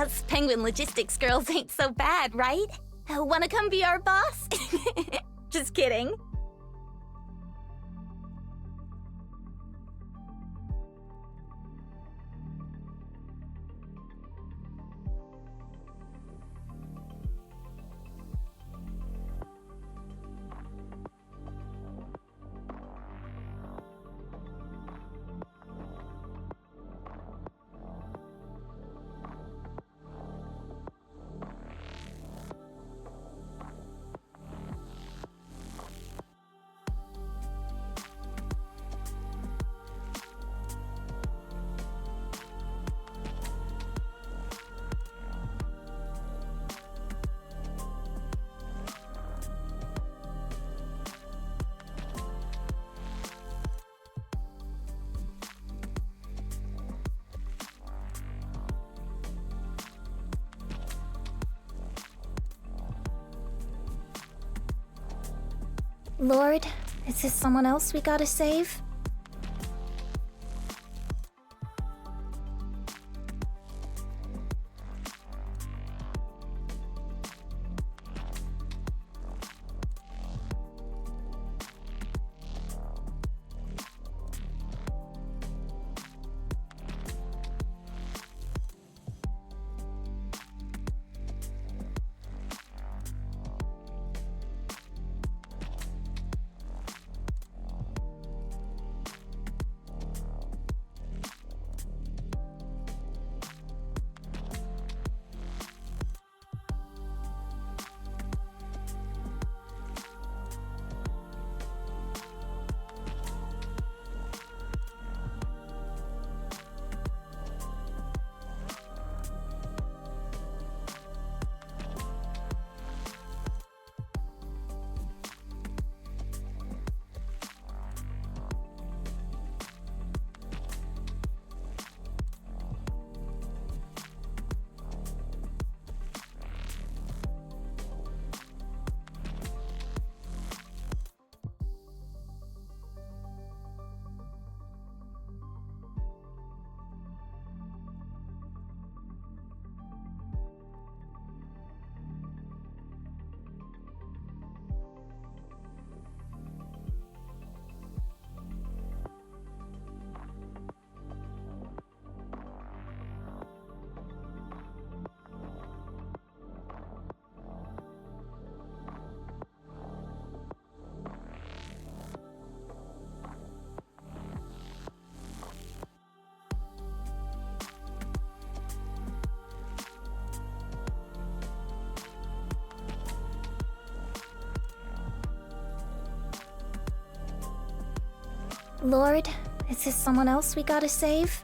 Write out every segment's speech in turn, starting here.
Us penguin logistics girls ain't so bad, right? Wanna come be our boss? Just kidding. Lord, is this someone else we gotta save? Lord, is this someone else we gotta save?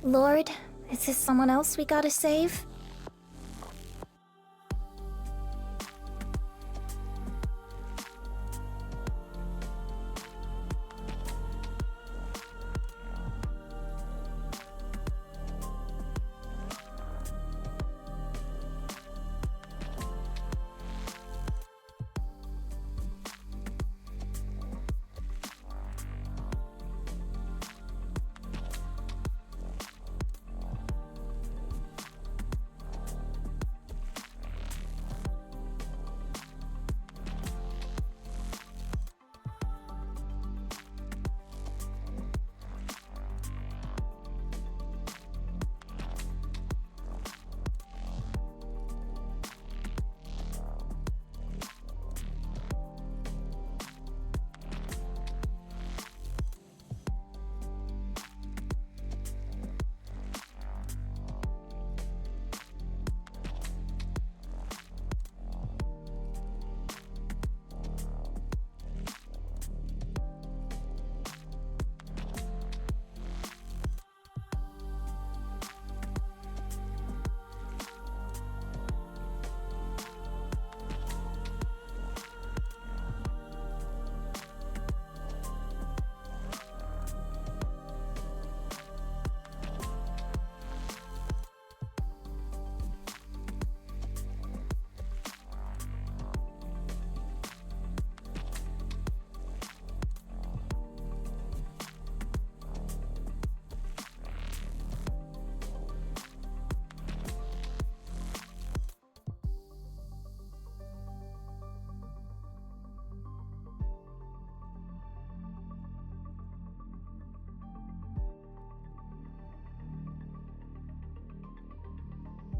Lord, is this someone else we gotta save?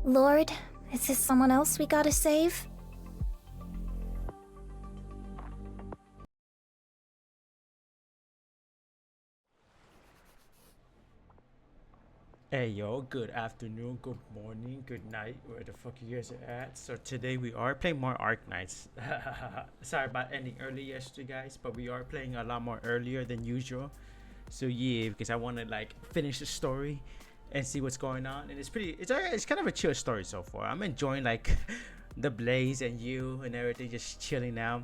Lord, is this someone else we gotta save? Hey yo, good afternoon, good morning, good night, where the fuck you guys are at. So today we are playing more Arknights. Sorry about ending early yesterday, guys, but we are playing a lot more earlier than usual. So yeah, because I want to like finish the story and see what's going on. And it's kind of a chill story so far. I'm enjoying like the Blaze and you and everything, just chilling now.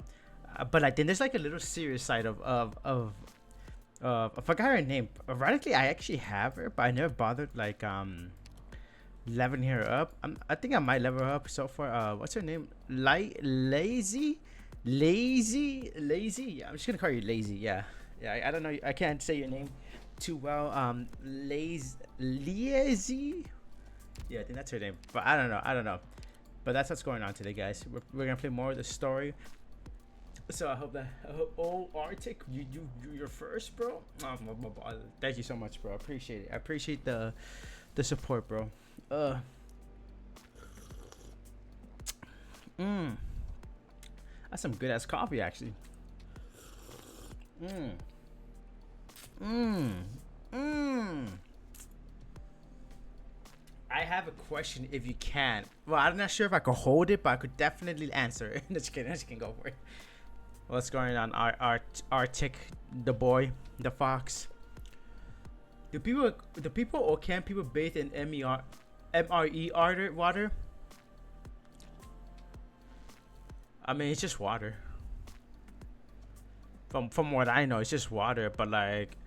But like then there's like a little serious side of I forgot her name. Ironically, I actually have her, but I never bothered like leveling her up. I think I might level her up so far. What's her name? Lazy. Yeah, I'm just gonna call you Lazy. Yeah. I don't know. I can't say your name too well. Lazy. Yeah, I think that's her name. But I don't know. But that's what's going on today, guys. We're gonna play more of the story. So I hope Arctic, you're first, bro. Thank you so much, bro. I appreciate it. I appreciate the support, bro. That's some good ass coffee, actually. I have a question if you can. Well, I'm not sure if I could hold it, but I could definitely answer it. Just kidding. Go for it. What's going on, Arctic, the boy, the fox? Do people, or can people bathe in MRE water? I mean, it's just water. From what I know, it's just water. But like,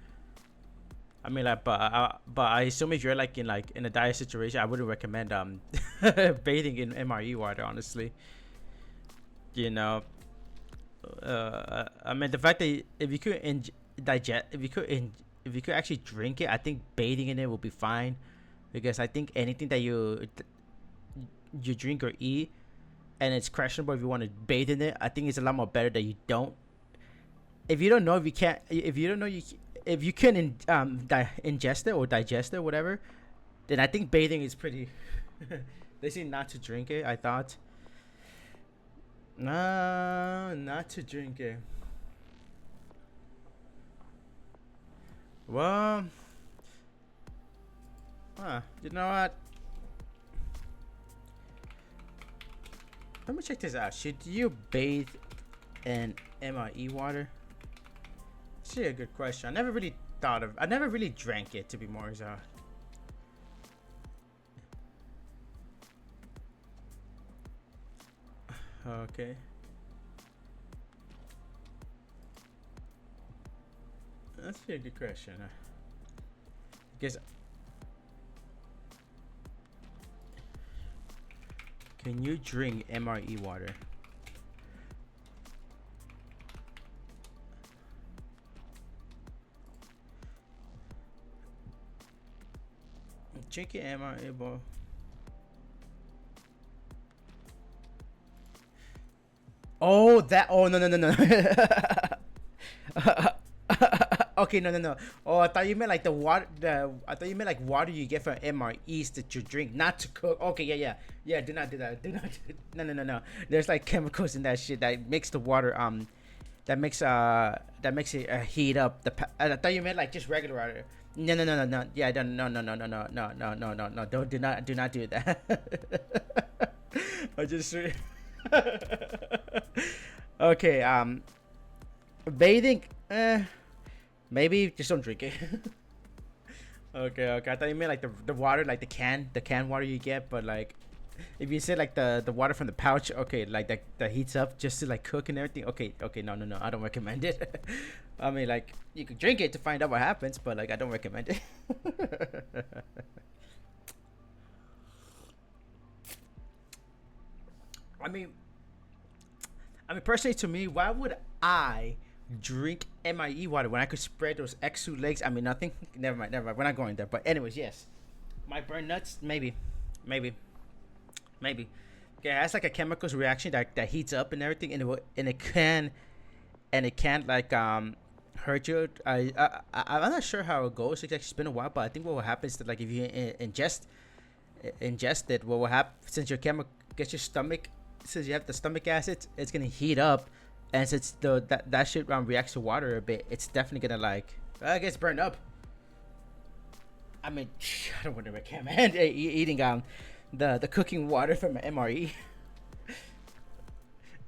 I mean, like, but I assume if you're like in a dire situation, I wouldn't recommend bathing in MRE water, honestly. You know. I mean, the fact that if you could if you could actually drink it, I think bathing in it will be fine, because I think anything that you drink or eat and it's questionable if you want to bathe in it, I think it's a lot more better that you don't. If you don't know if you can't, if you don't know if you can ingest it or digest it, whatever, then I think bathing is pretty. They say not to drink it. I thought. No, not to drink it. Well, you know what? Let me check this out. Should you bathe in MRE water? It's actually a good question. I never really drank it, to be more exact. Okay. That's a good question. Because can you drink MRE water? Drinking MRE water. Oh, that. Oh, no, no, no, no. Okay, no, no, no. Oh, I thought you meant like the water. I thought you meant like water you get from MREs that you drink, not to cook. Okay, yeah, yeah, yeah. Do not do that. Do not. No, no, no, no. There's like chemicals in that shit that makes the water that makes it heat up. I thought you meant like just regular water. No, no, no, no, no. Yeah, no, no, no, no, no, no, no, no, no, no. Don't do not do that. I just. Okay. Bathing. Maybe just don't drink it. Okay, okay. I thought you meant like the water, like the can water you get, but like if you said like the water from the pouch, okay, like that heats up just to like cook and everything. Okay, okay, no, no, no. I don't recommend it. I mean, like you can drink it to find out what happens, but like I don't recommend it. I mean, personally, to me, why would I drink MIE water when I could spread those exu legs? I mean, nothing. Never mind, never mind. We're not going there. But anyways, yes, might burn nuts. Maybe, maybe, maybe. Okay, it has like a chemicals reaction that heats up and everything, and it can like hurt you. I'm not sure how it goes. It's actually been a while, but I think what will happen is that like if you ingest it, what will happen since your chemical gets your stomach, since you have the stomach acid, it's gonna heat up, and since that shit reacts to water a bit, it's definitely gonna like I guess burn up. I mean, I don't want to recommend eating the cooking water from an MRE.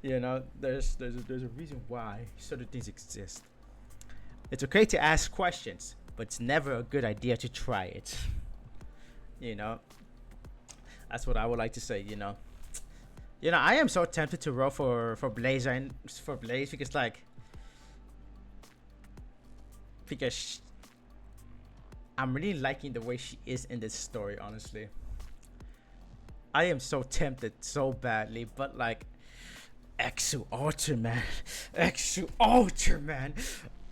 You know, there's a reason why certain things exist. It's okay to ask questions, but it's never a good idea to try it. You know, that's what I would like to say. You know, I am so tempted to roll for Blaze because I'm really liking the way she is in this story. Honestly, I am so tempted so badly, but like Exu Ultraman, Exu Ultraman.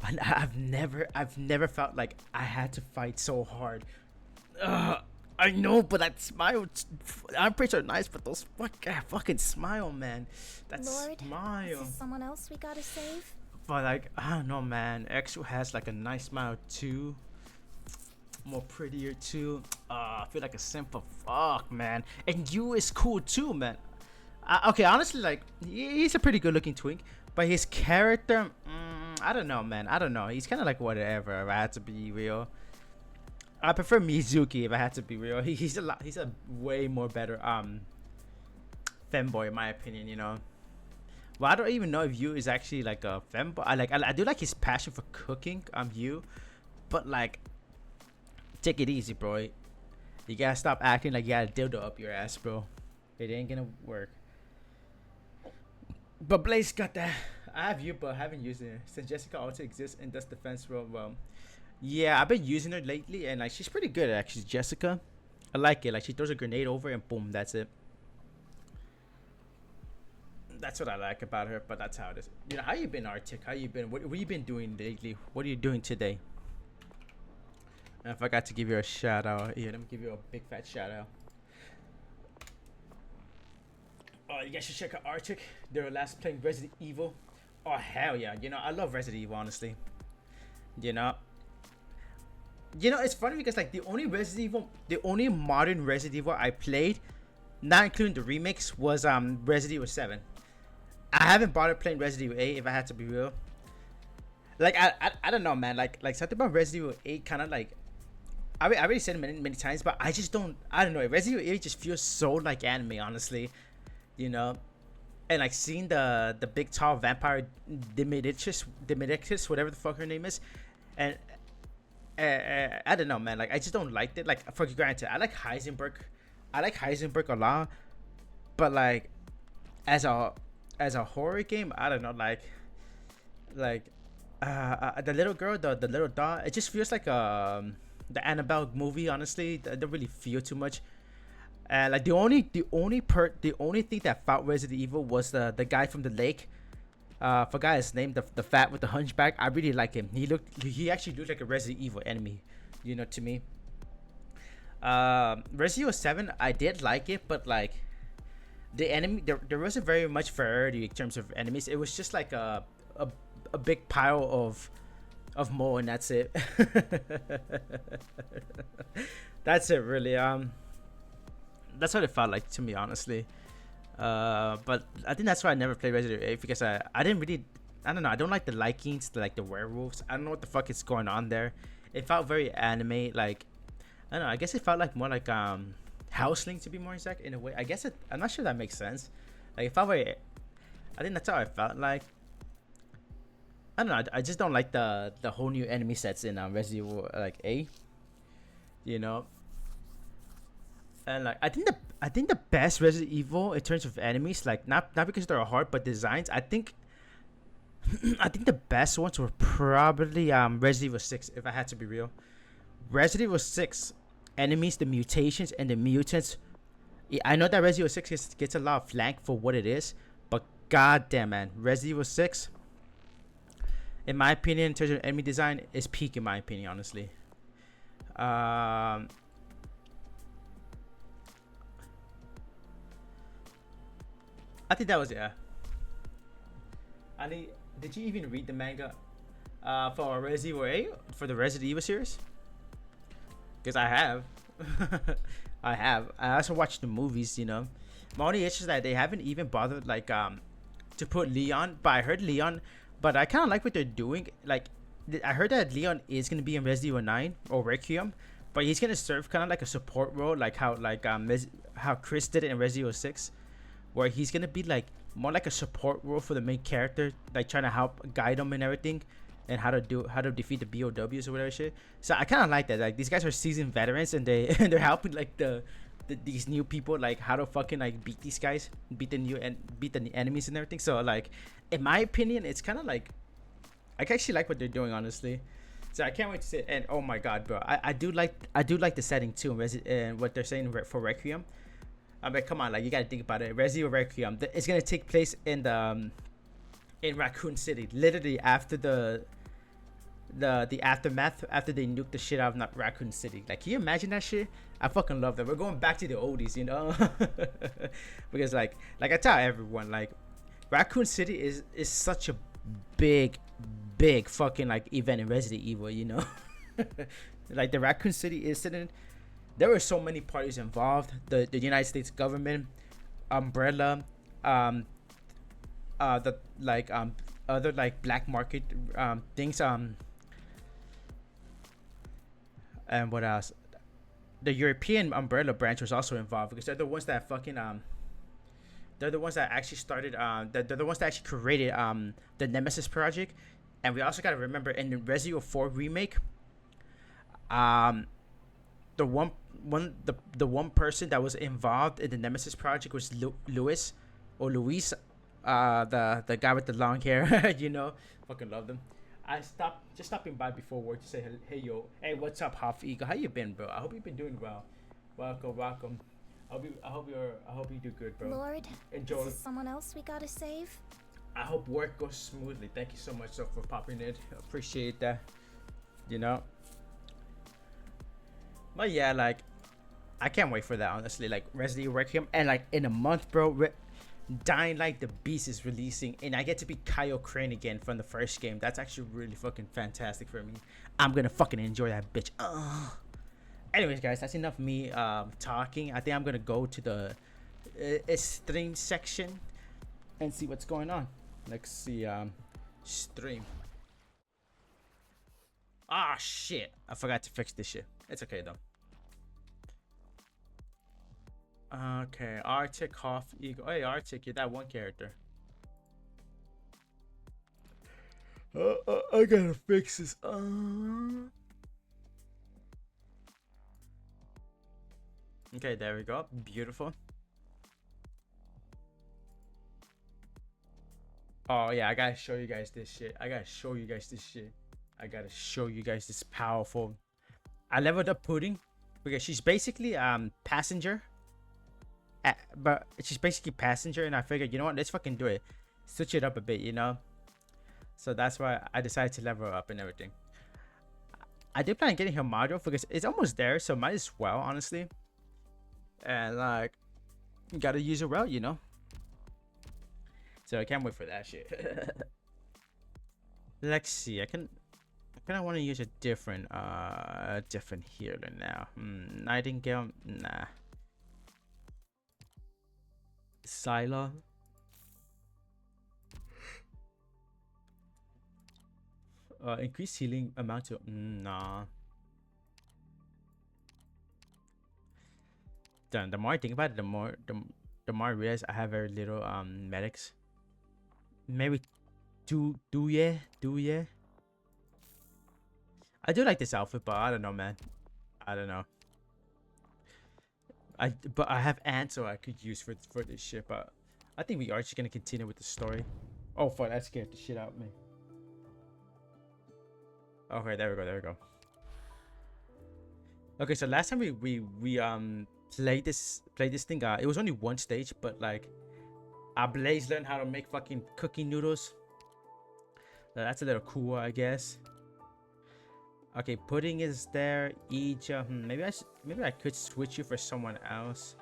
And I've never felt like I had to fight so hard. I know, but that smile, I'm pretty sure nice, but those fucking smile, man. That Lord, smile. is this someone else we gotta save? But like, I don't know, man. Exu has like a nice smile too. More prettier too. I feel like a simple fuck, man. And you is cool too, man. Okay, honestly, like he's a pretty good looking twink, but his character, I don't know, man. I don't know. He's kind of like whatever. If I had to be real, I prefer Mizuki. If I had to be real, he's a way more better femboy in my opinion. You know. Well, I don't even know if Yu is actually like a femboy. I do like his passion for cooking. Yu, but like, take it easy, bro. You gotta stop acting like you got a dildo up your ass, bro. It ain't gonna work. But Blaze got that. I have Yu, but I haven't used it since Jessica also exists in this defense role. Well, yeah, I've been using her lately, and like she's pretty good actually. Jessica, I like it. Like she throws a grenade over and boom, that's it. That's what I like about her. But that's how it is. You know, how you been, Arctic? How you been? What you been doing lately? What are you doing today? And I forgot to give you a shout out. Here, let me give you a big fat shout out. Oh, you guys should check out Arctic. They were last playing Resident Evil. Oh hell yeah! You know, I love Resident Evil, honestly. You know, it's funny because like the only modern Resident Evil I played, not including the remakes, was Resident Evil 7. I haven't bothered playing Resident Evil 8 if I had to be real. Like I don't know, man. Like something about Resident Evil 8 kind of like I already said it many times, but I just don't. I don't know. Resident Evil 8 just feels so like anime, honestly. You know, and like seeing the big tall vampire Dimitrescu, whatever the fuck her name is, and I don't know, man. Like I just don't like it. Like for granted, I like Heisenberg a lot, but like as a as a horror game, I don't know, like the little girl, the little doll, it just feels like the Annabelle movie. Honestly, I don't really feel too much. And like the only thing that felt Resident Evil was the guy from the lake. Forgot his name. The fat with the hunchback. I really like him. He actually looked like a Resident Evil enemy. You know, to me. Resident Evil 7, I did like it, but like the enemy, there wasn't very much variety in terms of enemies. It was just like a big pile of more, and that's it. That's it, really. That's what it felt like to me, honestly. But I think that's why I never played Resident Evil 8, because I didn't really, I don't know, I don't like the likings to like the werewolves. I don't know what the fuck is going on there. It felt very anime, like I don't know. I guess it felt like more like Houseling, to be more exact, in a way. I guess I'm not sure that makes sense. Like it felt very. I think that's how I felt like. I don't know. I just don't like the whole new enemy sets in Resident Evil like A. You know. And like I think the best Resident Evil in terms of enemies, like not because they're hard, but designs. I think I think the best ones were probably Resident Evil 6, if I had to be real. Resident Evil 6 enemies, the mutations and the mutants. I know that Resident Evil 6 gets a lot of flank for what it is, but goddamn, man, Resident Evil 6, in my opinion, in terms of enemy design, is peak, in my opinion, honestly. I think that was it. Ali, did you even read the manga for Resident Evil 8 for the Resident Evil series? Because I have. I have. I also watched the movies, you know. My only issue is that they haven't even bothered like to put Leon, but I heard Leon, but I kind of like what they're doing. Like I heard that Leon is going to be in Resident Evil 9 or Requiem, but he's going to serve kind of like a support role, like how Chris did it in Resident Evil 6, where he's going to be like more like a support role for the main character, like trying to help guide him and everything, and how to defeat the BOWs or whatever shit. So I kind of like that. Like these guys are seasoned veterans, and they're helping like these new people like how to fucking like beat these guys, beat the enemies and everything. So like, in my opinion, it's kind of like I actually like what they're doing, honestly. So I can't wait to see it. And oh my god, bro, I do like the setting too, and what they're saying for Requiem. I mean, come on, like you gotta think about it. Resident Evil Requiem, it's gonna take place in the in Raccoon City, literally after the aftermath, after they nuked the shit out of Raccoon City. Like, can you imagine that shit? I fucking love that. We're going back to the oldies, you know. Because like I tell everyone, like Raccoon City is such a big fucking like event in Resident Evil, you know. Like the Raccoon City incident, there were so many parties involved. The United States government, Umbrella, the like other like black market things, and what else? The European Umbrella branch was also involved, because they're the ones that fucking they're the ones that actually started they're the ones that actually created the Nemesis project. And we also got to remember, in the Resident Evil 4 remake, the one person that was involved in the Nemesis project was Luis, the guy with the long hair. You know, fucking love them. I stopping by before work to say hey, what's up, Half Eagle? How you been, bro? I hope you've been doing well. Welcome. I hope you do good, bro. Lord, enjoy. is this someone else we gotta save? I hope work goes smoothly. Thank you so much for popping in. Appreciate that. You know. But yeah, like I can't wait for that, honestly. Like Resident Evil Requiem, and like in a month, bro, Dying Light the Beast is releasing, and I get to be Kyle Crane again from the first game. That's actually really fucking fantastic for me. I'm gonna fucking enjoy that bitch. Anyways, guys, that's enough of me talking. I think I'm gonna go to the stream section and see what's going on. Let's see, stream. Ah, shit, I forgot to fix this shit. It's okay though. Okay, Arctic, Half Eagle. Hey, Arctic, you're that one character. I gotta fix this. Okay, there we go. Beautiful. Oh yeah, I gotta show you guys this shit. I gotta show you guys this shit. I gotta show you guys this powerful. I leveled up Pudding because she's basically passenger. But she's basically passenger, and I figured, you know what, let's fucking do it. Switch it up a bit, you know. So that's why I decided to level her up and everything. I did plan on getting her module because it's almost there, so might as well, honestly. And like, you gotta use her well, you know. So I can't wait for that shit. Let's see. I kind of want to use a different healer now. Nightingale, nah. Scylla. Increase healing amount to nah. The more I think about it, the more I realize I have very little medics. Maybe do yeah. I do like this outfit, but I don't know, man. I don't know. But I have ants, so I could use for this shit. But I think we are just gonna continue with the story. Oh fuck, that scared the shit out of me. Okay, there we go. Okay, so last time we played this thing, it was only one stage, but like Blaze learned how to make fucking cookie noodles. So that's a little cool, I guess. Okay, Pudding is there. Ija, maybe I could switch you for someone else.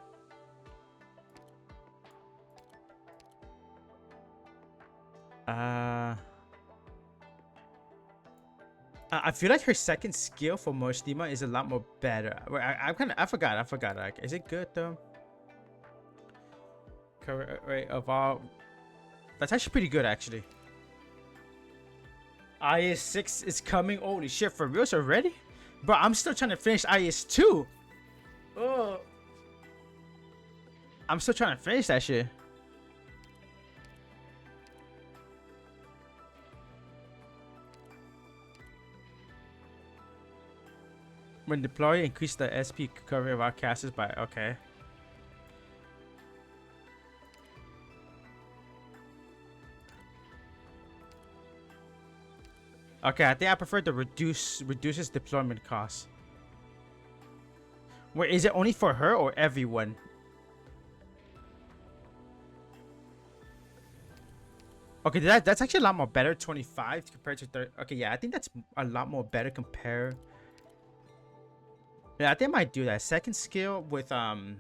I feel like her second skill for Mostima is a lot more better. I forgot. Like, is it good though? Career rate of all. That's actually pretty good, actually. IS-6 is coming. Holy shit, for reals already? Bro, I'm still trying to finish IS-2. Oh. I'm still trying to finish that shit. When deploy, increase the SP coverage of our casters by... Okay. Okay, I think I prefer the reduces deployment costs. Wait, is it only for her or everyone? Okay, that's actually a lot more better. 25 compared to 30. Okay, yeah, I think that's a lot more better compared. Yeah, I think I might do that. Second skill with Wait,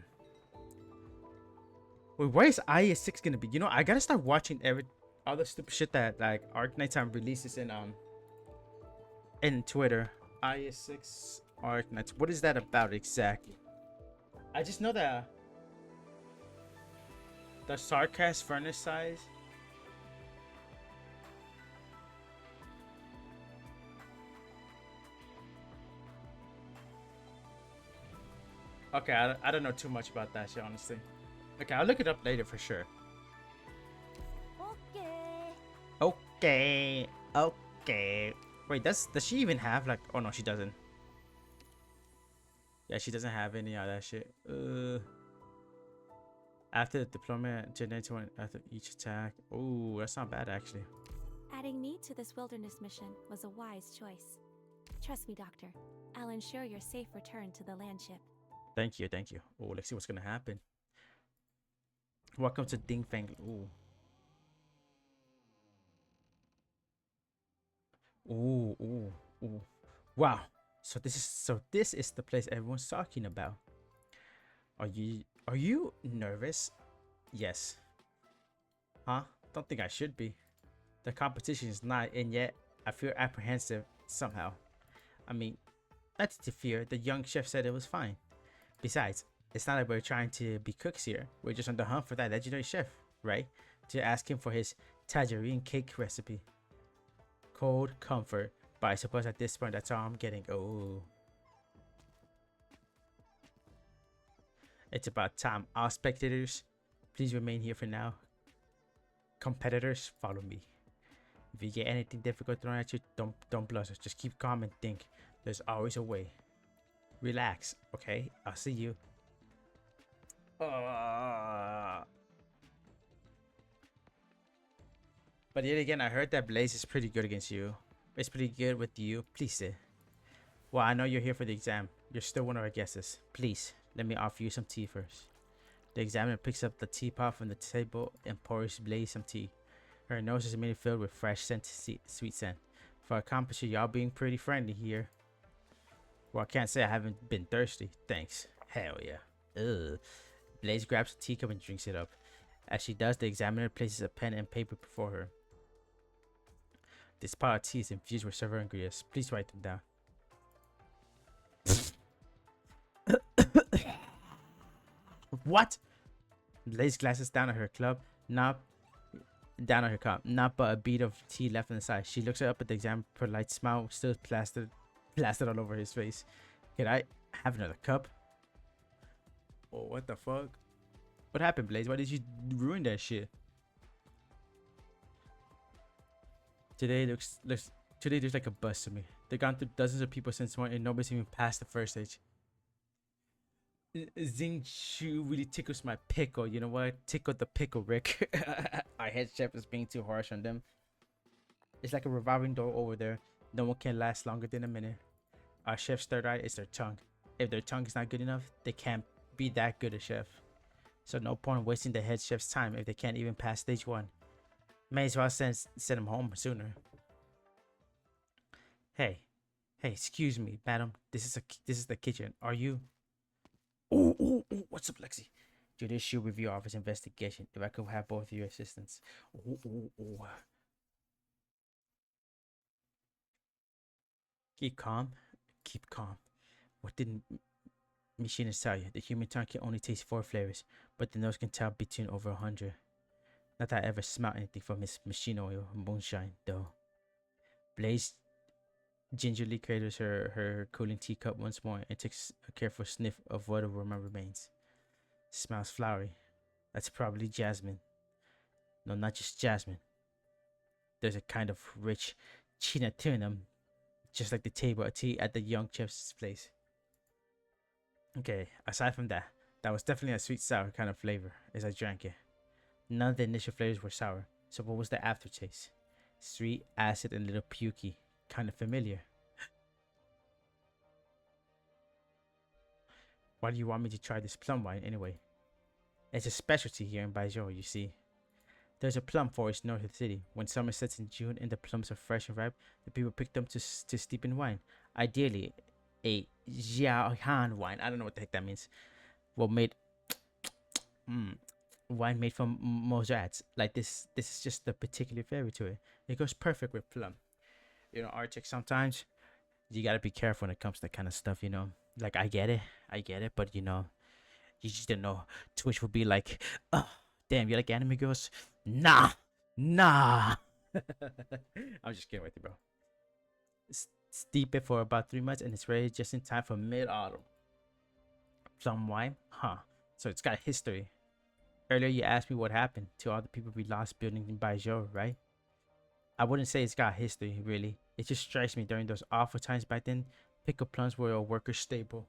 where is IS-6 gonna be? You know, I gotta start watching all the stupid shit that like Arknight Time releases in Twitter. IS-6 Arknights. What is that about exactly? I just know that the Sarcast furnace size. Okay, I don't know too much about that shit, honestly. Okay, I'll look it up later for sure. Okay. Wait, does she even have like? Oh no, she doesn't. Yeah, she doesn't have any of that shit. After the deployment, generate one after each attack. Oh, that's not bad actually. Adding me to this wilderness mission was a wise choice. Trust me, Doctor. I'll ensure your safe return to the landship. Thank you. Oh, let's see what's gonna happen. Welcome to Dingfang. Ooh. Wow. So this is the place everyone's talking about. Are you nervous? Yes. Huh? Don't think I should be. The competition is not in yet. I feel apprehensive somehow. I mean, that's to fear. The young chef said it was fine. Besides, it's not like we're trying to be cooks here. We're just on the hunt for that legendary chef, right? To ask him for his tangerine cake recipe. Cold comfort, but I suppose at this point that's all I'm getting. Oh. It's about time. All spectators, please remain here for now. Competitors, follow me. If you get anything difficult thrown at you, don't blush. Just keep calm and think. There's always a way. Relax, okay? I'll see you. But yet again, I heard that Blaze is pretty good against you. It's pretty good with you. Please sit. Well, I know you're here for the exam. You're still one of our guesses. Please, let me offer you some tea first. The examiner picks up the teapot from the table and pours Blaze some tea. Her nose is immediately filled with fresh scent, sweet scent. For a competition, y'all being pretty friendly here. Well, I can't say I haven't been thirsty. Thanks. Hell yeah. Ugh. Blaze grabs a teacup and drinks it up. As she does, the examiner places a pen and paper before her. This pot of tea is infused with several ingredients. Please write them down. What? Blaze glasses down at her cup, not but a bead of tea left on the side. She looks up at the examiner, polite smile still plastered all over his face. Can I have another cup? Oh, what the fuck? What happened, Blaze? Why did you ruin that shit? Today there's like a buzz to me. They've gone through dozens of people since morning and nobody's even passed the first stage. Zing Chu really tickles my pickle. You know what? Tickle the pickle, Rick. Our head chef is being too harsh on them. It's like a revolving door over there. No one can last longer than a minute. Our chef's third eye is their tongue. If their tongue is not good enough, they can't be that good a chef. So no point in wasting the head chef's time if they can't even pass stage 1. May as well send him home sooner. Hey, excuse me, madam. This is the kitchen. Are you? Oh, what's up, Lexi? Judicial Review Office investigation. If I could have both of your assistants. Oh. Keep calm. What did machinists tell you? The human tongue can only taste 4 flavors, but the nose can tell between over 100. Not that I ever smelled anything from his machine oil moonshine, though. Blaze gingerly cradles her cooling teacup once more and takes a careful sniff of what aroma remains. Smells flowery. That's probably jasmine. No, not just jasmine. There's a kind of rich china tunum, just like the table of tea at the young chef's place. Okay, aside from that, that was definitely a sweet sour kind of flavor as I drank it. None of the initial flavors were sour, so what was the aftertaste? Sweet, acid, and a little pukey. Kind of familiar. Why do you want me to try this plum wine anyway? It's a specialty here in Baijiu, you see. There's a plum forest north of the city. When summer sets in June and the plums are fresh and ripe, the people pick them to steep in wine. Ideally, a Jiaohan wine. I don't know what the heck that means. Well, wine made from mozarts. Like this is just the particular flavor to it. It goes perfect with plum. You know, Arctic, sometimes you gotta be careful when it comes to that kind of stuff, you know. Like, I get it, but you know, you just don't know. Twitch would be like, oh, damn, you like anime girls? Nah. I'm just kidding with you, bro. Steep it for about 3 months and it's ready just in time for mid-autumn. Plum wine? Huh. So it's got a history. Earlier you asked me what happened to all the people we lost building in Baijiu, right? I wouldn't say it's got history, really. It just strikes me during those awful times back then, pickled plums were a worker staple.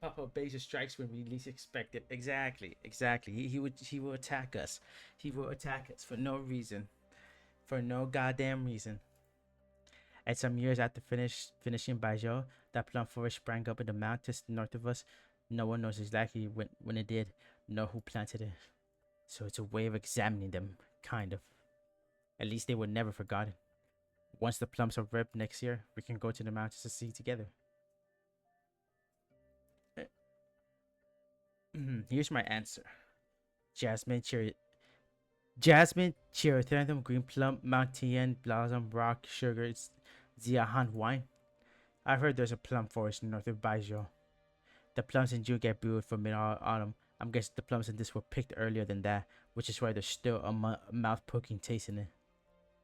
Papa Beja strikes when we least expect it. Exactly. He will attack us. He will attack us for no reason. For no goddamn reason. And some years after finishing Baijiu, that plum forest sprang up in the mountains north of us. No one knows exactly when it did, nor who planted it. So it's a way of examining them, kind of. At least they were never forgotten. Once the plums are ripe next year, we can go to the mountains to see together. Here's my answer. Jasmine, Chrysanthemum, Green Plum, Mount Tian, Blossom, Rock, Sugar, it's Jiahan wine. I've heard there's a plum forest north of Baijiu. The plums in June get brewed for mid-autumn. I'm guessing the plums in this were picked earlier than that, which is why there's still a mouth-poking taste in it.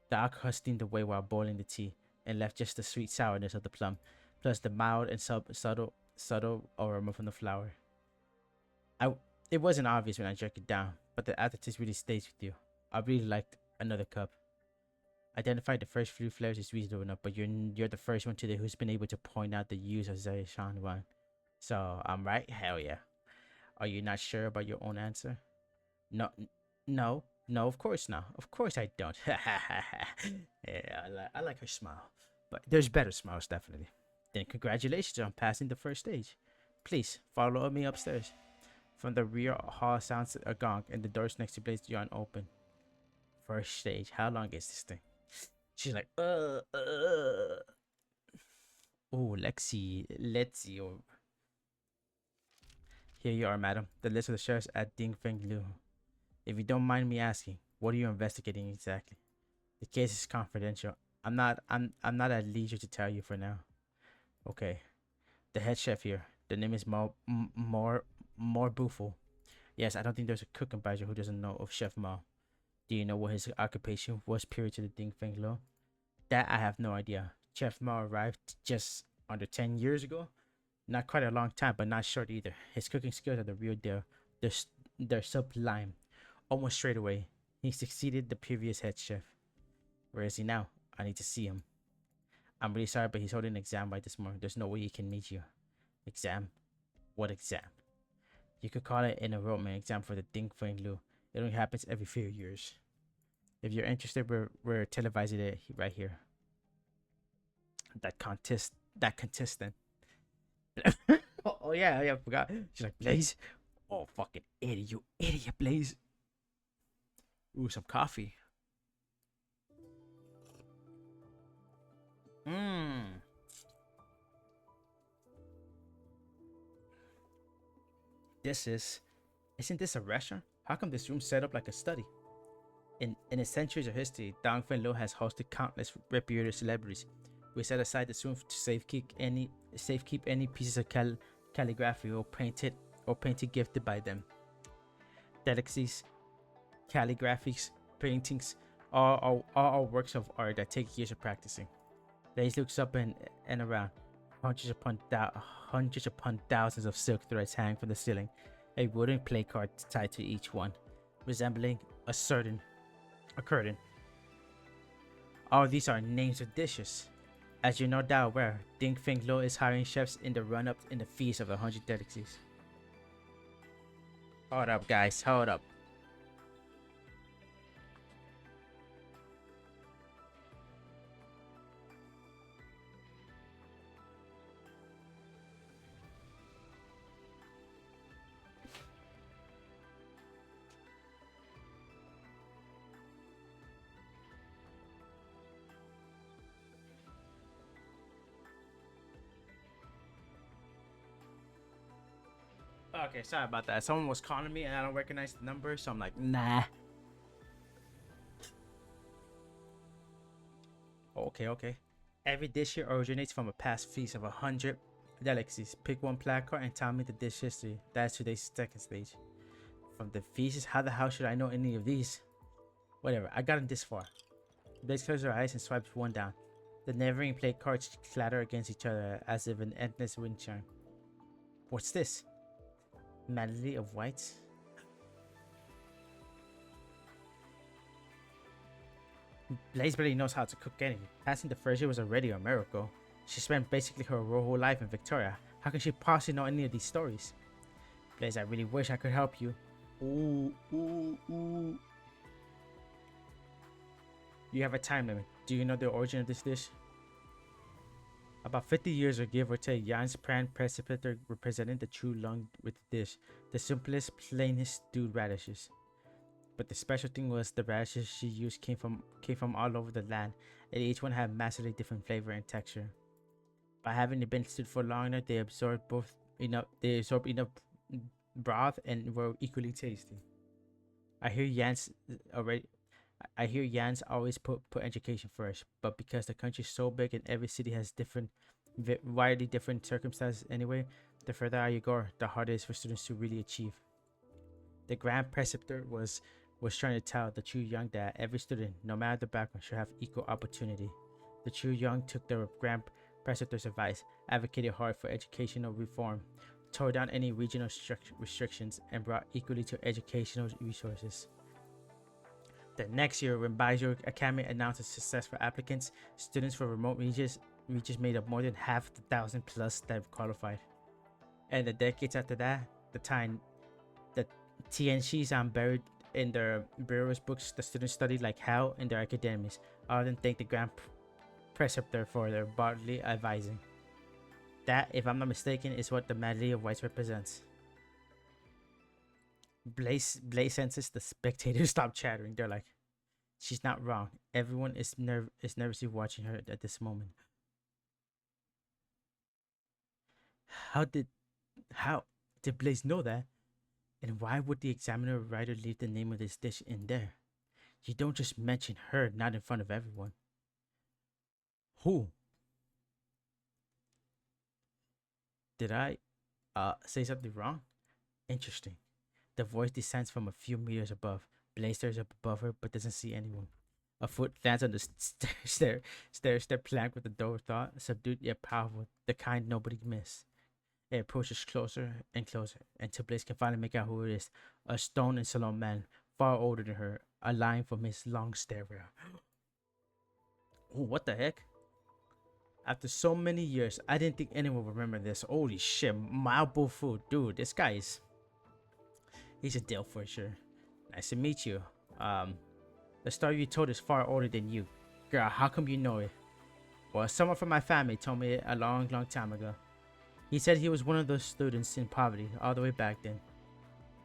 The alcohol steamed away while boiling the tea and left just the sweet sourness of the plum, plus the mild and subtle aroma from the flower. It wasn't obvious when I drank it down, but the aftertaste really stays with you. I really liked another cup. Identified the first few flavors is reasonable enough, but you're the first one today who's been able to point out the use of Jiahan wine. So I'm right? Hell yeah. Are you not sure about your own answer? No. No, of course not. Of course I don't. Yeah, I like her smile. But there's better smiles, definitely. Then congratulations on passing the first stage. Please follow me upstairs. From the rear hall sounds a gong and the doors next to Blaze John open. First stage. How long is this thing? She's like, Oh, let's see. Oh, here you are, madam. The list of the sheriffs at Ding Feng Lu. If you don't mind me asking, what are you investigating exactly? The case is confidential. I'm not at leisure to tell you for now. Okay. The head chef here. The name is More Bufo. Yes, I don't think there's a cook in Baijiu who doesn't know of Chef Mao. Do you know what his occupation was prior to the Ding Feng Lo? That I have no idea. Chef Mao arrived just under 10 years ago. Not quite a long time, but not short either. His cooking skills are the real deal. They're sublime. Almost straight away, he succeeded the previous head chef. Where is he now? I need to see him. I'm really sorry, but he's holding an exam by this morning. There's no way he can meet you. Exam? What exam? You could call it an enrollment exam for the Ding Feng Lu. It only happens every few years. If you're interested, we're televising it right here. That contestant. Oh yeah, I forgot. She's like, Blaze. Oh, fucking idiot, you idiot, Blaze. Ooh, some coffee. Isn't this a restaurant? How come this room set up like a study? In its centuries of history, Dong Fen Lo has hosted countless reputed celebrities. We set aside this room to safekeep any pieces of calligraphy or painted gifted by them. Delicacies, calligraphies, paintings, all works of art that take years of practicing. Blaze looks up and around. Hundreds upon thousands of silk threads hang from the ceiling, a wooden play card tied to each one, resembling a curtain. All these are names of dishes. As you're no doubt aware, Ding Feng Lo is hiring chefs in the run-up in the Feast of the 100 Delicacies. Hold up, guys. Hold up. Okay, sorry about that. Someone was calling me and I don't recognize the number, so I'm like, nah. Okay. Every dish here originates from a past feast of 100 delicacies. Pick one placard and tell me the dish history. That's today's second stage. From the feasts, how the hell should I know any of these? Whatever, I got him this far. Blaze closes her eyes and swipes one down. The never-ending play cards clatter against each other as if an endless wind chime. What's this? Medley of whites? Blaze barely knows how to cook anything. Passing the first year was already a miracle. She spent basically her whole life in Victoria. How can she possibly know any of these stories? Blaze, I really wish I could help you. Ooh. You have a time limit. Do you know the origin of this dish? About 50 years or give or take, Jan's Pran Precipitator represented the true lung with the dish, the simplest, plainest stewed radishes. But the special thing was the radishes she used came from all over the land, and each one had massively different flavor and texture. By having been stewed for long enough, they absorbed enough broth and were equally tasty. I hear Jan's always put education first, but because the country is so big and every city has widely different circumstances anyway, the further out you go, the harder it is for students to really achieve. The Grand Preceptor was trying to tell the true young that every student, no matter the background, should have equal opportunity. The true young took the Grand Preceptor's advice, advocated hard for educational reform, tore down any regional restrictions, and brought equally to educational resources. The next year, when Baijiu Academy announced its success for applicants, students for remote regions made up more than half the 1,000 plus that qualified. And the decades after that, the Tian Shizan buried in their bureau's books, the students study like hell in their academies. I often thank the grand preceptor for their bodily advising. That, if I'm not mistaken, is what the medley of whites represents. Blaze senses the spectators stop chattering. They're like, she's not wrong. Everyone is nervously watching her at this moment. How did Blaze know that? And why would the examiner writer leave the name of this dish in there? You don't just mention her, not in front of everyone. Who? Did I say something wrong? Interesting. The voice descends from a few meters above. Blaze stares up above her but doesn't see anyone. A foot lands on the stair plank with a dull thought, subdued yet powerful, the kind nobody missed. It approaches closer and closer until Blaze can finally make out who it is. A stone and salon man, far older than her, a line from his long stairwell. Oh, what the heck? After so many years, I didn't think anyone would remember this. Holy shit, Malbo food. Dude, this guy is... he's a deal for sure. Nice to meet you. The story you told is far older than you. Girl, how come you know it? Well, someone from my family told me it a long time ago. He said he was one of those students in poverty all the way back then.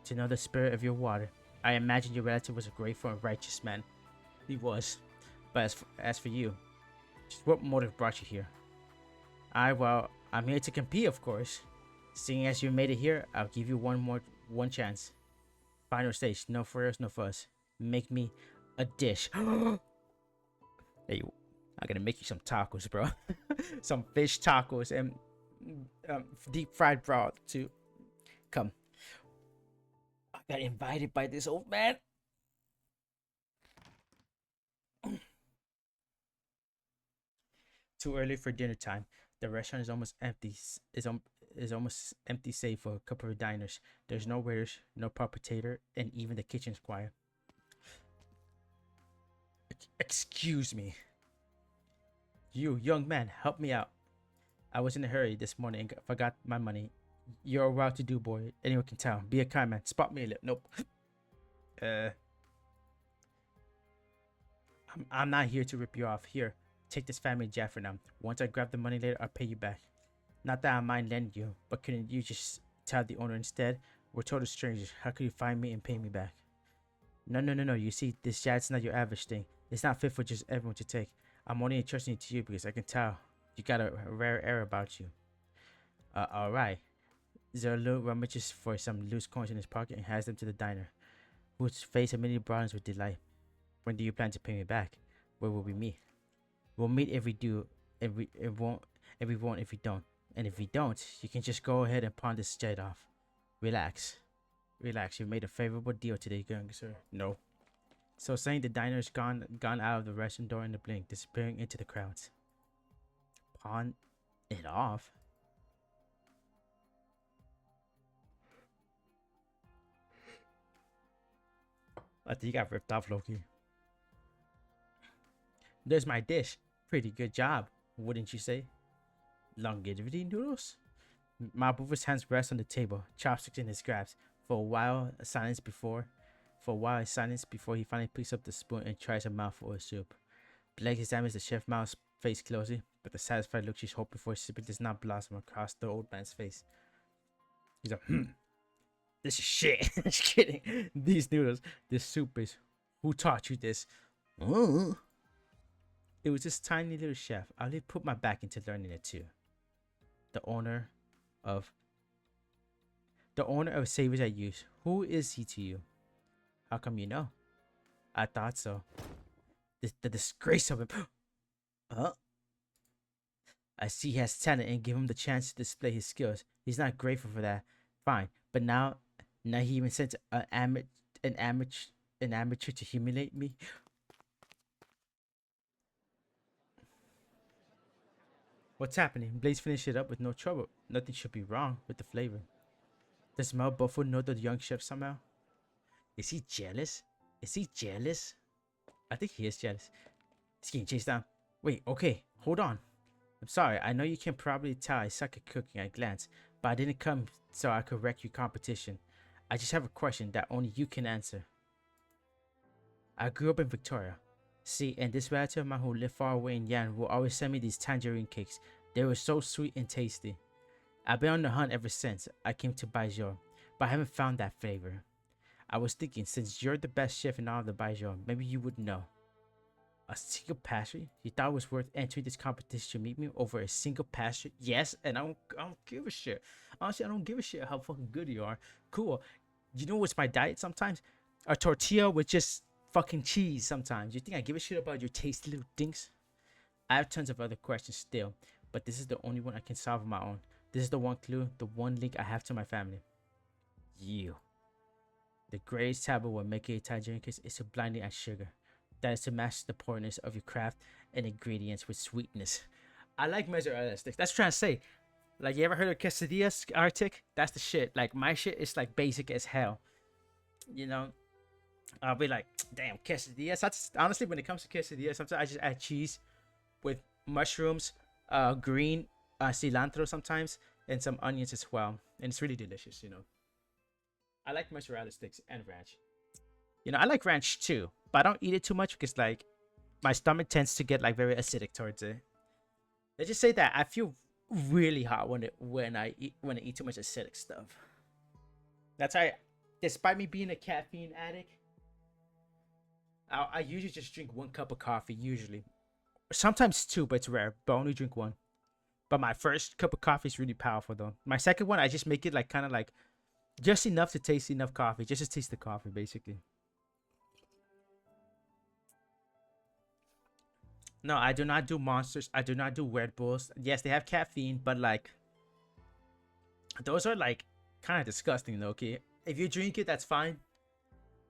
To know the spirit of your water, I imagine your relative was a grateful and righteous man. He was. But as for you, just what motive brought you here? Well, I'm here to compete, of course. Seeing as you made it here, I'll give you one chance. Final stage, no frills, no fuss. Make me a dish. Hey, I'm gonna make you some tacos, bro. Some fish tacos and deep fried broth too. Come. I got invited by this old man. Too early for dinner time. The restaurant is almost empty. Is almost empty save for a couple of diners. There's no waiters, no proprietor, and even the kitchen's quiet. Excuse me. You, young man, help me out. I was in a hurry this morning and forgot my money. You're a well-to-do boy. Anyone can tell. Be a kind man. Spot me a lip. Nope. I'm not here to rip you off. Here, take this family jet for now. Once I grab the money later, I'll pay you back. Not that I mind lending you, but couldn't you just tell the owner instead? We're total strangers. How could you find me and pay me back? No. You see, this jet's not your average thing. It's not fit for just everyone to take. I'm only entrusting it to you because I can tell you got a rare air about you. Alright. Zerlu rummages for some loose coins in his pocket and hands them to the diner, whose face immediately broadens with delight. When do you plan to pay me back? Where will we meet? We'll meet if we do, and we won't if we don't. And if we don't, you can just go ahead and pawn this jet off. Relax. You've made a favorable deal today, young sir. No. So saying, the diner's gone out of the restaurant door in the blink, disappearing into the crowds. Pawn it off? I think you got ripped off, Loki. There's my dish. Pretty good job, wouldn't you say? Longevity noodles? Mabuva's hands rest on the table, chopsticks in his grasp. For a while, silence before he finally picks up the spoon and tries a mouthful of soup. Blake examines the chef mouth's face closely, but the satisfied look she's hoping for sipping does not blossom across the old man's face. He's like, this is shit. Just kidding. These noodles, this soup is... Who taught you this? Oh. It was this tiny little chef. I'll put my back into learning it too. The owner of Savers at Use. Who is he to you? How come you know? I thought so. The disgrace of him. Huh? I see he has talent and give him the chance to display his skills. He's not grateful for that. Fine. But now he even sends an amateur to humiliate me. What's happening? Blaze finished it up with no trouble. Nothing should be wrong with the flavor. Does Mel Buffalo know the young chef somehow? Is he jealous? I think he is jealous. He's getting chased down. Wait, okay, hold on. I'm sorry, I know you can probably tell I suck at cooking at a glance, but I didn't come so I could wreck your competition. I just have a question that only you can answer. I grew up in Victoria. See, and this relative of mine who lived far away in Yan will always send me these tangerine cakes. They were so sweet and tasty. I've been on the hunt ever since I came to Baijiu, but I haven't found that flavor. I was thinking, since you're the best chef in all of the Baijiu, maybe you would know. A single pastry? You thought it was worth entering this competition to meet me over a single pastry? Yes, and I don't give a shit. Honestly, I don't give a shit how fucking good you are. Cool. You know what's my diet sometimes? A tortilla with just fucking cheese sometimes. You think I give a shit about your tasty little dinks? I have tons of other questions still, but this is the only one I can solve on my own. This is the one clue, the one link I have to my family. You. The greatest taboo when making a tangerine cake is to blindly add sugar. That is to match the poorness of your craft and ingredients with sweetness. I like mozzarella sticks. That's what I'm trying to say. Like, you ever heard of quesadillas, Arctic? That's the shit. Like, my shit is like basic as hell. You know? I'll be like, damn, quesadillas. That's honestly, when it comes to quesadillas, sometimes I just add cheese with mushrooms, green cilantro sometimes, and some onions as well. And it's really delicious, you know. I like mozzarella sticks and ranch. You know, I like ranch too, but I don't eat it too much because, like, my stomach tends to get like very acidic towards it. Let's just say that I feel really hot when I eat too much acidic stuff. That's why, despite me being a caffeine addict, I usually just drink 1 cup of coffee usually. Sometimes 2, but it's rare. But I only drink 1. But my first cup of coffee is really powerful though. My second one, I just make it like kind of like just enough to taste enough coffee, just to taste the coffee basically. No, I do not do Monsters. I do not do Red Bulls. Yes, they have caffeine, but like those are like kind of disgusting though. Okay, if you drink it, that's fine.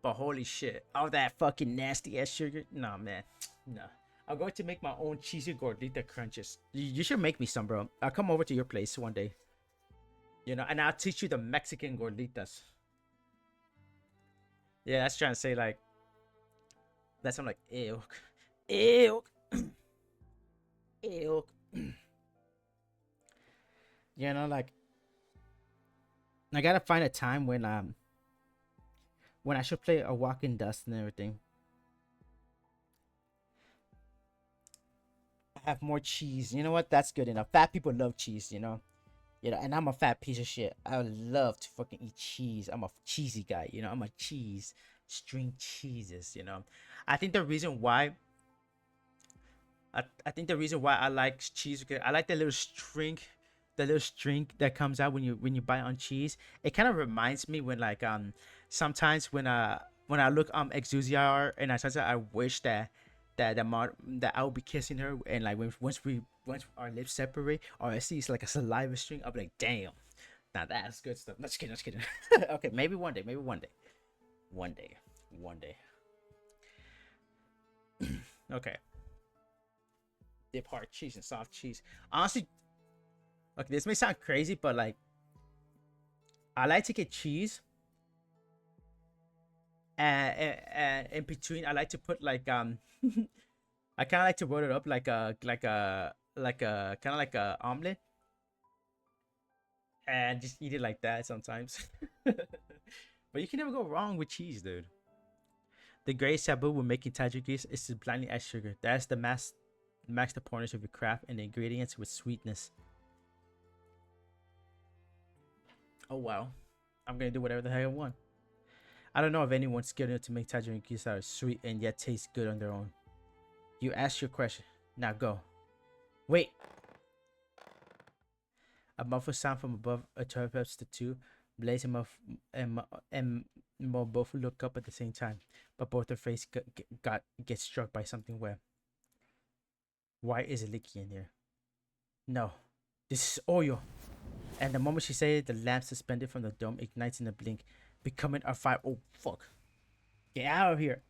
But holy shit, all that fucking nasty ass sugar. No, man, no. I'm going to make my own cheesy gordita crunches. You should make me some, bro. I'll come over to your place one day. You know, and I'll teach you the Mexican gorditas. Yeah, that's trying to say like. That's I'm like ew, ew. Ew. You know, like I gotta find a time when I should play a Walk in Dust and everything. I have more cheese. You know what? That's good enough. Fat people love cheese, you know. You know, and I'm a fat piece of shit. I love to fucking eat cheese. I'm a cheesy guy, you know. I'm a cheese string cheeses, you know. I think the reason why I think the reason why I like cheese, because I like the little string that comes out when you bite on cheese. It kind of reminds me when like sometimes when I look Exusiar and sometimes I wish that I would be kissing her, and like once our lips separate or I see it's like a saliva string, I'll be like, damn, now that's good stuff. Just kidding. Okay, maybe one day. Okay. Dip hard cheese and soft cheese. Honestly, okay, this may sound crazy, but like, I like to get cheese, and in between, I like to put like I kind of like to roll it up like a kind of like a omelet, and just eat it like that sometimes. But you can never go wrong with cheese, dude. The greatest taboo when making tajikis is to blindly add sugar. That's the max the poorness of your craft and the ingredients with sweetness. Oh wow, I'm gonna do whatever the hell I want. I don't know if anyone's skilled enough to make tajikis that are sweet and yet taste good on their own. You asked your question. Now go. Wait. A muffled sound from above interrupts the two. Blaze and Mo both look up at the same time, but both their face get struck by something wet. Why is it leaky in here? No, this is oil. And the moment she said it, the lamp suspended from the dome ignites in a blink, becoming a fire. Oh fuck! Get out of here!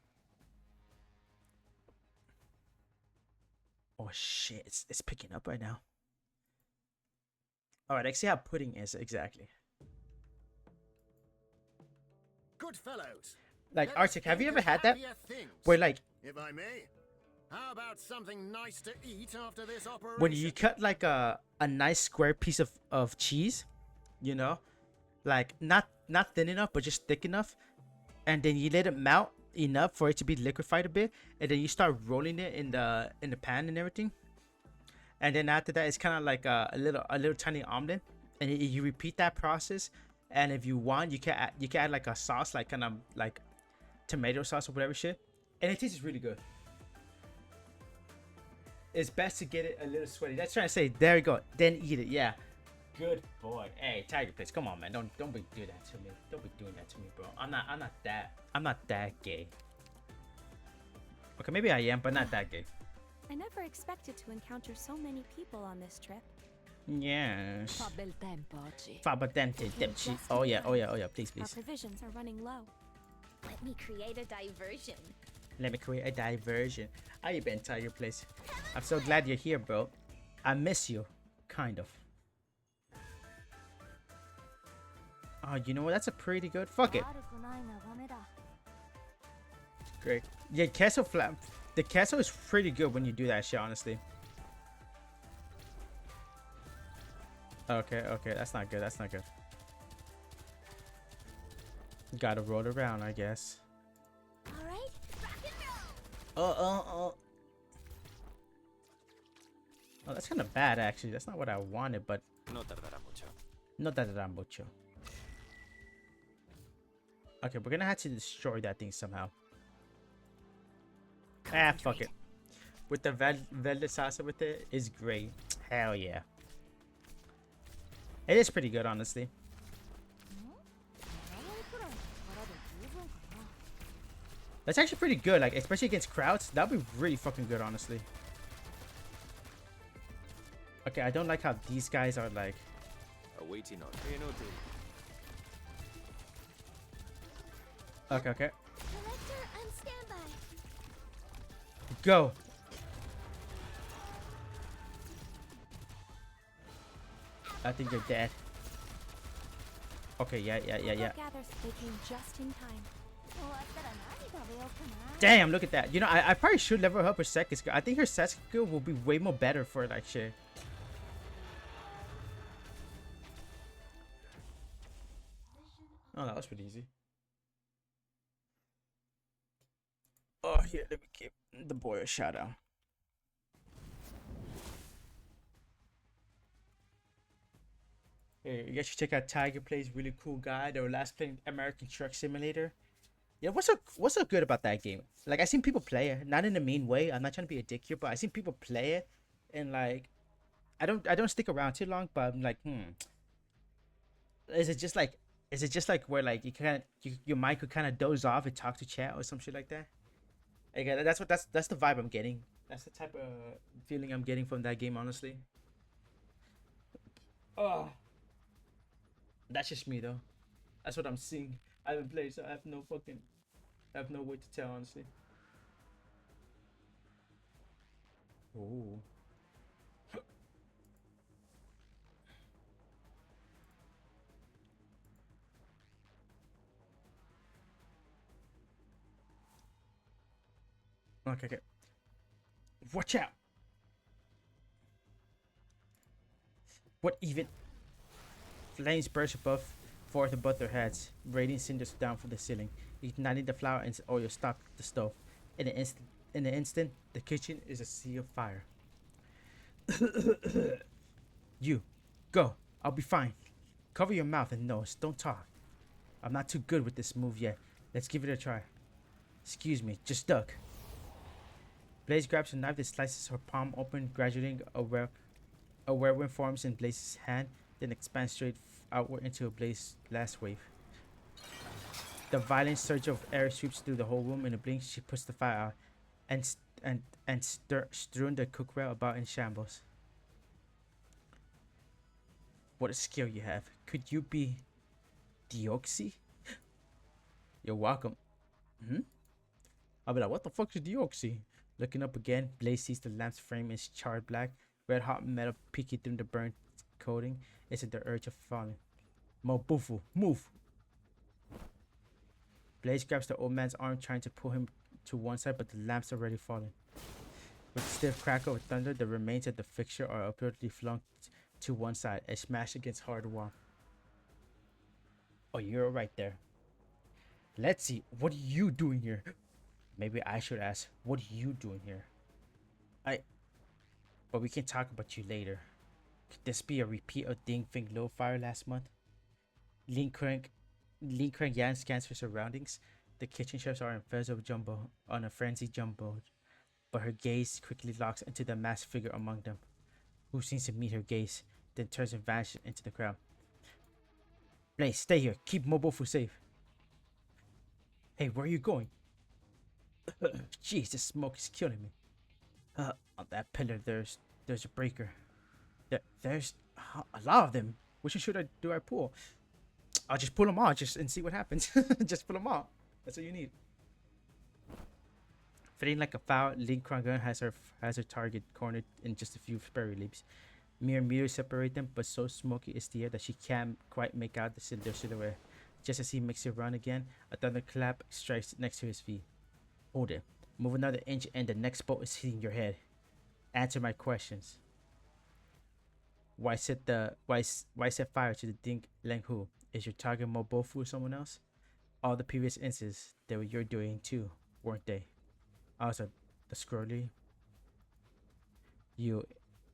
Oh shit! It's picking up right now. All right, let's see how pudding is exactly. Good fellows. Like Arctic, have you ever had that? Things. Where like, if I may, how about something nice to eat after this operation? when you cut like a nice square piece of cheese, you know, like not thin enough but just thick enough, and then you let it melt enough for it to be liquefied a bit, and then you start rolling it in the pan and everything. And then after that, it's kind of like a little tiny omelet, and you repeat that process. And if you want, you can add like a sauce, like kind of like tomato sauce or whatever shit, and it tastes really good. It's best to get it a little sweaty. That's trying to say. There you go. Then eat it. Yeah. Good boy. Hey, Tiger Place. Come on, man. Don't be doing that to me. Don't be doing that to me, bro. I'm not that gay. Okay, maybe I am, but not that gay. I never expected to encounter so many people on this trip. Yes. Fa bel tempo oggi. Fabadente, demci. Oh yeah. Please, Our please. provisions are running low. Let me create a diversion. Let me create a diversion. How you been, Tiger Place? I'm so glad you're here, bro. I miss you, kind of. Oh, you know what? That's a pretty good. Fuck it. Great. Yeah, queso flat. The queso is pretty good when you do that shit, honestly. Okay, that's not good. That's not good. Gotta roll around, I guess. All right, rock and roll. Oh, that's kind of bad, actually. That's not what I wanted, but No tardará mucho. no tardará mucho. Okay, we're gonna have to destroy that thing somehow. Ah, fuck it. With the verde salsa with it is great. Hell yeah. It is pretty good, honestly. That's actually pretty good, like especially against crowds. That'd be really fucking good, honestly. Okay, I don't like how these guys are like. Awaiting order. Inútil. Okay. Collector on standby. Go. I think you're dead. Okay, yeah. Gathers, they came just in time. Damn, look at that. You know, I probably should level up her second skill. I think her second skill will be way more better for that shit. Oh, that was pretty easy. Oh, here, let me give the boy a shout out. Hey, you guys should check out Tiger Plays. Really cool guy. They were last playing American Truck Simulator. Yeah, what's so good about that game? Like, I seen people play it, not in a mean way. I'm not trying to be a dick here, but I seen people play it, and like, I don't stick around too long. But I'm like, is it just like where like your mic could kind of doze off and talk to chat or some shit like that? Again, that's the vibe I'm getting. That's the type of feeling I'm getting from that game, honestly. Oh, that's just me though. That's what I'm seeing. I haven't played, so I have no way to tell, honestly. Oh. Okay. Watch out. What even? Flames burst forth above their heads, raining cinders down from the ceiling, igniting the flour and oil stopped the stove. In an instant, the kitchen is a sea of fire. You, go. I'll be fine. Cover your mouth and nose. Don't talk. I'm not too good with this move yet. Let's give it a try. Excuse me, just duck. Blaze grabs a knife that slices her palm open, gradually a whirlwind forms in Blaze's hand, then expands straight outward into a Blaze's last wave. The violent surge of air sweeps through the whole room. In a blink, she puts the fire out, and strewn the cookware about in shambles. What a skill you have! Could you be Deoxy? You're welcome. I'll be like, what the fuck is Deoxy? Looking up again, Blaze sees the lamp's frame is charred black, red hot metal peeking through the burnt coating. It's at the urge of falling. Mobufu, move! Blaze grabs the old man's arm, trying to pull him to one side, but the lamp's already fallen. With a stiff crackle of thunder, the remains of the fixture are abruptly flung to one side and smashed against hard wall. Oh, you're right there. Let's see. What are you doing here? Maybe I should ask, what are you doing here? But we can talk about you later. Could this be a repeat of Ding Feng Lo fire last month? Lin Krang Yan scans for surroundings. The kitchen chefs are in on a frenzied jumbo, but her gaze quickly locks into the masked figure among them, who seems to meet her gaze, then turns and vanishes into the crowd. Blaze, stay here. Keep Mobofu safe. Hey, where are you going? Jeez, this smoke is killing me. On that pillar, there's a breaker. There's a lot of them. Which one should I pull? I'll just pull them all, and see what happens. Just pull them all. That's what you need. Fitting like a foul, Lin Krangun has her target cornered in just a few sperry leaps. Mere meters separate them, but so smoky is the air that she can't quite make out their silhouette. Just as he makes a run again, a thunderclap strikes next to his feet. Hold it. Move another inch and the next bolt is hitting your head. Answer my questions. Why set fire to the Ding Leng Hu? Is your target Mobofu or someone else? All the previous instances, they were your doing too, weren't they? Also, the Scrolly. You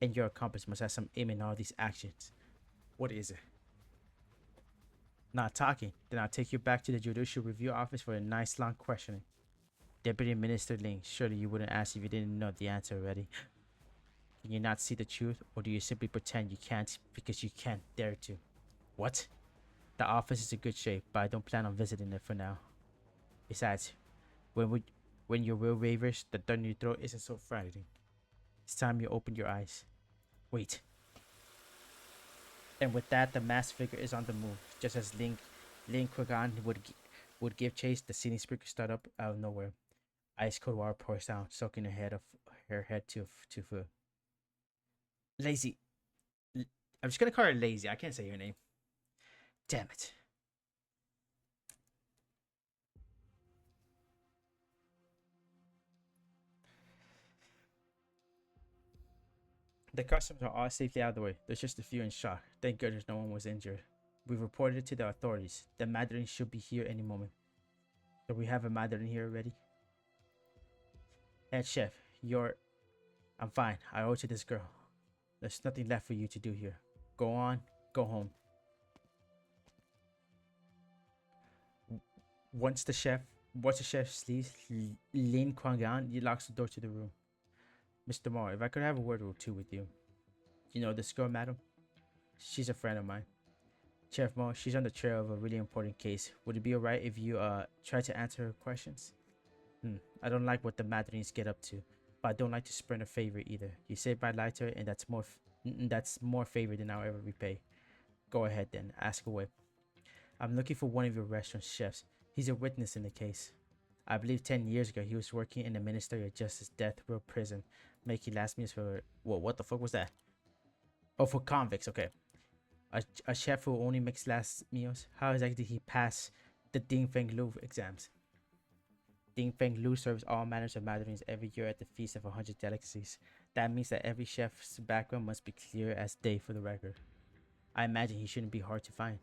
and your accomplice must have some aim in all these actions. What is it? Not talking. Then I'll take you back to the Judicial Review Office for a nice long questioning. Deputy Minister Ling, surely you wouldn't ask if you didn't know the answer already. Can you not see the truth, or do you simply pretend you can't because you can't dare to? What? The office is in good shape, but I don't plan on visiting it for now. Besides, when your will wavers, the thorn in your throat isn't so frightening. It's time you open your eyes. Wait. And with that, the masked figure is on the move. Just as Lin Kugan would give chase, the ceiling speaker started up out of nowhere. Ice cold water pours down, soaking her head to foot. Lazy. I'm just gonna call her Lazy. I can't say her name. Damn it. The customers are all safely out of the way. There's just a few in shock. Thank goodness no one was injured. We've reported it to the authorities. The Mandarin should be here any moment. So we have a Mandarin here already? Head chef, I'm fine. I owe it to this girl. There's nothing left for you to do here. Go on, go home. Once the chef leaves, Lin Kuangan locks the door to the room. Mr. Moore, if I could have a word or two with you. You know this girl, madam? She's a friend of mine. Chef Mo, she's on the trail of a really important case. Would it be alright if you try to answer her questions? I don't like what the Mandarins get up to, but I don't like to spurn a favor either. You say I lied to her, and that's more favor than I'll ever repay. Go ahead then, ask away. I'm looking for one of your restaurant chefs. He's a witness in the case. I believe 10 years ago he was working in the Ministry of Justice death row prison, making last meals for what the fuck was that? Oh, for convicts. Okay. A chef who only makes last meals. How exactly did he pass the Ding Feng Lu exams? Ding Feng Lu serves all manners of Mandarins every year at the Feast of 100 Delicacies. That means that every chef's background must be clear as day for the record. I imagine he shouldn't be hard to find.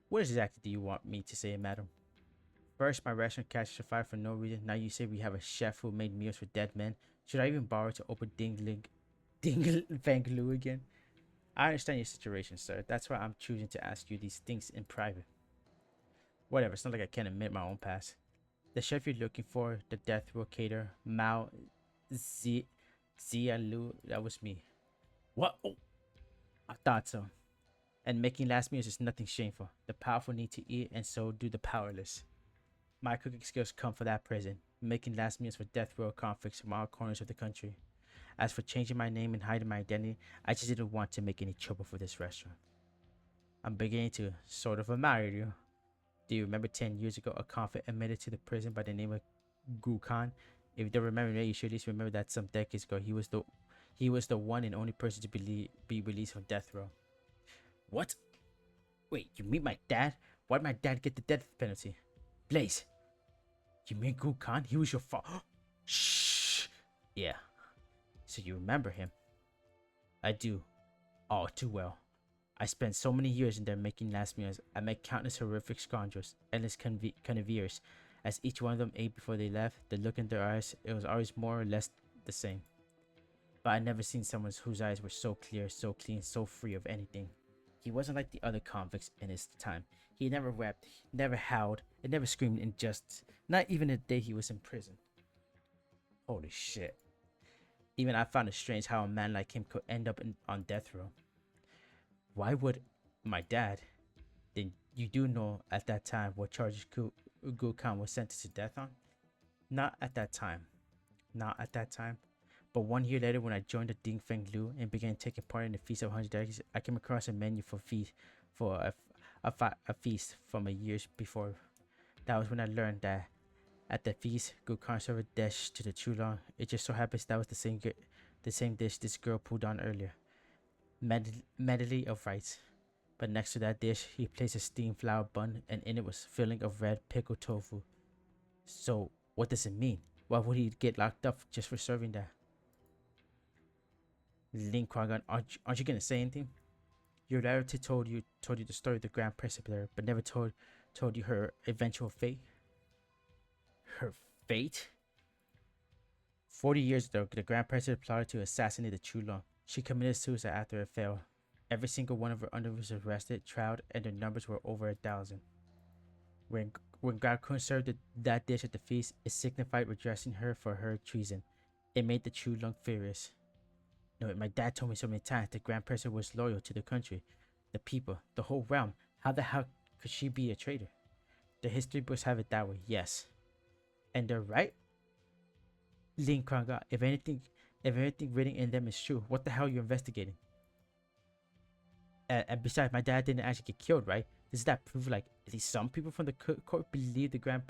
What exactly do you want me to say, madam? First, my restaurant catches a fire for no reason. Now you say we have a chef who made meals for dead men. Should I even bother to open Ding Feng Lu again? I understand your situation, sir. That's why I'm choosing to ask you these things in private. Whatever, it's not like I can't admit my own past. The chef you're looking for, the death row caterer, Mao Zia Lu, that was me. What? Oh, I thought so. And making last meals is nothing shameful. The powerful need to eat, and so do the powerless. My cooking skills come from that prison, making last meals for death row convicts from all corners of the country. As for changing my name and hiding my identity, I just didn't want to make any trouble for this restaurant. I'm beginning to sort of admire you. Do you remember 10 years ago a convict admitted to the prison by the name of Gu Khan? If you don't remember that, you should at least remember that some decades ago he was the one and only person to be released from death row. What? Wait, you mean my dad? Why'd my dad get the death penalty? Blaze, you mean Gu Khan? He was your father. Shh. Yeah. So you remember him? I do. All too well. I spent so many years in there making last meals. I met countless horrific scoundrels, endless connoisseurs. As each one of them ate before they left, the look in their eyes, it was always more or less the same. But I'd never seen someone whose eyes were so clear, so clean, so free of anything. He wasn't like the other convicts in his time. He never wept, never howled, and never screamed injustice. Not even the day he was in prison. Holy shit. Even I found it strange how a man like him could end up on death row. Why would my dad? Then you do know at that time what charges Gu Khan was sentenced to death on? Not at that time. Not at that time. But 1 year later, when I joined the Ding Feng Lu and began taking part in the Feast of 100 Days, I came across a menu for a feast from a years before. That was when I learned that at the feast, Gu Khan served a dish to the Chulong. It just so happens that was the same dish this girl pulled on earlier. Medley of rice. But next to that dish, he placed a steamed flour bun, and in it was filling of red pickled tofu. So, what does it mean? Why would he get locked up just for serving that? Ling Kuan, aren't you gonna say anything? Your relative told you the story of the Grand Preceptor, but never told you her eventual fate. Her fate? 40 years ago, the Grand Preceptor plotted to assassinate the Chulong. She committed suicide after it failed. Every single one of her underlings was arrested, tried, and their numbers were over 1,000. When Gao Kun served that dish at the feast, it signified redressing her for her treason. It made the Chulong furious. No, my dad told me so many times the Grand President was loyal to the country, the people, the whole realm. How the hell could she be a traitor? The history books have it that way, yes. And they're right? Lin Kuanga, if anything written in them is true, what the hell are you investigating? And besides, my dad didn't actually get killed, right? Does that prove like at least some people from the court believe the Grand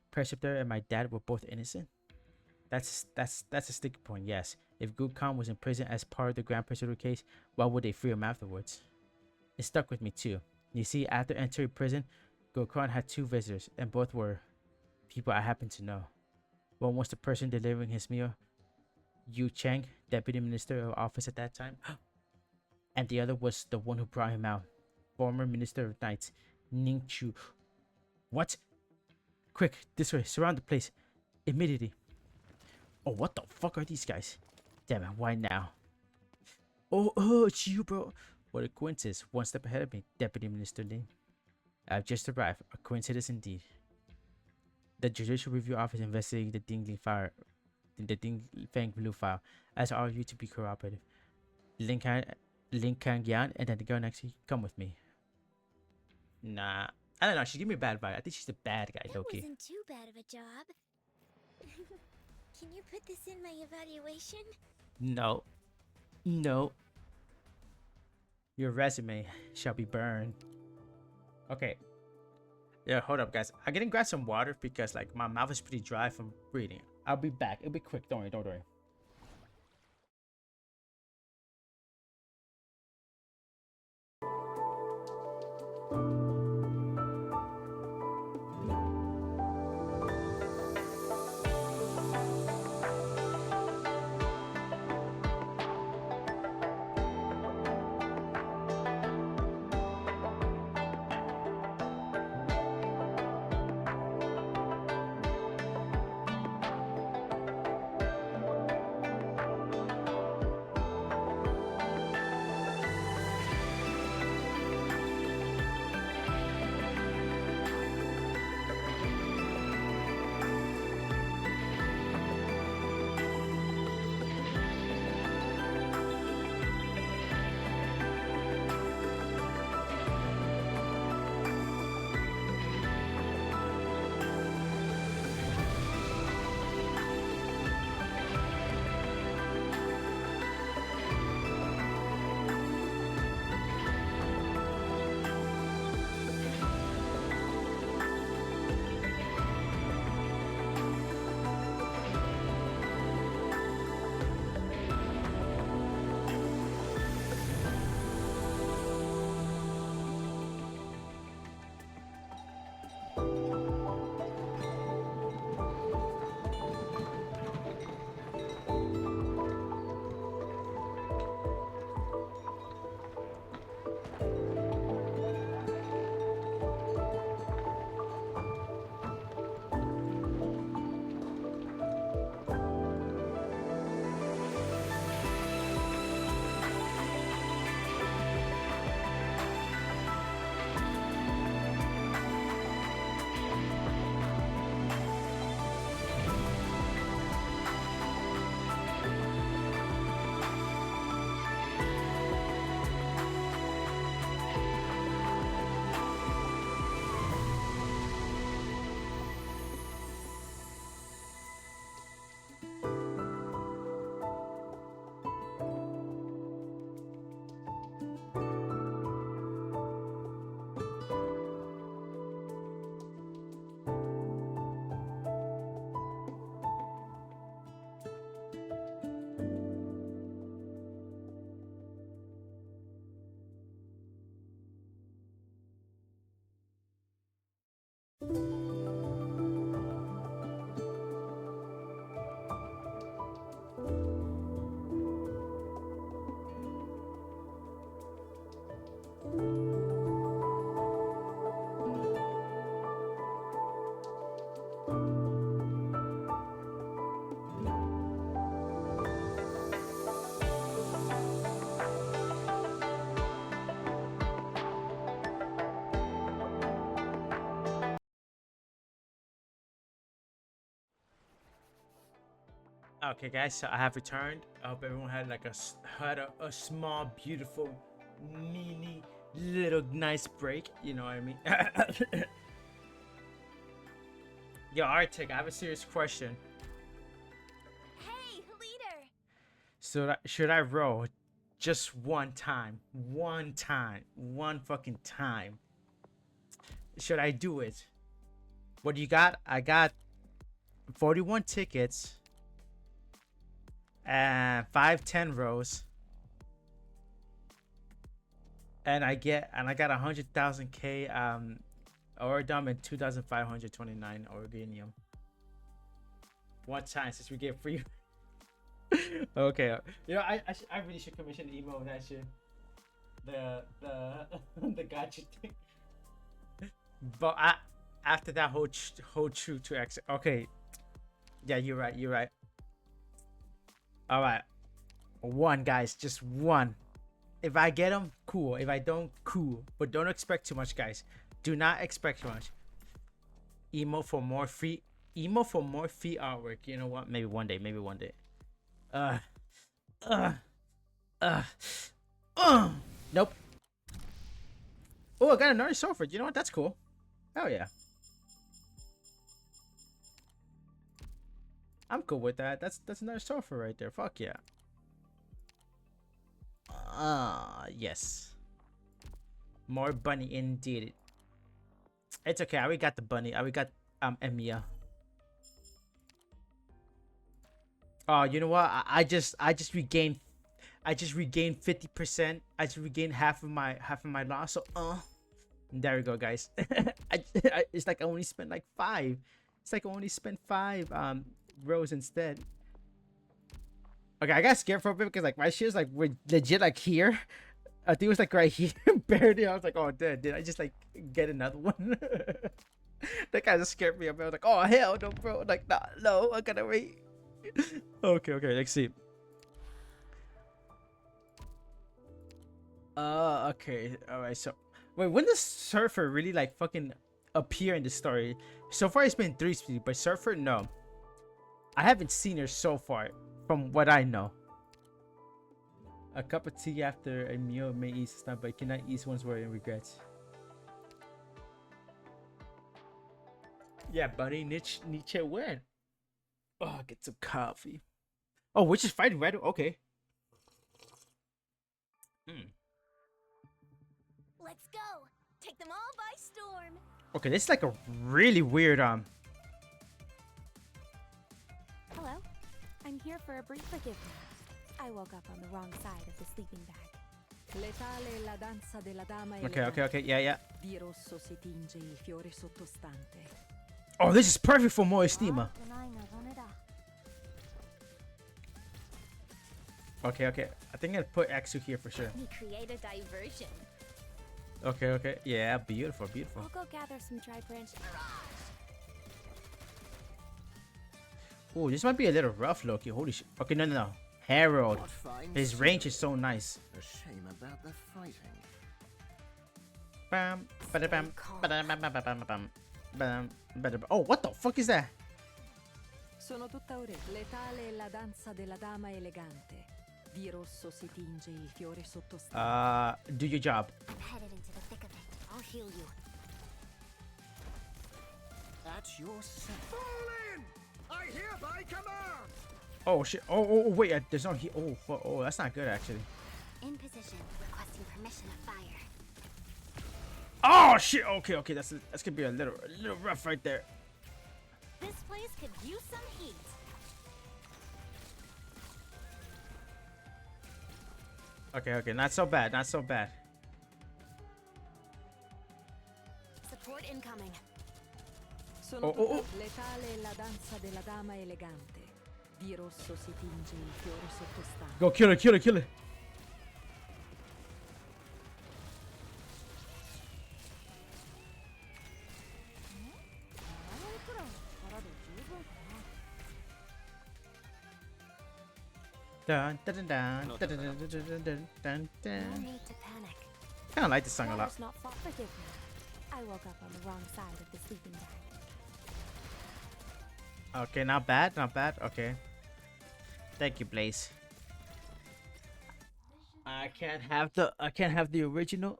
Preceptor and my dad were both innocent? That's a sticky point, yes. If Gu Khan was in prison as part of the Grand Preceptor case, why would they free him afterwards? It stuck with me too. You see, after entering prison, Gu Khan had 2 visitors, and both were people I happen to know. One was the person delivering his meal, Yu Cheng, Deputy Minister of Office at that time, and the other was the one who brought him out, former Minister of Knights, Ning Chu. What? Quick, this way, surround the place, immediately. Oh, what the fuck are these guys? Damn it, why now? Oh, it's you, bro. What a coincidence. One step ahead of me, Deputy Minister Lin. I've just arrived. A coincidence indeed. The Judicial Review Office investigating the Ding Feng Blue file. As all you to be cooperative. Lin Kang Yan and then the girl next to you, come with me. Nah. I don't know, she gave me a bad vibe. I think she's the bad guy, That Loki. wasn't too bad of a job. Can you put this in my evaluation? No. No. Your resume shall be burned. Okay. Yeah, hold up, guys. I'm gonna grab some water because, like, my mouth is pretty dry from breathing. I'll be back. It'll be quick. Don't worry. Okay, guys, so I have returned. I hope everyone had like a small, beautiful, mini, little, nice break. You know what I mean? Yo, Arctic, I have a serious question. Hey, leader! So should I roll just one time? One time. One fucking time. Should I do it? What do you got? I got 41 tickets and 510 rows. And I got 100,000 K Oridum and 2,529 Organium. One time since we get free. Okay, you know I really should commission the emo on that shit. The gotcha thing. But after that whole true to X. Okay, yeah, you're right. All right, one, guys, just one. If I get them, cool. If I don't, cool. But don't expect too much, guys. Do not expect too much. Emo for more free artwork. You know what? Maybe one day. Nope. Oh, I got another sofa. You know what? That's cool. Hell yeah. I'm cool with that. That's another sofa right there. Fuck yeah. Yes. More bunny indeed. It's okay. I already got the bunny. I already got Emiya. Oh, you know what? I just regained 50%. I just regained half of my loss. So there we go, guys. It's like I only spent like 5. It's like I only spent 5 rows instead. Okay, I got scared for a bit because like my shit was like we're legit like here. I think it was like right here, barely. I was like, oh, did I just like get another one? That guy just scared me up. I was like, oh hell no, bro. Like, nah, no, I gotta wait. Okay, let's see. Okay, all right. So, wait, when does Surfer really like fucking appear in the story? So far, it's been 3 speed, but Surfer, no. I haven't seen her so far, from what I know. A cup of tea after a meal may ease the stomach, but cannot ease one's worry and regrets. Yeah, buddy, Nietzsche win. Oh, get some coffee. Oh, we're just fighting right? Okay. Let's go! Take them all by storm! Okay, this is like a really weird Hello. I'm here for a brief forgiveness. I woke up on the wrong side of the sleeping bag. Letale la danza della dama Okay, yeah. Di rosso si tinge il fiore sottostante. Oh, this is perfect for Moestima. Okay. I think I'll put Exu here for sure. We create a diversion. Okay. Yeah, beautiful. I'll go gather some dry branches. Oh, this might be a little rough, Loki. Holy shit. Okay, no. Harold. What fine His range is so nice. A shame about the fighting. Bam, ba-da-bam, ba-da-bam. Oh, what the fuck is that? Sono tutta orecchie. Letale è la danza della dama elegante. Di rosso si tinge il fiore sottostante. Do your job. I'm headed into the thick of it. I'll heal you. At your service. Fall in! I hereby command! Oh shit. Oh wait, there's no heat. Oh, that's not good actually. In position, requesting permission to fire. Oh shit. Okay. That's gonna be a little rough right there. This place could use some heat. Okay. Not so bad. Support incoming. Sono tutta letale è la danza della dama elegante. Di rosso si tinge il fiore sottostante. Go kill her. Dun. No need to panic. Kind of like this song a lot. Father's not fault. Forgive me. I woke up on the wrong side of the sleeping bag. Okay, not bad. Okay. Thank you, Blaze. I can't have the original.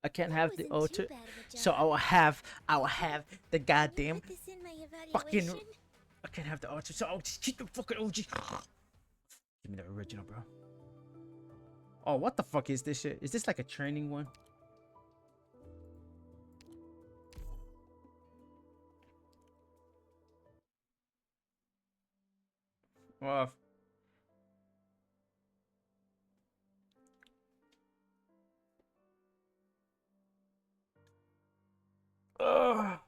I can't have the wasn't too alter. bad of a So job. I will have the Can you goddamn put this in my fucking. evaluation? I can't have the alter. So I'll just keep the fucking OG. Give me the original, bro. Oh, what the fuck is this shit? Is this like a training one? Oh. Ugh.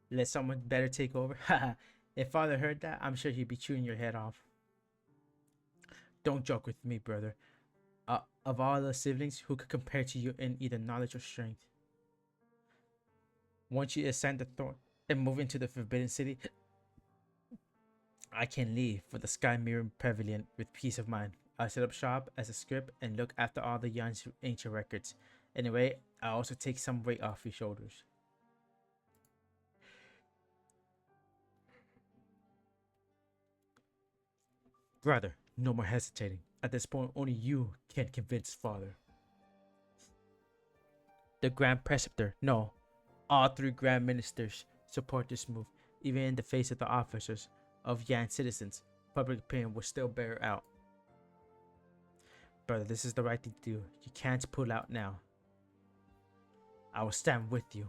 Let someone better take over. If father heard that, I'm sure he'd be chewing your head off. Don't joke with me, brother. Of all the siblings, who could compare to you in either knowledge or strength? Once you ascend the throne and move into the Forbidden City, I can leave for the Sky Mirror Pavilion with peace of mind. I'll set up shop as a script and look after all the Yan's ancient records. Anyway, I'll also take some weight off your shoulders. Brother, no more hesitating. At this point, only you can convince father. The Grand Preceptor, no. All three Grand Ministers support this move. Even in the face of the officers of Yan citizens, public opinion will still bear out. Brother, this is the right thing to do. You can't pull out now. I will stand with you.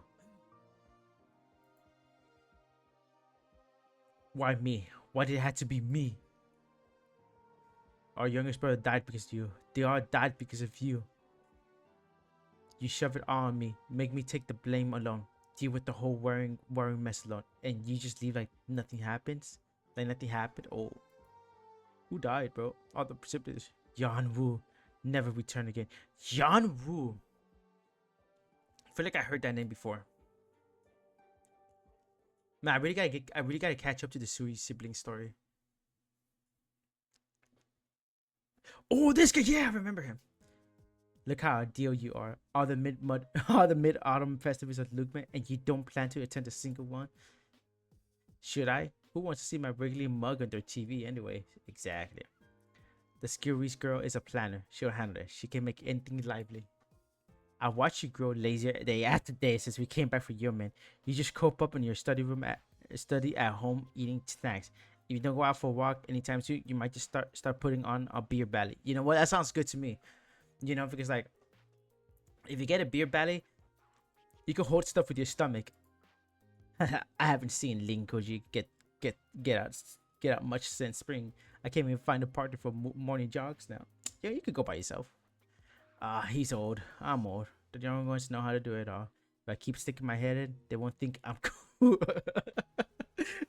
Why me? Why did it have to be me? Our youngest brother died because of you. They all died because of you. You shove it all on me. Make me take the blame alone. Deal with the whole worrying mess alone. And you just leave like nothing happens? Like nothing happened? Oh. Who died, bro? All the precipitous. Yan Wu. Never return again. Yan Wu. I feel like I heard that name before. Man, I really gotta catch up to the Sui sibling story. Oh, this guy, yeah, I remember him. Look how ideal you are. All the mid-autumn festivals at Lugman, and you don't plan to attend a single one. Should I? Who wants to see my wriggly mug on their TV anyway? Exactly. The Skirries girl is a planner. She'll handle it. She can make anything lively. I watched you grow lazier day after day since we came back from Yemen. You just cope up in your study at home eating snacks. If you don't go out for a walk anytime soon, you might just start putting on a beer belly. You know what? That sounds good to me. You know, because like, if you get a beer belly, you can hold stuff with your stomach. I haven't seen Ling Koji get out much since spring. I can't even find a partner for morning jogs now. Yeah, you could go by yourself. He's old. I'm old. The young ones know how to do it all. If I keep sticking my head in, they won't think I'm cool.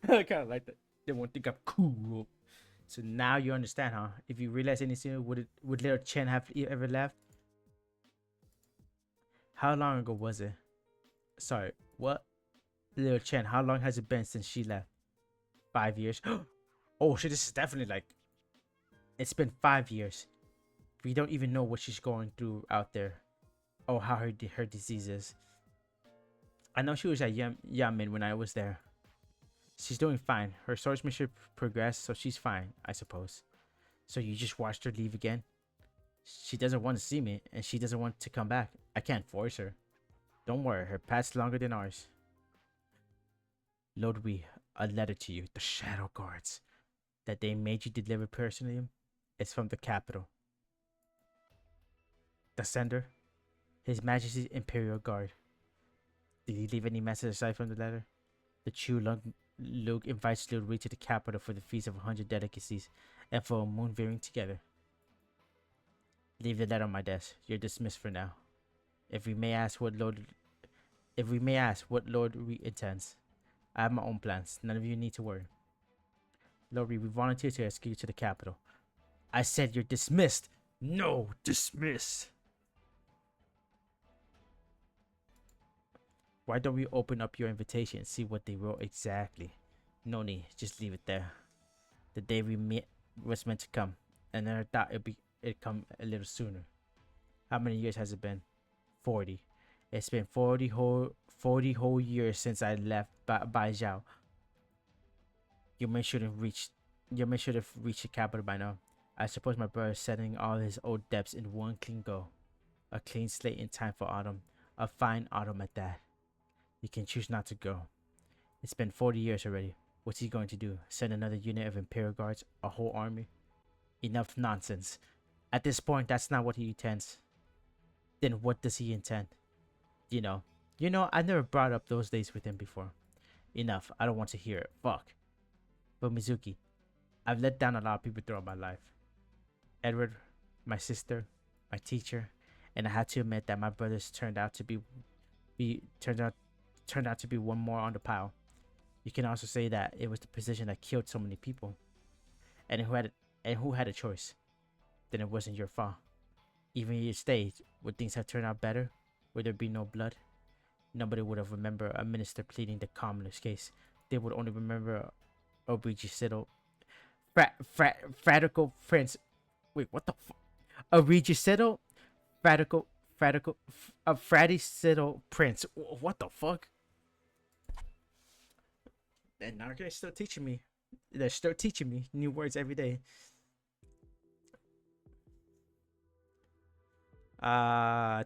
I kind of like that. They won't think I'm cool. So now you understand, huh? If you realize any sooner, would little Chen have ever left? How long ago was it? Sorry, what? Little Chen, how long has it been since she left? 5 years? Oh shit, this is definitely like... It's been 5 years. We don't even know what she's going through out there. Oh, how her disease is. I know she was at Yamen when I was there. She's doing fine. Her swordsmanship progressed, so she's fine, I suppose. So you just watched her leave again? She doesn't want to see me, and she doesn't want to come back. I can't force her. Don't worry, her path's longer than ours. Lord Wei, a letter to you, the Shadow Guards, that they made you deliver personally. It's from the capital. The sender, His Majesty's Imperial Guard. Did he leave any message aside from the letter? The Chu Lug invites Lord Wei to the capital for the Feast of 100 Delicacies and for a moon viewing together. Leave the letter on my desk. You're dismissed for now. If we may ask what Lord Wei intends, I have my own plans. None of you need to worry. Lord Wei, we volunteer to escort you to the capital. I said you're dismissed. No, dismissed. Why don't we open up your invitation and see what they wrote exactly? No need, just leave it there. The day we met was meant to come, and then I thought it'd come a little sooner. How many years has it been? 40. It's been 40 40 whole years since I left Baijiao. Your men should have reached the capital by now. I suppose my brother is settling all his old debts in one clean go. A clean slate in time for autumn. A fine autumn at that. You can choose not to go. It's been 40 years already. What's he going to do? Send another unit of Imperial Guards? A whole army? Enough nonsense. At this point, that's not what he intends. Then what does he intend? You know, I never brought up those days with him before. Enough. I don't want to hear it. Fuck. But Mizuki, I've let down a lot of people throughout my life. Edward, my sister, my teacher, and I had to admit that my brothers turned out to be one more on the pile. You can also say that it was the position that killed so many people. And who had a choice? Then it wasn't your fault. Even if you stayed, would things have turned out better? Would there be no blood? Nobody would have remembered a minister pleading the commoner's case. They would only remember Obrigicidal, Fratical Prince. Wait, what the fuck? Obrigicidal, Fraticidal Prince. What the fuck? And now they're still teaching me. They're still teaching me new words every day.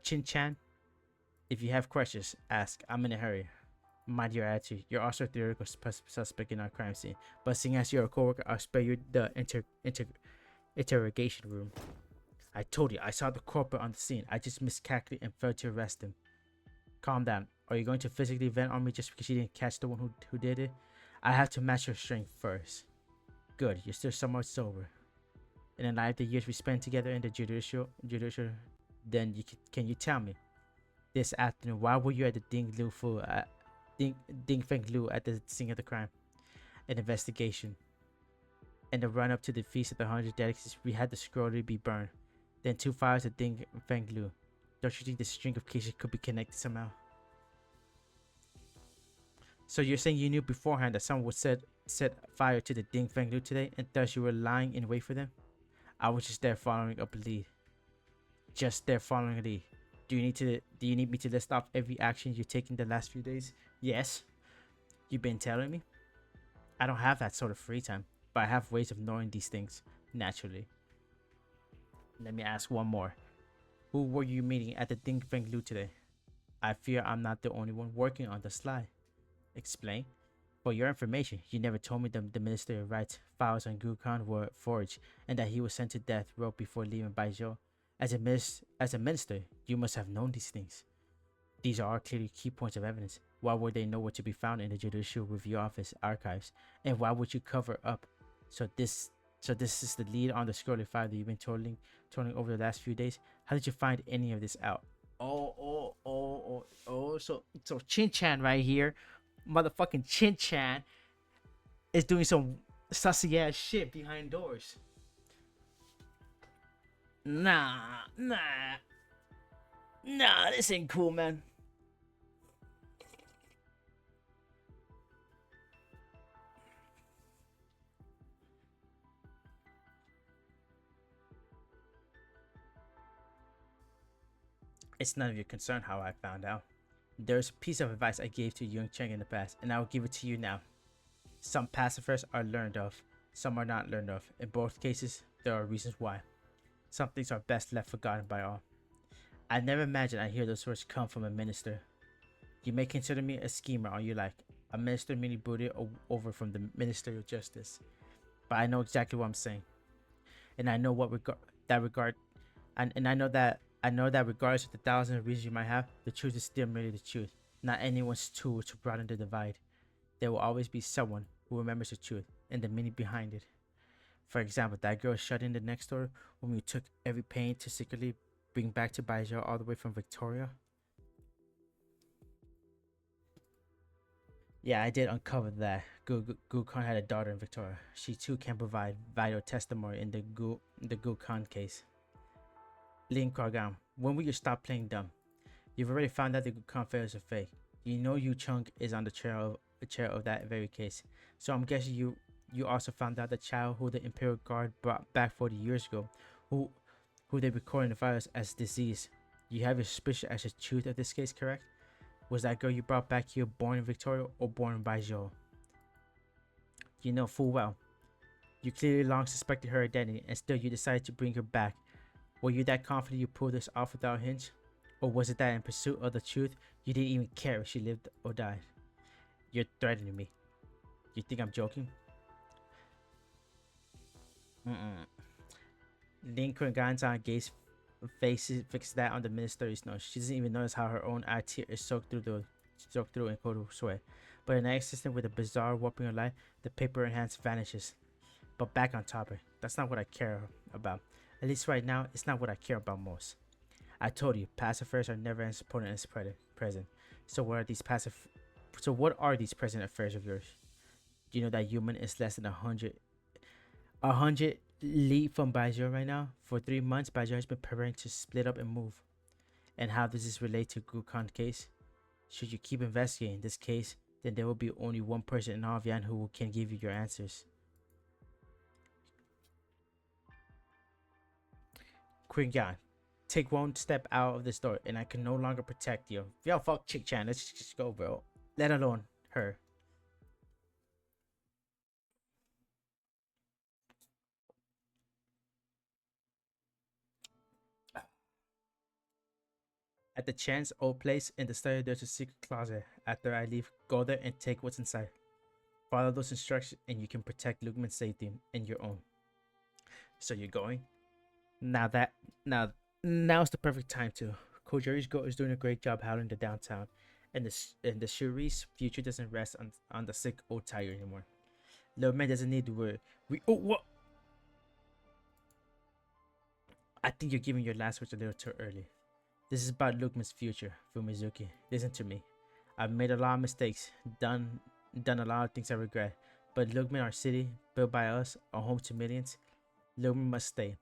Chin-chan, if you have questions, ask. I'm in a hurry. Mind your attitude. You're also a theoretical suspect in our crime scene, but seeing as you're a co-worker, I'll spare you the interrogation room. I told you, I saw the corporate on the scene. I just miscalculated and failed to arrest him. Calm down. Are you going to physically vent on me just because you didn't catch the one who did it? I have to match your strength first. Good, you're still somewhat sober. In the light of the years we spent together in the judicial, then can you tell me, this afternoon, why were you at the Ding Feng Lu at the scene of the crime? An investigation. In the run-up to the Feast of the 100 Delicacies, we had the scroll to be burned. Then 2 fires at Ding Feng Lu. Don't you think the string of cases could be connected somehow? So you're saying you knew beforehand that someone would set fire to the Ding Feng Lu today, and thus you were lying in wait for them? I was just there following up a lead. Just there following a lead. Do you need me to list off every action you've taken the last few days? Yes. You've been telling me? I don't have that sort of free time, but I have ways of knowing these things, naturally. Let me ask one more. Who were you meeting at the Ding Feng Lu today? I fear I'm not the only one working on the sly. Explain. For your information, you never told me the Ministry of Rights files on Gu Khan were forged and that he was sent to death row before leaving Baijiao. As a minister, you must have known these things. These are all clearly key points of evidence. Why would they know what to be found in the Judicial Review Office archives? And why would you cover up? So this is the lead on the scrolling file that you've been toiling over the last few days. How did you find any of this out? So Chin-chan right here, motherfucking Chin-chan, is doing some sussy ass shit behind doors. Nah, this ain't cool, man. It's none of your concern how I found out. There's a piece of advice I gave to Yung Cheng in the past, and I will give it to you now. Some past affairs are learned of, some are not learned of. In both cases, there are reasons why. Some things are best left forgotten by all. I never imagined I'd hear those words come from a minister. You may consider me a schemer all you like, a minister mini booted over from the Ministry of Justice, but I know exactly what I'm saying, and I know I know that regardless of the thousands of reasons you might have, the truth is still merely the truth, not anyone's tool to broaden the divide. There will always be someone who remembers the truth and the meaning behind it. For example, that girl shut in the next door when we took every pain to secretly bring back to Baijiao all the way from Victoria. Yeah, I did uncover that. Gu Khan had a daughter in Victoria. She too can provide vital testimony in the Gu Khan case. Lin Kargam, when will you stop playing dumb? You've already found out the Gu Khan fails are fake. You know Yu Chung is on the chair of that very case. So I'm guessing you also found out the child who the Imperial Guard brought back 40 years ago, who they recorded the virus as disease. You have your suspicion as the truth of this case, correct? Was that girl you brought back here born in Victoria or born in Baijiu? You know full well. You clearly long suspected her identity and still you decided to bring her back. Were you that confident you pulled this off without a hinge? Or was it that in pursuit of the truth, you didn't even care if she lived or died? You're threatening me. You think I'm joking? Lin Kurangan's gaze fixes that on the minister's nose. She doesn't even notice how her own eye tear is soaked through in cold sweat. But in that instant, with a bizarre warping of light, the paper in hands vanishes. But back on topic, that's not what I care about. At least right now, it's not what I care about most. I told you, past affairs are never as important as present. So what are these present affairs of yours? Do you know that human is less than 100 leave from Baijiu right now? For 3 months, Baijiu has been preparing to split up and move. And how does this relate to Gukhan's case? Should you keep investigating this case, then there will be only one person in all of Yan who can give you your answers. Qingyan, take one step out of this door and I can no longer protect you. Yo, fuck Chick-chan, let's just go, bro. Let alone her. At the Chan's old place in the study, there's a secret closet. After I leave, go there and take what's inside. Follow those instructions and you can protect Lugman's safety and your own. So you're going? Now's the perfect time to. Kojori's girl is doing a great job handling the downtown, and the Shuri's future doesn't rest on the sick old tiger anymore. Lugman doesn't need to worry. What? I think you're giving your last words a little too early. This is about Lugman's future, Fumizuki. Listen to me. I've made a lot of mistakes, done a lot of things I regret. But Lugman, our city, built by us, a home to millions, Lugman must stay.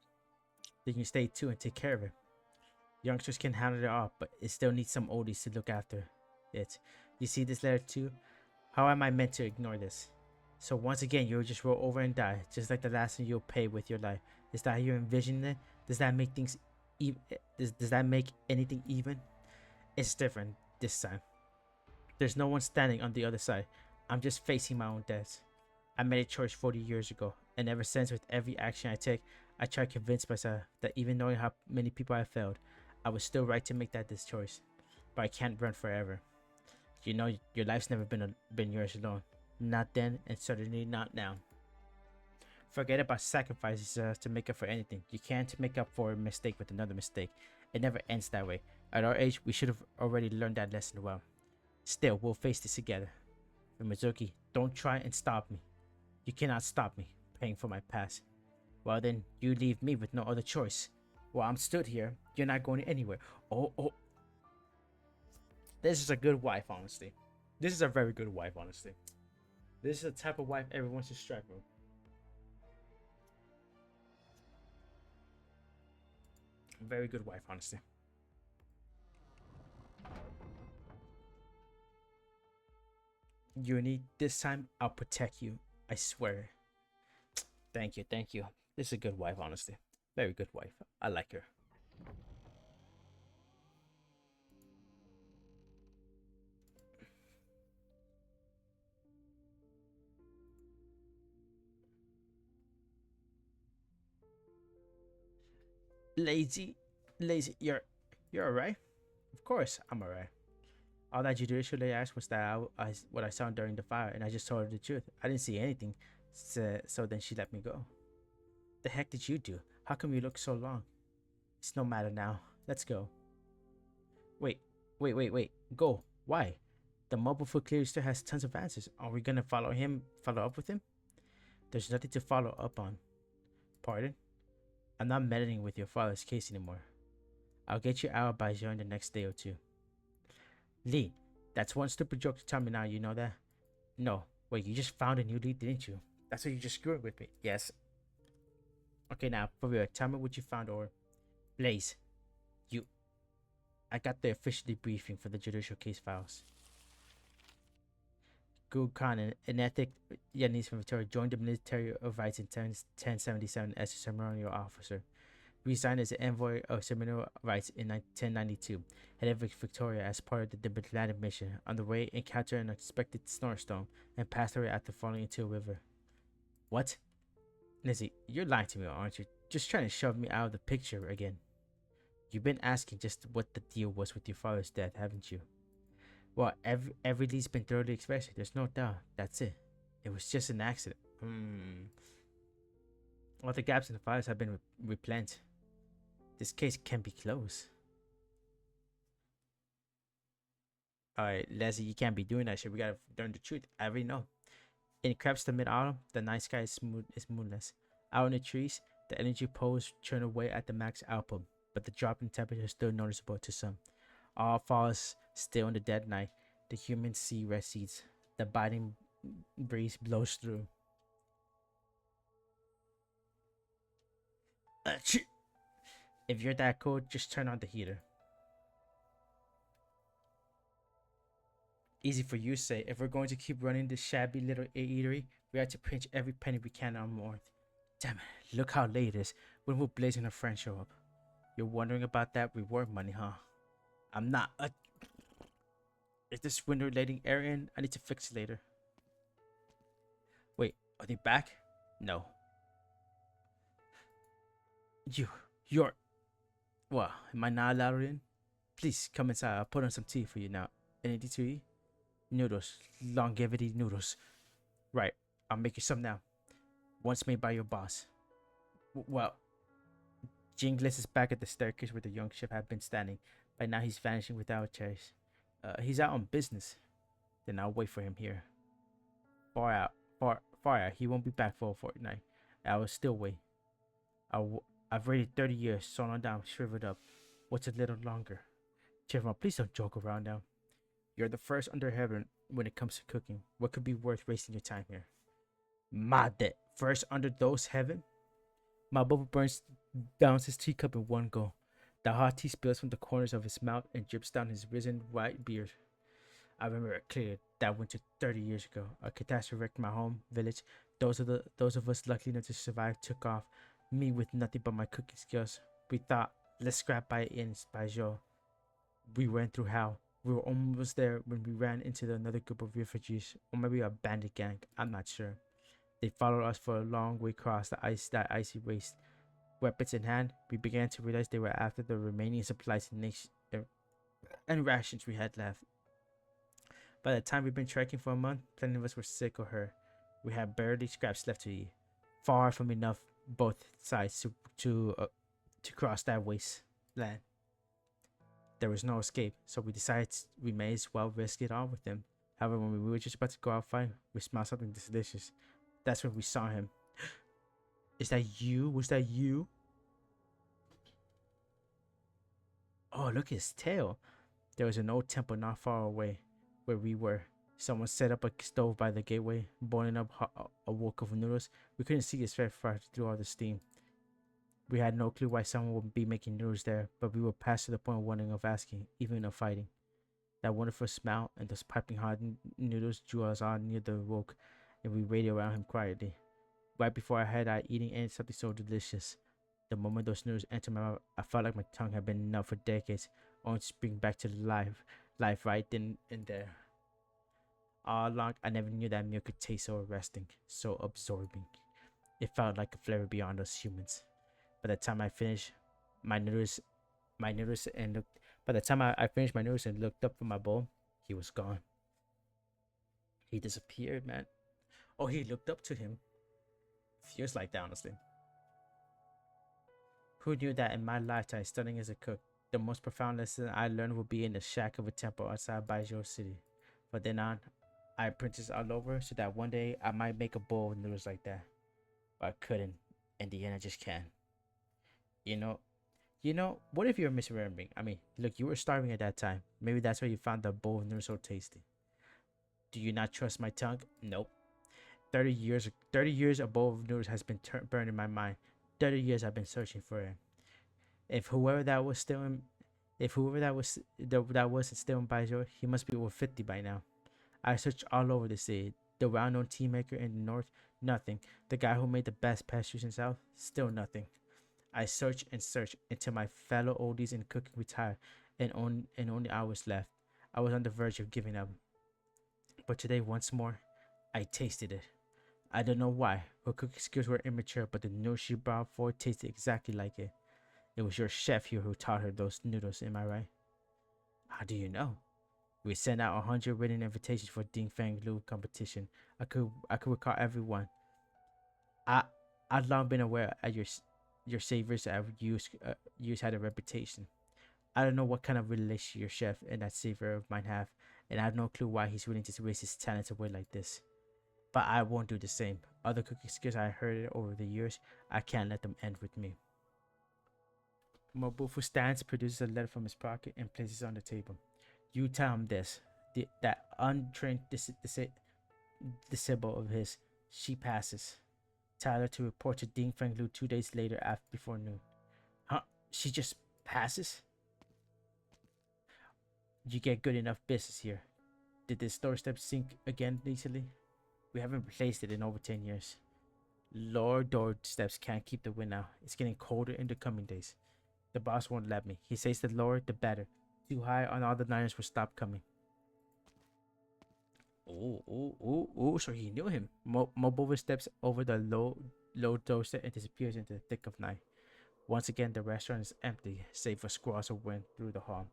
Then you stay too and take care of it. Youngsters can handle it all, but it still needs some oldies to look after it. You see this letter too? How am I meant to ignore this? So once again, you'll just roll over and die, just like the last thing you'll pay with your life. Is that how you're envisioning it? Does that make things even? Does that make anything even? It's different this time. There's no one standing on the other side. I'm just facing my own death. I made a choice 40 years ago, and ever since, with every action I take, I try to convince myself that even knowing how many people I failed, I was still right to make this choice. But I can't run forever. You know, your life's never been yours alone. Not then, and certainly not now. Forget about sacrifices to make up for anything. You can't make up for a mistake with another mistake. It never ends that way. At our age, we should have already learned that lesson well. Still, we'll face this together. Mizuki, don't try and stop me. You cannot stop me paying for my past. Well then, you leave me with no other choice. While I'm stood here, you're not going anywhere. Oh. This is a good wife, honestly. This is a very good wife, honestly. This is the type of wife everyone should strive for. Very good wife, honestly. Uni, this time I'll protect you. I swear. Thank you. This is a good wife, honestly. Very good wife. I like her. Lazy, you're alright? Of course, I'm alright. All that judicially asked was that what I saw during the fire, and I just told her the truth. I didn't see anything, so then she let me go. The heck did you do? How come you look so long? It's no matter now. Let's go. Wait. Go. Why? The mobile food clearly still has tons of answers. Are we gonna follow up with him? There's nothing to follow up on. Pardon? I'm not meddling with your father's case anymore. I'll get you out by Baijiu in the next day or two. Lee, that's one stupid joke to tell me now, you know that? No. Wait, you just found a new lead, didn't you? That's why you just screwed with me. Yes. Okay, now, for real, tell me what you found, or... Blaze. I got the official debriefing for the judicial case files. Gu Khan, an ethnic Yanese from Victoria, joined the military of rights in 1077 as a ceremonial officer. Resigned as the envoy of Seminole rights in 1092, headed Victoria as part of the diplomatic mission. On the way, encountered an unexpected snowstorm and passed away after falling into a river. What? Lizzie, you're lying to me, aren't you? Just trying to shove me out of the picture again. You've been asking just what the deal was with your father's death, haven't you? Well, every lead's been thoroughly expressed. There's no doubt. That's it. It was just an accident. All the gaps in the files have been replenished. This case can be closed. Alright, Leslie, you can't be doing that shit. We gotta learn the truth. I already know. In creeps the mid-autumn, the night sky is moonless. Out in the trees, the energy poles churn away at the max output, but the drop in temperature is still noticeable to some. All falls still in the dead night. The human sea recedes. The biting breeze blows through. If you're that cold, just turn on the heater. Easy for you to say. If we're going to keep running this shabby little eatery, we have to pinch every penny we can on more. Damn it, look how late it is. When will Blaze and her friends show up? You're wondering about that reward money, huh? I'm not. Is this window letting air in? I need to fix it later. Wait, are they back? No. You're. What? Am I not allowed in? Please come inside. I'll put on some tea for you now. Anything to eat? Noodles. Longevity noodles. Right. I'll make you some now. Once made by your boss. Well, Jingles is back at the staircase where the young chef had been standing. By now he's vanishing without a trace. He's out on business. Then I'll wait for him here. Far out. He won't be back for a fortnight. I will still wait. I've waited 30 years, sewn on down, shriveled up. What's a little longer? Chevron, please don't joke around now. You're the first under heaven when it comes to cooking. What could be worth wasting your time here? Made. First under those heaven? Mabobo burns down his teacup in one go. The hot tea spills from the corners of his mouth and drips down his risen white beard. I remember it clear that winter 30 years ago. A catastrophe wrecked my home village. Those of us lucky enough to survive took off. Me with nothing but my cooking skills. We thought, let's scrap by in Joe. We went through hell. We were almost there when we ran into another group of refugees, or maybe a bandit gang. I'm not sure. They followed us for a long way across that icy waste. Weapons in hand, we began to realize they were after the remaining supplies and rations we had left. By the time we'd been trekking for a month, plenty of us were sick or hurt. We had barely scraps left to eat. Far from enough both sides to cross that wasteland. There was no escape, so we decided we may as well risk it all with him. However, when we were just about to go out fighting, we smelled something delicious. That's when we saw him. Is that you? Was that you? Oh, look at his tail. There was an old temple not far away where we were. Someone set up a stove by the gateway, boiling up a wok of noodles. We couldn't see his very far through all the steam. We had no clue why someone would be making noodles there, but we were past to the point of wondering, of asking, even of fighting. That wonderful smell and those piping hot noodles drew us on near the wok, and we waited around him quietly. Right before I had eating something so delicious. The moment those noodles entered my mouth, I felt like my tongue had been numb for decades, only to spring back to life right then and there. All along, I never knew that meal could taste so arresting, so absorbing. It felt like a flavor beyond us humans. By the time I finished my noodles and looked up from my bowl, he was gone. He disappeared, man. Oh, he looked up to him. Feels like that, honestly. Who knew that in my lifetime, studying as a cook, the most profound lesson I learned would be in the shack of a temple outside Baijiu City. From then on, I practiced all over so that one day I might make a bowl of noodles like that. But I couldn't. In the end, I just can't. You know, what if you're misremembering? I mean, look, you were starving at that time. Maybe that's why you found the bowl of noodles so tasty. Do you not trust my tongue? Nope. 30 years a bowl of noodles has been burned in my mind. 30 years I've been searching for it. If whoever that was still in Baijiu, he must be over 50 by now. I searched all over the city. The well-known tea maker in the north, nothing. The guy who made the best pastries in the south, still nothing. I searched and searched until my fellow oldies in cooking retired and only I was left. I was on the verge of giving up. But today, once more, I tasted it. I don't know why. Her cooking skills were immature, but the noodles she brought forth tasted exactly like it. It was your chef here who taught her those noodles, am I right? How do you know? We sent out 100 written invitations for Ding Fang Lu competition. I could recall everyone. I'd long been aware at your savers at use had a reputation. I don't know what kind of relationship your chef and that saver might have, and I have no clue why he's willing to waste his talents away like this. But I won't do the same. Other cooking skills I heard over the years, I can't let them end with me. Mobufu stands, produces a letter from his pocket, and places it on the table. You tell him this. That untrained disciple of his, she passes. Tyler to report to Ding Feng Lu 2 days later before noon. Huh? She just passes? You get good enough business here. Did the doorstep sink again recently? We haven't replaced it in over 10 years. Lower doorsteps can't keep the wind out. It's getting colder in the coming days. The boss won't let me. He says the lower, the better. Too high on all the liners will stop coming. Oh, so he knew him. Mobova steps over the low doorstep and disappears into the thick of night. Once again, the restaurant is empty, save for squalls of wind through the hall.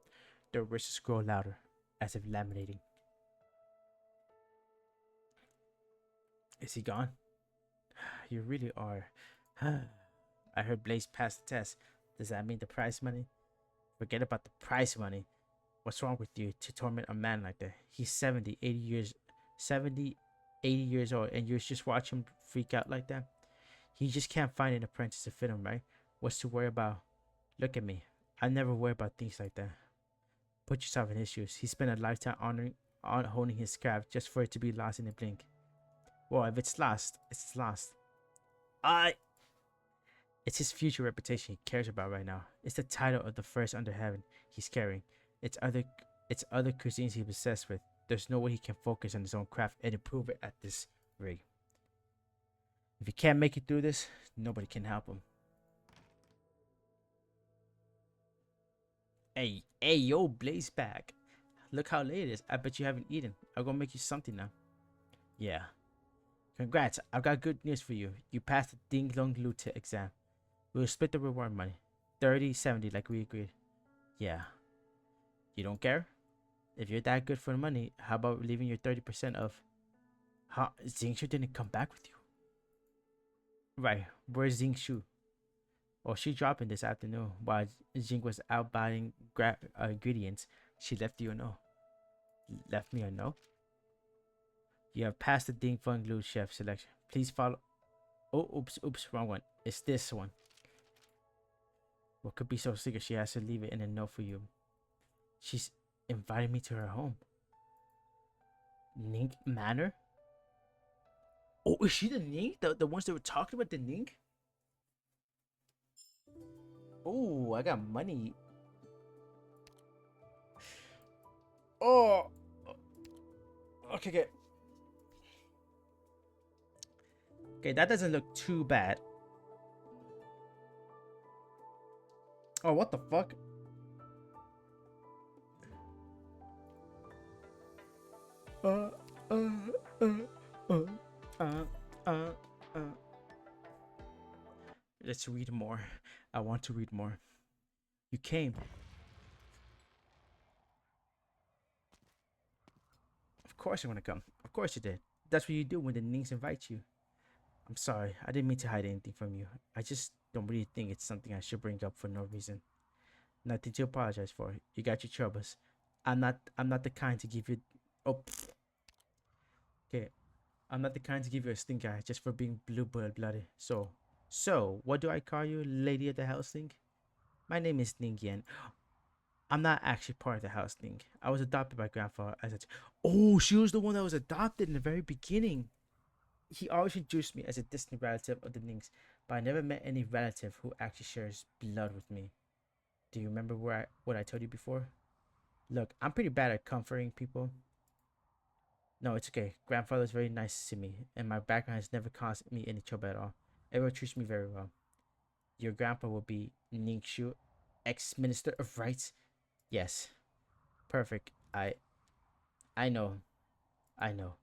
The whistles grow louder, as if laminating. Is he gone? You really are. I heard Blaze passed the test. Does that mean the prize money? Forget about the prize money. What's wrong with you to torment a man like that? He's 70, 80 years old, and you just watch him freak out like that? He just can't find an apprentice to fit him, right? What's to worry about? Look at me. I never worry about things like that. Put yourself in his shoes. He spent a lifetime honing his craft just for it to be lost in a blink. Well, if it's lost, it's lost. It's his future reputation he cares about right now. It's the title of the first under heaven he's carrying. It's other cuisines he's obsessed with. There's no way he can focus on his own craft and improve it at this rate. If he can't make it through this, nobody can help him. Hey, yo, Blaze back. Look how late it is. I bet you haven't eaten. I'll go make you something now. Yeah. Congrats, I've got good news for you. You passed the Ding Long Lu exam. We'll split the reward money. 30-70 like we agreed. Yeah. You don't care? If you're that good for the money, how about leaving your 30% of... Huh? Zingshu didn't come back with you? Right, where's Zingshu? Well, she dropped in this afternoon while Jing was out buying ingredients. She left you a note. Left me a note? You have passed the Ding Feng Lu chef selection. Please follow. Oh, oops, wrong one. It's this one. What could be so secret she has to leave it in a note for you? She's invited me to her home. Ning Manor? Oh, is she the Ning? The ones that were talking about the Ning? Oh, I got money. Oh. Okay. Okay, that doesn't look too bad. Oh, what the fuck? Let's read more. I want to read more. You came. Of course I want to come. Of course you did. That's what you do when the Nings invite you. I'm sorry. I didn't mean to hide anything from you. I just don't really think it's something I should bring up for no reason. Nothing to apologize for. You got your troubles. I'm not the kind to give you... Oh. Okay. I'm not the kind to give you a stink eye just for being blue-blooded. So, what do I call you, Lady of the House Ning? My name is Ning Yan. I'm not actually part of the House Ning. I was adopted by Grandfather as a... Oh, she was the one that was adopted in the very beginning. He always introduced me as a distant relative of the Nings, but I never met any relative who actually shares blood with me. Do you remember what I told you before? Look, I'm pretty bad at comforting people. No, it's okay. Grandfather's very nice to me, and my background has never caused me any trouble at all. Everyone treats me very well. Your grandpa will be Ningshu, ex-minister of rights. Yes, perfect. I know, I know.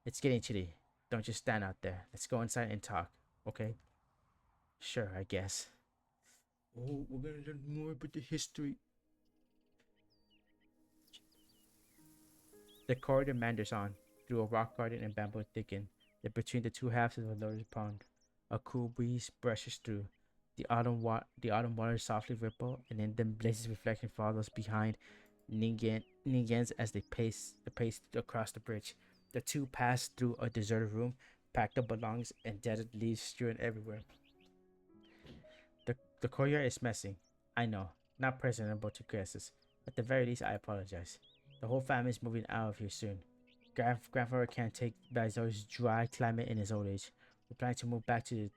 It's getting chilly. Don't just stand out there. Let's go inside and talk, okay? Sure, I guess. Oh, we're gonna learn more about the history. The corridor meanders on through a rock garden and bamboo thicket. That between the two halves of the lower pond, a cool breeze brushes through. The autumn water softly ripple, and in them blazes reflection follows behind Ningens as they pace across the bridge. The two pass through a deserted room, packed up belongings and dead leaves strewn everywhere. The courtyard is messy. I know, not presentable to guests. At the very least, I apologize. The whole family is moving out of here soon. Grandfather can't take Bazo's dry climate in his old age. We plan to move back to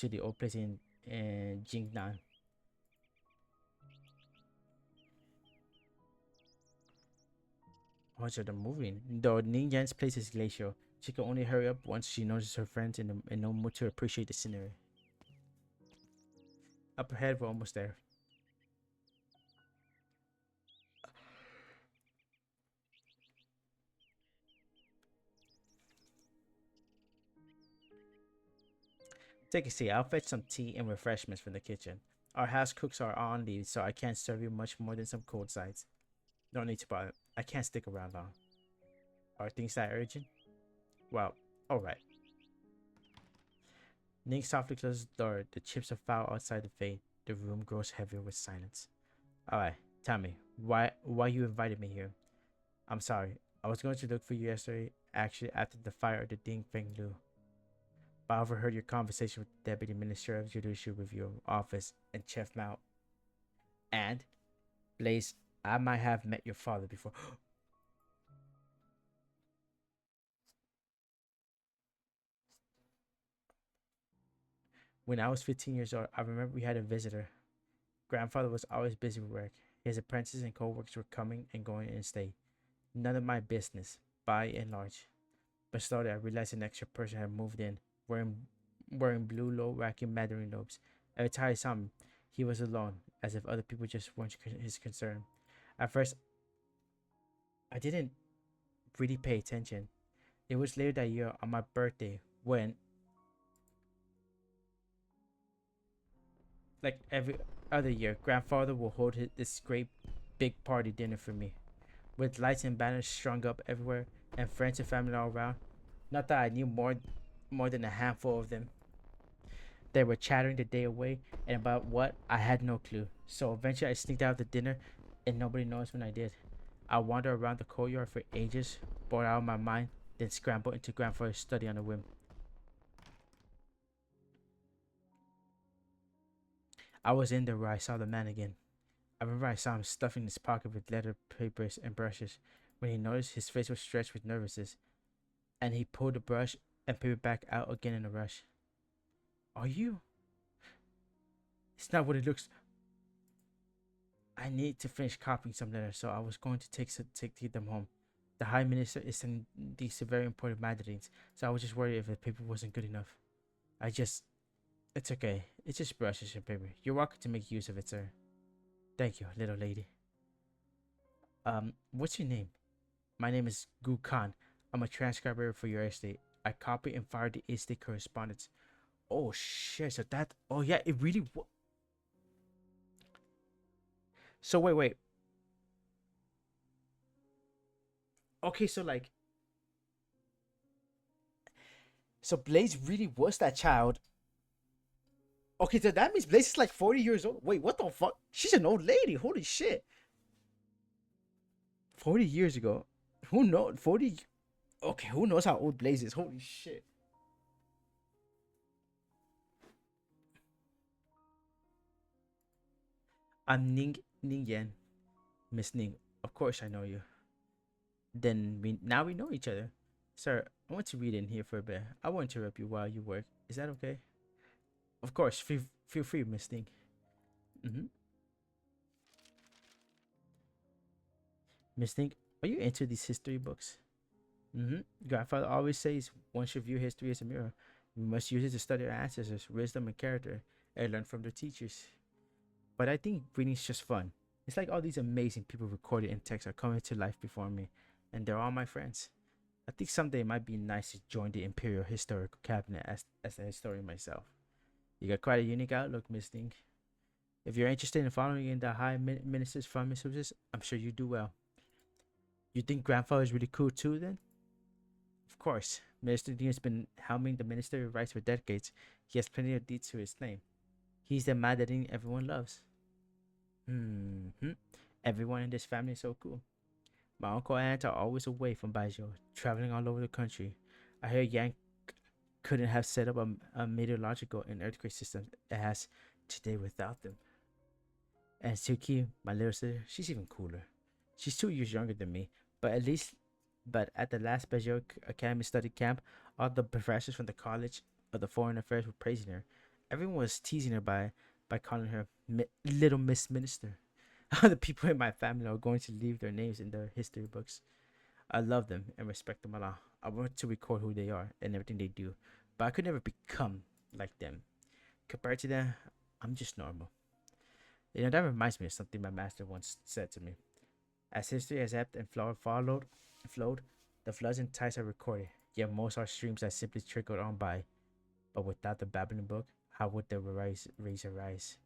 the old place in Jingnan. Oh, so they're moving. Though Ningyan's place is glacial, she can only hurry up once she notices her friends in no mood to appreciate the scenery. Up ahead, we're almost there. Take a seat. I'll fetch some tea and refreshments from the kitchen. Our house cooks are on leave, so I can't serve you much more than some cold sides. No need to bother. I can't stick around long. Are things that urgent? Well, alright. Ning softly closes the door. The chips are foul outside the fade. The room grows heavier with silence. Alright, tell me, why you invited me here? I'm sorry. I was going to look for you yesterday, actually after the fire of the Ding Feng Lu. But I overheard your conversation with the Deputy Minister of Judicial Review Office and Chef Mao. And, Blaze, I might have met your father before. When I was 15 years old, I remember we had a visitor. Grandfather was always busy with work. His apprentices and co-workers were coming and going in state. None of my business, by and large. But slowly I realized an extra person had moved in, wearing blue low-racking Mandarin robes. Every time I saw him, he was alone, as if other people just weren't his concern. At first, I didn't really pay attention. It was later that year on my birthday when, like every other year, Grandfather will hold this great big party dinner for me, with lights and banners strung up everywhere and friends and family all around. Not that I knew more than a handful of them. They were chattering the day away, and about what I had no clue. So eventually I sneaked out of the dinner, and nobody noticed when I did. I wandered around the courtyard for ages, bored out of my mind, then scrambled into Grandfather's study on a whim. I was in there where I saw the man again. I remember I saw him stuffing his pocket with letter papers and brushes. When he noticed, his face was stretched with nervousness, and he pulled the brush and paper back out again in a rush. Are you? It's not what it looks. I need to finish copying some letters, so I was going to take them home. The High Minister is sending these very important magazines, so I was just worried if the paper wasn't good enough. It's okay. It's just brushes and paper. You're welcome to make use of it, sir. Thank you, little lady. What's your name? My name is Gu Khan. I'm a transcriber for your estate. I copy and fire the estate correspondence. Oh shit, so that, oh yeah, it really so wait. Okay, so like, so Blaze really was that child. Okay, so that means Blaze is like 40 years old. Wait, what the fuck? She's an old lady. Holy shit. 40 years ago. Who knows? 40. Okay, who knows how old Blaze is? Holy shit. I'm Ning Yan. Miss Ning. Of course I know you. Then now we know each other. Sir, I want to read in here for a bit. I won't interrupt you while you work. Is that okay? Of course, feel free, Miss Ning. Miss Ning, are you into these history books? Grandfather always says one should view history as a mirror. We must use it to study our ancestors' wisdom and character and learn from their teachers. But I think reading's just fun. It's like all these amazing people recorded in text are coming to life before me, and they're all my friends. I think someday it might be nice to join the Imperial Historical Cabinet as a historian myself. You got quite a unique outlook, Miss Ning. If you're interested in following in the High Minister's farming services, I'm sure you do well. You think Grandfather is really cool too, then? Of course. Minister Ning has been helming the Ministry of Rights for decades. He has plenty of deeds to his name. He's the man that everyone loves. Everyone in this family is so cool. My uncle and aunt are always away from Baijiu, traveling all over the country. I hear Yang couldn't have set up a meteorological and earthquake system it has today without them. And Suki, my little sister, she's even cooler. She's 2 years younger than me, but at the last Baijiu Academy study camp, all the professors from the College of the Foreign Affairs were praising her. Everyone was teasing her by calling her Little Miss Minister. The people in my family are going to leave their names in their history books. I love them and respect them a lot. I want to record who they are and everything they do, but I could never become like them. Compared to them, I'm just normal. You know, that reminds me of something my master once said to me. As history has ebbed and flowed, the floods and tides are recorded, yet most are streams that simply trickled on by. But without the babbling brook, how would the race arise?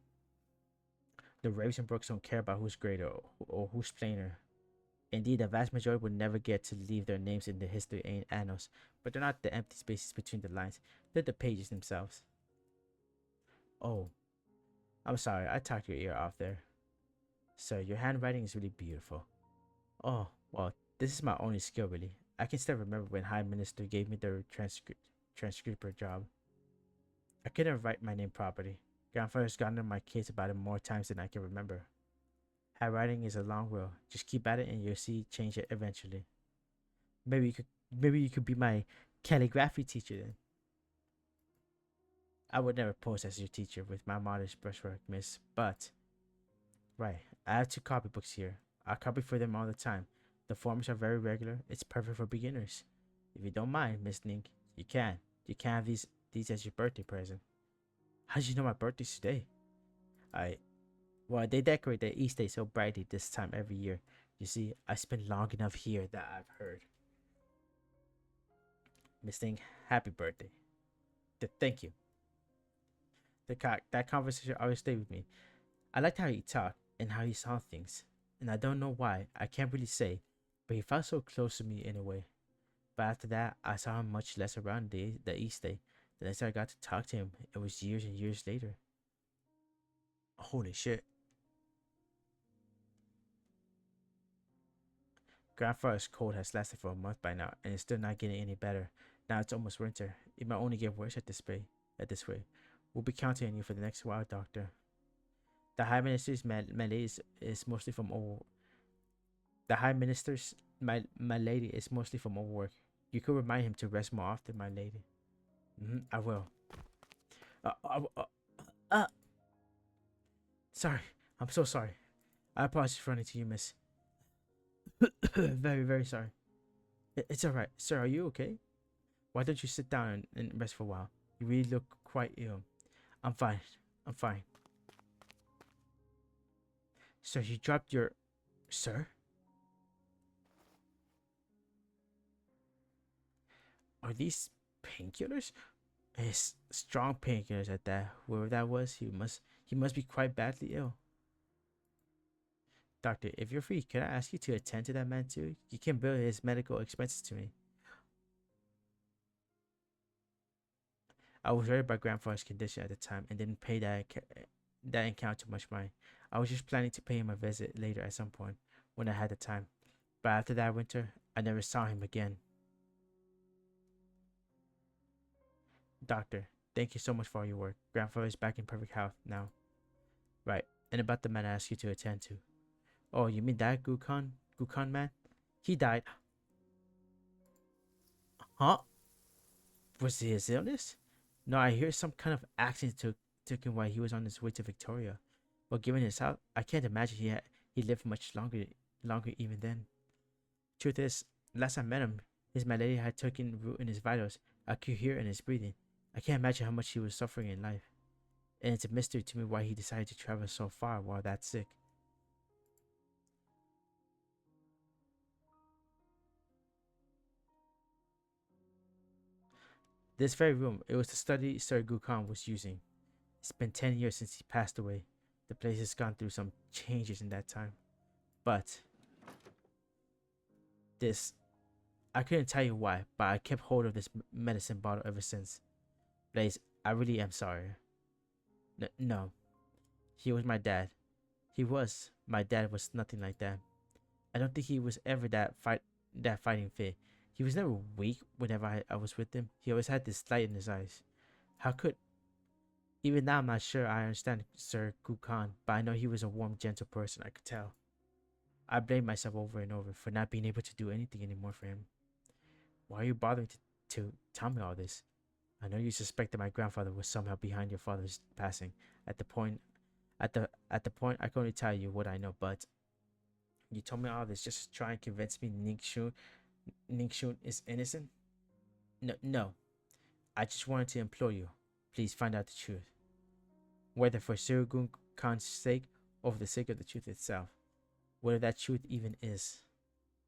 The raves and brooks don't care about who's greater or who's plainer. Indeed, the vast majority would never get to leave their names in the history annals, but they're not the empty spaces between the lines, they're the pages themselves. Oh, I'm sorry, I talked your ear off there. Sir, your handwriting is really beautiful. Oh, well, this is my only skill really. I can still remember when High Minister gave me the transcriber job. I couldn't write my name properly. Grandfather's gotten on my case about it more times than I can remember. Handwriting is a long road. Just keep at it and you'll see change it eventually. Maybe you could be my calligraphy teacher then. I would never pose as your teacher with my modest brushwork, miss, but... Right, I have 2 copybooks here. I copy for them all the time. The forms are very regular. It's perfect for beginners. If you don't mind, Miss Ning, you can. You can have these as your birthday present. How did you know my birthday's today? Well, they decorate the East Day so brightly this time every year. You see, I spent long enough here that I've heard. Miss Ning, happy birthday. Thank you. That conversation always stayed with me. I liked how he talked and how he saw things. And I don't know why, I can't really say, but he felt so close to me in a way. But after that, I saw him much less around the East Day. The next time I got to talk to him, it was years and years later. Holy shit. Grandfather's cold has lasted for a month by now, and it's still not getting any better. Now it's almost winter. It might only get worse at this way. We'll be counting on you for the next while, Doctor. The High Minister's malady is mostly from my lady is mostly from overwork. You could remind him to rest more often, my lady. I will. Sorry. I'm so sorry. I apologize for running to you, miss. Very, very sorry. It's alright. Sir, are you okay? Why don't you sit down and rest for a while? You really look quite ill. I'm fine. Sir, you dropped your... Sir? Are these painkillers? It's strong painkillers at that. Whoever that was, he must be quite badly ill. Doctor, if you're free, can I ask you to attend to that man too? You can bill his medical expenses to me. I was worried about Grandfather's condition at the time and didn't pay that account too much mind. I was just planning to pay him a visit later at some point when I had the time. But after that winter, I never saw him again. Doctor, thank you so much for all your work. Grandfather is back in perfect health now. Right, and about the man I asked you to attend to. Oh, you mean that Gukon man? He died. Huh? Was it his illness? No, I hear some kind of accident took him while he was on his way to Victoria. Well, given his health, I can't imagine he lived much longer even then. Truth is, last I met him, his malaria had taken root in his vitals. I could hear in his breathing. I can't imagine how much he was suffering in life. And it's a mystery to me why he decided to travel so far while that sick. This very room, it was the study Sir Gukhan was using. It's been 10 years since he passed away. The place has gone through some changes in that time. But this, I couldn't tell you why, but I kept hold of this medicine bottle ever since. Blaze, I really am sorry. No, he was my dad. My dad was nothing like that. I don't think he was ever that fighting fit. He was never weak whenever I was with him. He always had this light in his eyes. How could... Even now I'm not sure I understand Sir Gukhan, but I know he was a warm, gentle person, I could tell. I blame myself over and over for not being able to do anything anymore for him. Why are you bothering to tell me all this? I know you suspect that my grandfather was somehow behind your father's passing. At the point I can only tell you what I know, but you told me all this just to try and convince me Ningxun is innocent? No. I just wanted to implore you. Please find out the truth. Whether for Sir Gukhan's sake or for the sake of the truth itself. Whatever that truth even is.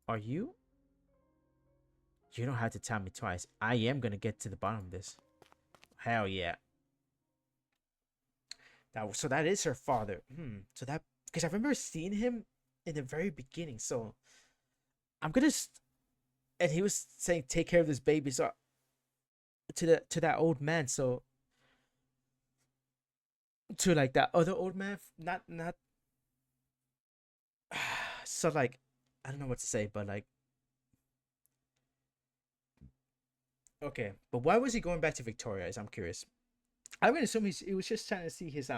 Are you? You don't have to tell me twice. I am gonna get to the bottom of this. Hell yeah. So that is her father. So that, because I remember seeing him in the very beginning. So I'm gonna and he was saying take care of this baby. So to that old man. So to like that other old man. Not. So like, I don't know what to say, but like. Okay, but why was he going back to Victoria? I'm curious. I'm gonna assume he was just trying to see his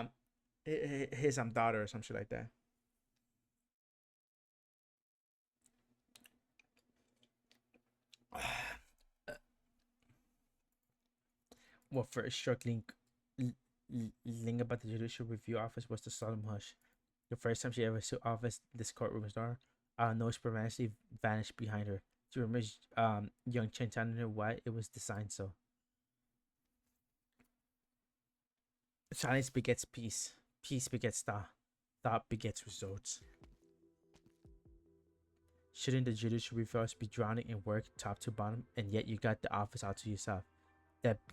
daughter or some shit like that. What first struck Ling about the Judicial Review Office was the solemn hush. The first time she ever saw office this courtroom's door, no spontaneously vanished behind her. She remembers young Chen telling her why it was designed so. Silence begets peace. Peace begets thought. Thought begets results. Shouldn't the judicial review be drowning in work top to bottom, and yet you got the office all to yourself?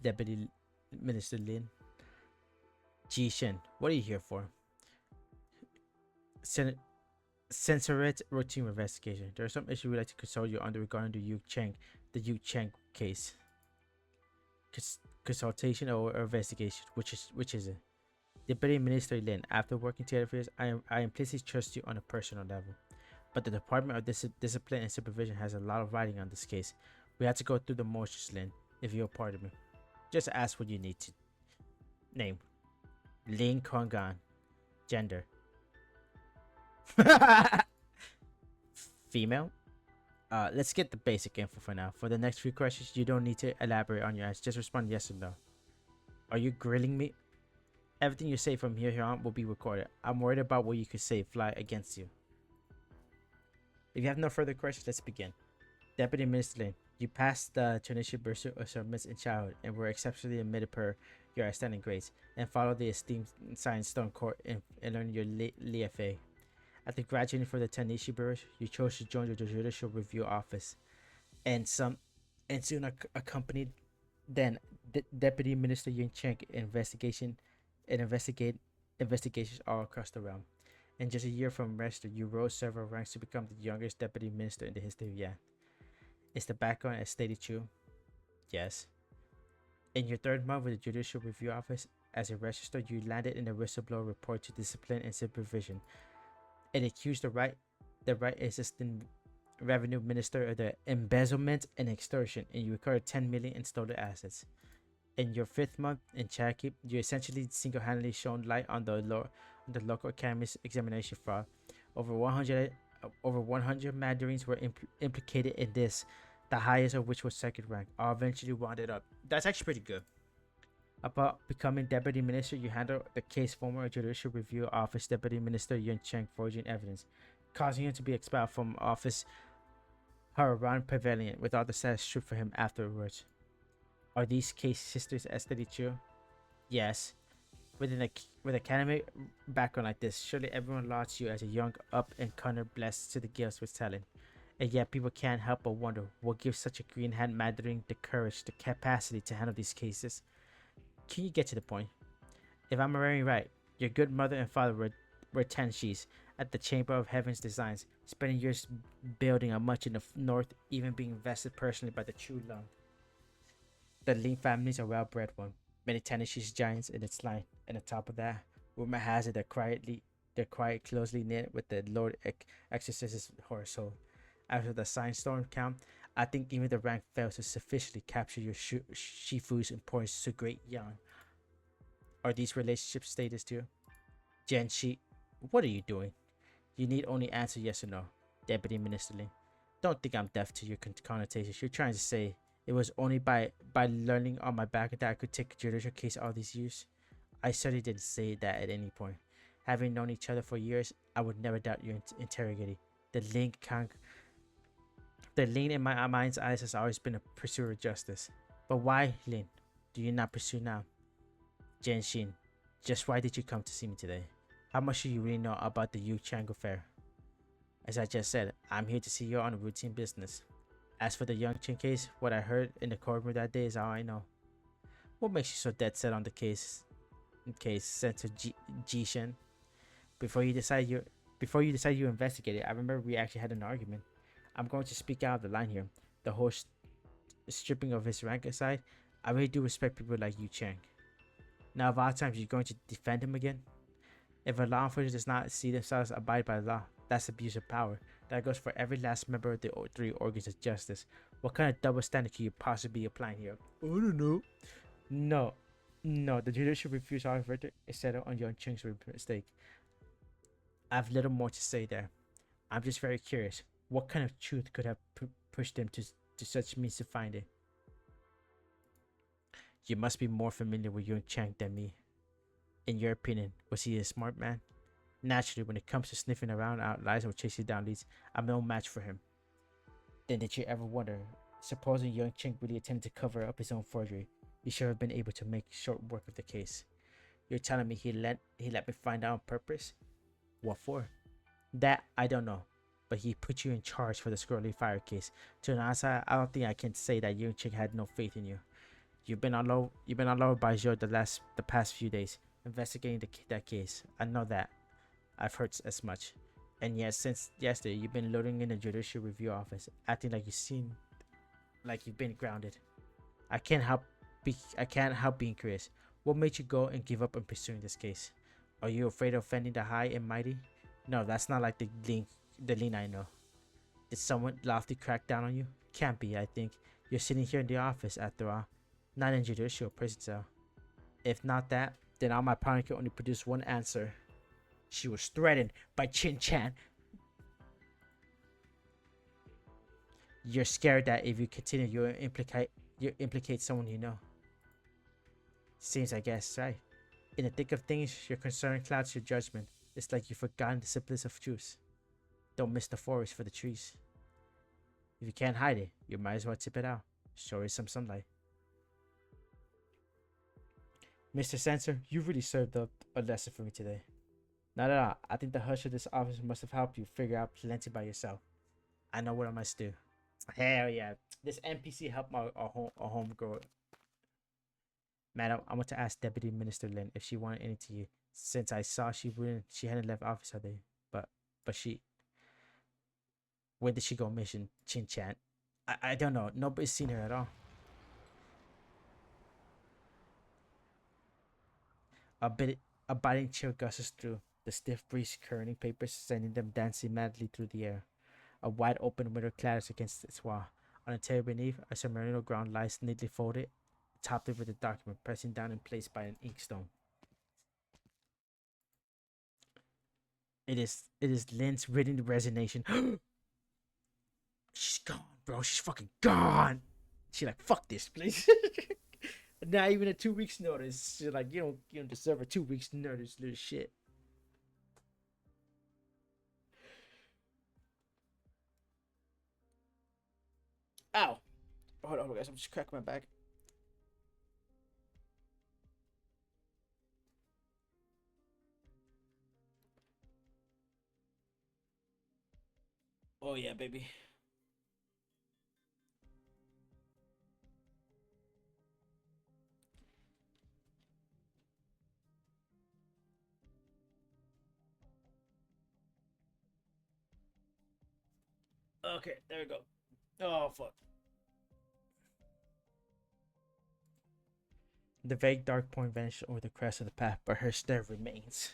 Deputy Minister Lin. Ji Shen, what are you here for? Censorate routine investigation. There are some issues we'd like to consult you on regarding the Yu Cheng case. Consultation or investigation, which is it? Deputy Minister Lin, after working together for years, I implicitly trust you on a personal level. But the Department of Discipline and Supervision has a lot of writing on this case. We had to go through the motions, Lin, if you'll pardon me. Just ask what you need to. Name. Lin Kongan. Gender. Female. Let's get the basic info for now. For the next few questions, you don't need to elaborate on your answer. Just respond yes or no. Are you grilling me? Everything you say from here on will be recorded. I'm worried about what you could say fly against you. If you have no further questions, let's begin. Deputy Minister Lin, you passed the Tunisia Bursar of Service in childhood and were exceptionally admitted per your outstanding grades, and followed the esteemed Science Stone Court and learned your LFA. After graduating for the Tunisia Bursar, you chose to join the Judicial Review Office, and soon accompanied then Deputy Minister Yun Cheng investigations all across the realm. In just a year from register, you rose several ranks to become the youngest deputy minister in the history of Yan. Is the background as stated true? Yes. In your third month with the Judicial Review Office, as a registrar, you landed in a whistleblower report to discipline and supervision. It accused the right assistant revenue minister of the embezzlement and extortion, and you recovered 10 million in stolen assets. In your fifth month in Cherokee, you essentially single-handedly shone light on the local academy's examination fraud. Over 100 Mandarins were implicated in this, the highest of which was second rank, all eventually wounded up. That's actually pretty good. Upon becoming deputy minister, you handled the case former Judicial Review Office Deputy Minister Yun Cheng forging evidence, causing him to be expelled from office. Her Pavilion without the status stripped for him afterwards. Are these case sisters aesthetically true? Yes. With a academic background like this, surely everyone lauds you as a young up-and-comer blessed to the gills with talent. And yet people can't help but wonder what gives such a green hand Mandarin the courage, the capacity to handle these cases. Can you get to the point? If I'm remembering right, your good mother and father were Tenshis at the Chamber of Heaven's Designs, spending years building a much in the north, even being invested personally by the True Lung. The Lin families are well-bred one. Many Teneshis giants in its line, and on top of that, rumor has it they're quiet closely knit with the Lord Exorcist's household. After the Signstorm count, I think even the rank fails to sufficiently capture your Shifu's importance to Great Yang. Are these relationships status too? Genshi, what are you doing? You need only answer yes or no, Deputy Minister Lin. Don't think I'm deaf to your connotations. You're trying to say it was only by learning on my back that I could take a judicial case all these years? I certainly didn't say that at any point. Having known each other for years, I would never doubt your integrity. The Lin in my mind's eyes has always been a pursuer of justice. But why, Lin, do you not pursue now? Genshin, just why did you come to see me today? How much do you really know about the Yu Chang affair? As I just said, I'm here to see you on a routine business. As for the Young Chin case, what I heard in the courtroom that day is all I know. What makes you so dead set on the case sent to Jishin? Before you decide you investigate it, I remember we actually had an argument. I'm going to speak out of the line here. The whole stripping of his rank aside, I really do respect people like Yu Chang. Now, of all times, you're going to defend him again? If a law enforcement does not see themselves abide by the law, that's abuse of power. That goes for every last member of the three organs of justice. What kind of double standard can you possibly be applying here? I don't know. No, the judicial refusal of verdict is settled on Young Ching's mistake. I have little more to say there. I'm just very curious. What kind of truth could have pushed him to such means to find it? You must be more familiar with Young Chang than me. In your opinion, was he a smart man? Naturally, when it comes to sniffing around outliers or chasing down leads, I'm no match for him. Then did you ever wonder, supposing Young Ching really attempted to cover up his own forgery, he should have been able to make short work of the case. You're telling me he let me find out on purpose? What for? That I don't know, but he put you in charge for the Squirrely Fire case. To an outside, I don't think I can say that Young Ching had no faith in you. You've been all over by Joe the past few days, investigating that case. I know that. I've heard as much. And yet, since yesterday, you've been loading in the judicial review office, acting like you've been grounded. I can't help being curious. What made you go and give up on pursuing this case? Are you afraid of offending the high and mighty? No, that's not like the Lin I know. Did someone lofty crack down on you? Can't be, I think. You're sitting here in the office, after all. Not in judicial prison cell. If not that, then all my partner can only produce one answer. She was threatened by Chin Chan. You're scared that if you continue, you'll implicate someone you know. Seems I guess right. In the thick of things, your concern clouds your judgment. It's like you've forgotten the simplest of truths. Don't miss the forest for the trees. If you can't hide it, you might as well tip it out. Show it some sunlight. Mr. Censor, you really served up a lesson for me today. Not at all. I think the hush of this office must have helped you figure out plenty by yourself. I know what I must do. Hell yeah. This NPC helped my homegirl. Madam, I want to ask Deputy Minister Lin if she wanted anything to you, since I saw she hadn't left office all day. But she... Where did she go mission, Chin Chan? I don't know. Nobody's seen her at all. A biting chill gushes through, the stiff breeze curling papers, sending them dancing madly through the air. A wide open window clatters against its wall. On a table beneath, a submarine ground lies neatly folded, topped over the document, pressing down in place by an inkstone. It is Lin's written resignation. She's gone, bro. She's fucking gone. She like, fuck this place. Not even a 2 weeks notice. She's like, you don't deserve a 2 weeks notice, little shit. Ow. Hold on, guys. I'm just cracking my back. Oh yeah, baby. Okay, there we go. Oh fuck. The vague dark point vanished over the crest of the path, but her stare remains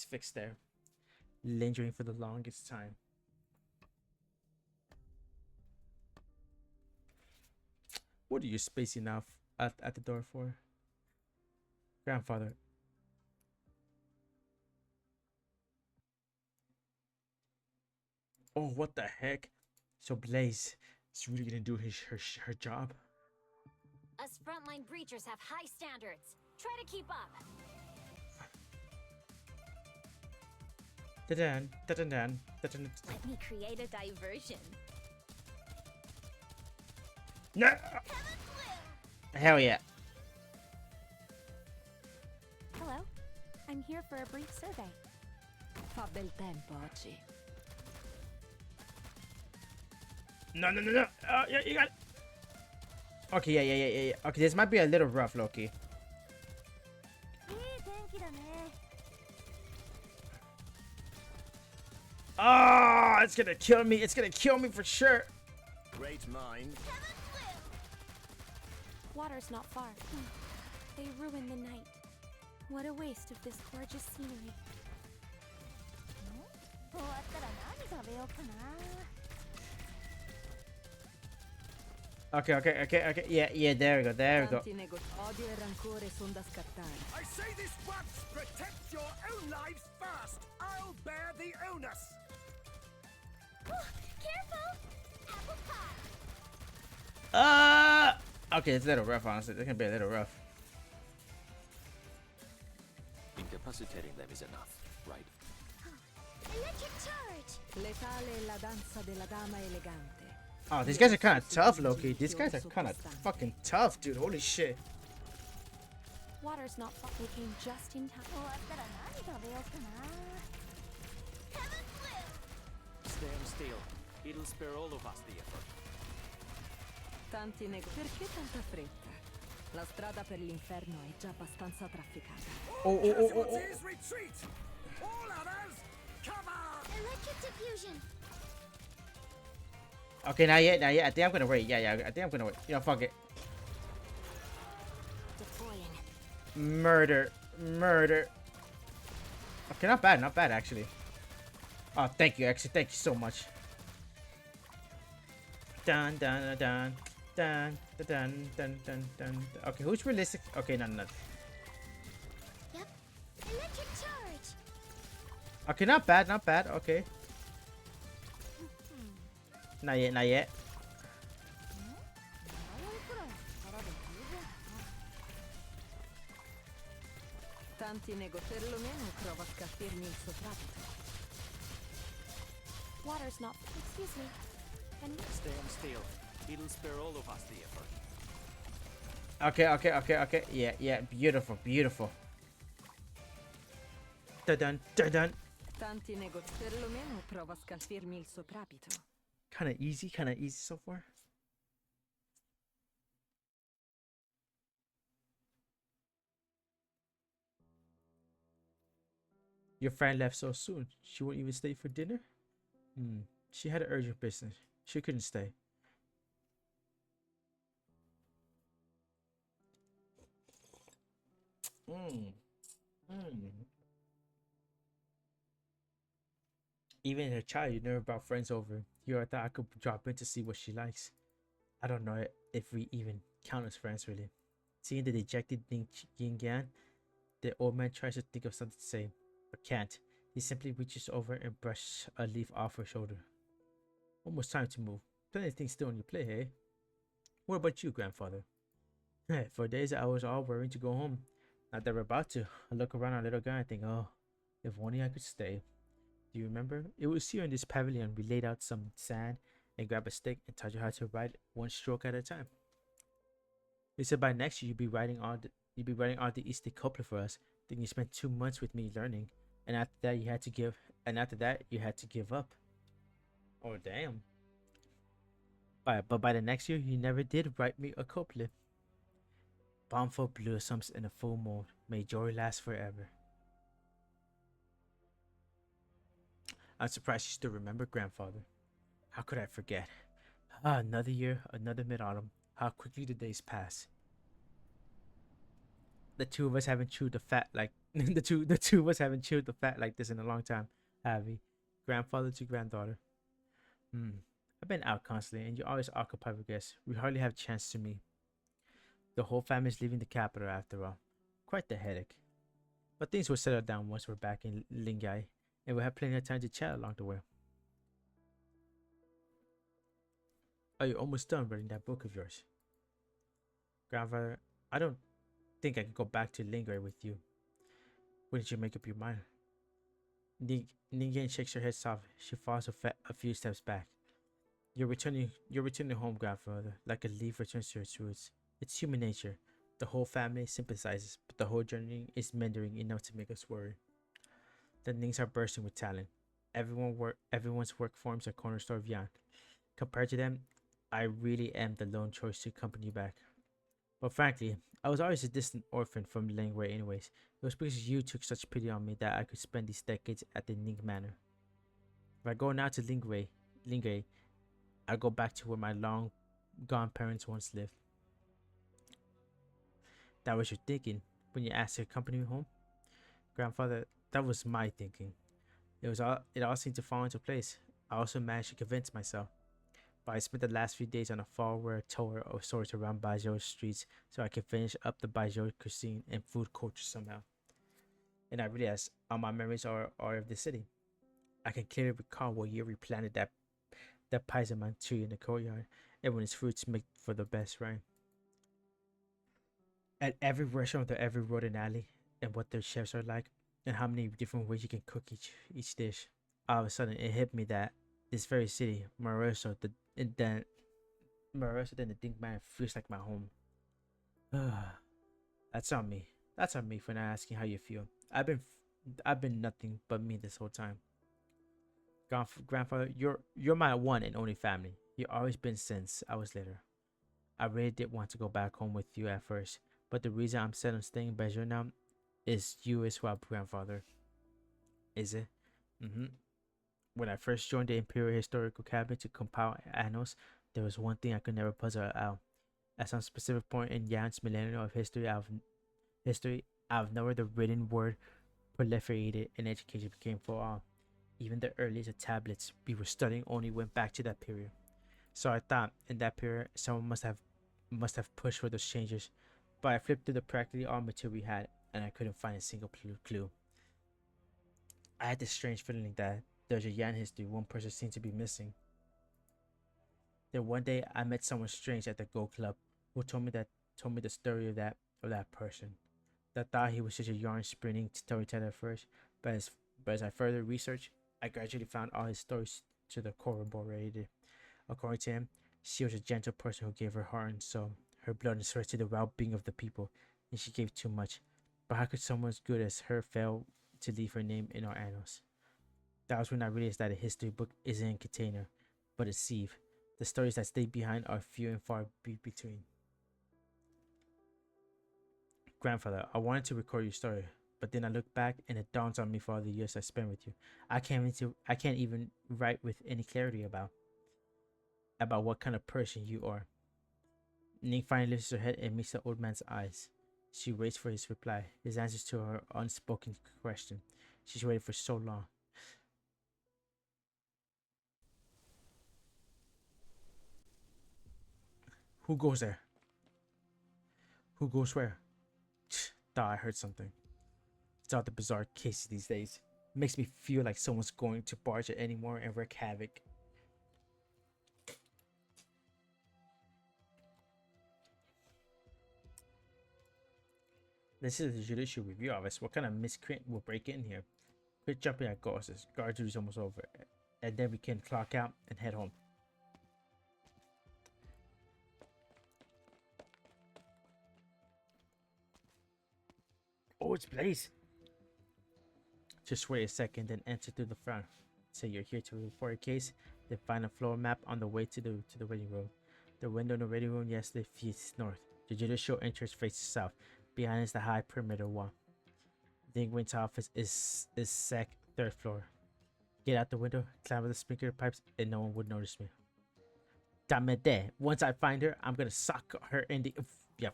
fixed there, lingering for the longest time. What are you spacing out at the door for? Grandfather. Oh, what the heck? So Blaze is really gonna do her job? Us frontline breachers have high standards. Try to keep up. Da-dan, da-dan-dan, da-dan. Let me create a diversion. No! Hell yeah. Hello. I'm here for a brief survey. Fa bel tempo oggi. No. Yeah, you got it. Okay, yeah. Okay, this might be a little rough, Loki. Oh, it's gonna kill me. It's gonna kill me for sure. Great mind. Water's not far. They ruined the night. What a waste of this gorgeous scenery. Okay. Yeah, there we go. Tanti odio e rancore son da scattare. I say this once, protect your own lives first. I'll bear the onus. Careful! Apple pie! Okay, it's a little rough, honestly. It can be a little rough. Incapacitating them is enough, right? Electric charge! Letale è la danza della dama elegante. Oh, these guys are kind of tough, Loki. These guys are kind of fucking tough, dude. Holy shit. Water's not far. They came just in time. Stand still. It'll spare all of us the effort. Tanti perché tanta fretta? La strada per l'inferno è già abbastanza trafficata. Oh. Casualties, retreat! All others, cover! Electric diffusion! Okay, not yet. I think I'm gonna wait. Yeah. I think I'm gonna wait. You know, fuck it. Deploying. Murder. Okay, not bad actually. Oh, thank you, actually. Thank you so much. Dun. Okay, who's realistic? Okay, no. Yep. Electric charge! Okay, not bad. Okay. Not yet. Tanti perlomeno prova a scalfirmi il soprabito. Water's not. Excuse me. Stand still. It'll spare all of us the effort. Okay. Yeah. Beautiful. Dun. Tanti perlomeno prova a scalfirmi il soprabito. Kind of easy so far. Your friend left so soon. She won't even stay for dinner? She had an urgent business. She couldn't stay. Even as a child, you never brought friends over. Here I thought I could drop in to see what she likes. I don't know if we even count as friends, really. Seeing the dejected Yin Yan, the old man tries to think of something to say, but can't. He simply reaches over and brushes a leaf off her shoulder. Almost time to move. Plenty of things still on your plate, hey? What about you, grandfather? For days I was all worrying to go home. Now that we're about to, I look around our little guy and think, oh, if only I could stay. Do you remember? It was here in this pavilion we laid out some sand and grabbed a stick and taught you how to ride one stroke at a time. We said by next year you'd be writing all the Eastic couplet for us. Then you spent 2 months with me learning, and after that you had to give And after that, you had to give up. Oh, damn. But by the next year, you never did write me a couplet. Bountiful blossoms in a full moon, may joy last forever. I'm surprised you still remember, grandfather. How could I forget? Ah, another year, another mid-autumn. How quickly the days pass. The two of us haven't chewed the fat like the two of us haven't chewed the fat like this in a long time, have we? Grandfather to granddaughter. I've been out constantly, and you're always occupied with guests. We hardly have a chance to meet. The whole family's leaving the capital after all. Quite the headache. But things will settle down once we're back in Lingai, and we'll have plenty of time to chat along the way. Are you almost done reading that book of yours? Grandfather, I don't think I can go back to Lingai with you. When did you make up your mind? Ningen shakes her head softly. She falls a few steps back. You're returning home, grandfather, like a leaf returns to its roots. It's human nature. The whole family sympathizes, but the whole journey is meandering enough to make us worry. The Nings are bursting with talent. Everyone's work forms a cornerstone of Yan. Compared to them, I really am the lone choice to accompany you back. But frankly, I was always a distant orphan from Lingwei anyways. It was because you took such pity on me that I could spend these decades at the Ning Manor. If I go now to Lingwei, I go back to where my long gone parents once lived. That was your thinking when you asked to accompany me home? Grandfather, that was my thinking. It all seemed to fall into place. I also managed to convince myself. But I spent the last few days on a fall-wear tour of sorts around Baijiu streets so I could finish up the Baijiu cuisine and food culture somehow. And I realized all my memories are of the city. I can clearly recall what year we planted that paisaman tree in the courtyard, and when its fruits make for the best wine. At every restaurant of every road and alley, and what their chefs are like, and how many different ways you can cook each dish. All of a sudden, it hit me that this very city, Maroso, than the Ning Manor, feels like my home. That's on me. That's on me for not asking how you feel. I've been nothing but me this whole time. Grandfather, you're my one and only family. You've always been since I was little. I really did want to go back home with you at first, but the reason I'm set on staying in Baijiu now is you as well, grandfather. Is it? When I first joined the Imperial Historical Cabinet to compile annals, there was one thing I could never puzzle out. At some specific point in Yan's millennium of history, out of nowhere, the written word proliferated and education became for all. Even the earliest of tablets we were studying only went back to that period. So I thought, in that period, someone must have pushed for those changes. But I flipped through the practically all material we had, and I couldn't find a single clue. I had this strange feeling that there's a Yan history one person seemed to be missing. Then one day I met someone strange at the Go Club who told me the story of that person. I thought he was just a yarn spinning storyteller at first, but as I further researched, I gradually found all his stories to the corroborated. According to him, she was a gentle person who gave her heart and soul, her blood and sweat to the well-being of the people, and she gave too much. But how could someone as good as her fail to leave her name in our annals? That was when I realized that a history book isn't a container, but a sieve. The stories that stay behind are few and far between. Grandfather, I wanted to record your story, but then I look back and it dawns on me for all the years I spent with you. I can't even write with any clarity about what kind of person you are. Ning finally lifts her head and meets the old man's eyes. She waits for his reply, his answers to her unspoken question. She's waited for so long. Who goes there? Who goes where? Thought I heard something. It's all the bizarre cases these days. Makes me feel like someone's going to barge it anymore and wreak havoc. This is the judicial review office. What kind of miscreant will break in here? Quit jumping at ghosts. Guard duty's almost over. And then we can clock out and head home. Oh, it's Blaze. Just wait a second, then enter through the front. Say you're here to report a case, then find a floor map on the way to the waiting room. The window in the waiting room yesterday faces north. The judicial entrance faces south. Behind is the high perimeter wall. The Ingrid's office is sec 3rd floor. Get out the window, climb up the sprinkler pipes, and no one would notice me. Damn. Once I find her, I'm gonna sock her in the. Yeah,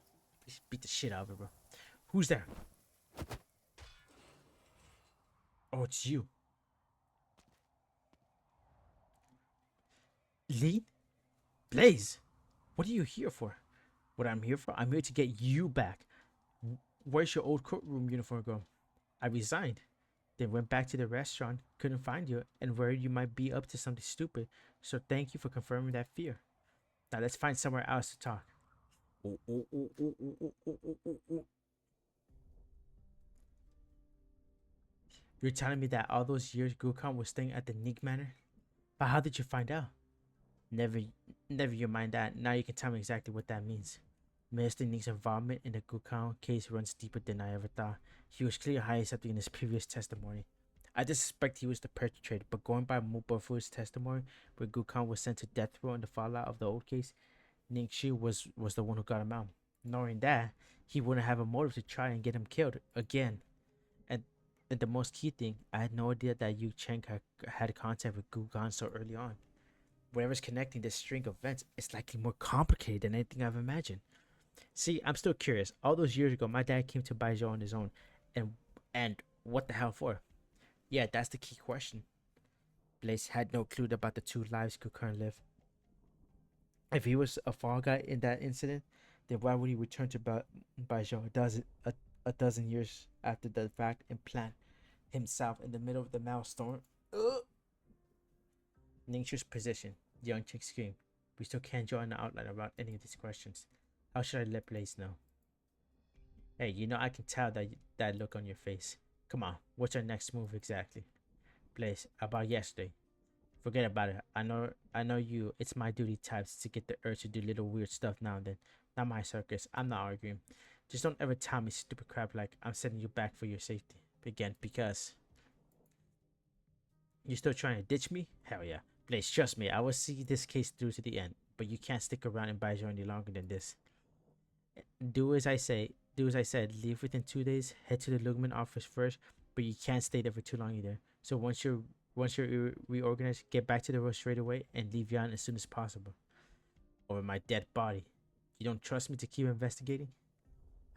beat the shit out of her, bro. Who's there? Oh, it's you. Lee? Blaze? What are you here for? What I'm here for? I'm here to get you back. Where's your old courtroom uniform go? I resigned. Then went back to the restaurant, couldn't find you, and worried you might be up to something stupid. So thank you for confirming that fear. Now let's find somewhere else to talk. You're telling me that all those years Gukhan was staying at the Nig Manor? But how did you find out? Never you mind that. Now you can tell me exactly what that means. Minister Nig's involvement in the Gukhan case runs deeper than I ever thought. He was clearly hiding something in his previous testimony. I just suspect he was the perpetrator, but going by Mubafu's testimony, where Gukhan was sent to death row in the fallout of the old case, Ningxi was the one who got him out. Knowing that, he wouldn't have a motive to try and get him killed again. And the most key thing, I had no idea that Yu Cheng had contact with Gukhan so early on. Whatever's connecting this string of events is likely more complicated than anything I've imagined. See, I'm still curious. All those years ago, my dad came to Baijiu on his own. And what the hell for? Yeah, that's the key question. Blaze had no clue about the 2 lives Gukhan lived. If he was a fall guy in that incident, then why would he return to Baijiu a dozen years after the fact and plant himself in the middle of the maelstrom? Ningxu's position. Young Chick screamed. We still can't draw an outline about any of these questions. How should I let Blaze know? Hey, you know I can tell that look on your face. Come on, what's our next move exactly? Blaze, about yesterday. Forget about it. I know you. It's my duty types to get the urge to do little weird stuff now and then. Not my circus. I'm not arguing. Just don't ever tell me stupid crap like I'm sending you back for your safety. Again, because you're still trying to ditch me? Hell yeah. Blaze, trust me, I will see this case through to the end. But you can't stick around in Baijiu any longer than this. Do as I say. Do as I said. Leave within 2 days. Head to the Lugman office first. But you can't stay there for too long either. So once you're reorganized, get back to the road straight away and leave Yan as soon as possible. Over my dead body. You don't trust me to keep investigating?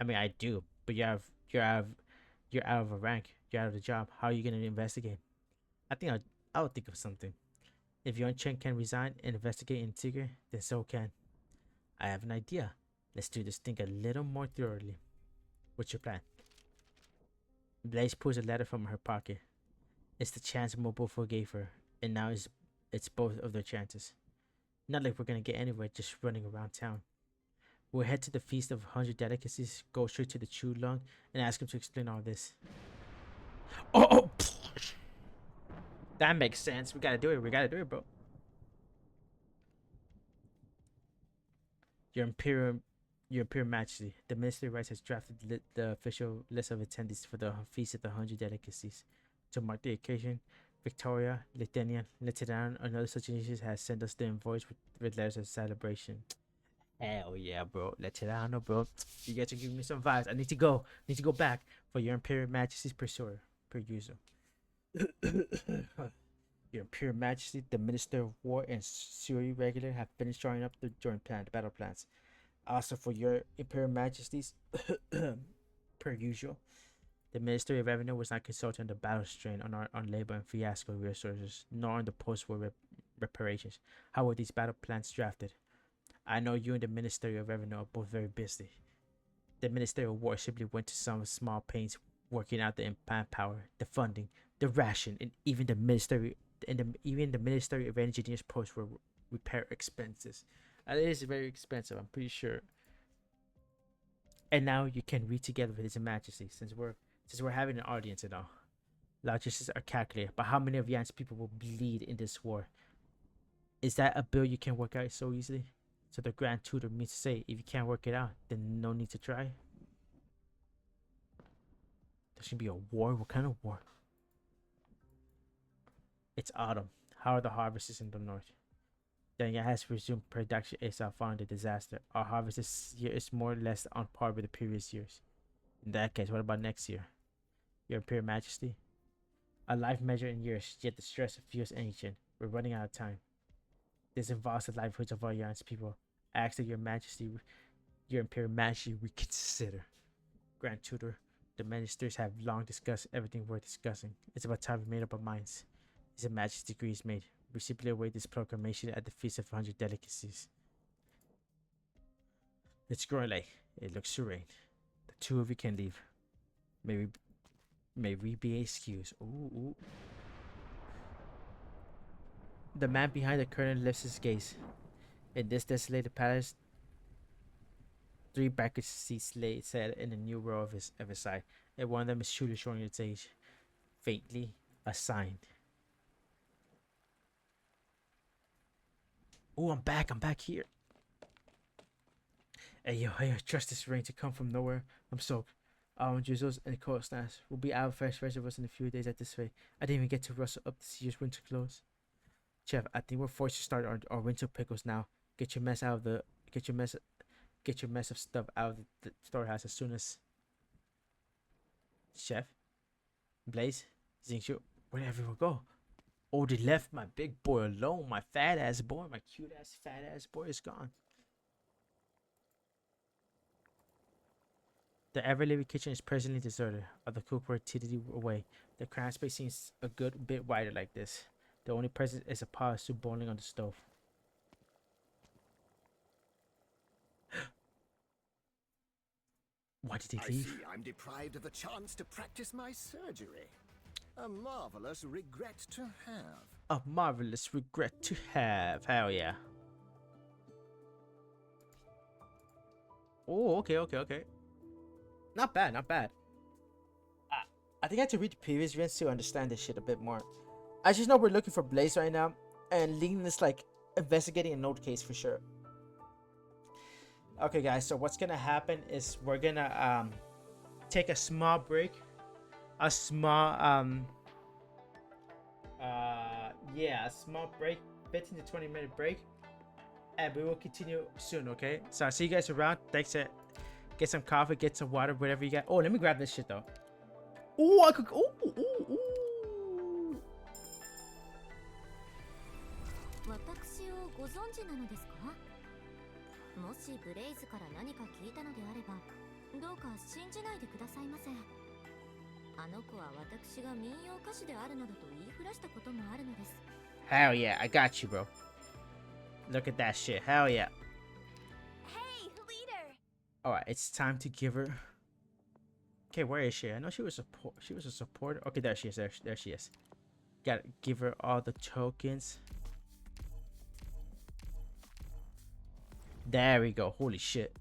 I mean, I do, but you're out of a rank. You're out of the job. How are you gonna investigate? I think I'll think of something. If Yuan Chen can resign and investigate in Tigger, then so can. I have an idea. Let's do this thing a little more thoroughly. What's your plan? Blaze pulls a letter from her pocket. It's the chance Mobufu gave her, and now it's both of their chances. Not like we're gonna get anywhere just running around town. We'll head to the Feast of 100 Delicacies, go straight to the Chu Lung, and ask him to explain all this. Oh! That makes sense. We gotta do it, bro. Your Imperial Majesty, the Ministry of Rights has drafted the official list of attendees for the Feast of the 100 Delicacies. To mark the occasion, Victoria, Lithuania, Lieutenant, and other such initiatives has sent us the invoice with letters of celebration. Hell yeah, bro. Lieutenant, bro. You guys are giving me some vibes. I need to go back for your Imperial Majesty's pursuer, per usual. Your Imperial Majesty, the Minister of War and Suri Regular have finished drawing up the joint battle plans. Also for your Imperial Majesties, per usual, the Ministry of Revenue was not consulted on the battle strain on labor and fiasco resources, nor on the post-war reparations. How were these battle plans drafted? I know you and the Ministry of Revenue are both very busy. The Ministry of War simply went to some small pains working out the manpower, the funding, the ration, and even the Ministry of Engineers post for repair expenses. It is very expensive, I'm pretty sure. And now you can read together with His Majesty, since we're having an audience and all. Logistics are calculated, but how many of Yan's people will bleed in this war? Is that a bill you can work out so easily? So the Grand Tutor means to say, if you can't work it out, then no need to try. There should be a war. What kind of war? It's autumn. How are the harvests in the north? Danya has resumed production ASAP following the disaster. Our harvest this year is more or less on par with the previous years. In that case, what about next year? Your Imperial Majesty? A life measured in years, yet the stress feels ancient. We're running out of time. This involves the livelihoods of our Yarn's people. I ask that Your Majesty, Your Imperial Majesty, reconsider. Grand Tutor, the ministers have long discussed everything worth discussing. It's about time we made up our minds. His Majesty's decree is made. We simply await this proclamation at the Feast of 100 Delicacies. It's growing late. It looks serene. The two of you can leave. May we be excused. Ooh. The man behind the curtain lifts his gaze. In this desolated palace, 3 baggage seats lay set in a new row of his side, and one of them is truly showing its age. Faintly, a sign. Oh, I'm back here. Hey yo, trust this rain to come from nowhere. I'm soaked. Our drizzles and cold snaps will be out fresh vegetables in a few days at this rate. I didn't even get to rustle up this year's winter clothes. Chef, I think we're forced to start our winter pickles now. Get your mess of stuff out of the storehouse as soon as. Chef, Blaze, Xingqiu, where did everyone go? Oh, they left my big boy alone. My fat ass boy, my cute ass fat ass boy is gone. The ever-living kitchen is presently deserted. All the cookware titty away. The cramped space seems a good bit wider like this. The only present is a pot of soup boiling on the stove. Why did they I leave? see I'm deprived of the chance to practice my surgery. A marvelous regret to have. A marvelous regret to have. Hell yeah. Oh, okay. Not bad. I think I had to read the previous events to understand this shit a bit more. I just know we're looking for Blaze right now, and Lean is like investigating a note case for sure. Okay, guys, so what's gonna happen is we're gonna take a small break. A small 15 to 20 minute break, and we will continue soon. Okay, so I'll see you guys around. Thanks. Get some coffee, get some water, whatever you got. Oh, let me grab this shit though. Oh, I could. Ooh. 私をご存知なのですか？もしブレイズから何か聞いたのであれば、どうか信じないでくださいませ。あの子は私が民謡歌手であるのだと言いふらしたこともあるのです。Hell yeah, I got you, bro. Look at that shit. Hell yeah. Hey, leader! Alright, it's time to give her. Okay, where is she? I know she was a supporter. Okay, there she is. There she is. Gotta give her all the tokens. There we go. Holy shit.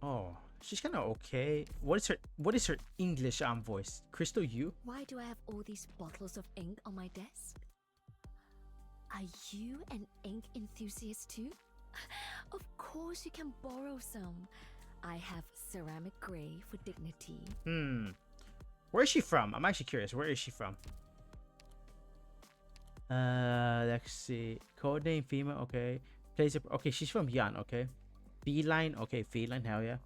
Oh, she's kind of okay. What is her English voice? Crystal, you? Why do I have all these bottles of ink on my desk? Are you an ink enthusiast too? Of course you can borrow some. I have ceramic gray for dignity. Where is she from? I'm actually curious. Where is she from? Let's see. Codename female. Okay. Plays a. Okay, she's from Yan. Okay. Feline. Okay, feline. Hell yeah.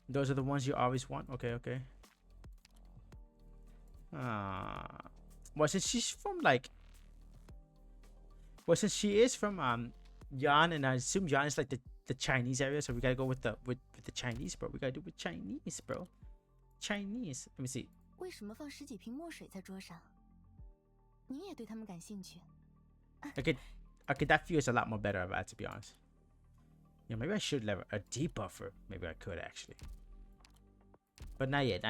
Those are the ones you always want. Okay. Well, since she's from like. Well, since she is from Yan, and I assume Yan is like the Chinese area, so we gotta go with the Chinese, bro. We gotta do with Chinese, bro. Chinese. Let me see. 为什么放十几瓶墨水在桌上？你也对他们感兴趣？ Okay, that feels a lot more better about it, to be honest. Yeah, maybe I should level a debuffer. Maybe I could actually, but not yet.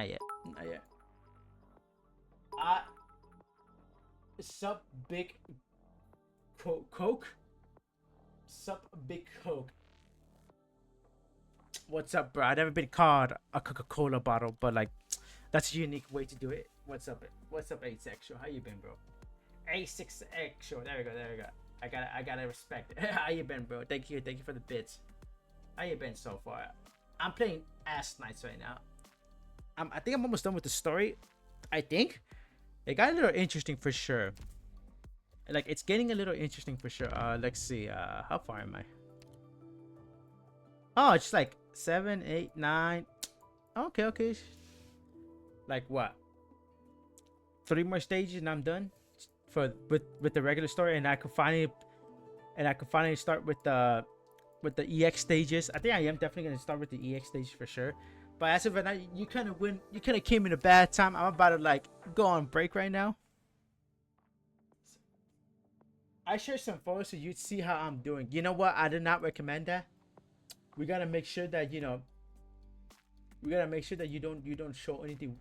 Sup big Coke. Sup big Coke. What's up, bro? I've never been called a Coca-Cola bottle, but like, that's a unique way to do it. What's up, asexual? How you been, bro? Asexual. There we go. I gotta respect it. How you been, bro? Thank you for the bits. How you been so far? I'm playing Ass Knights right now. I think I'm almost done with the story. I think it got a little interesting for sure. Like it's getting a little interesting for sure. Let's see. How far am I? Oh, it's like 7, 8, 9. Okay. Like what? 3 more stages and I'm done with the regular story, and I could finally start with the EX stages. I think I am definitely gonna start with the EX stages for sure. But as of right now, you kind of came in a bad time. I'm about to like go on break right now. I shared some photos so you'd see how I'm doing. You know what? I did not recommend that. We gotta make sure that you don't show anything.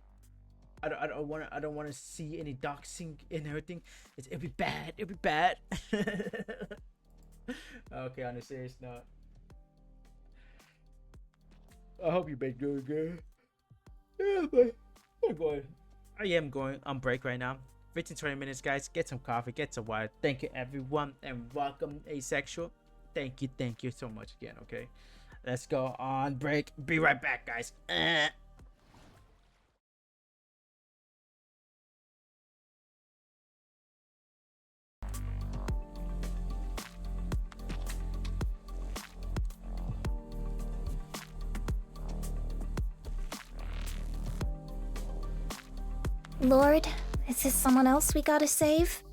I don't want to see any doxing and everything. It'll be bad. It'll be bad. Okay, on a serious note, I hope you been doing good. Yeah, but I am going on break right now. 15-20 minutes, guys. Get some coffee, get some water. Thank you, everyone, and welcome, Asexual. Thank you so much again. Okay, let's go on break. Be right back, guys. Lord, is this someone else we gotta save?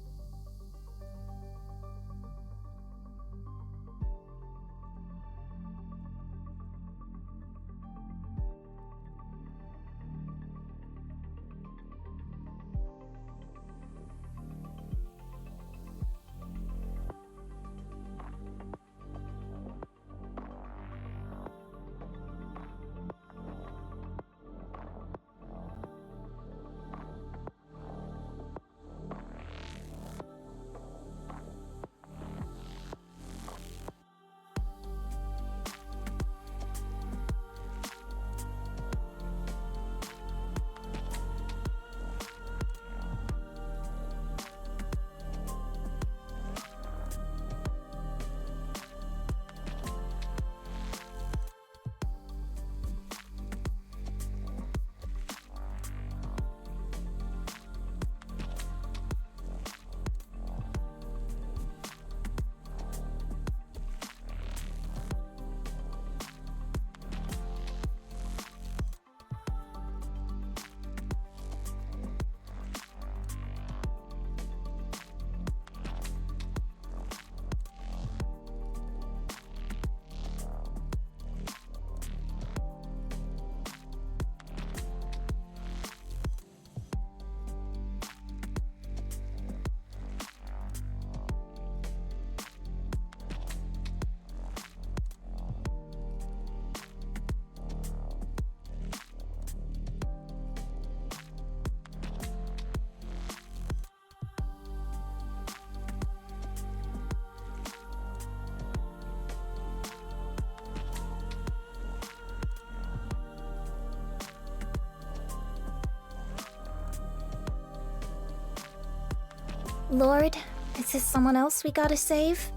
Lord, is this someone else we gotta save?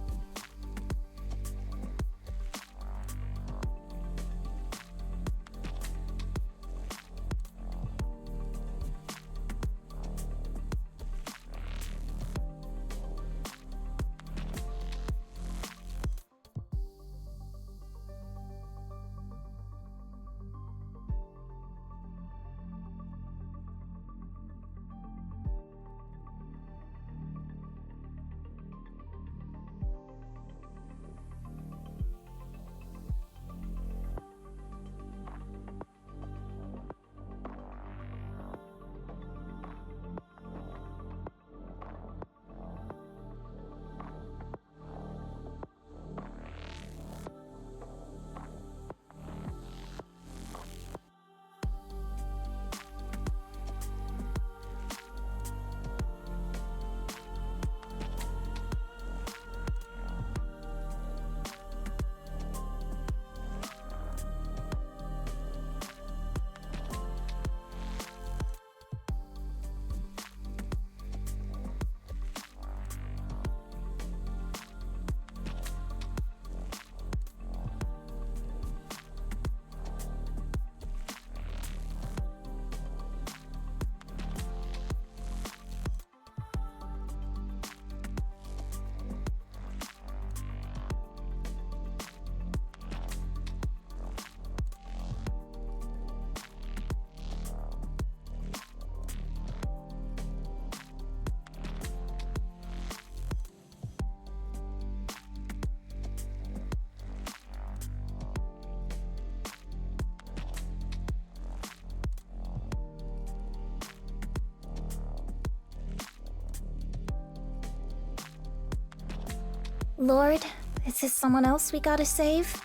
Lord, is this someone else we gotta save?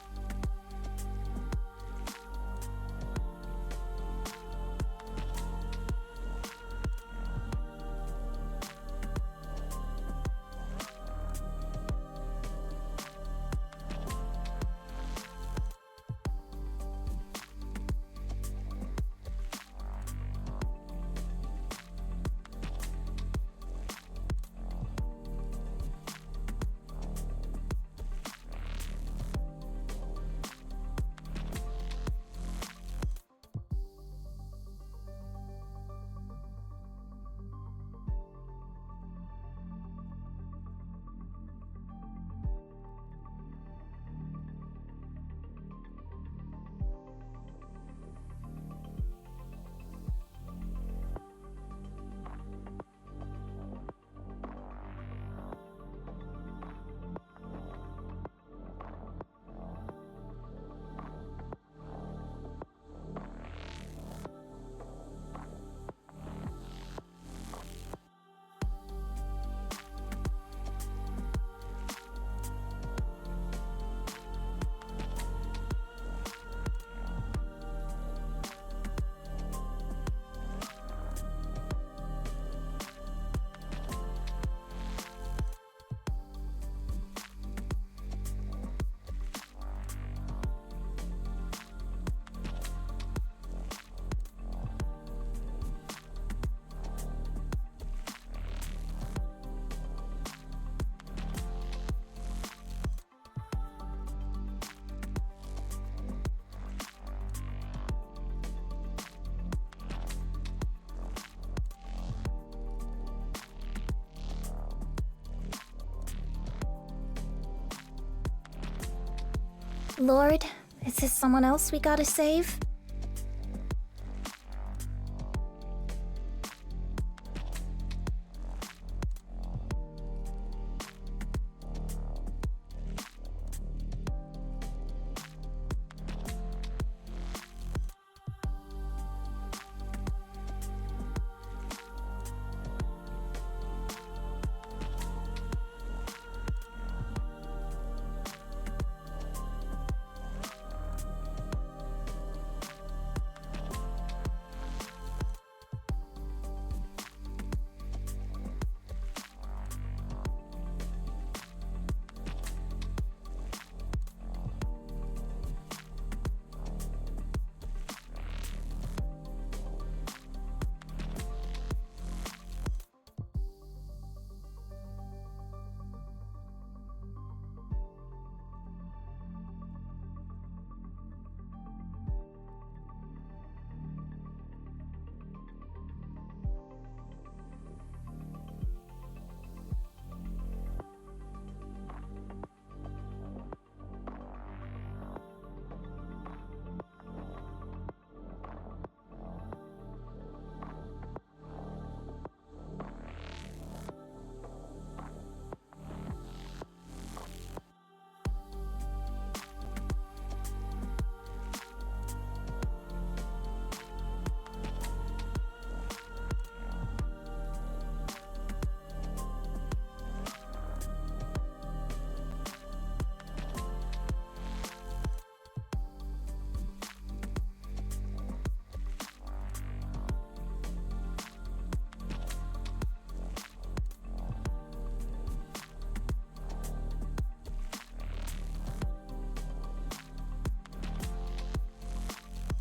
Lord, is this someone else we gotta save?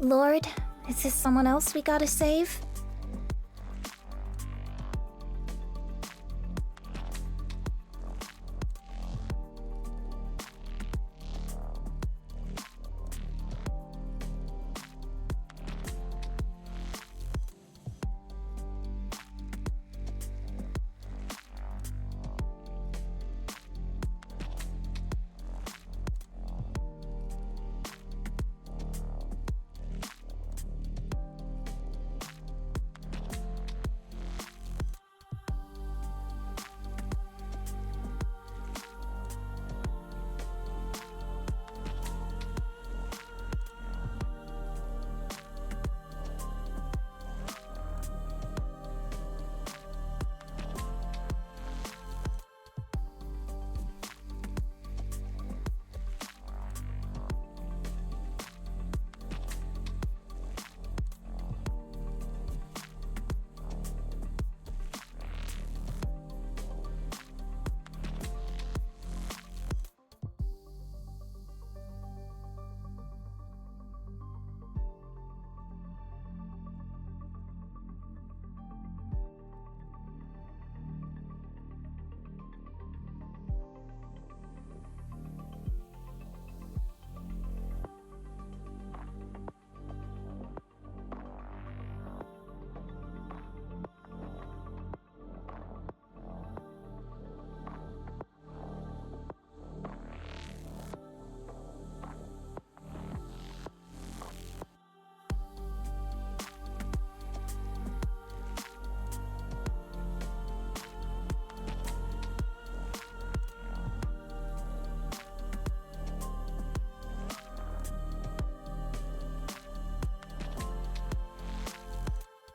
Lord, is this someone else we gotta save?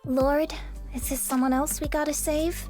Lord, is this someone else we gotta save?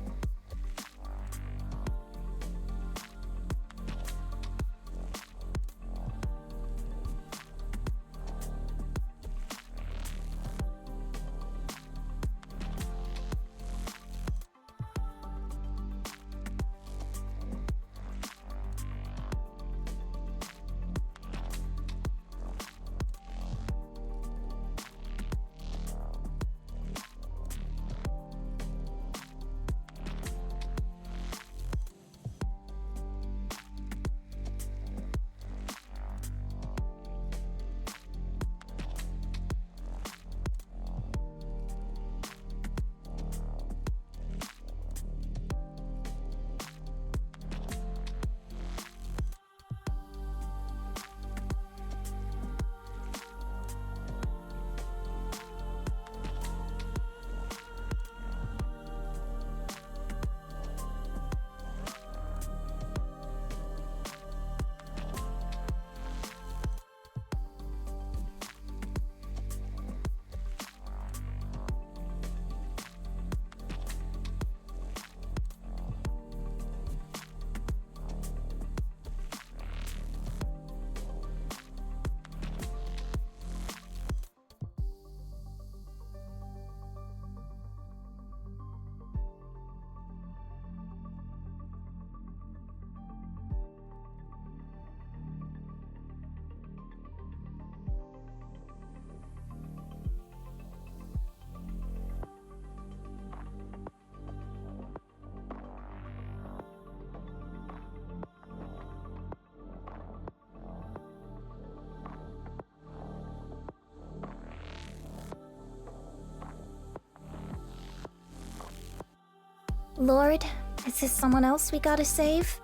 Lord, is this someone else we gotta save?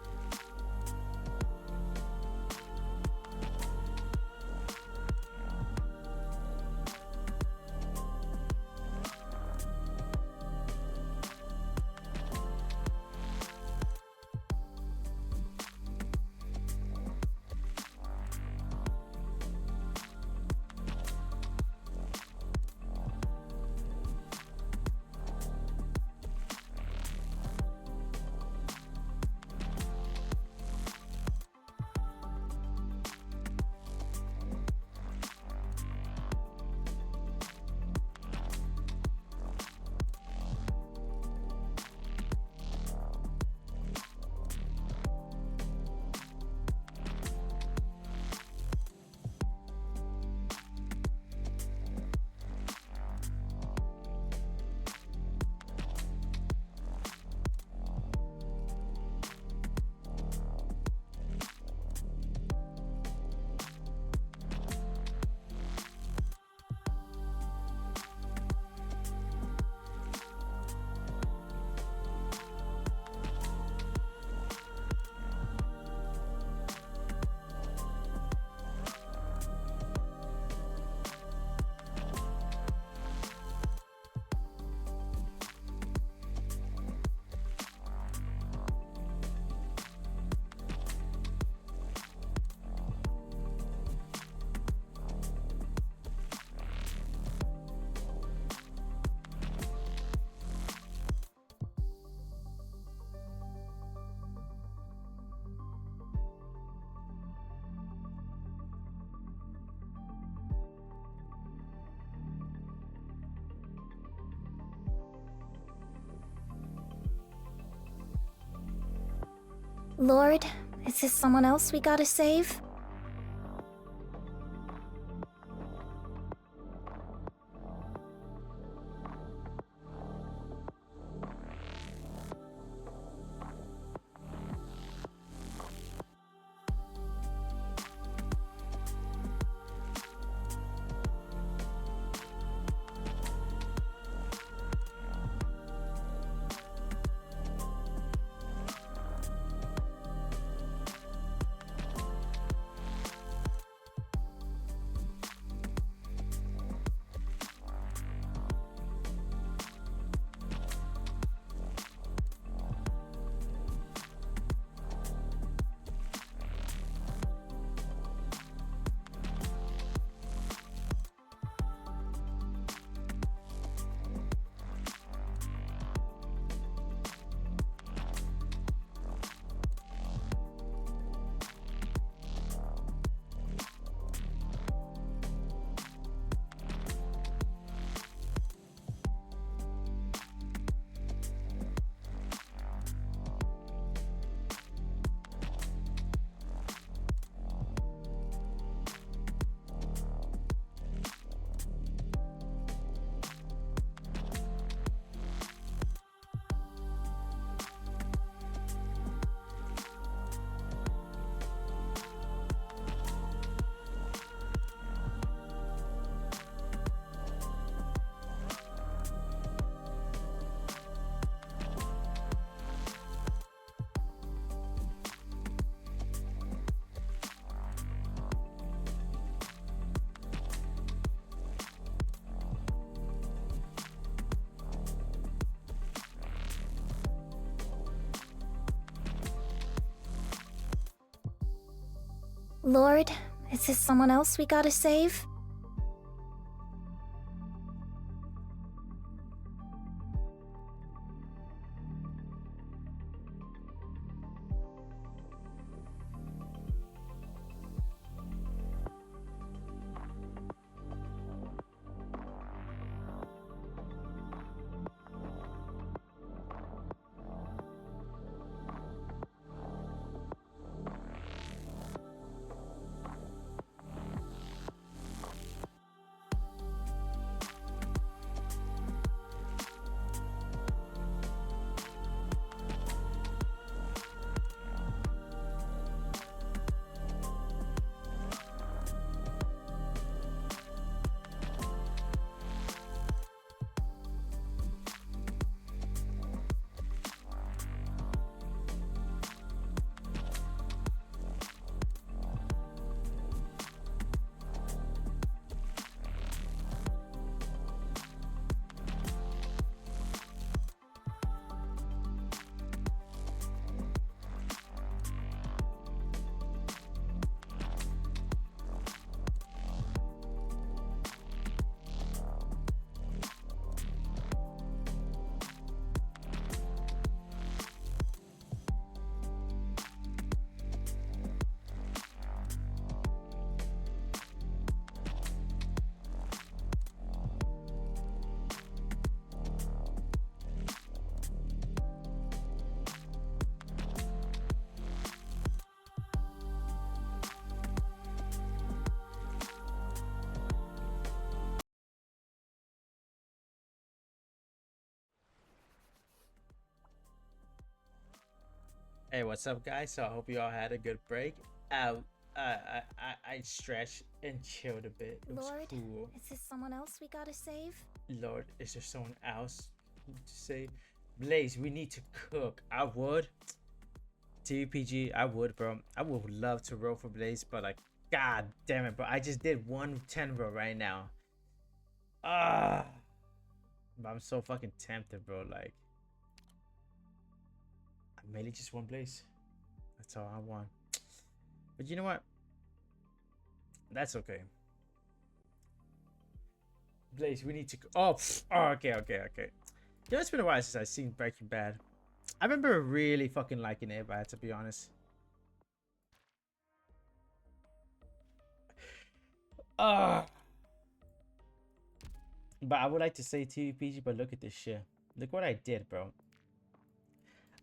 Lord, is this someone else we gotta save? Lord, is this someone else we gotta save? Hey, what's up, guys? So I hope you all had a good break. I stretched and chilled a bit. It was Lord, cool. is this someone else we gotta save? Lord, is there someone else to say? Blaze, we need to cook. I would. TVPG, I would, bro. I would love to roll for Blaze, but like, god damn it, bro. I just did 110 roll right now. But I'm so fucking tempted, bro. Like, I mainly just want Blaze. That's all I want. But you know what? That's okay. Blaze, we need to. Oh, okay. Yeah, it's been a while since I've seen Breaking Bad. I remember really fucking liking it, but I have to be honest. But I would like to say TVPG, but look at this shit. Look what I did, bro.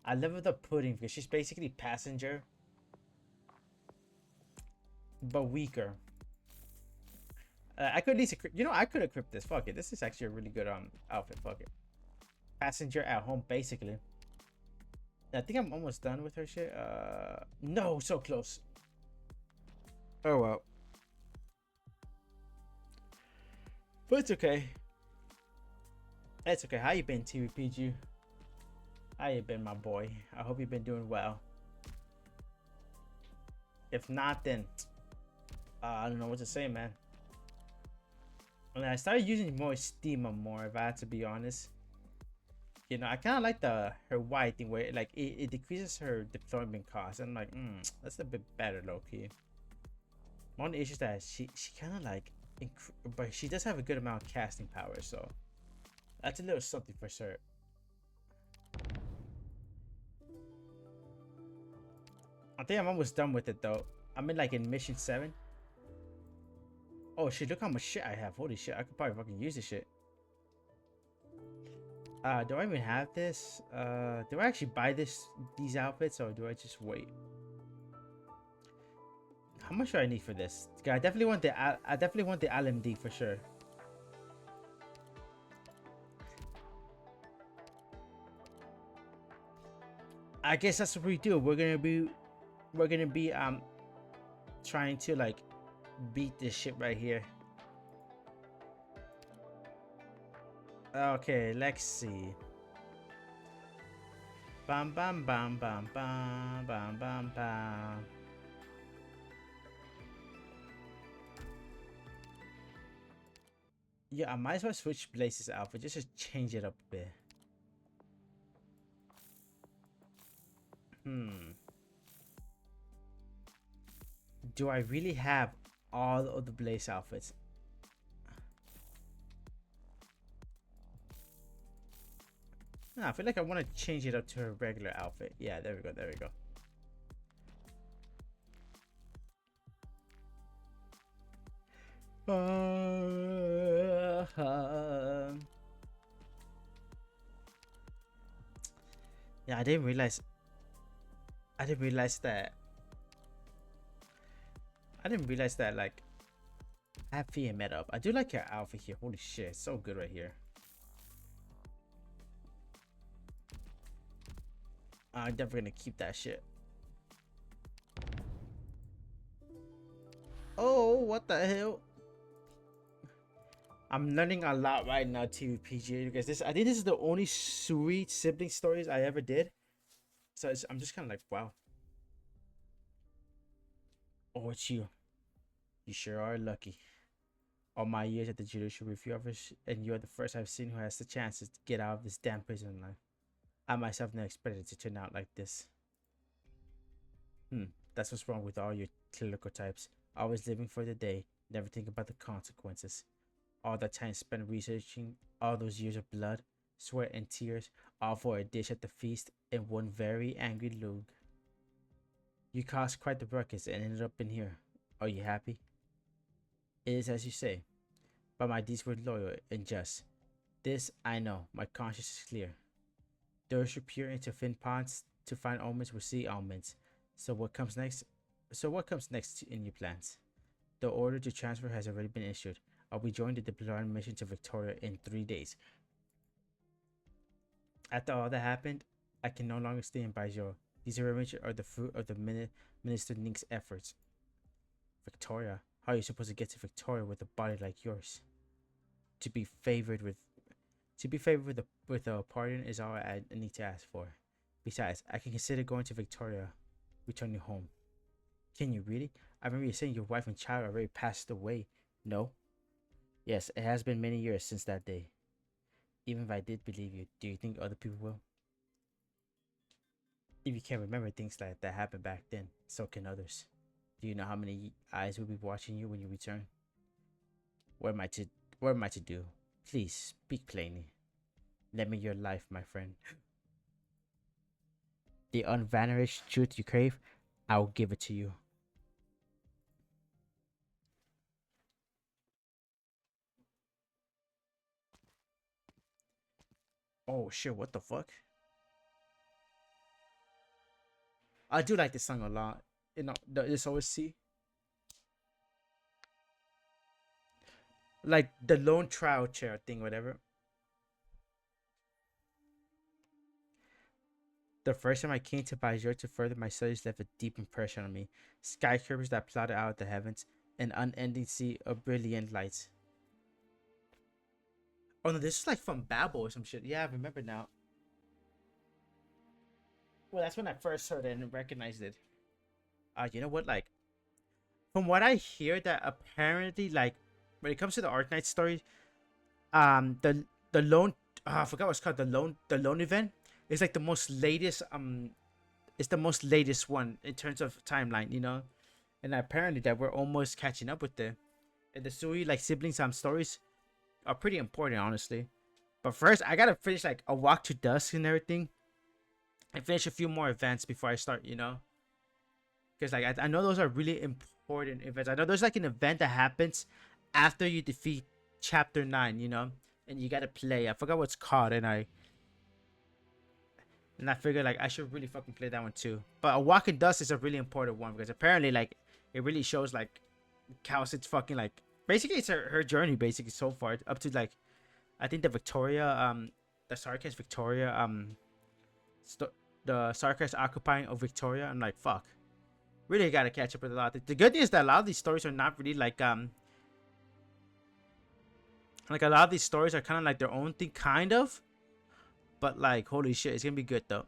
I leveled up Pudding because she's basically Passenger, but weaker. I could at least, you know, I could equip this. Fuck it. This is actually a really good outfit. Fuck it. Passenger at home, basically. I think I'm almost done with her shit. No, so close. Oh well. But it's okay. It's okay. How you been, TVPG? How you been, my boy? I hope you've been doing well. If not, then I don't know what to say, man. I started using more Steema more, if I had to be honest. You know, I kind of like her white thing where like it decreases her deployment cost. I'm like, that's a bit better, low key. One issue is that she kind of like, but she does have a good amount of casting power, so that's a little something for sure. I think I'm almost done with it though. I'm in like in mission 7. Oh shit, look how much shit I have. Holy shit, I could probably fucking use this shit. Do I even have this? Do I actually buy these outfits, or do I just wait? How much do I need for this? I definitely want the LMD for sure. I guess that's what we do. We're gonna be trying to like beat this shit right here. Okay, let's see. Bam bam bam bam bam bam bam bam. Yeah, I might as well switch Blaze's outfit just to change it up a bit. do I really have all of the Blaze outfits? No, I feel like I want to change it up to a regular outfit. Yeah, there we go. There we go. Yeah, I didn't realize that like I have Fia met up. I do like your outfit here. Holy shit, it's so good right here. I'm definitely gonna keep that shit. Oh, what the hell? I'm learning a lot right now, TVPG, because I think this is the only sweet sibling stories I ever did. So I'm just kind of like, wow. Oh, it's you. You sure are lucky. All my years at the judicial review office, and you're the first I've seen who has the chances to get out of this damn prison life. I myself never expected it to turn out like this. That's what's wrong with all your clinical types. Always living for the day, never think about the consequences. All that time spent researching, all those years of blood, sweat, and tears, all for a dish at the feast and one very angry Lug. You caused quite the ruckus and ended up in here. Are you happy? It is as you say, but my deeds were loyal and just. This I know, my conscience is clear. Those who peer into Fin ponds to find omens will see omens. So what comes next? In your plans? The order to transfer has already been issued. I'll be joining the diplomatic mission to Victoria in 3 days. After all that happened, I can no longer stay in Baijiu. These arrangements are the fruit of the Minister Nink's efforts. Victoria? How are you supposed to get to Victoria with a body like yours? To be favored with a pardon is all I need to ask for. Besides, I can consider going to Victoria, returning home. Can you really? I remember you saying your wife and child already passed away. No? Yes, it has been many years since that day. Even if I did believe you, do you think other people will? If you can't remember things like that happened back then, so can others. Do you know how many eyes will be watching you when you return? What am I to do? Please, speak plainly. Let me your life, my friend. The unvarnished truth you crave, I will give it to you. Oh shit, what the fuck? I do like this song a lot. You know, this OSC. Like the lone trial chair thing, whatever. The first time I came to Baijiu to further my studies left a deep impression on me. Skyscrapers that plotted out the heavens, an unending sea of brilliant lights. Oh no, this is like from Babel or some shit. Yeah, I remember now. Well, that's when I first heard it and recognized it. You know what? Like, from what I hear, that apparently, like, when it comes to the Arknight story, the lone, I forgot what's called, the lone event is like the most latest. It's the most latest one in terms of timeline, you know, and apparently that we're almost catching up with the, and the Sui like siblings stories are pretty important, honestly. But first, I gotta finish like A Walk to Dusk and everything, and finish a few more events before I start, you know. Because like I know those are really important events. I know there's like an event that happens after you defeat Chapter 9, you know, and you gotta play. I forgot what it's called, and I figured like I should really fucking play that one too. But A Walk in Dust is a really important one because apparently like it really shows like Cowsit's fucking like basically it's her journey basically so far up to like I think the Victoria the Sarkis Victoria the Sarkis occupying of Victoria. I'm like fuck. Really gotta catch up with a lot. The good thing is that a lot of these stories are not really like a lot of these stories are kind of like their own thing, kind of. But like, holy shit, it's gonna be good though.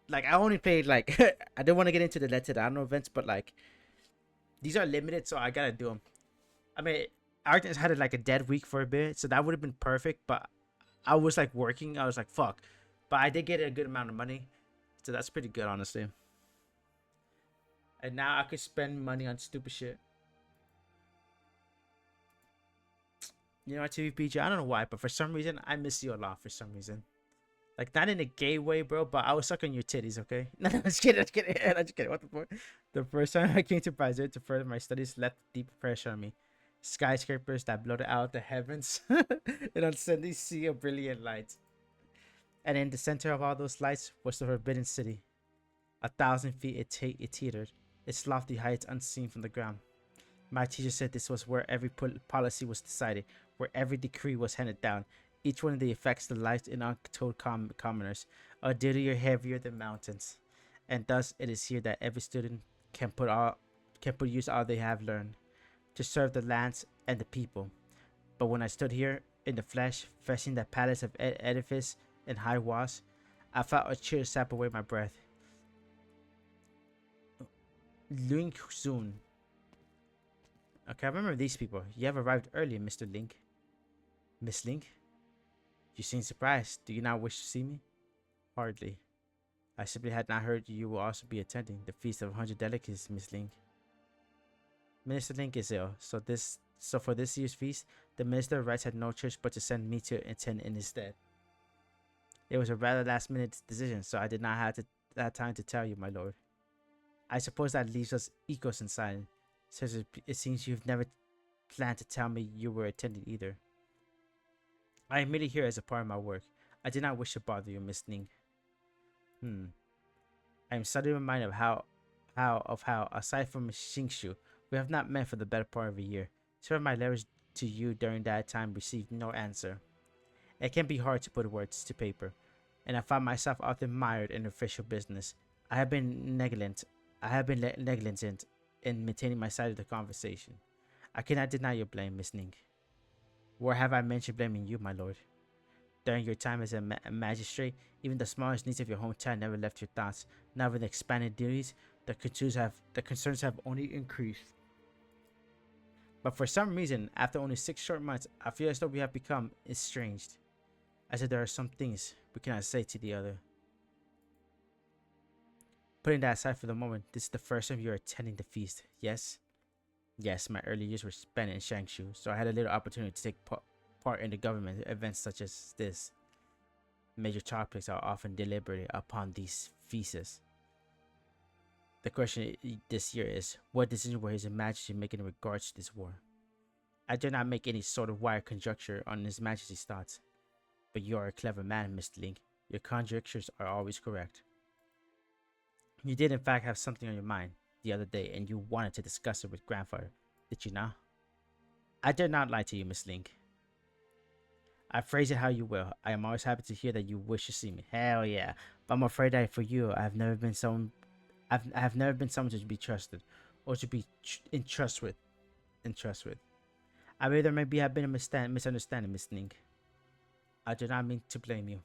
Like, I only played like I didn't want to get into the Let It Down events, but like these are limited, so I gotta do them. I mean, Arknights had like a dead week for a bit, so that would have been perfect. But I was like working. I was like, fuck. But I did get a good amount of money, so that's pretty good, honestly. And now I could spend money on stupid shit. You know what, TVPG? I don't know why, but for some reason, I miss you a lot for some reason. Like, not in a gay way, bro, but I was sucking your titties, okay? No, I'm just kidding, I'm just kidding. I'm just kidding. What the fuck? The first time I came to Brazil to further my studies left deep pressure on me. Skyscrapers that blotted out the heavens. An unsettling sea of brilliant lights. And in the center of all those lights was the Forbidden City. 1,000 feet it teetered, its lofty heights unseen from the ground. My teacher said this was where every policy was decided, where every decree was handed down, each one of the effects the lives in untold commoners, are dirtier, heavier than mountains. And thus it is here that every student can put use all they have learned, to serve the lands and the people. But when I stood here, in the flesh, facing that palace of edifice and high walls, I felt a chill sap away my breath. Link Zun. Okay, I remember these people. You have arrived early, Mr. Link. Miss Link? You seem surprised. Do you not wish to see me? Hardly. I simply had not heard you will also be attending the Feast of 100 Delicacies, Miss Link. Minister Link is ill, so for this year's feast, the Minister of Rights had no choice but to send me to attend in his stead. It was a rather last-minute decision, so I did not have time to tell you, my lord. I suppose that leaves us equals in silence, since it seems you've never planned to tell me you were attending either. I am merely here as a part of my work. I did not wish to bother you, Miss Ning. I am suddenly reminded of how, aside from Xingshu, we have not met for the better part of a year. Some of my letters to you during that time received no answer. It can be hard to put words to paper, and I find myself often mired in official business. I have been negligent in maintaining my side of the conversation. I cannot deny your blame, Miss Ning. Where have I mentioned blaming you, my lord? During your time as a magistrate, even the smallest needs of your hometown never left your thoughts. Now with expanded duties, the concerns have only increased. But for some reason, after only 6 short months, I feel as though we have become estranged. As if there are some things we cannot say to the other. Putting that aside for the moment, this is the first time you are attending the feast, yes? Yes, my early years were spent in Shangshu, so I had a little opportunity to take part in the government events such as this. Major topics are often deliberated upon these feasts. The question this year is, what decision will His Majesty make in regards to this war? I do not make any sort of wild conjecture on His Majesty's thoughts. But you are a clever man, Mr. Link. Your conjectures are always correct. You did in fact have something on your mind the other day, and you wanted to discuss it with grandfather, did you not? I dare not lie to you, Miss Link. I phrase it how you will. I am always happy to hear that you wish to see me. Hell yeah. But I'm afraid that for you, I have never been someone to be trusted, or to be in trust with. I believe there maybe have been a misunderstanding, Miss Link. I do not mean to blame you.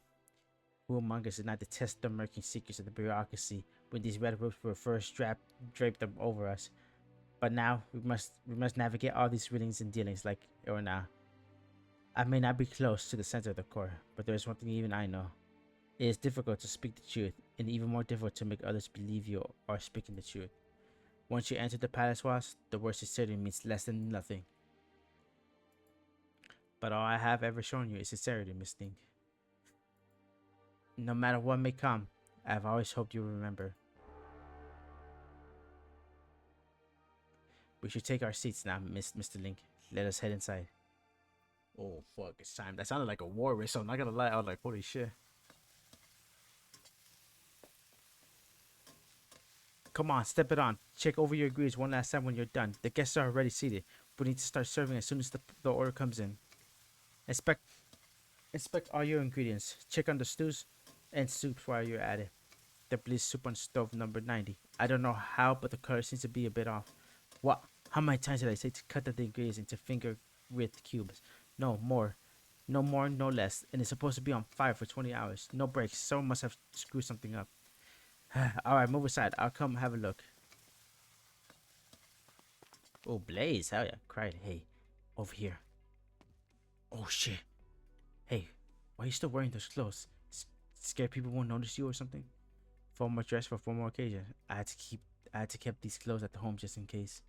Who among us did not detest the murky secrets of the bureaucracy when these red ropes were first draped them over us? But now we must navigate all these feelings and dealings like or now. I may not be close to the center of the core, but there is one thing even I know. It is difficult to speak the truth, and even more difficult to make others believe you are speaking the truth. Once you enter the palace walls, the word sincerity means less than nothing. But all I have ever shown you is sincerity, Miss Ning. No matter what may come, I have always hoped you will remember. We should take our seats now, Mr. Link. Let us head inside. Oh fuck, it's time. That sounded like a war race, so I'm not gonna lie, I was like, holy shit. Come on, step it on. Check over your ingredients one last time when you're done. The guests are already seated. We need to start serving as soon as the order comes in. Inspect all your ingredients. Check on the stews and soups while you're at it. The bliss soup on stove number 90. I don't know how, but the color seems to be a bit off. What? How many times did I say to cut the ingredients into finger-width cubes? No more, no less. And it's supposed to be on fire for 20 hours. No breaks. Someone must have screwed something up. Alright, move aside. I'll come have a look. Oh, Blaze. Hell yeah. Cried. Hey, over here. Oh, shit. Hey, why are you still wearing those clothes? Scared people won't notice you or something? Formal dress for formal occasion. I I had to keep these clothes at the home just in case.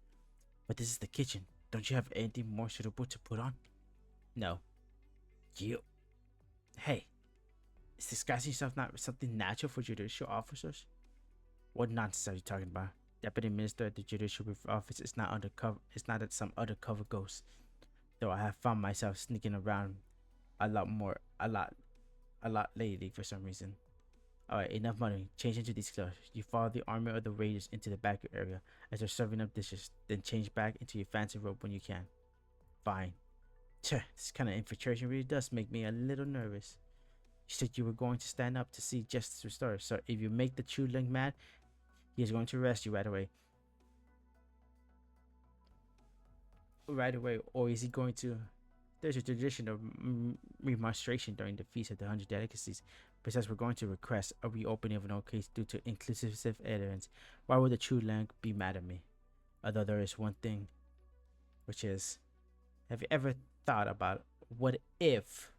But this is the kitchen. Don't you have anything more suitable to put on? No. You. Hey. Is disguising yourself not something natural for judicial officers? What nonsense are you talking about? Deputy Minister at the Judicial Office is not undercover. It's not at some undercover ghost. Though I have found myself sneaking around a lot lately for some reason. Alright, enough money. Change into these clothes. You follow the army of the raiders into the backyard area as they're serving up dishes. Then change back into your fancy robe when you can. Fine. This kind of infiltration really does make me a little nervous. You said you were going to stand up to see justice restored, so if you make the Chu Leng mad, he is going to arrest you right away. Or is he going to... There's a tradition of remonstration during the Feast of the 100 Delicacies. Besides, we're going to request a reopening of no case due to inclusive evidence. Why would the Chu Leng be mad at me? Although there is one thing, which is, have you ever thought about what if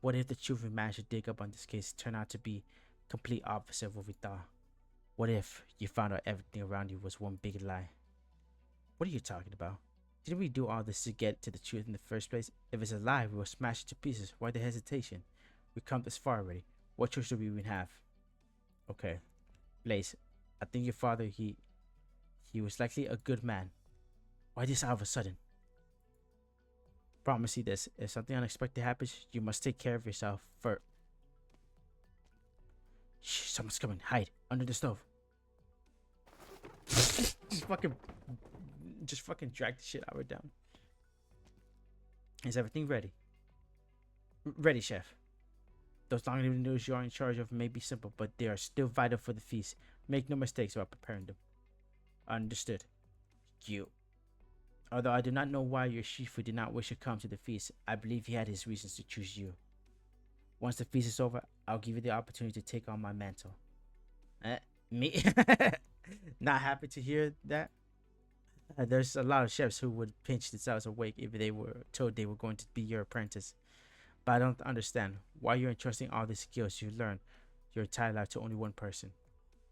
the truth we managed to dig up on this case turned out to be complete opposite of what we thought? What if you found out everything around you was one big lie? What are you talking about? Didn't we do all this to get to the truth in the first place? If it's a lie, we will smash it to pieces. Why the hesitation? We've come this far already. What choice do we even have? Okay. Blaze, I think your father, he was likely a good man. Why this all of a sudden? Promise you this. If something unexpected happens, you must take care of yourself first. Shh, someone's coming. Hide under the stove. Just fucking drag the shit out of her down. Is everything ready? Ready, chef. Those long noodles you are in charge of may be simple, but they are still vital for the feast. Make no mistakes about preparing them. Understood. You. Although I do not know why your Shifu did not wish to come to the feast, I believe he had his reasons to choose you. Once the feast is over, I'll give you the opportunity to take on my mantle. Me? Not happy to hear that? There's a lot of chefs who would pinch themselves awake if they were told they were going to be your apprentice. But I don't understand why you're entrusting all the skills you learned your entire life to only one person.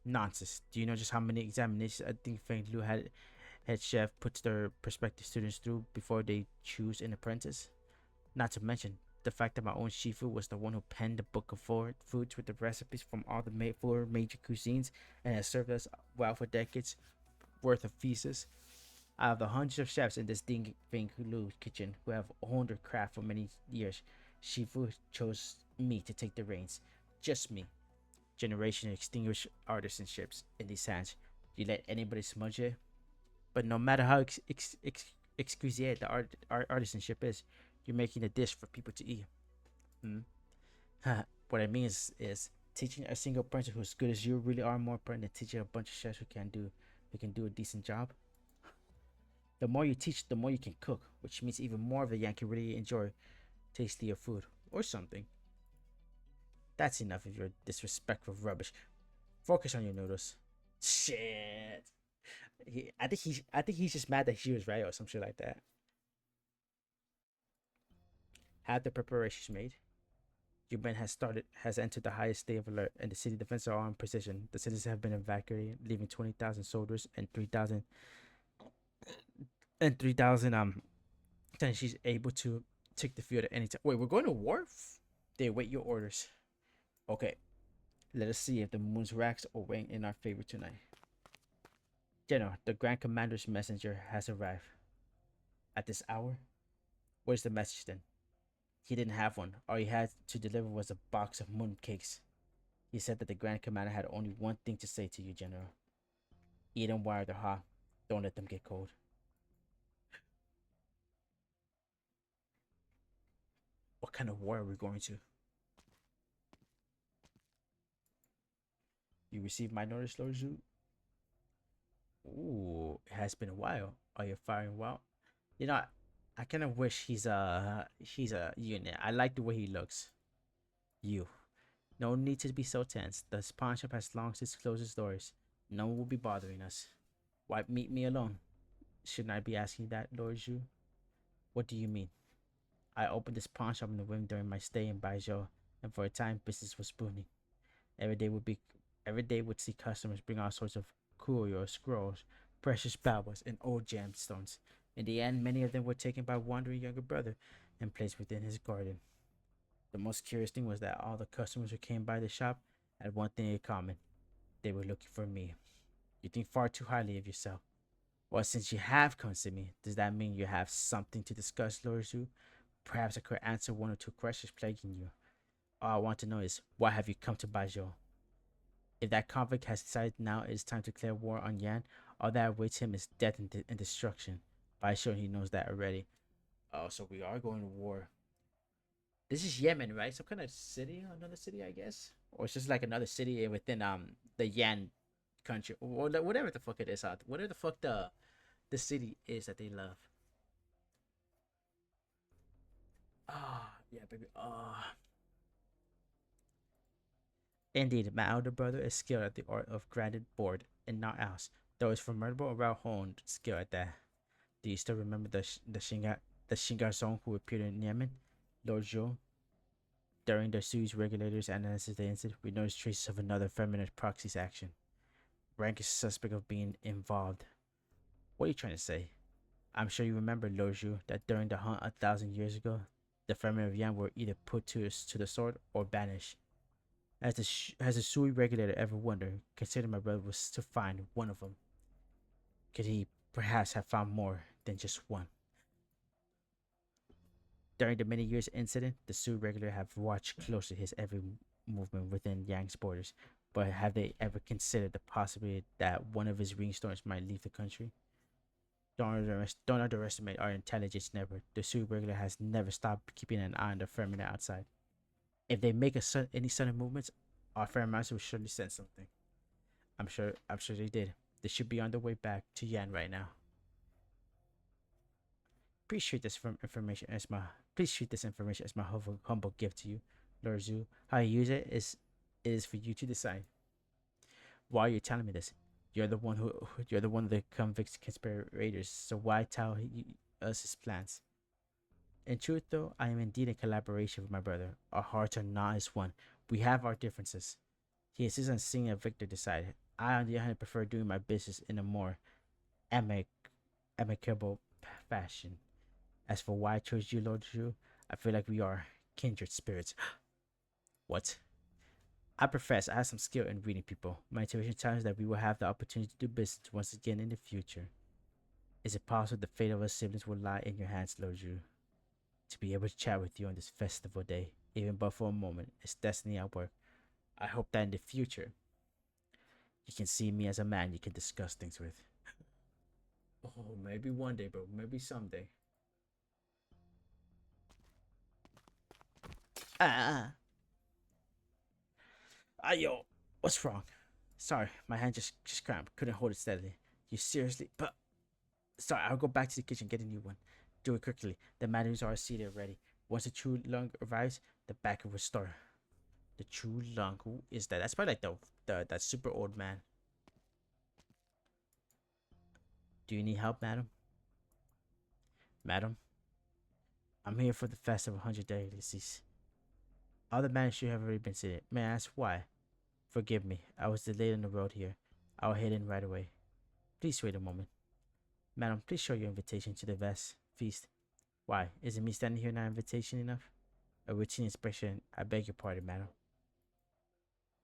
Nonsense. Do you know just how many examinations I think Feng Lu head chef puts their prospective students through before they choose an apprentice? Not to mention the fact that my own Shifu was the one who penned the book of foods with the recipes from all the four major cuisines and has served us well for decades worth of feasts. Out of the hundreds of chefs in this Ding Feng Lu kitchen who have honed their craft for many years, Shifu chose me to take the reins. Just me. Generation of extinguished artisanships in these hands. You let anybody smudge it? But no matter how exquisite the artisanship is, you're making a dish for people to eat. What I mean is teaching a single person who's good as you really are more important than teaching a bunch of chefs who can do a decent job. The more you teach, the more you can cook, which means even more of the Yan can really enjoy tastier food or something. That's enough of your disrespectful rubbish. Focus on your noodles. Shit. I think he's just mad that she was right or some shit like that. Have the preparations made. Your men has entered the highest state of alert, and the city defenses are in position. The citizens have been evacuated, leaving 20,000 soldiers and 3,000 then she's able to take the field at any time. Wait, we're going to war? They await your orders. Okay. Let us see if the moon's racks are weighing in our favor tonight. General, the Grand Commander's messenger has arrived. At this hour? Where's the message then? He didn't have one. All he had to deliver was a box of moon cakes. He said that the Grand Commander had only one thing to say to you, General. Eat them while they're hot. Don't let them get cold. What kind of war are we going to? You received my notice, Lord Zhu? Ooh, it has been a while. Are you firing well? You know, I kind of wish he's a unit. I like the way he looks. You. No need to be so tense. The pawn shop has long since closed its doors. No one will be bothering us. Why meet me alone? Shouldn't I be asking that, Lord Zhu? What do you mean? I opened this pawn shop in the wind during my stay in Baijiu, and for a time business was booming. Every day would see customers bring all sorts of curio scrolls, precious baubles, and old gemstones. In the end, many of them were taken by wandering younger brother and placed within his garden. The most curious thing was that all the customers who came by the shop had one thing in common. They were looking for me. You think far too highly of yourself. Well, since you have come to me, does that mean you have something to discuss, Lord Zhu? Perhaps I could answer one or two questions plaguing you. All I want to know is, why have you come to Baijiu? If that convict has decided now it is time to declare war on Yan, all that awaits him is death and destruction. By sure he knows that already. Oh, so we are going to war. This is Yemen, right? Some kind of city, another city, I guess, or it's just like another city within the Yan country, or whatever the fuck it is. Whatever the fuck the city is that they love. Ah, yeah, baby. Ah. Indeed, my elder brother is skilled at the art of granite board and not else, though his formidable around honed skill at that. Do you still remember the Shingarzong who appeared in Yemen, Lord Zhou? During the Sui's regulators' analysis of the incident, we noticed traces of another feminine proxy's action. Rank is suspect of being involved. What are you trying to say? I'm sure you remember, Lord Zhou, that during the hunt 1,000 years ago, the feminine of Yan were either put to the sword or banished. Has the Sui regulator ever wondered, considering my brother was to find one of them? Could he perhaps have found more than just one? During the many years incident, the Sui regulator have watched closely his every movement within Yang's borders, but have they ever considered the possibility that one of his rainstorms might leave the country? Don't underestimate our intelligence network. The Sui regulator has never stopped keeping an eye on the feminine outside. If they make any sudden movements, our fair master will surely sense something. I'm sure they did. They should be on their way back to Yan right now. Please treat this information as my humble gift to you, Lord Zhu. How you use it is for you to decide. Why are you telling me this? You're the one of the convict conspirators. So why tell us his plans? In truth, though, I am indeed in collaboration with my brother. Our hearts are not as one. We have our differences. He insists on seeing a victor decide. I, on the other hand, prefer doing my business in a more amicable fashion. As for why I chose you, Lord Zhu, I feel like we are kindred spirits. What? I profess I have some skill in reading people. My intuition tells me that we will have the opportunity to do business once again in the future. Is it possible the fate of us siblings will lie in your hands, Lord Zhu? To be able to chat with you on this festival day, even but for a moment, is destiny at work. I hope that in the future, you can see me as a man you can discuss things with. Oh, maybe one day, bro. Maybe someday. Yo, what's wrong? Sorry, my hand just cramped. Couldn't hold it steadily. You seriously? But sorry, I'll go back to the kitchen, get a new one. Do it quickly. The madams are seated already. Once the true lung arrives, the back will start. The true lung, who is that? That's probably like that super old man. Do you need help, madam? Madam? I'm here for the Festival of 100 Delicacies. All the madams should have already been seated. May I ask why? Forgive me. I was delayed on the road here. I'll head in right away. Please wait a moment. Madam, please show your invitation to the vast feast. Why? Isn't me standing here not invitation enough? A routine inspection. I beg your pardon, madam.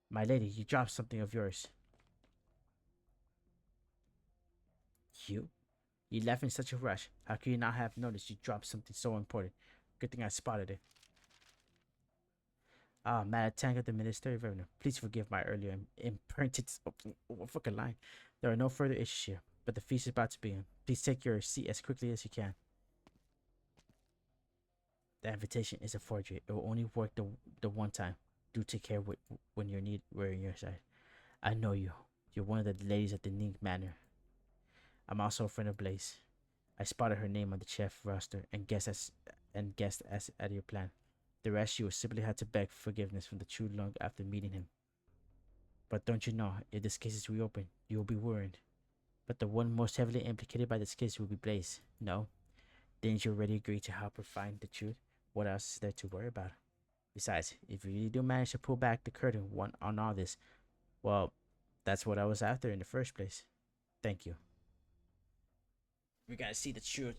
My lady, you dropped something of yours. You? You left in such a rush. How could you not have noticed you dropped something so important? Good thing I spotted it. Ah, Madam Tang of the Ministry of Revenue. Please forgive my earlier impertinence. Oh, fucking line. There are no further issues here, but the feast is about to begin. Please take your seat as quickly as you can. The invitation is a forgery. It will only work the one time. Do take care when you're wearing your side. I know you. You're one of the ladies at the Ning Manor. I'm also a friend of Blaze. I spotted her name on the chef roster and guessed as at your plan. The rest you will simply have to beg forgiveness from the true lung after meeting him. But don't you know, if this case is reopened, you will be ruined. But the one most heavily implicated by this case will be Blaze. No? Didn't you already agree to help her find the truth? What else is there to worry about? Besides, if you really do manage to pull back the curtain on all this, well, That's what I was after in the first place. Thank you. We gotta see the truth.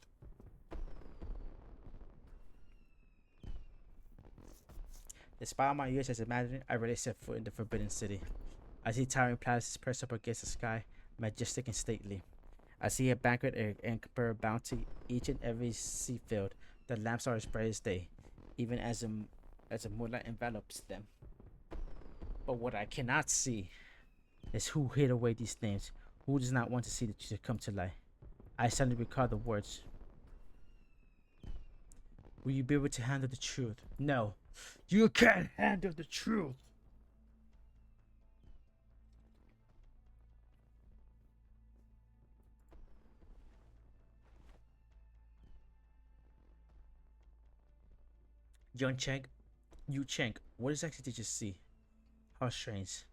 Despite my years as a Mandarin, I rarely set foot in the Forbidden City. I see towering palaces perched up against the sky, majestic and stately. I see a banquet and emperor bounty, each and every sea filled. The lamps are as bright as day, even as a moonlight envelops them. But what I cannot see is who hid away these names, who does not want to see the truth come to light. I suddenly recall the words. Will you be able to handle the truth? No, you can't handle the truth. Young Cheng, Yu Cheng, what exactly did you see? How strange.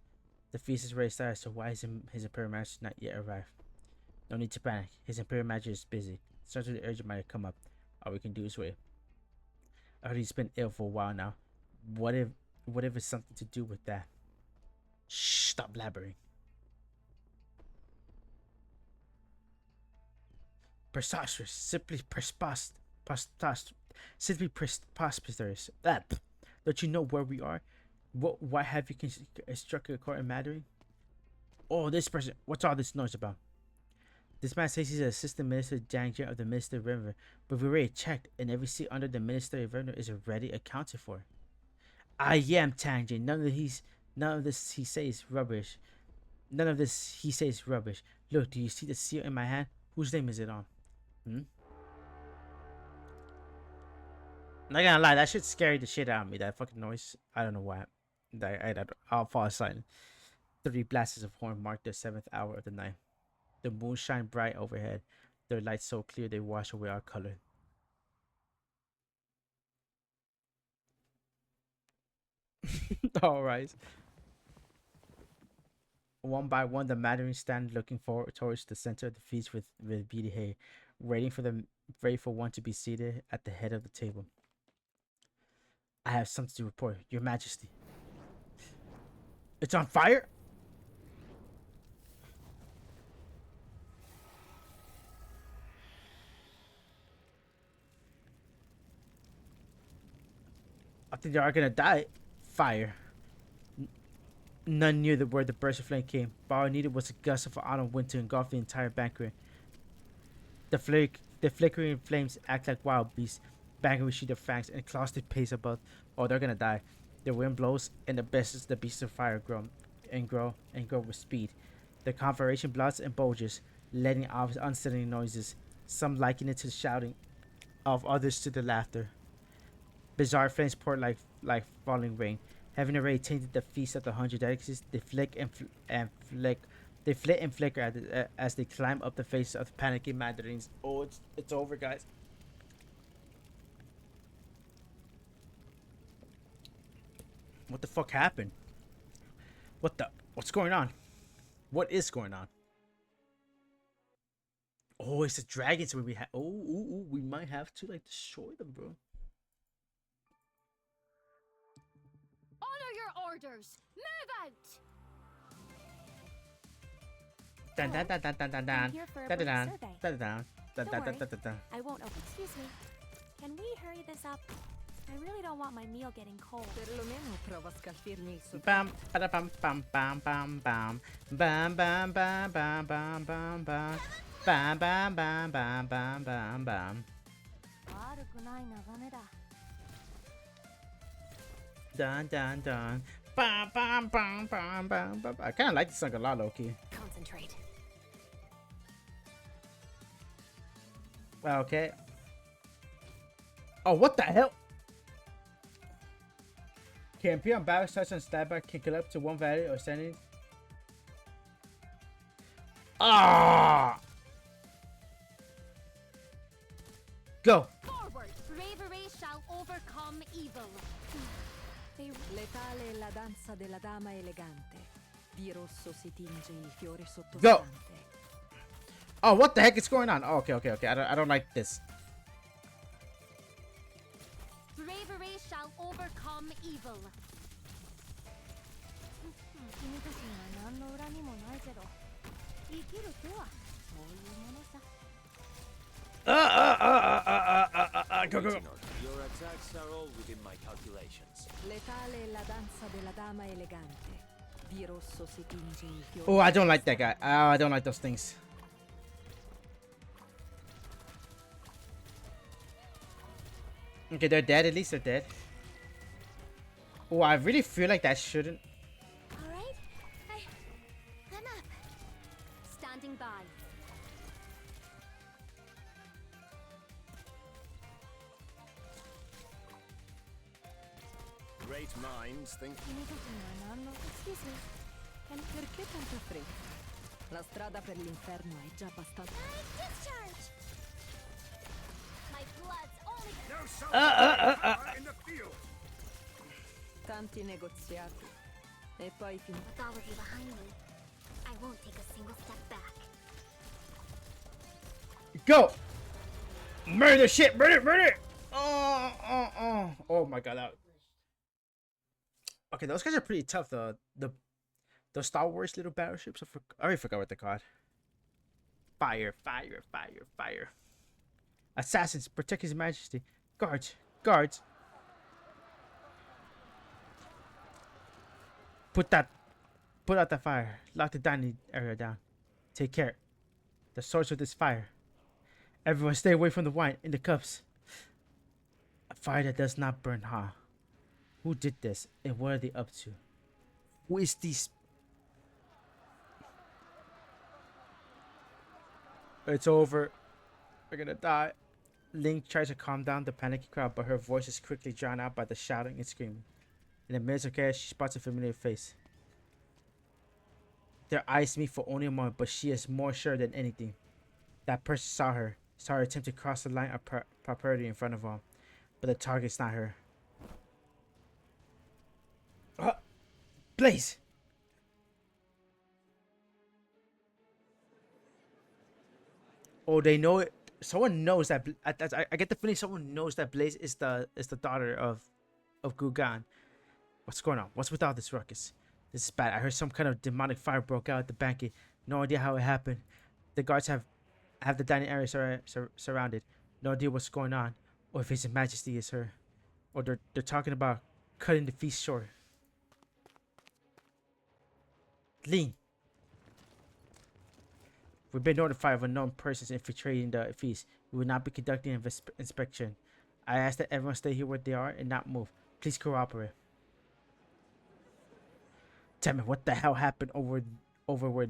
The feast is raised as to why his Imperial Majesty not yet arrived. No need to panic. His Imperial Majesty is busy. Something urgent might have come up. All we can do is wait. I heard he's been ill for a while now. What if it's something to do with that? Shh, stop blabbering. Preposterous. Simply preposterous. Simply preposterous. Don't you know where we are? Why have you constructed a court in Mandarin? Oh, this person. What's all this noise about? This man says he's the Assistant Minister Jiang Jia of the Ministry of Revenue, but we already checked, and every seat under the Ministry of Revenue is already accounted for. I am Tang Jin. None of this he says rubbish. None of this he says rubbish. Look, do you see the seal in my hand? Whose name is it on? Not gonna lie, that shit scared the shit out of me. That fucking noise. I don't know why. I'll fall silent. 3 blasts of horn mark the 7th hour of the night. The moon shine bright overhead. Their lights so clear they wash away our color. All right. One by one, the Mandarin stand looking forward towards the center of the feast with beady hair, waiting for one to be seated at the head of the table. I have something to report, Your Majesty. It's on fire? I think they are gonna die. Fire. None knew where the burst of flame came, but all I needed was a gust of autumn wind to engulf the entire banquet. The flickering flames act like wild beasts, banging with their fangs and claws to pace above. Oh, they're gonna die. The wind blows, and the beasts of fire grow with speed. The conflagration bloods and bulges, letting out unsettling noises. Some liken it to the shouting of others to the laughter. Bizarre flames pour like falling rain. Having already tainted the feast of the 100 delicacies, they flick and flicker as they climb up the faces of panicking Mandarins. Oh, it's over, guys. What the fuck happened? What's going on? What is going on? Oh, it's the dragons. We we might have to like destroy them, bro. Honor your orders! Move out! Dun dun dun dun dun dun dun. I'm here for a Dun brief dun survey. dun dun dun Don't dun worry. dun dun. I won't open. Excuse me. Can we hurry this up? I really don't want my meal getting cold. Perlomeno prova a scalfirmi il suo. Bam bada bam bam bam bam bam bam bam bam bam bam bam bam bam bam bam bam bam bam bam. 悪くない眺めだ。 Dun dun dun. Bam bam bam bam bam bam. I kind of like this song a lot, low-key. Concentrate. Okay. Oh, what the hell? Can appear on battle starts on standby, can collect up to 1 value or standing. Ah! Go! Forward! Bravery shall overcome evil. Letale è la danza della dama elegante. Di rosso si tinge il fiore sottostante. Go! Oh, what the heck is going on? Oh, okay. I don't like this. Bravery shall overcome evil. 君たちには何のの恨みもないけど生きるとはそういうものさ。 Go, go, go. Your attacks are all within my calculations. Letale è la danza della dama elegante. Di rosso si tinge il fiore. Oh, I don't like that guy. Oh, I don't like those things. Okay, they're dead. At least they're dead. Oh, I really feel like that shouldn't. All right, I'm up. Standing by. Great minds think. Excuse me. Perché tanta fretta? La strada per l'inferno è già abbastanza. Discharge. My blood's only. No soldier in the field. Tanti negoziati. E poi fin. With all of you behind me, I won't take a single step back. Go! Murder shit! Murder! Murder! Oh my god. Okay, those guys are pretty tough. The Star Wars little battleships. I already forgot what they're called. Fire, fire, fire, fire. Assassins, protect His Majesty. Guards, guards. Put out the fire. Lock the dining area down. Take care. The source of this fire. Everyone stay away from the wine in the cups. A fire that does not burn hot. Who did this and what are they up to? Who is these? It's over. We're gonna die. Link tries to calm down the panicky crowd, but her voice is quickly drowned out by the shouting and screaming. In the midst of chaos, she spots a familiar face. Their eyes meet for only a moment, but she is more sure than anything. That person saw her attempt to cross the line of property in front of them, but the target's not her. Blaze! Oh, they know it. Someone knows that. I get the feeling someone knows that Blaze is the daughter of Gugan. What's going on? What's with all this ruckus? This is bad. I heard some kind of demonic fire broke out at the banquet. No idea how it happened. The guards have the dining area surrounded. No idea what's going on, or if His Majesty is her, or they're talking about cutting the feast short. Lean. We've been notified of unknown persons infiltrating the feast. We will not be conducting an inspection. I ask that everyone stay here where they are and not move. Please cooperate. Damn it! What the hell happened over where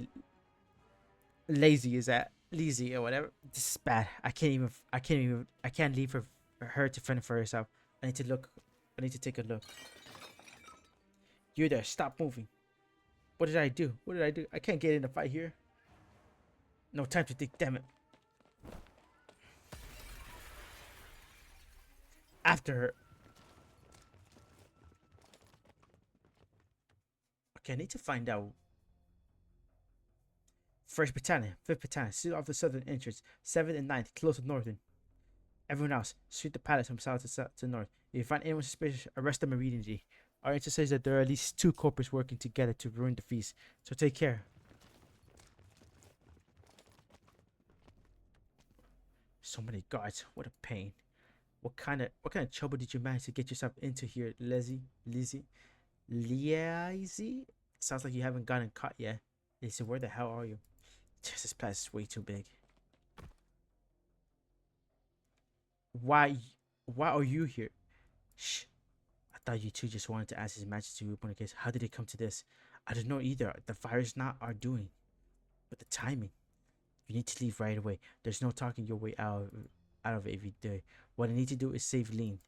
Lazy is at? Lazy or whatever. This is bad. I can't leave her to fend for herself. I need to take a look. You there? Stop moving. What did I do? What did I do? I can't get in a fight here. No time to think, damn it. After her. Okay, I need to find out. 1st Battalion, 5th Battalion, seal off the southern entrance. 7th and 9th, close to northern. Everyone else, sweep the palace from south to north. If you find anyone suspicious, arrest them immediately. Our agent says that there are at least 2 corpors working together to ruin the feast, so take care. So many guards, what a pain. What kind of trouble did you manage to get yourself into here, Lizzie? Sounds like you haven't gotten caught yet. Lizzie, where the hell are you? This place is way too big. Why are you here? Shh. I thought you two just wanted to ask His Majesty to open a case. How did it come to this? I don't know either. The fire is not our doing. But the timing. You need to leave right away. There's no talking your way out of it if you do. What I need to do is save Lean.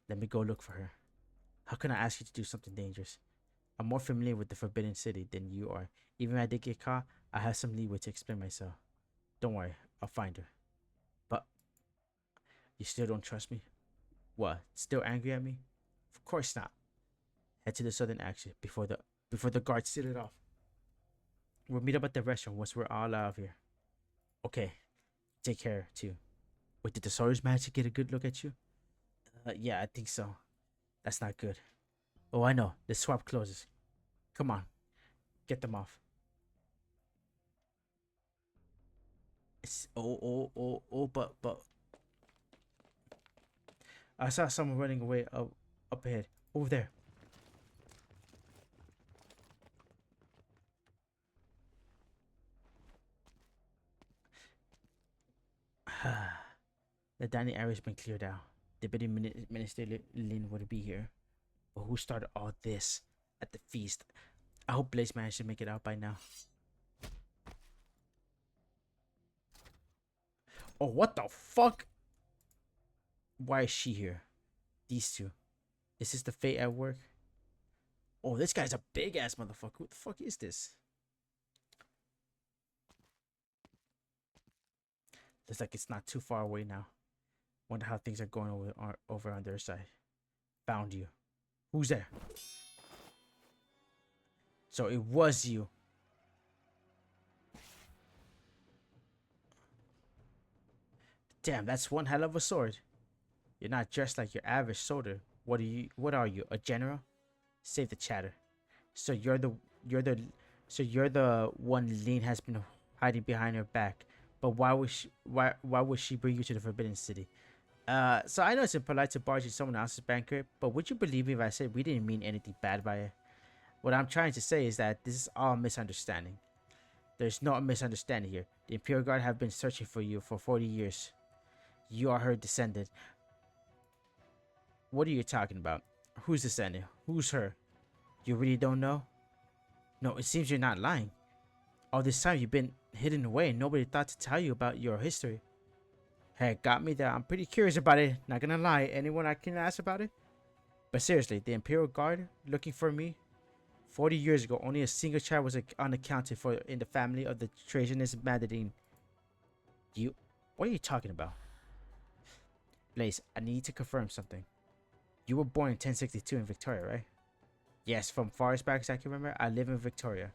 Let me go look for her. How can I ask you to do something dangerous? I'm more familiar with the Forbidden City than you are. Even if I did get caught, I have some leeway to explain myself. Don't worry, I'll find her. But you still don't trust me? What? Still angry at me? Of course not. Head to the southern exit before the guards seal it off. We'll meet up at the restaurant once we're all out of here. Okay. Take care, too. Wait, did the soldiers manage to get a good look at you? Yeah, I think so. That's not good. Oh, I know. The swap closes. Come on. Get them off. But I saw someone running away up ahead. Over there. The dining area's been cleared out. Deputy Minister Lin would be here. But who started all this at the feast? I hope Blaze managed to make it out by now. Oh, what the fuck? Why is she here? These two. Is this the fate at work? Oh, this guy's a big ass motherfucker. Who the fuck is this? Looks like it's not too far away now. Wonder how things are going over on their side. Found you. Who's there? So it was you. Damn, that's one hell of a sword. You're not dressed like your average soldier. What are you? A general? Save the chatter. So you're the one Lin has been hiding behind her back. But why would she bring you to the Forbidden City? So I know it's impolite to barge in someone else's banquet, but would you believe me if I said we didn't mean anything bad by it? What I'm trying to say is that this is all misunderstanding. There's no misunderstanding here. The Imperial Guard have been searching for you for 40 years. You are her descendant. What are you talking about? Who's descendant? Who's her? You really don't know? No, it seems you're not lying. All this time you've been hidden away and nobody thought to tell you about your history. Hey, got me there. I'm pretty curious about it. Not gonna lie. Anyone I can ask about it? But seriously, the Imperial Guard looking for me? 40 years ago, only a single child was unaccounted for in the family of the Trajanus Madeline. What are you talking about? Blaze, I need to confirm something. You were born in 1062 in Victoria, right? Yes, from far as back as I can remember, I live in Victoria.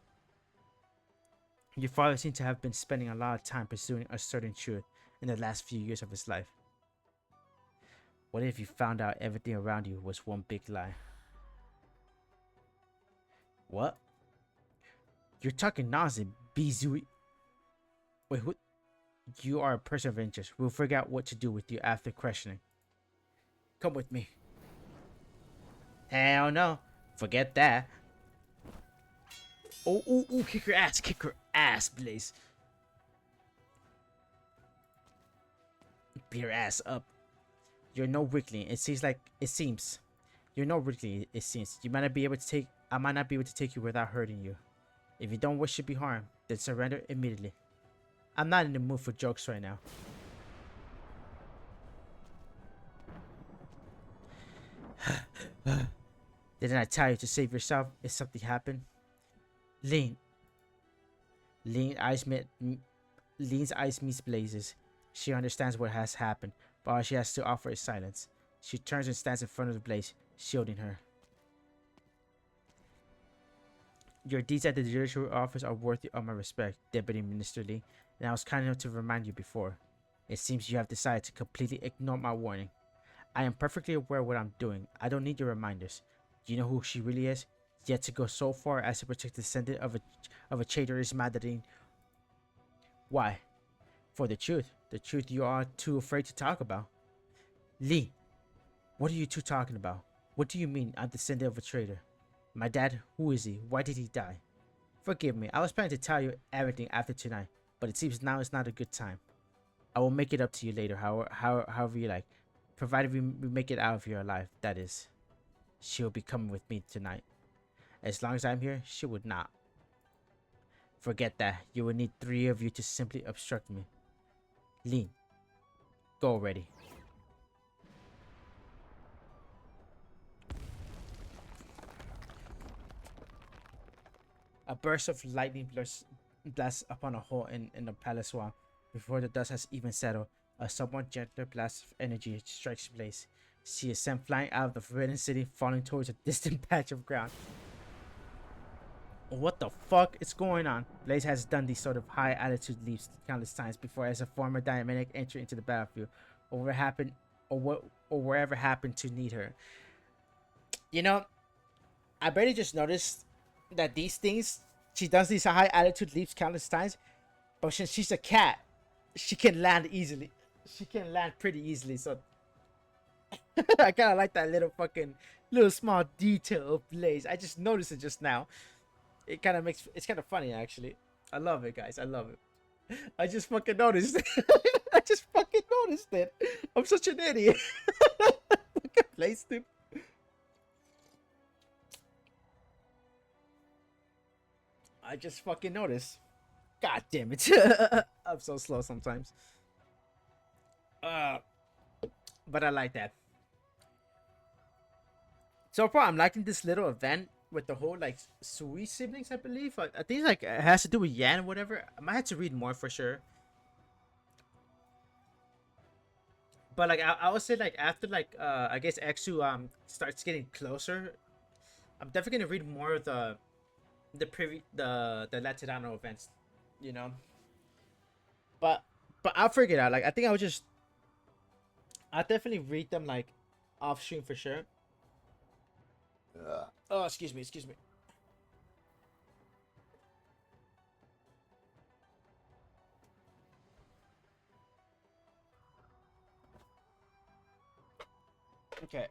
Your father seemed to have been spending a lot of time pursuing a certain truth in the last few years of his life. What if you found out everything around you was one big lie? What? You're talking nonsense, Bizui. Wait, who? You are a person of interest. We'll figure out what to do with you after questioning. Come with me. Hell no. Forget that. Oh, kick her ass. Kick her ass, Blaze. Beat her ass up. You're no weakling. It seems. You're no weakling, it seems. I might not be able to take you without hurting you. If you don't wish to be harmed, then surrender immediately. I'm not in the mood for jokes right now. Didn't I tell you to save yourself if something happened? Lean. Lean's eyes meets Blaze's. She understands what has happened, but all she has to offer is silence. She turns and stands in front of the Blaze, shielding her. Your deeds at the judicial office are worthy of my respect, Deputy Minister Lee, and I was kind enough to remind you before. It seems you have decided to completely ignore my warning. I am perfectly aware of what I'm doing. I don't need your reminders. You know who she really is? Yet to go so far as to protect the descendant of a traitorous Madeline. Why? For the truth. The truth you are too afraid to talk about. Lee, what are you two talking about? What do you mean I'm descendant of a traitor? My dad, who is he? Why did he die? Forgive me, I was planning to tell you everything after tonight, but it seems now is not a good time. I will make it up to you later, however you like, provided we make it out of here alive, that is. She will be coming with me tonight. As long as I'm here, she would not. Forget that. You will need 3 of you to simply obstruct me. Lean, go already. A burst of lightning blasts upon a hole in the palace wall. Before the dust has even settled, a somewhat gentler blast of energy strikes Blaze. She is sent flying out of the Forbidden City, falling towards a distant patch of ground. What the fuck is going on? Blaze has done these sort of high altitude leaps countless times before as a former Diamanic entry into the battlefield, or wherever happened to need her. You know, I barely just noticed that these things, she does these high attitude leaps countless times, but since she's a cat, she can land easily. She can land pretty easily, so I kind of like that little small detail of Blaze. I just noticed it just now. It's kind of funny actually. I love it, guys. I love it. I just fucking noticed it. I just fucking noticed it. I'm such an idiot. Blaze, dude. I just fucking noticed. God damn it. I'm so slow sometimes. But I like that. So far, I'm liking this little event with the whole like Sui siblings, I believe. I think like it has to do with Yan or whatever. I might have to read more for sure. But like I would say like after like I guess Exu starts getting closer, I'm definitely gonna read more of the Laterano events, you know. But I'll figure it out. Like I think I'll definitely read them like off stream for sure. Oh, excuse me. Okay.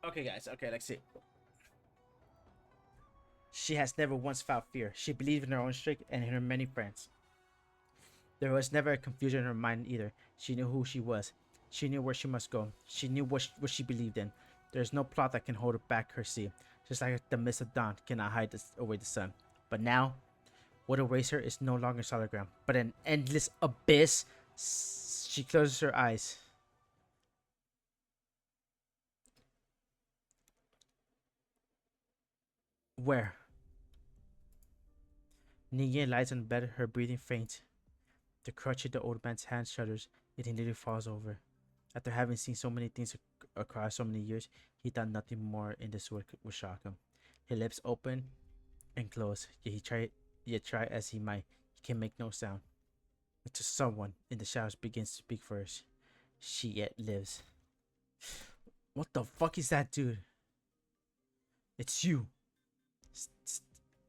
Okay, guys. Okay, let's see. She has never once felt fear. She believed in her own strength and in her many friends. There was never a confusion in her mind either. She knew who she was. She knew where she must go. She knew what she believed in. There is no plot that can hold her back, her sea. Just like the mist of dawn cannot hide away the sun. But now, what awaits her is no longer solid ground, but an endless abyss. She closes her eyes. Where? Ningye lies on the bed, her breathing faint. The crutch in the old man's hand shudders, yet he nearly falls over. After having seen so many things across so many years, he thought nothing more in this would shock him. His lips open and close, yet try as he might, he can make no sound. Until someone in the shadows begins to speak first. She yet lives. What the fuck is that, dude? It's you.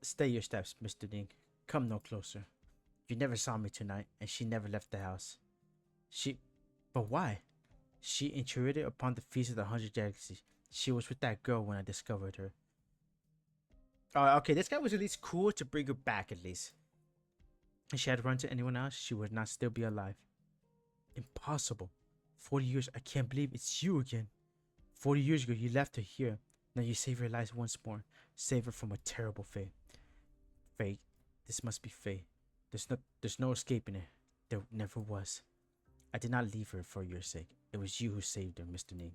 Stay your steps, Mr. Dink. Come no closer. You never saw me tonight, and she never left the house. But why? She intruded upon the feast of the 100 Galaxies. She was with that girl when I discovered her. Oh, okay, this guy was at least cool to bring her back, at least. If she had run to anyone else, she would not still be alive. Impossible. 40 years, I can't believe it's you again. 40 years ago, you left her here. Now you save her life once more. Save her from a terrible fate. Fate. This must be fate. There's no escaping it. There never was. I did not leave her for your sake. It was you who saved her, Mr. Ning.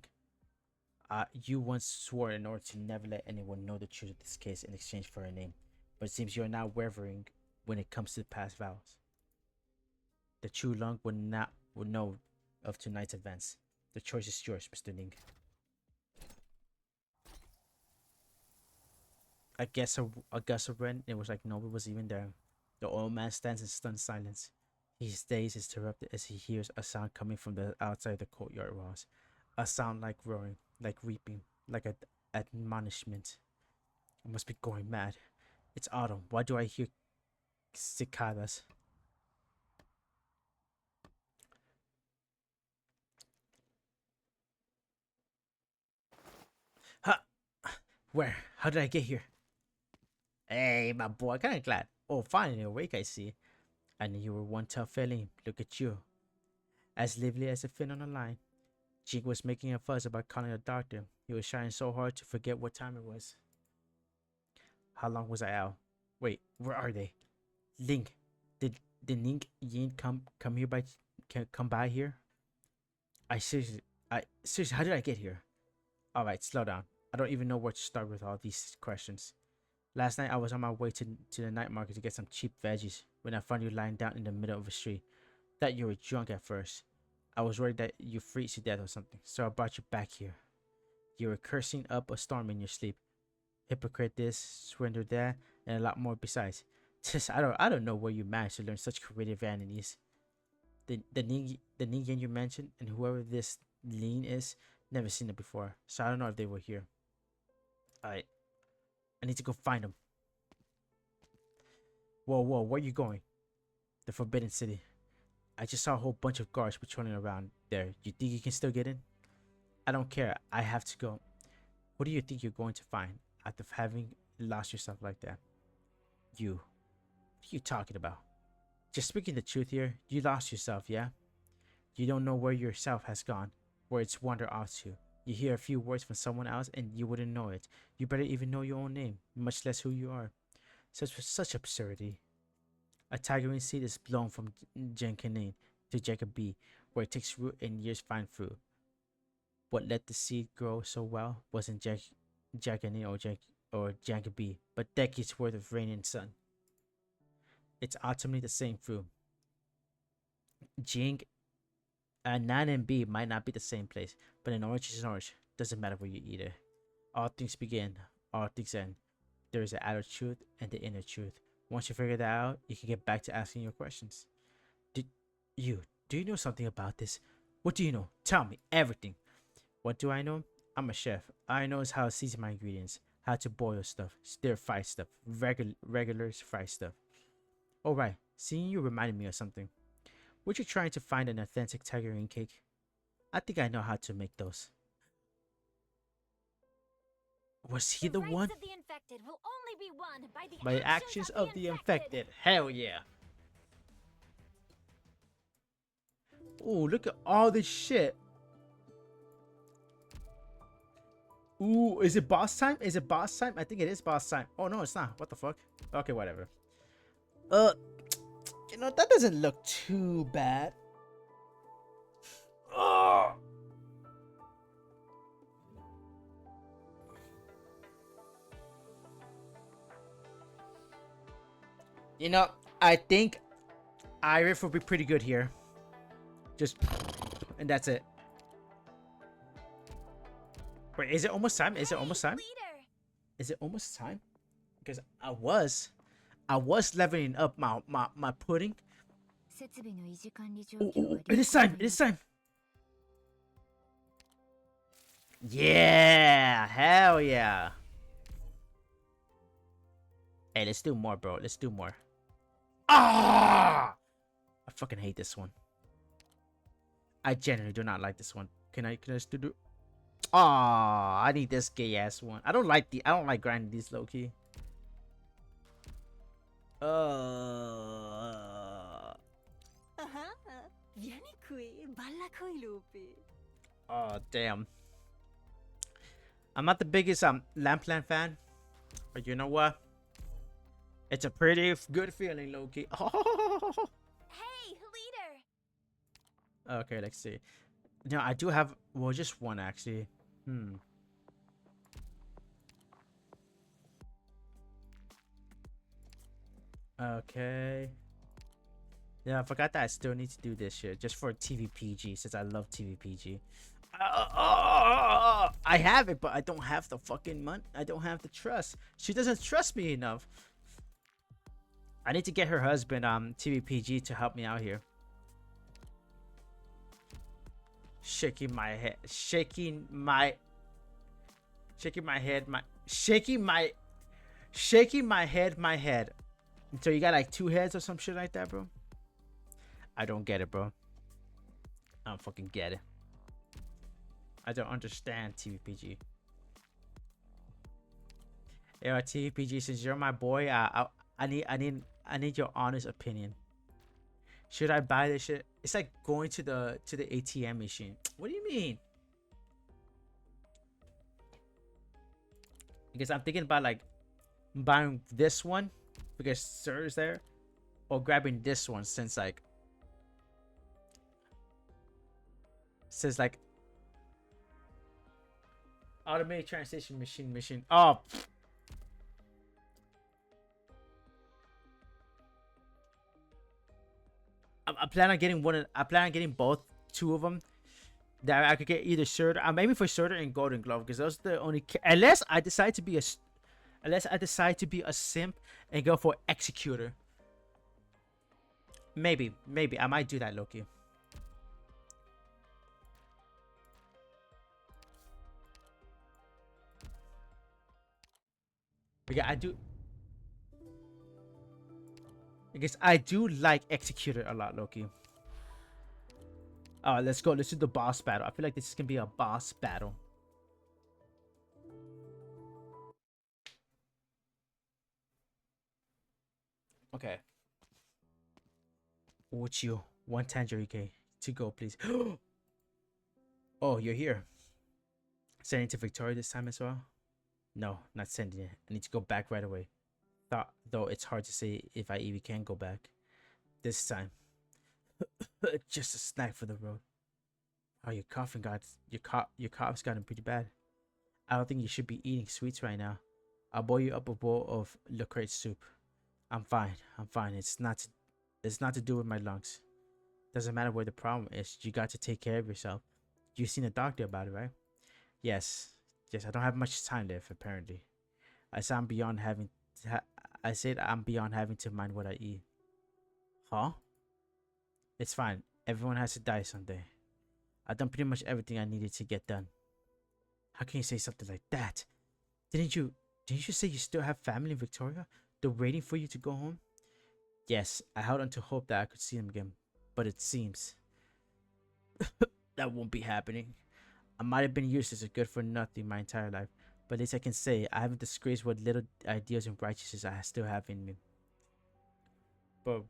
You once swore an oath to never let anyone know the truth of this case in exchange for her name. But it seems you are now wavering when it comes to the past vows. The true Lung would know of tonight's events. The choice is yours, Mr. Ning. I guess a gust of wind. It was like nobody was even there. The old man stands in stunned silence. His daze is interrupted as he hears a sound coming from the outside the courtyard walls. A sound like roaring, like weeping, like an admonishment. I must be going mad. It's autumn. Why do I hear cicadas? Ha! Where? How did I get here? Hey, my boy, kinda glad. Oh, finally awake, I see. I knew you were one tough felling. Look at you. As lively as a fin on a line. Jig was making a fuss about calling a doctor. He was trying so hard to forget what time it was. How long was I out? Wait, where are they? Link, did Ning Yin come by here? Seriously, how did I get here? Alright, slow down. I don't even know where to start with all these questions. Last night I was on my way to the night market to get some cheap veggies when I found you lying down in the middle of the street. Thought you were drunk at first. I was worried that you freeze to death or something, so I brought you back here. You were cursing up a storm in your sleep. Hypocrite this, surrender that, and a lot more besides. Just I don't know where you managed to learn such creative vanities. The Ningen you mentioned and whoever this Lean is, never seen it before, so I don't know if they were here. Alright, I need to go find them. Whoa, where you going? The Forbidden City. I just saw a whole bunch of guards patrolling around there. You think you can still get in? I don't care. I have to go. What do you think you're going to find after having lost yourself like that? You. What are you talking about? Just speaking the truth here, you lost yourself, yeah? You don't know where yourself has gone, where it's wandered off to. You hear a few words from someone else and you wouldn't know it. You better even know your own name, much less who you are. Such absurdity. A tigerine seed is blown from Jenkanin to Jacobi, where it takes root and years find fruit. What let the seed grow so well wasn't Jakanin or Jacobi, but decades worth of rain and sun. It's ultimately the same fruit. Jing Nan and B might not be the same place, but an orange is an orange. Doesn't matter where you eat it. All things begin, all things end. There is the outer truth and the inner truth. Once you figure that out, you can get back to asking your questions. Do you know something about this? What do you know? Tell me everything. What do I know? I'm a chef. I know how to season my ingredients, how to boil stuff, stir fry stuff, regular fry stuff. Oh right, seeing you reminded me of something. Were you trying to find an authentic tigerine cake? I think I know how to make those. Was he the one? Of the infected will only be won By the actions of the infected. Hell yeah. Ooh, look at all this shit. Ooh, is it boss time? Is it boss time? I think it is boss time. Oh no, it's not. What the fuck? Okay, whatever. You know, that doesn't look too bad. Oh. You know, I think Irith will be pretty good here. Just, and that's it. Wait, is it almost time? Is it almost time? Is it almost time? Because I was leveling up my pudding. Ooh, it is time. It is time. Yeah, hell yeah. Hey, let's do more, bro. Let's do more. Ah! I fucking hate this one. I genuinely do not like this one. Can I just do? Ah, I need this gay ass one. I don't like grinding these low key. Vieni qui, balla coi lupi. Oh damn. I'm not the biggest Lampland fan, but you know what? It's a pretty good feeling, low-key. Oh. Hey, leader! Okay, let's see. No, I do have, well, just one actually. Okay. Yeah, I forgot that I still need to do this shit just for TVPG since I love TVPG. I have it, but I don't have the fucking money. I don't have the trust. She doesn't trust me enough. I need to get her husband, TVPG, to help me out here. Shaking my head, my head. So you got like two heads or some shit like that, bro? I don't get it, bro. I don't fucking get it. I don't understand TVPG. Yeah, TVPG, since you're my boy, I need your honest opinion. Should I buy this shit? It's like going to the ATM machine. What do you mean? Because I'm thinking about like buying this one because Sir's there, or grabbing this one since like automated translation machine. Oh. I plan on getting both, two of them. That I could get either Surtur. I'm aiming for Surtur and Golden Glove because those are the only. Unless I decide to be a simp and go for Executor. Maybe I might do that, Loki. Because I do like Executor a lot, Loki. Let's go. Let's do the boss battle. I feel like this is gonna be a boss battle. Okay. What's you? One Tangerine K. To go, please. Oh, you're here. Sending to Victoria this time as well? No, not sending it. I need to go back right away. Though it's hard to say if I even can go back. This time. Just a snack for the road. Oh, your coughing your cough's gotten pretty bad. I don't think you should be eating sweets right now. I'll boil you up a bowl of Lecrae soup. I'm fine. It's not to do with my lungs. Doesn't matter what the problem is. You got to take care of yourself. You've seen a doctor about it, right? Yes. I don't have much time left, apparently. I said I'm beyond having to mind what I eat. Huh? It's fine. Everyone has to die someday. I've done pretty much everything I needed to get done. How can you say something like that? Didn't you say you still have family in Victoria? They're waiting for you to go home? Yes, I held on to hope that I could see them again. But it seems that won't be happening. I might have been useless or good for nothing my entire life, but at least I can say I haven't disgraced what little ideals and righteousness I still have in me. But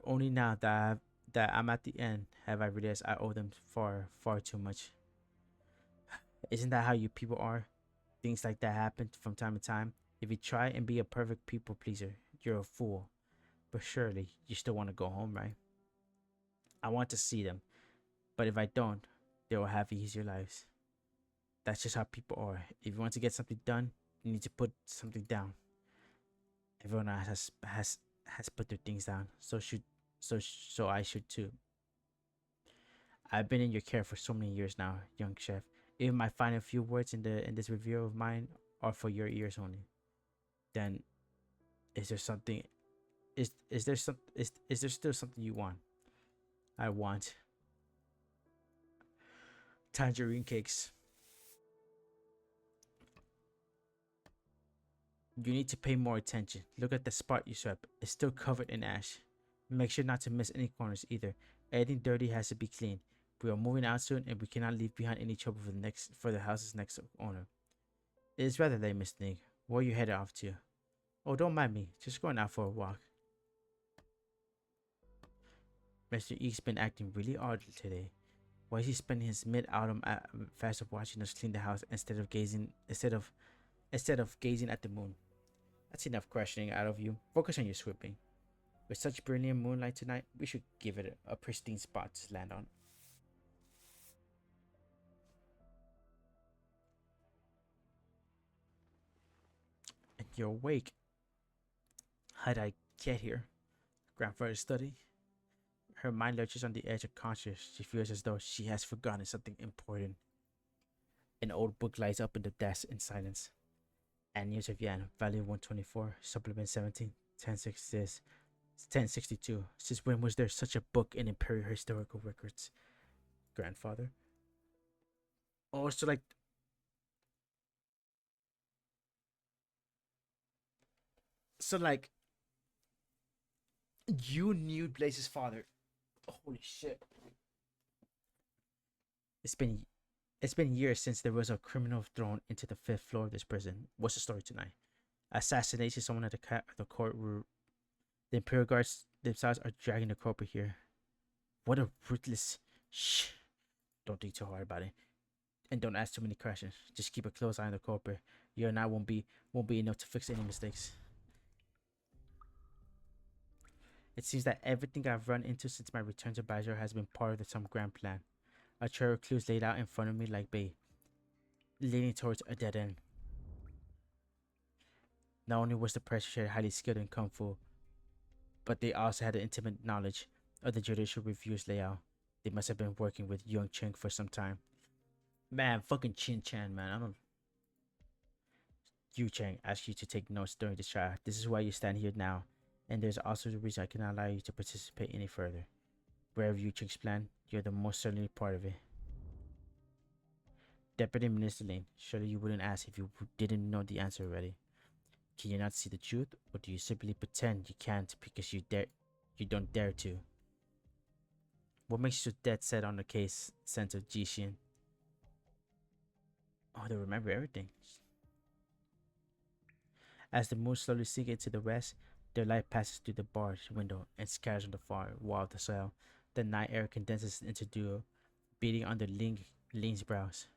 only now that I'm at the end have I realized I owe them far too much. Isn't that how you people are? Things like that happen from time to time. If you try and be a perfect people pleaser, you're a fool. But surely you still want to go home, right? I want to see them, but if I don't, they will have easier lives. That's just how people are. If you want to get something done, you need to put something down. Everyone else has put their things down. So I should too. I've been in your care for so many years now, young chef. Even my final few words in this review of mine are for your ears only. Then, is there something? Is there still something you want? I want tangerine cakes. You need to pay more attention. Look at the spot you swept. It's still covered in ash. Make sure not to miss any corners either. Anything dirty has to be clean. We are moving out soon and we cannot leave behind any trouble for the house's next owner. It is rather late, Miss Nig. Where are you headed off to? Oh, don't mind me. Just going out for a walk. Mr. Eek's been acting really odd today. Why is he spending his mid-autumn fast of watching us clean the house instead of gazing at the moon? That's enough questioning out of you. Focus on your sweeping. With such brilliant moonlight tonight, we should give it a pristine spot to land on. And you're awake. How did I get here? Grandfather's study? Her mind lurches on the edge of conscious. She feels as though she has forgotten something important. An old book lies up in the desk in silence. Annuals of Yan, Volume 124, Supplement 17, 1062. Since when was there such a book in Imperial Historical Records? Grandfather? Oh, so like... you knew Blaze's father. Holy shit. It's been years since there was a criminal thrown into the 5th floor of this prison. What's the story tonight? Assassination, someone at the court room. The Imperial Guards themselves are dragging the culprit here. What a ruthless... Shh. Don't think too hard about it. And don't ask too many questions. Just keep a close eye on the culprit. You and I won't be enough to fix any mistakes. It seems that everything I've run into since my return to Bajor has been part of some grand plan. A trail of clues laid out in front of me like bait, leading towards a dead end. Not only was the pressure highly skilled in Kung Fu, but they also had an intimate knowledge of the judicial review's layout. They must have been working with Young Cheng for some time. Man, fucking Chin Chan, man. Yu Cheng asked you to take notes during this trial. This is why you stand here now. And there's also the reason I cannot allow you to participate any further. Wherever you chicks plan, you're the most certainly part of it. Deputy Minister Lane, surely you wouldn't ask if you didn't know the answer already. Can you not see the truth, or do you simply pretend you can't because you don't dare to? What makes you so dead set on the case, Senator Jishin? Oh, they remember everything. As the moon slowly sinks into the west, their light passes through the barred window and scatters on the far wall of the cell. The night air condenses into dew, beating on the Ling's brows.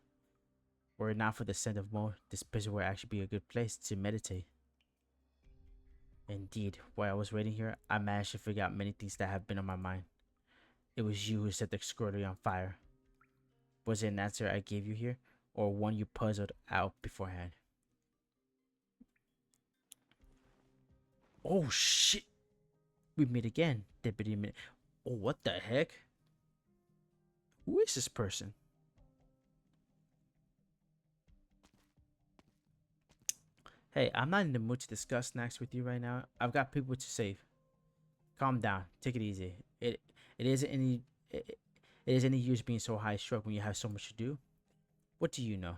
Were it not for the scent of Mo, this place would actually be a good place to meditate. Indeed, while I was waiting here, I managed to figure out many things that have been on my mind. It was you who set the squirrely on fire. Was it an answer I gave you here, or one you puzzled out beforehand? Oh shit! We meet again, Deputy Min. Oh, what the heck? Who is this person? Hey, I'm not in the mood to discuss snacks with you right now. I've got people to save. Calm down. Take it easy. It isn't any use being so high struck when you have so much to do. What do you know?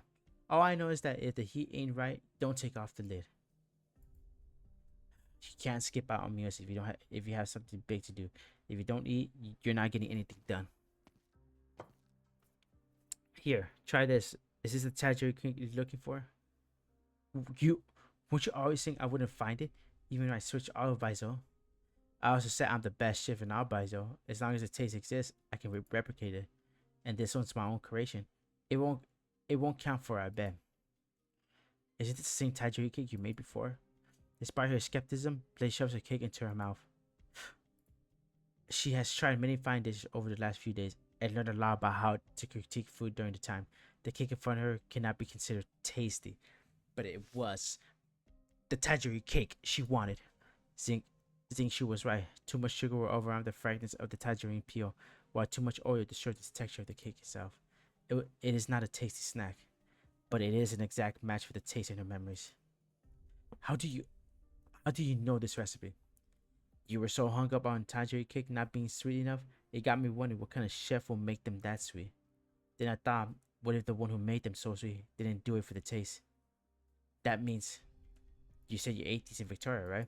All I know is that if the heat ain't right, don't take off the lid. You can't skip out on meals if you have something big to do. If you don't eat, you're not getting anything done. Here, try this. Is this the tangerine cake you're looking for? Won't you always think I wouldn't find it, even when I switch all of Baizo? I also said I'm the best chef in all Baizo. As long as the taste exists, I can replicate it. And this one's my own creation. It won't count for it, I bet. Is it the same tangerine cake you made before? Despite her skepticism, Blaze shoves her cake into her mouth. She has tried many fine dishes over the last few days and learned a lot about how to critique food during the time. The cake in front of her cannot be considered tasty, but it was the tangerine cake she wanted. She was right. Too much sugar will overwhelm the fragrance of the tangerine peel, while too much oil destroys the texture of the cake itself. It is not a tasty snack, but it is an exact match for the taste and her memories. How do you know this recipe? You were so hung up on tangerine cake not being sweet enough, it got me wondering what kind of chef will make them that sweet. Then I thought, what if the one who made them so sweet didn't do it for the taste? That means you said you ate these in Victoria, right?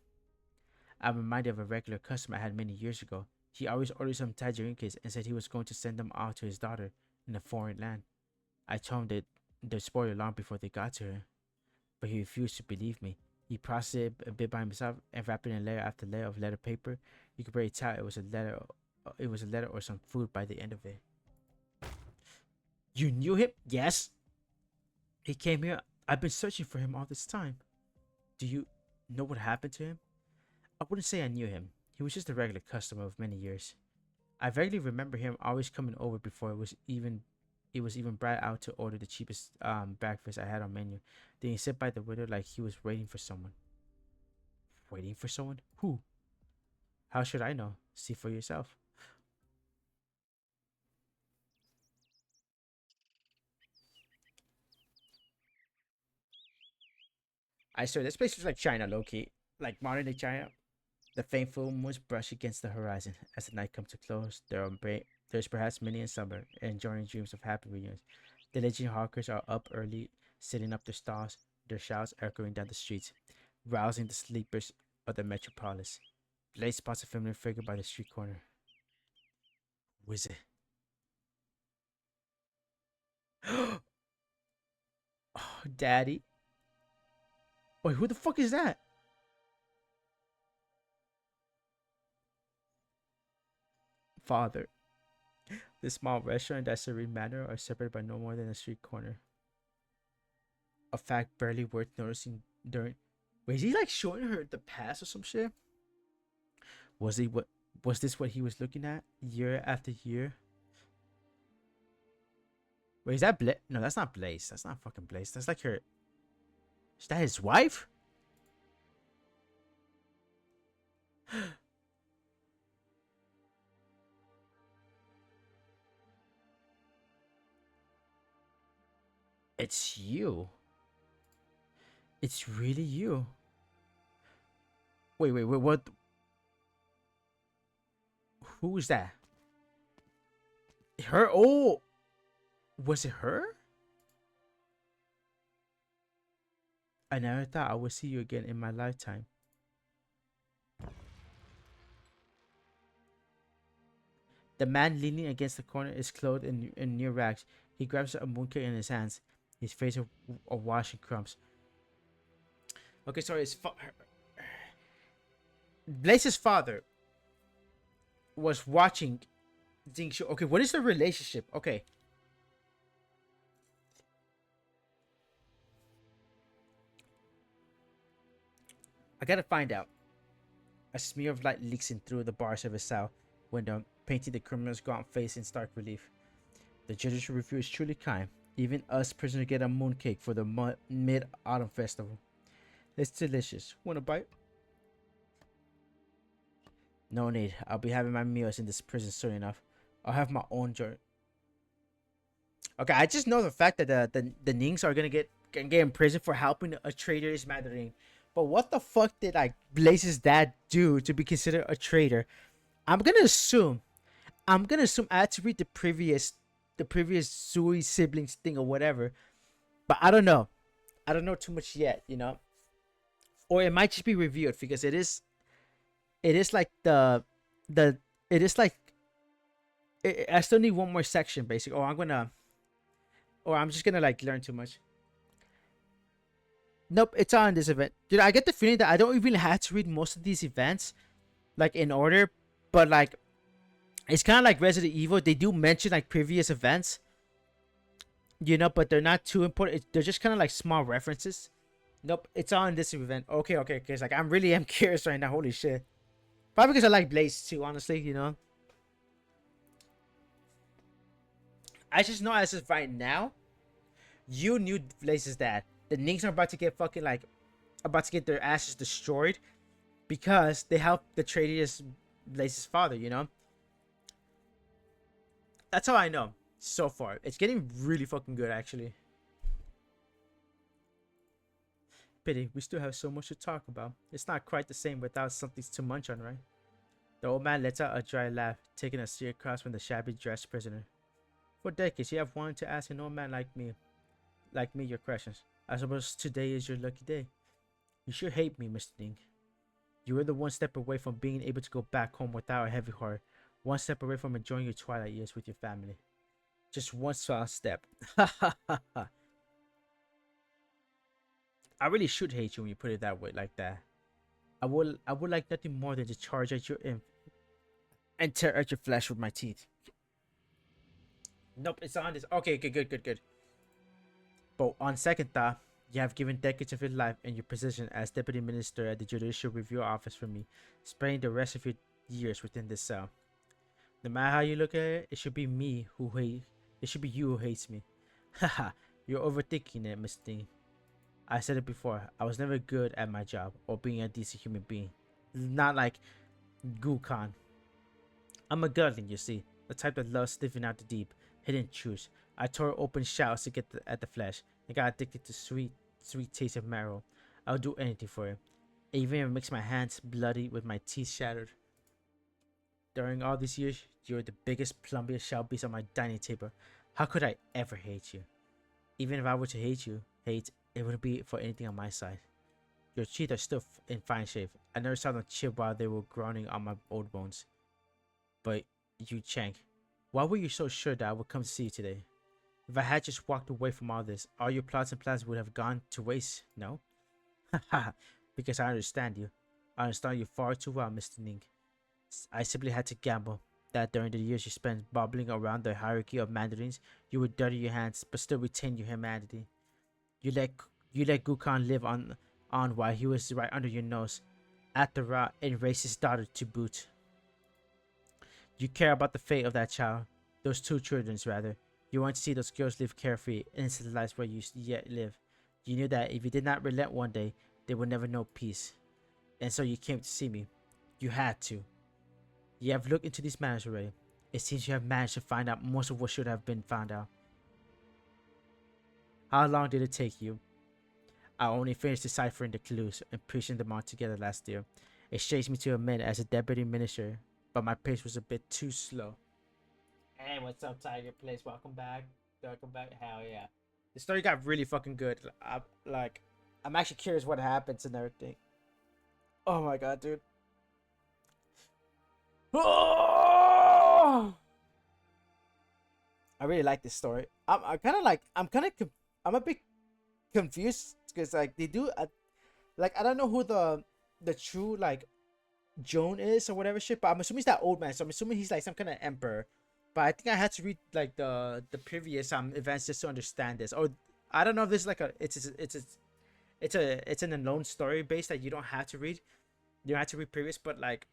I'm reminded of a regular customer I had many years ago. He always ordered some tangerine cakes and said he was going to send them off to his daughter in a foreign land. I told him that they'd spoil long before they got to her, but he refused to believe me. He processed it a bit by himself and wrapped it in layer after layer of letter paper. You could barely tell it was a letter. It was a letter or some food by the end of it. You knew him? Yes. He came here. I've been searching for him all this time. Do you know what happened to him? I wouldn't say I knew him. He was just a regular customer of many years. I vaguely remember him always coming over before it was even brought out to order the cheapest breakfast I had on menu. Then he sat by the window like he was waiting for someone. Waiting for someone? Who? How should I know? See for yourself. I swear, this place is like China, low-key. Like modern day China. The faint full moons brush against the horizon. As the night comes to close, there's perhaps many in summer, enjoying dreams of happy reunions. The legend hawkers are up early, setting up their stalls, their shouts echoing down the streets, rousing the sleepers of the metropolis. Blaze spots a familiar figure by the street corner. Who is it? Oh, Daddy. Wait, who the fuck is that? Father. The small restaurant and that serene manor are separated by no more than a street corner. A fact barely worth noticing during. Wait, is he like showing her the past or some shit? Was this what he was looking at year after year? Wait, is that Blaze? No, that's not Blaze. That's not fucking Blaze. That's like her. Is that his wife? It's you. It's really you. Wait, what? Who was that? Her? Oh, was it her? I never thought I would see you again in my lifetime. The man leaning against the corner is clothed in near rags. He grabs a mooncake in his hands, his face awash in crumbs. Okay, sorry, Blaze's father was watching Jingshu. Okay, what is the relationship? Okay. I gotta find out. A smear of light leaks in through the bars of his cell window, painting the criminal's gaunt face in stark relief. The judicial review is truly kind. Even us prisoners get a mooncake for the mid-autumn festival. It's delicious. Want a bite? No need. I'll be having my meals in this prison soon enough. I'll have my own joint. Okay, I just know the fact that the Nings are gonna get in prison for helping a traitor is Mandarin. But what the fuck did like Blaze's dad do to be considered a traitor? I'm gonna assume I had to read the previous Zui siblings thing or whatever. But I don't know. I don't know too much yet, you know. Or it might just be revealed because it is like I still need one more section basically. Or I'm just gonna like learn too much. Nope, it's on this event. Dude, I get the feeling that I don't even have to read most of these events like in order, but like it's kind of like Resident Evil. They do mention like previous events, you know, but they're not too important. They're just kind of like small references. Nope, it's on this event. Okay, because like I really am curious right now. Holy shit. Probably because I like Blaze too, honestly, you know. I just know as of right now, you knew Blaze's dad. The Nings are about to get fucking like, about to get their asses destroyed because they helped the traitorous Blaze's father, you know. That's how I know so far. It's getting really fucking good, actually. Pity, we still have so much to talk about. It's not quite the same without something to munch on, right? The old man lets out a dry laugh, taking a sear across from the shabby dressed prisoner. For decades, you have wanted to ask an old man like me your questions. I suppose today is your lucky day. You sure hate me, Mr. Ning. You were the one step away from being able to go back home without a heavy heart. One step away from enjoying your twilight years with your family. Just one small step. Ha ha ha ha. I really should hate you when you put it that way, like that. I would like nothing more than to charge at your and tear at your flesh with my teeth. Nope, it's on this. Okay, good. But on second thought, you have given decades of your life and your position as deputy minister at the Judicial Review Office for me, spending the rest of your years within this cell. No matter how you look at it, it should be you who hates me. Haha, you're overthinking it, Mr. Ning. I said it before, I was never good at my job or being a decent human being. Not like Gukhan. I'm a godling, you see, the type that loves sniffing out the deep, hidden truths. I tore open shells to get at the flesh and got addicted to sweet taste of marrow. I'll do anything for it, even if it makes my hands bloody with my teeth shattered. During all these years, you're the biggest, plumpiest shell beast on my dining table. How could I ever hate you? Even if I were to hate, it wouldn't be for anything on my side. Your teeth are still in fine shape. I never saw them chip while they were growing on my old bones. But you, Chang, why were you so sure that I would come to see you today? If I had just walked away from all this, all your plots and plans would have gone to waste, no? Haha, because I understand you. I understand you far too well, Mr. Ning. I simply had to gamble that during the years you spent bubbling around the hierarchy of Mandarins, you would dirty your hands but still retain your humanity. You let Gukhan live on while he was right under your nose, at the rot and raised his daughter to boot. You care about the fate of that child, those two children's rather. You want to see those girls live carefree, innocent lives where you yet live. You knew that if you did not relent one day, they would never know peace. And so you came to see me. You had to. You have looked into these matters already. It seems you have managed to find out most of what should have been found out. How long did it take you? I only finished deciphering the clues and piecing them all together last year. It shakes me to admit, as a deputy minister, but my pace was a bit too slow. Hey, what's up, Tiger Place? Welcome back. Welcome back. Hell yeah. The story got really fucking good. I'm actually curious what happens and everything. Oh my god, dude. Oh! I really like this story. I'm a bit confused because like they do like I don't know who the true like Joan is or whatever shit, but I'm assuming he's that old man, so I'm assuming he's like some kind of emperor. But I think I had to read like the previous events just to understand this. Or I don't know if this is like it's an unknown story base that you don't have to read. You don't have to read previous, but like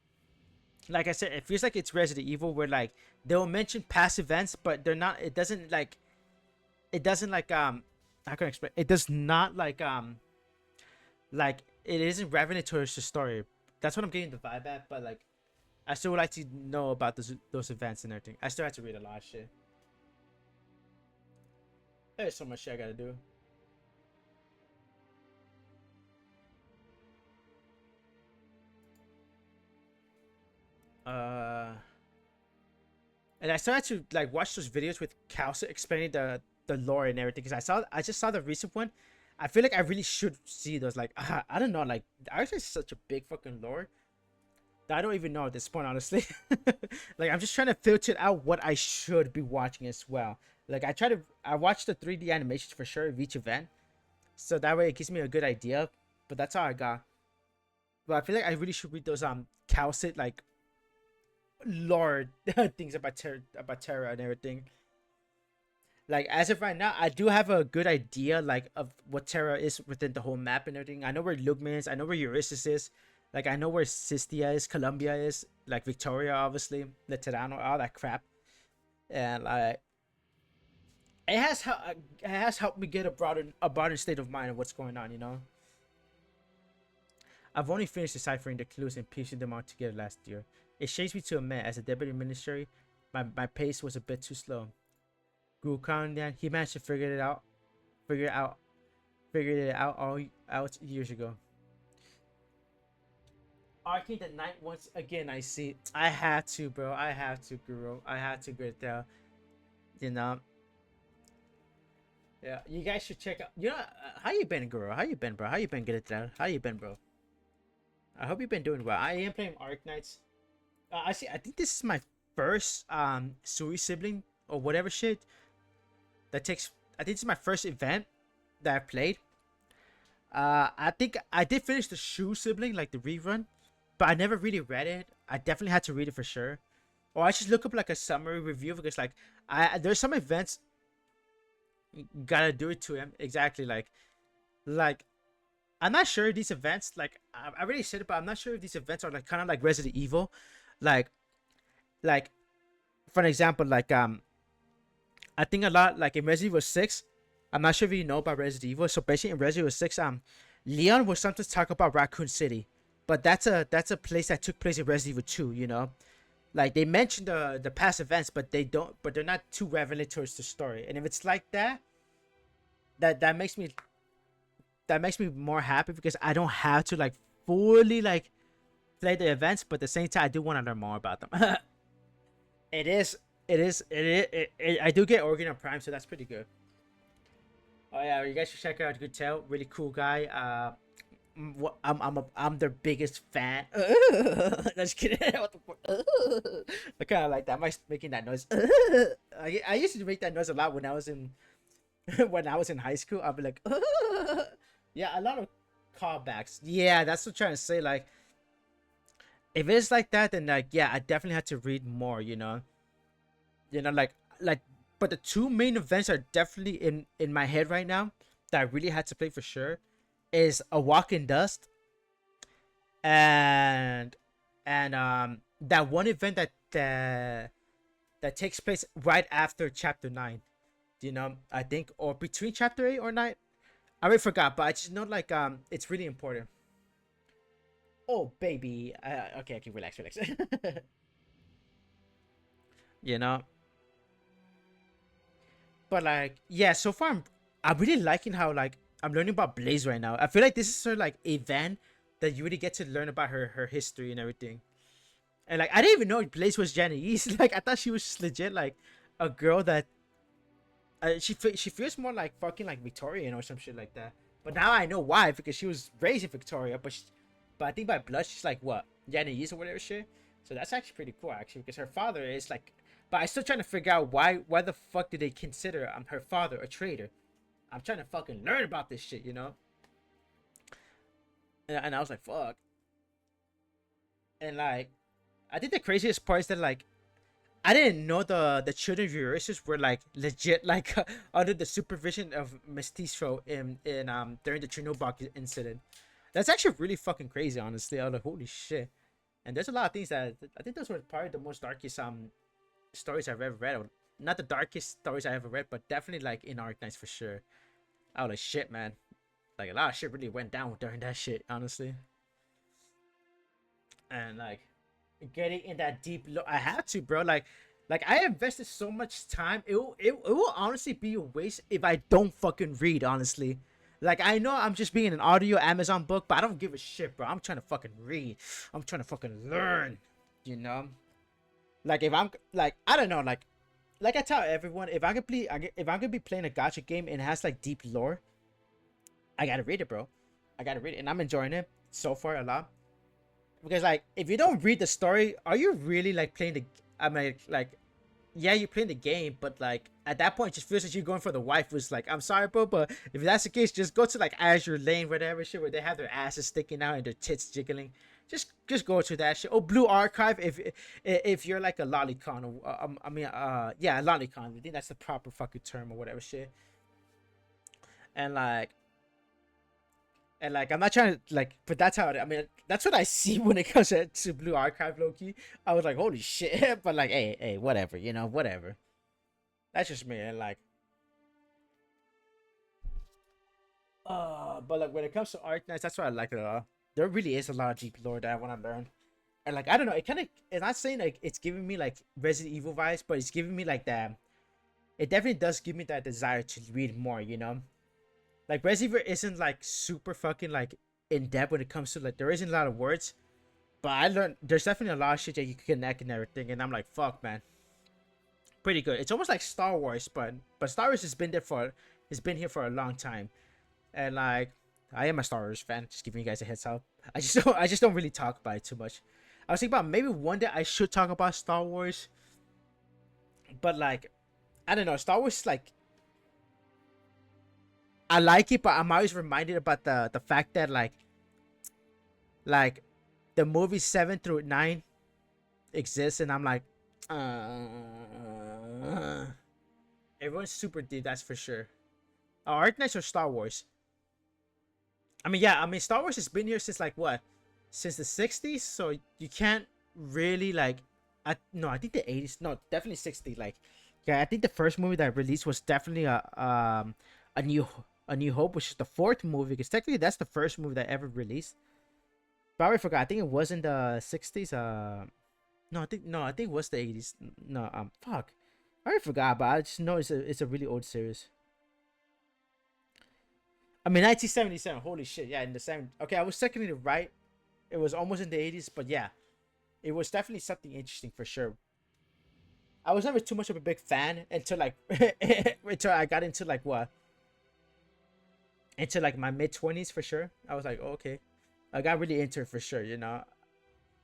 I said, it feels like it's Resident Evil where like they'll mention past events, but they're not. It doesn't like how can I explain? It does not like it isn't relevant towards the story. That's what I'm getting the vibe at. But like, I still would like to know about those events and everything. I still have to read a lot of shit. There's so much shit I gotta do. And I started to like watch those videos with Kalsa explaining the lore and everything because I just saw the recent one. I feel like I really should see those. Like I don't know, like actually such a big fucking lore that I don't even know at this point, honestly. Like I'm just trying to filter out what I should be watching as well. Like I watch the 3D animations for sure of each event, so that way it gives me a good idea. But that's all I got. But I feel like I really should read those Kalsit like lore things about Terra and everything. Like as of right now, I do have a good idea like of what Terra is within the whole map and everything. I know where Lugman is. I know where Eurysis is. Like I know where Sistia is, Columbia is, like Victoria, obviously, Veterano, all that crap. And like it has helped me get a broader state of mind of what's going on. You know. I've only finished deciphering the clues and piecing them all together last year. It shames me to admit, as a deputy ministry, my pace was a bit too slow. Guru Khandan, he managed to figure it out all out years ago. Arcane the Night once again. I see. I had to, bro. I have to, Guru. I had to get there. You know. Yeah, you guys should check out. You know, how you been, Guru? How you been, bro? How you been, get it there? How you been, bro? I hope you've been doing well. I am playing Arknights. I think this is my first Sui sibling or whatever shit. I think this is my first event that I played. I think I did finish the Shu sibling, like the rerun, but I never really read it. I definitely had to read it for sure. Or I should look up like a summary review because like there's some events you gotta do it to him exactly like I'm not sure if these events like I already said it, but I'm not sure if these events are like kind of like Resident Evil, like for an example, like I think a lot like in Resident Evil 6. I'm not sure if you know about Resident Evil. So basically in Resident Evil 6, Leon will sometimes talk about Raccoon City, but that's a place that took place in Resident Evil 2. You know, like they mention the past events, but they're not too relevant towards the story. And if it's like that makes me more happy because I don't have to like fully like play the events, but at the same time I do want to learn more about them. I do get Organ on Prime, so that's pretty good. Oh yeah, you guys should check out Good Tale. Really cool guy. I'm their biggest fan. Just kidding. What the fuck? I kind of like that. I'm making that noise. I used to make that noise a lot when I was in high school. I'd be like, yeah, a lot of callbacks. Yeah, that's what I'm trying to say. Like, if it's like that, then like, yeah, I definitely had to read more. You know, like. But the two main events are definitely in my head right now that I really had to play for sure is A Walk in Dust and that one event that takes place right after chapter 9. You know, I think, or between chapter 8 or 9. I already forgot, but I just know like it's really important. Oh baby, okay, relax. You know. But like, yeah, so far I'm really liking how like I'm learning about Blaze right now. I feel like this is sort of like a event that you really get to learn about her history and everything. And like I didn't even know Blaze was Janice. Like I thought she was just legit like a girl that she feels more like fucking like Victorian or some shit like that. But now I know why, because she was raised in Victoria, but I think by blood she's like what, Janice or whatever shit. So that's actually pretty cool actually, because her father is like, but I'm still trying to figure out why the fuck did they consider her father a traitor. I'm trying to fucking learn about this shit, you know. And I was like, fuck. And like, I think the craziest part is that like, I didn't know the children viewers were like legit like under the supervision of Mestizo in during the Chernobyl incident. That's actually really fucking crazy, honestly. I was like, holy shit. And there's a lot of things that I think those were probably the most darkest stories I've ever read. Or not the darkest stories I ever read, but definitely like in Arknights for sure. I was like, shit, man. Like a lot of shit really went down during that shit, honestly. And like getting in that deep I had to, bro. Like I invested so much time. It will honestly be a waste if I don't fucking read, honestly. Like I know I'm just being an audio Amazon book, but I don't give a shit, bro. I'm trying to fucking read. I'm trying to fucking learn, you know. Like if I'm like, I don't know, like I tell everyone, if I'm gonna be playing a gacha game and it has like deep lore, I gotta read it, bro. I gotta read it, and I'm enjoying it so far a lot. Because like, if you don't read the story, are you really like playing the? I mean, like, yeah, you're playing the game, but like at that point, it just feels like you're going for the wife. Was like, I'm sorry, bro, but if that's the case, just go to like Azure Lane, whatever shit, where they have their asses sticking out and their tits jiggling. Just go to that shit. Oh, Blue Archive, if you're like a lolicon, yeah, a lolicon. I think that's the proper fucking term or whatever shit. And like, I'm not trying to like, but that's how I mean, that's what I see when it comes to Blue Archive, low-key. I was like, holy shit. But like, hey, whatever, you know, whatever. That's just me. And like, but like when it comes to Arknights, that's what I like it a lot. There really is a lot of deep lore that I want to learn. And like, I don't know, it kind of, it's not saying like it's giving me like Resident Evil vibes, but it's giving me like that. It definitely does give me that desire to read more, you know. Like Resident Evil isn't like super fucking like in depth when it comes to like, there isn't a lot of words, but I learned there's definitely a lot of shit that you can connect and everything, and I'm like, fuck, man, pretty good. It's almost like Star Wars, but Star Wars has been here for a long time, and like I am a Star Wars fan. Just giving you guys a heads up. I just don't really talk about it too much. I was thinking about maybe one day I should talk about Star Wars, but like, I don't know, Star Wars is like, I like it, but I'm always reminded about the fact that like the movies 7 through 9 exist, and I'm like, everyone's super deep, that's for sure. Arknights or Star Wars? I mean, yeah, I mean Star Wars has been here since like what? Since the 60s, so you can't really like, no, I think the 80s, no, definitely 60s. Like, yeah, I think the first movie that released was definitely a New Hope, which is the 4th movie, because technically that's the first movie that ever released. But I already forgot. I think it was in the 60s. I think it was the 80s. No, fuck, I already forgot. But I just know it's a really old series. I mean, 1977. Holy shit, yeah, in the 70s. Okay, I was seconding it right. It was almost in the 80s, but yeah, it was definitely something interesting for sure. I was never too much of a big fan until like until I got into like what? Into like my mid-20s for sure. I was like, oh, okay. I got really into it for sure, you know.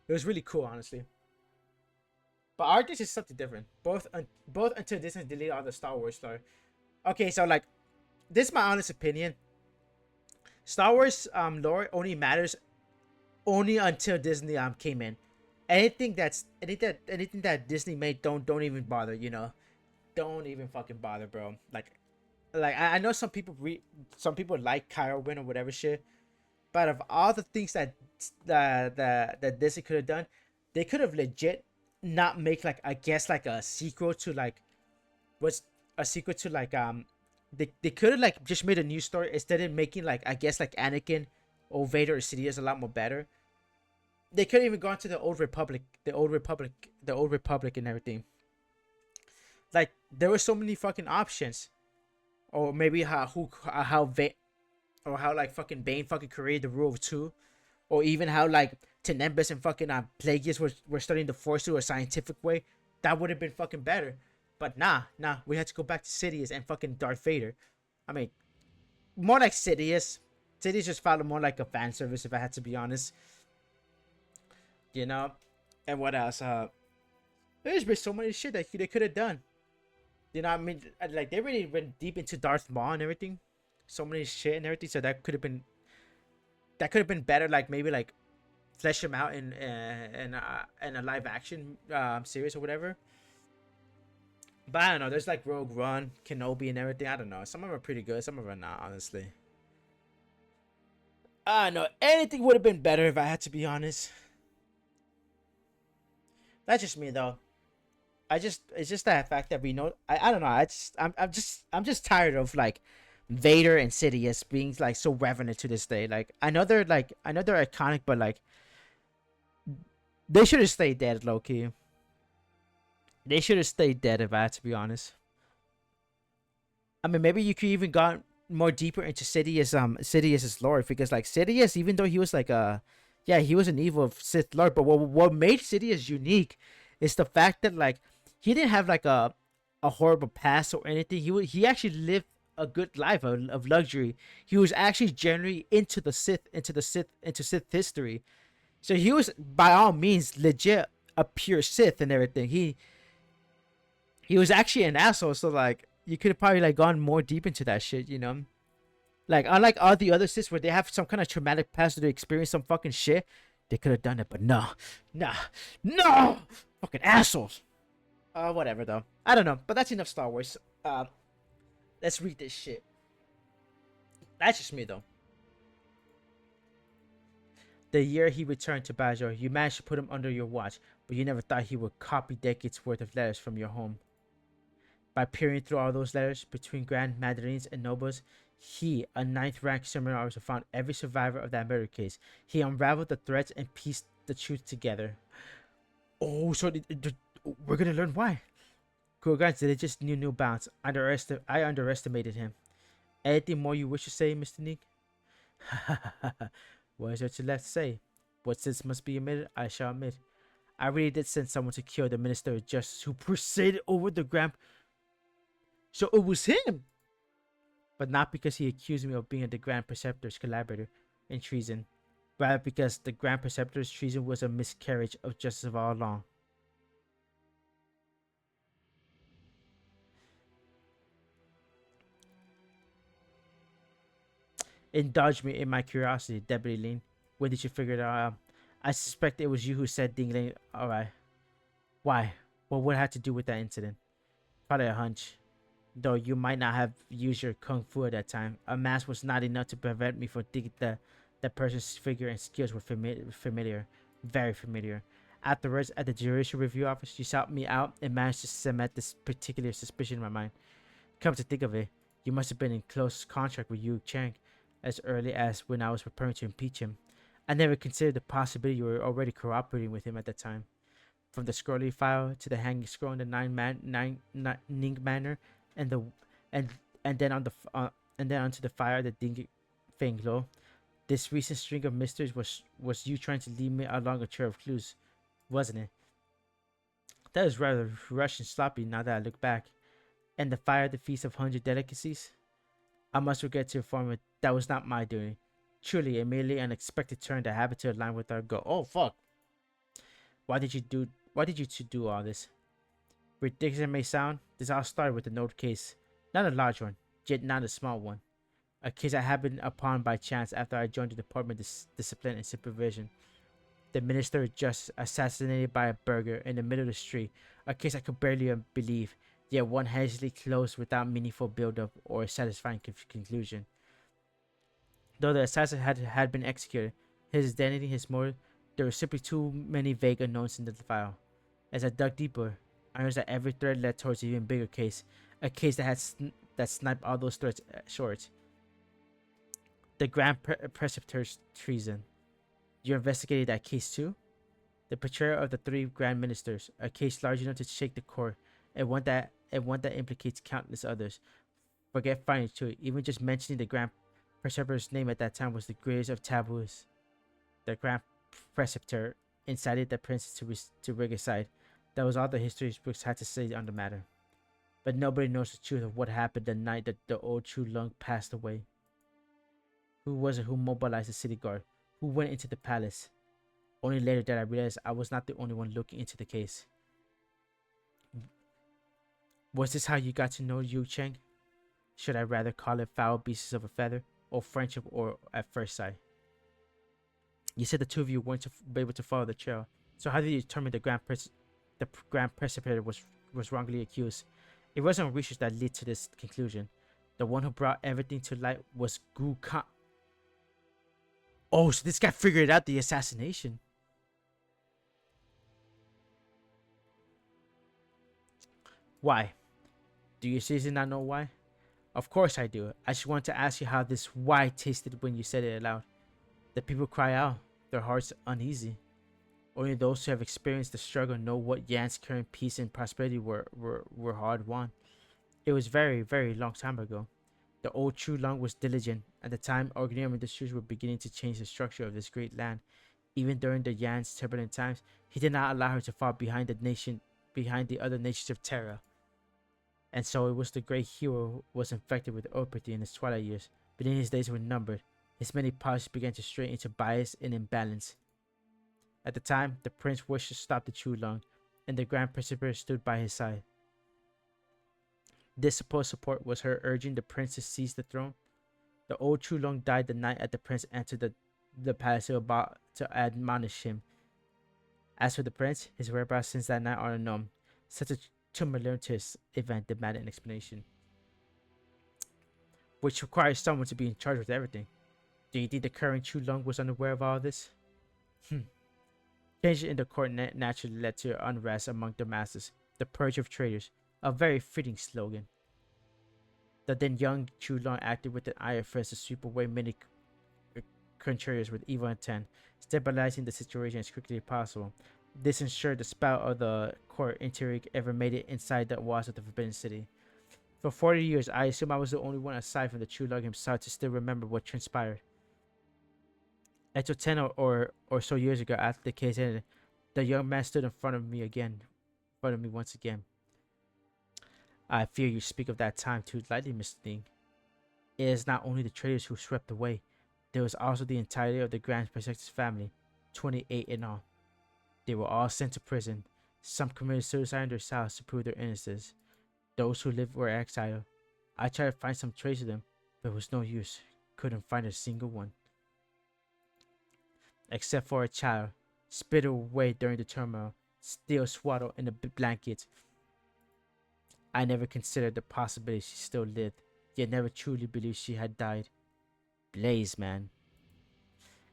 It was really cool, honestly. But Arknights is something different. Both until Disney deleted all the Star Wars story. Okay, so like, this is my honest opinion. Star Wars lore only matters only until Disney came in. Anything that Disney made, don't even bother, you know. Don't even fucking bother, bro. Like I know some people like Kylo Ren or whatever shit, but of all the things that Disney could have done, they could have legit not make like, I guess, like a sequel to like, they could have like just made a new story instead of making like, I guess, like Anakin or Vader or Sidious a lot more better. They could have even gone to the old Republic and everything. Like, there were so many fucking options. Or maybe how like fucking Bane fucking created the rule of 2, or even how like Tenebris and fucking Plagueis were studying the Force through a scientific way, that would have been fucking better. But nah, we had to go back to Sidious and fucking Darth Vader. I mean, more like Sidious. Sidious just felt more like a fan service, if I had to be honest. You know, and what else? There's been so many shit that they could have done. You know what I mean? Like, they really went deep into Darth Maul and everything. So many shit and everything. So that could have been better. Like, maybe like flesh him out in a live action series or whatever. But I don't know. There's like Rogue One, Kenobi, and everything. I don't know. Some of them are pretty good. Some of them are not, honestly. I don't know. Anything would have been better if I had to be honest. That's just me though. It's just that fact that we know. I don't know. I'm just tired of like Vader and Sidious being like so reverent to this day. Like, I know they're iconic, but like they should have stayed dead, low key. They should have stayed dead, if I had to be honest. I mean, maybe you could even gone more deeper into Sidious's lore, because like Sidious, even though he was like he was an evil Sith Lord, but what made Sidious unique is the fact that like he didn't have like a horrible past or anything. He actually lived a good life of luxury. He was actually generally into Sith history. So he was by all means legit a pure Sith and everything. He was actually an asshole, so like you could have probably like gone more deep into that shit, you know? Like, unlike all the other Siths where they have some kind of traumatic past or they experience some fucking shit, they could have done it, but no. Fucking assholes. Whatever though. I don't know, but that's enough Star Wars. Let's read this shit. That's just me though. The year he returned to Bajor, you managed to put him under your watch, but you never thought he would copy decades worth of letters from your home. By peering through all those letters between Grand Mandarins and nobles, he, a 9th rank Summoner officer, found every survivor of that murder case. He unraveled the threads and pieced the truth together. Oh, so we're gonna learn why. Kurgan did it just knew new bounds. I underestimated him. Anything more you wish to say, Mr. Neek? What is there to left to say? What sins must be admitted, I shall admit. I really did send someone to kill the Minister of Justice who presided over the Grand... So it was him! But not because he accused me of being the Grand Preceptor's collaborator in treason. Rather because the Grand Preceptor's treason was a miscarriage of justice all along. Indulge me in my curiosity, Deputy Lin. When did you figure it out? I suspect it was you who said Ding Ling. Alright. Why? What would it have to do with that incident? Probably a hunch. Though you might not have used your kung fu at that time, a mask was not enough to prevent me from thinking that the person's figure and skills were familiar. Very familiar. Afterwards, at the Judicial Review Office, you sought me out and managed to cement this particular suspicion in my mind. Come to think of it, you must have been in close contact with Yu Chang as early as when I was preparing to impeach him. I never considered the possibility you were already cooperating with him at that time. From the Scrolly file to the hanging scroll in the Ning Manor, and then onto the fire that Ding Feng Lo. This recent string of mysteries was you trying to lead me along a trail of clues, wasn't it? That was rather rushed and sloppy now that I look back. And the fire, the feast of 100 delicacies? I must regret to inform you that was not my doing. Truly a merely unexpected turn that happened to align with our goal. Oh fuck! Why did you two do all this? Ridiculous it may sound, this all started with a note case. Not a large one, yet not a small one. A case I happened upon by chance after I joined the Department of Discipline and Supervision. The Minister of Justice assassinated by a burglar in the middle of the street. A case I could barely believe, yet one hastily closed without meaningful build-up or a satisfying conclusion. Though the assassin had been executed, his identity, his motive, there were simply too many vague unknowns in the file. As I dug deeper, I noticed that every thread led towards an even bigger case, a case that sniped all those threads short. The Grand Preceptor's treason. You investigated that case too? The betrayal of the 3 Grand Ministers, a case large enough to shake the court, and one that implicates countless others. Forget finding to it, even just mentioning the Grand Preceptor's name at that time was the greatest of taboos. the Grand Preceptor incited the princess to regicide. That was all the history books had to say on the matter. But nobody knows the truth of what happened the night that the old Chu Lung passed away. Who was it who mobilized the city guard? Who went into the palace? Only later did I realize I was not the only one looking into the case. Was this how you got to know Yu Cheng? Should I rather call it foul beasts of a feather, or friendship, or at first sight? You said the two of you weren't able to follow the trail. So how did you determine the Grand Preceptor was wrongly accused? It wasn't research that led to this conclusion. The one who brought everything to light was Gu Khan. Oh, so this guy figured out the assassination. Why? Do you seriously not know why? Of course I do. I just want to ask you how this why tasted when you said it aloud. The people cry out, their hearts uneasy. Only those who have experienced the struggle know what Yan's current peace and prosperity were hard won. It was very, very long time ago. The old Chu Lung was diligent. At the time, organium industries were beginning to change the structure of this great land. Even during the Yan's turbulent times, he did not allow her to fall behind the other nations of Terra. And so it was the great hero who was infected with apathy in his twilight years, but in his days were numbered. His many policies began to stray into bias and imbalance. At the time, the prince wished to stop the Chu Lung, and the Grand Preceptor stood by his side. This supposed support was her urging the prince to seize the throne. The old Chu Lung died the night that the prince entered the palace about to admonish him. As for the prince, his whereabouts since that night are unknown. Such a tumultuous event demanded an explanation, which requires someone to be in charge with everything. Do you think the current Chu Lung was unaware of all this? Changes in the court naturally led to unrest among the masses. The purge of traitors, a very fitting slogan. The then young Chu Lung acted with an iron fist to sweep away many contrarians with evil intent, stabilizing the situation as quickly as possible. This ensured the spout of the court intrigue ever made it inside the walls of the Forbidden City. For 40 years, I assume I was the only one aside from the Chu Lung himself to still remember what transpired. Until 10 or so years ago, after the case ended, the young man stood in front of me once again. I fear you speak of that time too lightly, Mr. Ding. It is not only the traitors who swept away. There was also the entirety of the Grand Preceptor's family, 28 in all. They were all sent to prison. Some committed suicide in their cells to prove their innocence. Those who lived were exiled. I tried to find some trace of them, but it was no use. Couldn't find a single one. Except for a child, spirited away during the turmoil, still swaddled in a blanket. I never considered the possibility she still lived, yet never truly believed she had died. Blaze, man.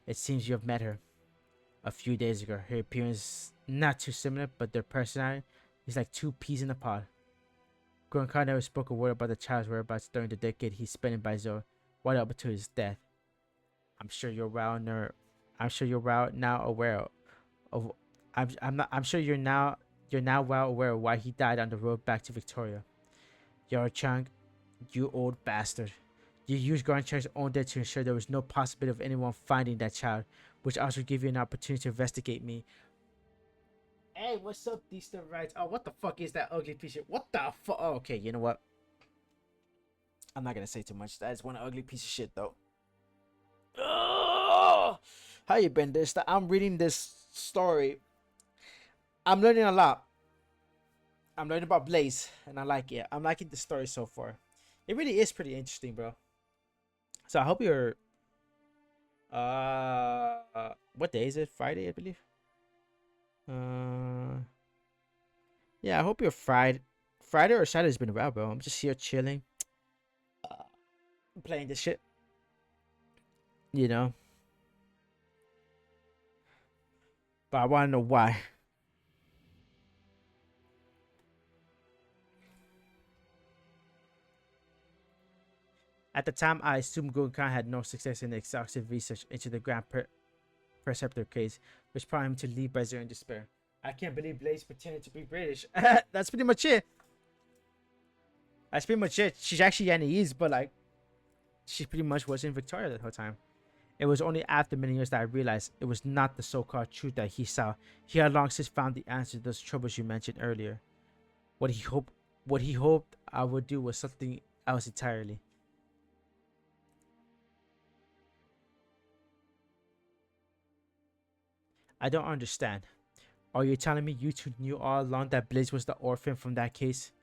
It seems you have met her. A few days ago, her appearance not too similar, but their personality is like two peas in a pod. Goenka never spoke a word about the child's whereabouts during the decade he spent in Baizo, right up to his death. I'm sure you're now aware of. I'm sure you're now well aware of why he died on the road back to Victoria. Yarchang, you old bastard. You used Goenka's own death to ensure there was no possibility of anyone finding that child, which also gave you an opportunity to investigate me. Hey, what's up, Easter Rights? Oh, what the fuck is that ugly piece of shit? What the fuck? Oh, okay, you know what? I'm not gonna say too much. That is one ugly piece of shit, though. Oh, how you been, this? I'm reading this story. I'm learning a lot. I'm learning about Blaze, and I like it. I'm liking the story so far. It really is pretty interesting, bro. So I hope you're. What day is it? Friday, I believe. Yeah, I hope your Friday or Saturday's been well, bro. I'm just here chilling, playing this shit. You know. But I want to know why. At the time, I assumed Goenka had no success in the exhaustive research into the Grand Preceptor case, which prompted him to leave Brazil in despair. I can't believe Blaze pretended to be British. That's pretty much it. She's actually Yanese, but like, she pretty much was in Victoria that whole time. It was only after many years that I realized it was not the so-called truth that he saw. He had long since found the answer to those troubles you mentioned earlier. What he hoped I would do was something else entirely. I don't understand. Are you telling me you two knew all along that Blaze was the orphan from that case?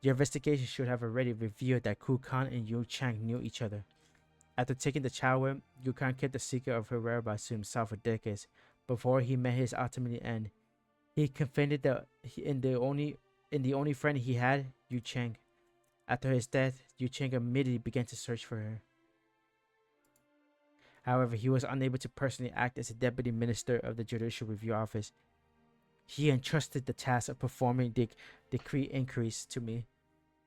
Your investigation should have already revealed that Kukan and Yu Chang knew each other. After taking the child away, Kukan kept the secret of her whereabouts to himself for decades before he met his ultimate end. He confided in the only friend he had, Yu Chang. After his death, Yu Chang immediately began to search for her. However, he was unable to personally act as a deputy minister of the Judicial Review Office. He entrusted the task of performing the decree inquiries to me,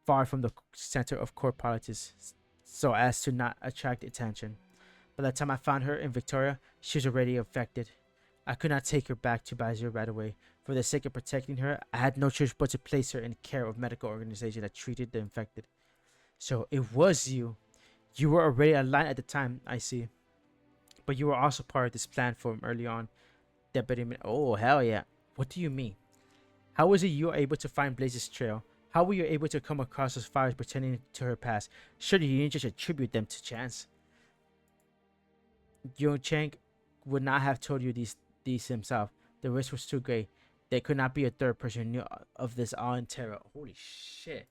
far from the center of court politics, so as to not attract attention. By the time I found her in Victoria, she was already infected. I could not take her back to Bazir right away. For the sake of protecting her, I had no choice but to place her in care of a medical organization that treated the infected. So it was you. You were already aligned at the time, I see. But you were also part of this plan from early on. Deputy Oh, hell yeah. What do you mean? How was it you were able to find Blaze's trail? How were you able to come across those files pertaining to her past? Surely you didn't just attribute them to chance. Yu Chang would not have told you these himself. The risk was too great. There could not be a third person who knew of this all in terror. Holy shit.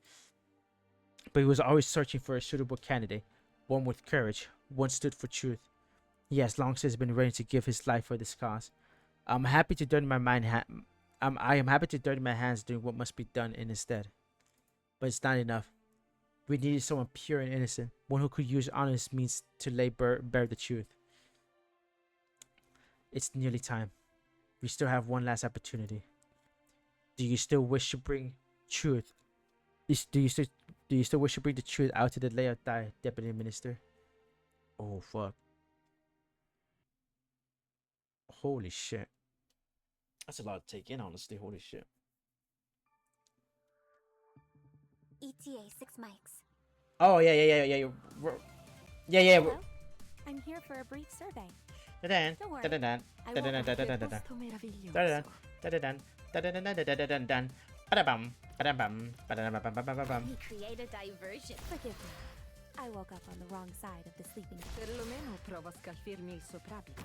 But he was always searching for a suitable candidate. One with courage. One stood for truth. He has long since been ready to give his life for this cause. I am happy to dirty my hands doing what must be done in his stead. But it's not enough. We needed someone pure and innocent, one who could use honest means to lay bare the truth. It's nearly time. We still have one last opportunity. Do you still wish to bring truth? Do you still wish to bring the truth out to the Leo Dai, Deputy Minister? Oh fuck. Holy shit. That's a lot to take in, honestly. Holy shit. ETA 6 mics. Oh, yeah. Hello? I'm here for a brief survey. Da-dan, Don't worry. da-da-dan, I won't da-da-dan, have da-da-dan, Posto da-da-dan, meraviglioso. da-da-dan, da-da-dan, da-da-dan, da-da-dan, ba-da-bum, ba-da-bum, ba-da-da-bum-bum-bum-bum. He created diversion. Forgive me. I woke up on the wrong side of the sleeping bag. Perlomeno prova a scalfirmi il soprabito.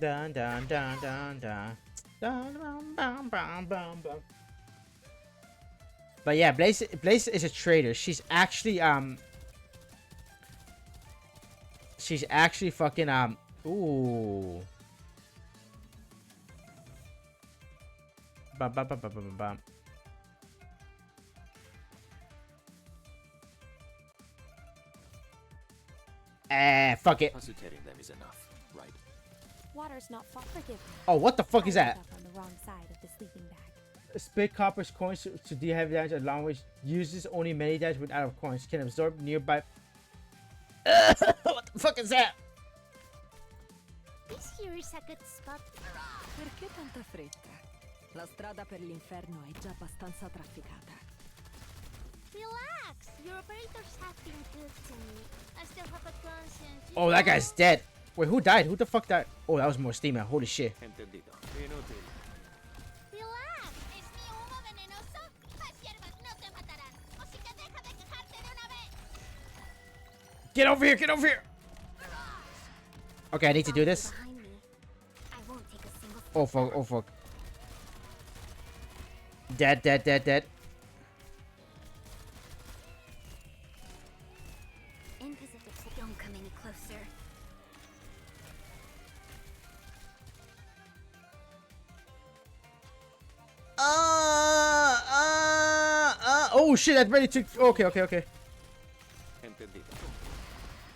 Dun, dun, dun, dun, dun. Dun, bum, bum, bum, bum, bum. But yeah, Blaze is a traitor. She's actually fucking ooh. Bum, bum, bum, bum, bum, bum. Fuck it. Consultating them is enough, right? Water's not fault. Forgive me. Oh, what the fuck is I that? woke up on the wrong side of the sleeping bag. Spit copper's coins to deal heavy damage at long range. Uses only melee damage without of coins. Can absorb nearby. What the fuck is that? This here is a good spot. Perché tanta fretta? La strada per l'inferno è già abbastanza trafficata. Relax. Your operators have been good to me. I still have a conscience. Oh, that guy's dead. Wait, who died? Who the fuck died? Oh, that was more Steamer. Holy shit. Entendido. Inútil. Relax. Es mi humo venenoso. Las hierbas no te matarán. Así que deja de quejarte de una vez. Get over here. Get over here. Okay, I need to do this. Behind me. I won't take a single Oh, fuck. Oh, fuck. Dead, dead, dead, dead. in Pacific. Don't come any closer. Oh, shit. That really took... Okay. Entendido.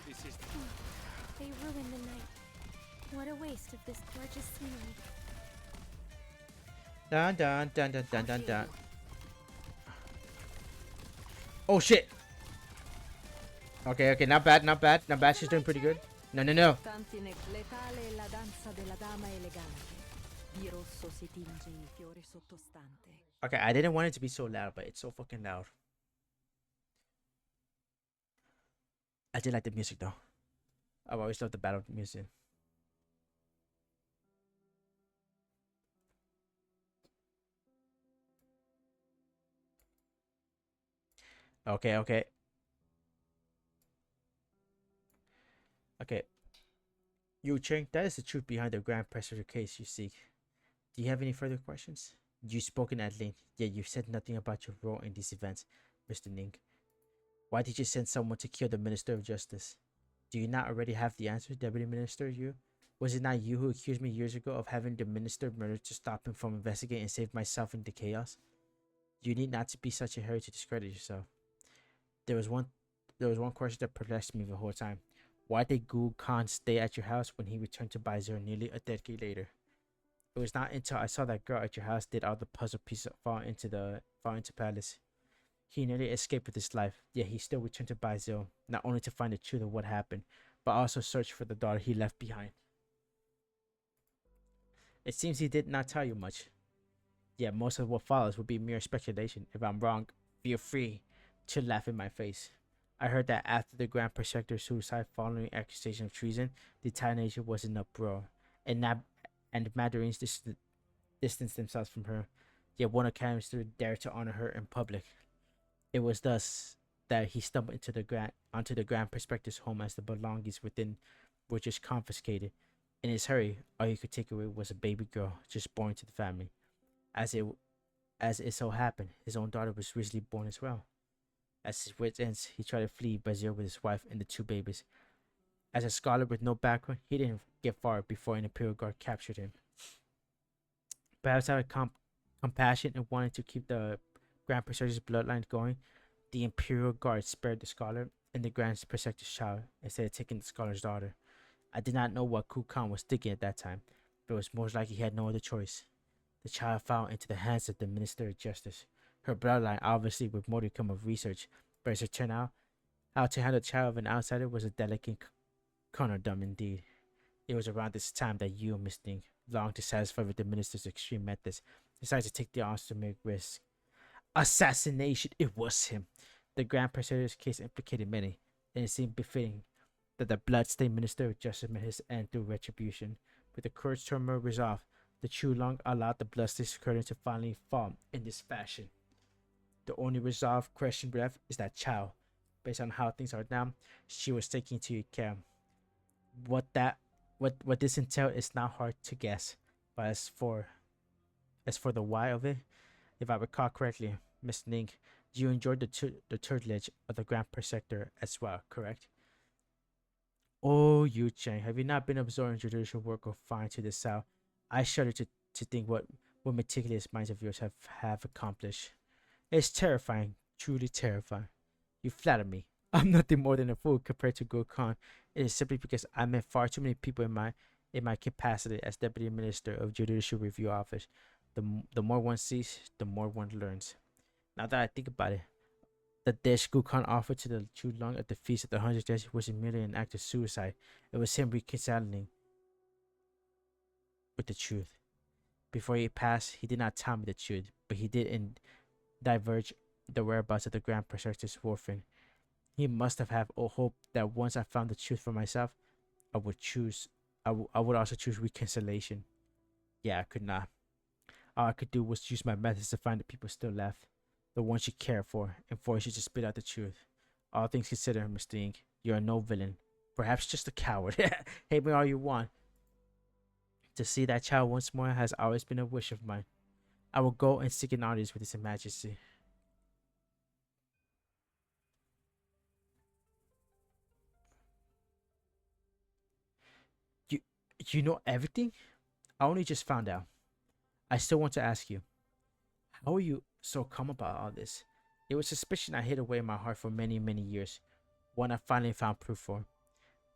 This is They ruined the night. What a waste of this gorgeous scenery. Dun, dun, dun, dun, dun, dun, dun. Oh, shit. Okay. Not bad. She's doing pretty good. No. Tantine, letale è la danza della dama elegante. Di rosso si tinge il fiore sottostante. Okay, I didn't want it to be so loud, but it's so fucking loud. I did like the music, though. I've always loved the battle music. Okay, okay. Okay. Yu Cheng, that is the truth behind the Grand Pressure case you seek. Do you have any further questions? You've spoken at length, yet you've said nothing about your role in these events, Mr. Ning. Why did you send someone to kill the Minister of Justice? Do you not already have the answer, Deputy Minister Yu? Was it not you who accused me years ago of having the Minister murdered to stop him from investigating and save myself in the chaos? You need not to be such a hurry to discredit yourself. There was one question that perplexed me the whole time. Why did Gu Khan stay at your house when he returned to Baizer nearly a decade later? It was not until I saw that girl at your house did all the puzzle pieces fall into palace. He nearly escaped with his life, yet he still returned to Baizel, not only to find the truth of what happened, but also search for the daughter he left behind. It seems he did not tell you much. Yet most of what follows will be mere speculation. If I'm wrong, feel free to laugh in my face. I heard that after the Grand Protector's suicide following accusation of treason, the Thai nation was in uproar, and the Mandarins distanced themselves from her. Yet one academy student dared to honor her in public. It was thus that he stumbled onto the Grand Prospector's home as the belongings within were just confiscated. In his hurry, all he could take away was a baby girl just born to the family. As it so happened, his own daughter was recently born as well. At his wits' ends, he tried to flee Brazil with his wife and the two babies. As a scholar with no background, he didn't get far before an Imperial Guard captured him. Perhaps out of compassion and wanting to keep the Grand Preceptor's bloodline going, the Imperial Guard spared the scholar and the Grand Preceptor's child instead of taking the scholar's daughter. I did not know what Ku Khan was thinking at that time, but it was most likely he had no other choice. The child fell into the hands of the Minister of Justice. Her bloodline obviously with more to come of research, but as it turned out, how to handle the child of an outsider was a delicate conundrum indeed. It was around this time that you, Miss Ning, longed to satisfy with the minister's extreme methods, decided to take the odds to make risks. Assassination! It was him. The Grand Preceptor's case implicated many, and it seemed befitting that the blood-stained Minister of Justice met his end through retribution. With the court's turmoil resolved, the Chulong allowed the bloodstained curtain to finally fall in this fashion. The only resolved question left is that child. Based on how things are now, she was taken into your care. What this entailed is not hard to guess, but as for the why of it, if I recall correctly, Miss Ning, you enjoyed the tutelage of the Grand Preceptor as well, correct? Oh, Yu Cheng, have you not been absorbing judicial work or fine to the south? I shudder to think what meticulous minds of yours have accomplished. It's terrifying, truly terrifying. You flatter me. I'm nothing more than a fool compared to Gu Khan. It is simply because I met far too many people in my capacity as Deputy Minister of Judicial Review Office. The more one sees, the more one learns. Now that I think about it, the dish Gu Khan offered to the Chulong at the Feast of the 100 Days wasn't merely an act of suicide. It was him reconciling with the truth. Before he passed, he did not tell me the truth, but he did diverge the whereabouts of the Grand Preceptor's orphan. He must have had a hope that once I found the truth for myself, I would also choose reconciliation. Yeah, I could not. All I could do was use my methods to find the people still left, the ones you care for, and force you to spit out the truth. All things considered, Mr. Ing, you are no villain. Perhaps just a coward. Hate me all you want. To see that child once more has always been a wish of mine. I will go and seek an audience with His Majesty. You know everything? I only just found out. I still want to ask you, how are you so calm about all this? It was suspicion I hid away in my heart for many, many years. One I finally found proof for.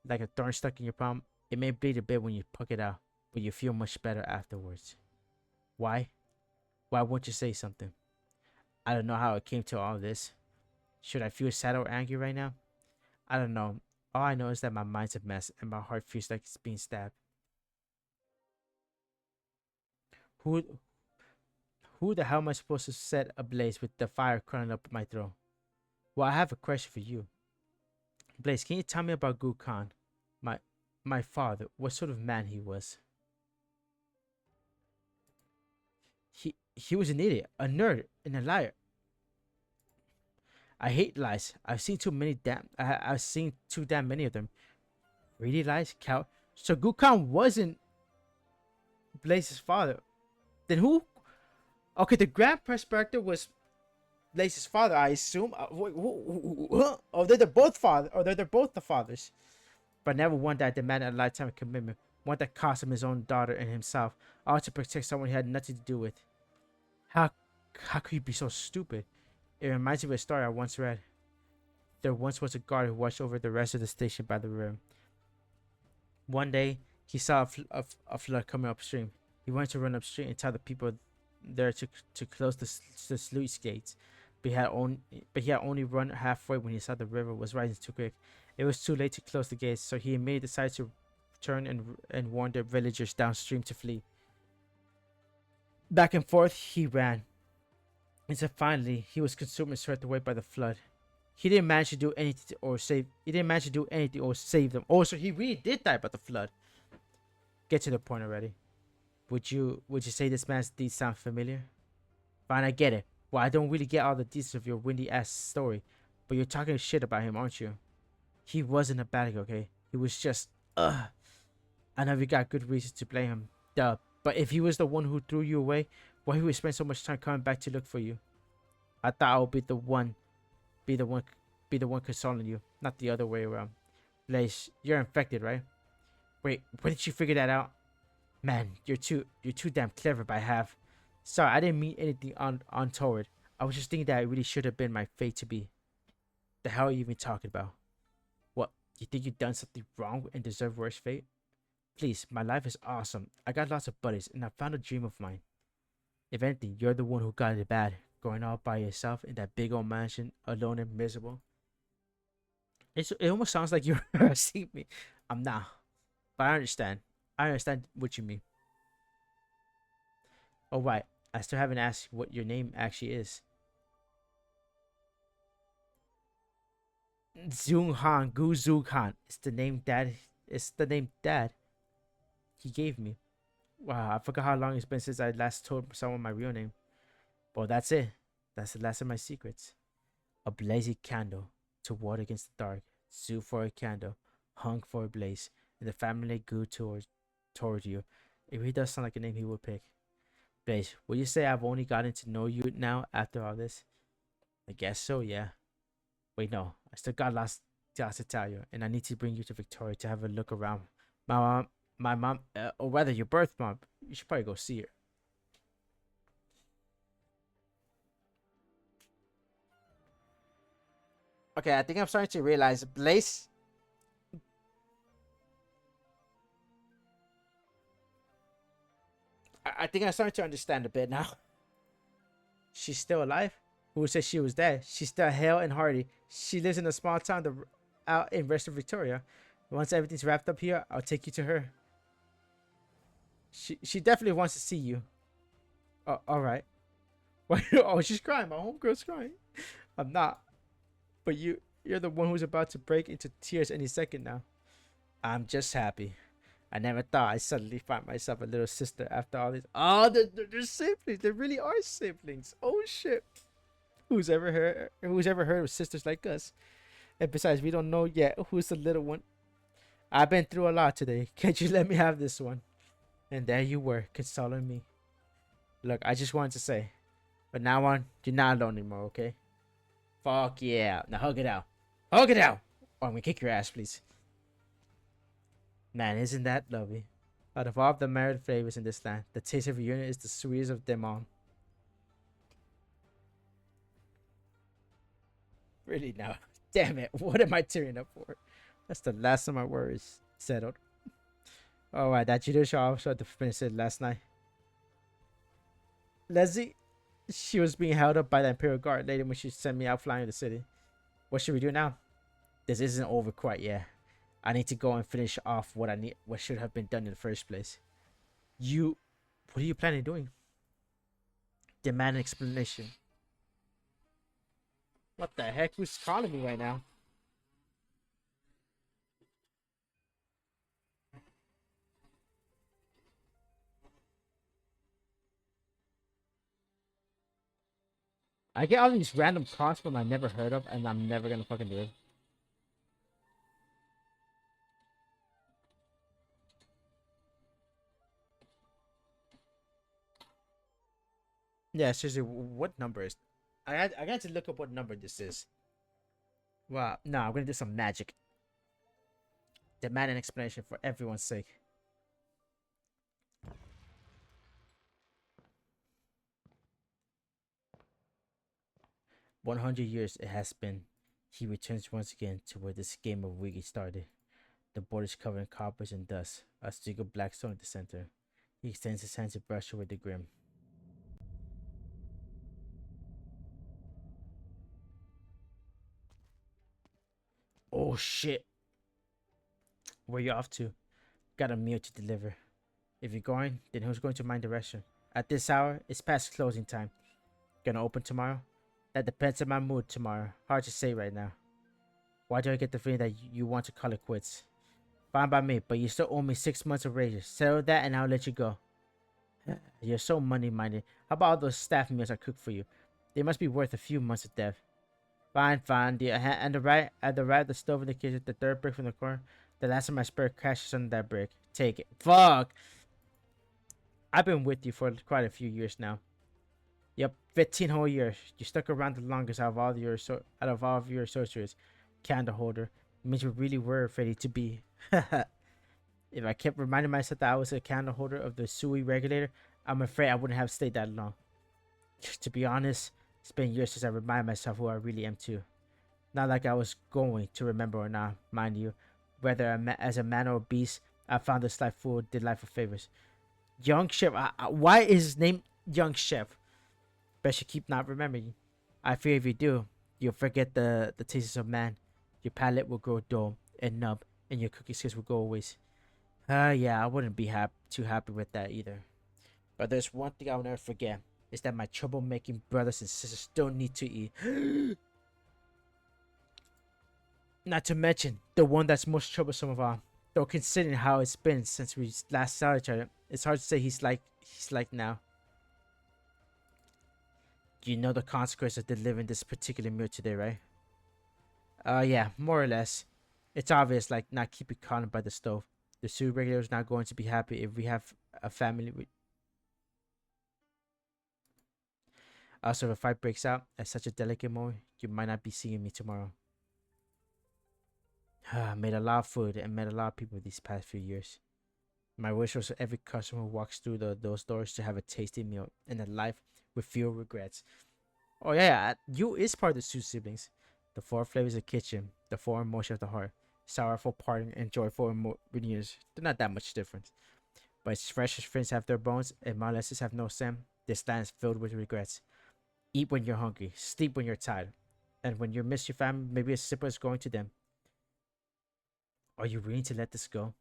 Like a thorn stuck in your palm, it may bleed a bit when you pluck it out, but you feel much better afterwards. Why? Why won't you say something? I don't know how it came to all this. Should I feel sad or angry right now? I don't know. All I know is that my mind's a mess and my heart feels like it's being stabbed. Who the hell am I supposed to set ablaze with the fire crawling up my throat? Well, I have a question for you. Blaze, can you tell me about Gu Khan? My father, what sort of man he was. He was an idiot, a nerd, and a liar. I hate lies. I've seen too many I've seen too damn many of them. Really lies, cow. So Gukhan wasn't Blaze's father. Then who? Okay, the Grand Prospector was Blaze's father, I assume. Or they're both father, or they're both the fathers. But never one that demanded a lifetime of commitment. One that cost him his own daughter and himself, all to protect someone he had nothing to do with. How could you be so stupid? It reminds me of a story I once read. There once was a guard who watched over the rest of the station by the river. One day, he saw a flood coming upstream. He wanted to run upstream and tell the people there to close the sluice gates, but he had only run halfway when he saw the river was rising too quick. It was too late to close the gates, so he immediately decided to turn and warn the villagers downstream to flee. Back and forth he ran, until finally he was consumed and swept away by the flood. He didn't manage to do anything or save. He didn't manage to do anything or save them. Oh, so he really did die by the flood. Get to the point already. Would you say this man's deeds sound familiar? Fine, I get it. Well, I don't really get all the details of your windy ass story, but you're talking shit about him, aren't you? He wasn't a bad guy, okay? He was just I know we got good reasons to blame him. Duh. But if he was the one who threw you away, why he would spend so much time coming back to look for you? I thought I would be the one consoling you, not the other way around. Blaze, you're infected, right? Wait, where did you figure that out? Man, you're too damn clever by half. Sorry, I didn't mean anything untoward. I was just thinking that it really should have been my fate to be. The hell are you even talking about? What, you think you've done something wrong and deserve worse fate? Please, my life is awesome. I got lots of buddies, and I found a dream of mine. If anything, you're the one who got it bad, going all by yourself in that big old mansion, alone and miserable. It almost sounds like you're harassing me. I'm not. But I understand. I understand what you mean. Oh, right. I still haven't asked what your name actually is. Zunghan Gu Zughan. It's the name Dad he gave me. Wow, I forgot how long it's been since I last told someone my real name. Well, that's it. That's the last of my secrets. A blazy candle to ward against the dark. Zoo for a candle. Hung for a blaze. And the family grew toward you. It really does sound like a name he would pick. Blaze, will you say I've only gotten to know you now after all this? I guess so, yeah. Wait, no. I still got lots to tell you. And I need to bring you to Victoria to have a look around. My mom, or rather your birth mom, you should probably go see her. Okay, I think I'm starting to realize Blaze. I think I'm starting to understand a bit now. She's still alive? Who said she was dead? She's still hale and hearty. She lives in a small town out in Western Victoria. Once everything's wrapped up here, I'll take you to her. She definitely wants to see you. All right. Oh, she's crying. My homegirl's crying. I'm not. But you're the one who's about to break into tears any second now. I'm just happy. I never thought I'd suddenly find myself a little sister after all this. Oh, they're siblings. They really are siblings. Oh shit. Who's ever heard of sisters like us? And besides, we don't know yet who's the little one. I've been through a lot today. Can't you let me have this one? And there you were, consoling me. Look, I just wanted to say, but now on, you're not alone anymore, okay? Fuck yeah. Now hug it out. Hug it out! Oh, I'm gonna kick your ass, please. Man, isn't that lovely? Out of all the married flavors in this land, the taste of reunion is the sweetest of them all. Really now. Damn it, what am I tearing up for? That's the last of my worries. Settled. Alright, that judicial officer had to finish it last night. Leslie, she was being held up by the Imperial Guard later when she sent me out flying to the city. What should we do now? This isn't over quite yet. I need to go and finish off what should have been done in the first place. What are you planning on doing? Demand an explanation. What the heck? Who's calling me right now? I get all these random costumes I never heard of, and I'm never gonna fucking do it. Yeah, seriously, what number is? I got to look up what number this is. Well, no, I'm gonna do some magic. Demand an explanation for everyone's sake. "100 years it has been. He returns once again to where this game of Wiggy started. The board is covered in cobwebs and dust, a single black stone at the center. He extends his hand to brush away the grim. Oh shit. Where you off to? Got a meal to deliver. If you're going, then who's going to my direction? At this hour, it's past closing time. Gonna open tomorrow? That depends on my mood tomorrow. Hard to say right now. Why do I get the feeling that you want to call it quits? Fine by me, but you still owe me 6 months of wages. Settle that and I'll let you go. You're so money-minded. How about all those staff meals I cook for you? They must be worth a few months of death. Fine, fine. At the right of the stove in the kitchen, the third brick from the corner. The last of my spare crashes under that brick. Take it. Fuck! I've been with you for quite a few years now. Yep, 15 whole years. You stuck around the longest out of all of your associates. Candle holder. It means you really were ready to be. If I kept reminding myself that I was a candle holder of the SUI regulator, I'm afraid I wouldn't have stayed that long. To be honest, it's been years since I reminded myself who I really am too. Not like I was going to remember or not, mind you. Whether as a man or a beast, I found this life full of delightful favors. Young Chef, why is his name Young Chef? Best you keep not remembering. I fear if you do, you'll forget the tastes of man. Your palate will grow dull and numb, and your cookie skills will go a waste. Yeah, I wouldn't be too happy with that either. But there's one thing I'll never forget. Is that my troublemaking brothers and sisters don't need to eat. Not to mention, the one that's most troublesome of all. Though considering how it's been since we last saw each other, it's hard to say he's like now. You know the consequence of delivering this particular meal today, right? Yeah, more or less. It's obvious, like not keeping Colin by the stove. The SUI regulator is not going to be happy if we have a family with. Also, if a fight breaks out at such a delicate moment, you might not be seeing me tomorrow. Made a lot of food and met a lot of people these past few years. My wish was for every customer who walks through those doors to have a tasty meal and a life with few regrets. Oh yeah, you is part of the two siblings. The four flavors of the kitchen, the four emotions of the heart, sorrowful parting and joyful reunions. They're not that much different. But as fresh as friends have their bones and molesses have no stem, this land is filled with regrets. Eat when you're hungry, sleep when you're tired, and when you miss your family, maybe as simple as going to them. Are you willing to let this go?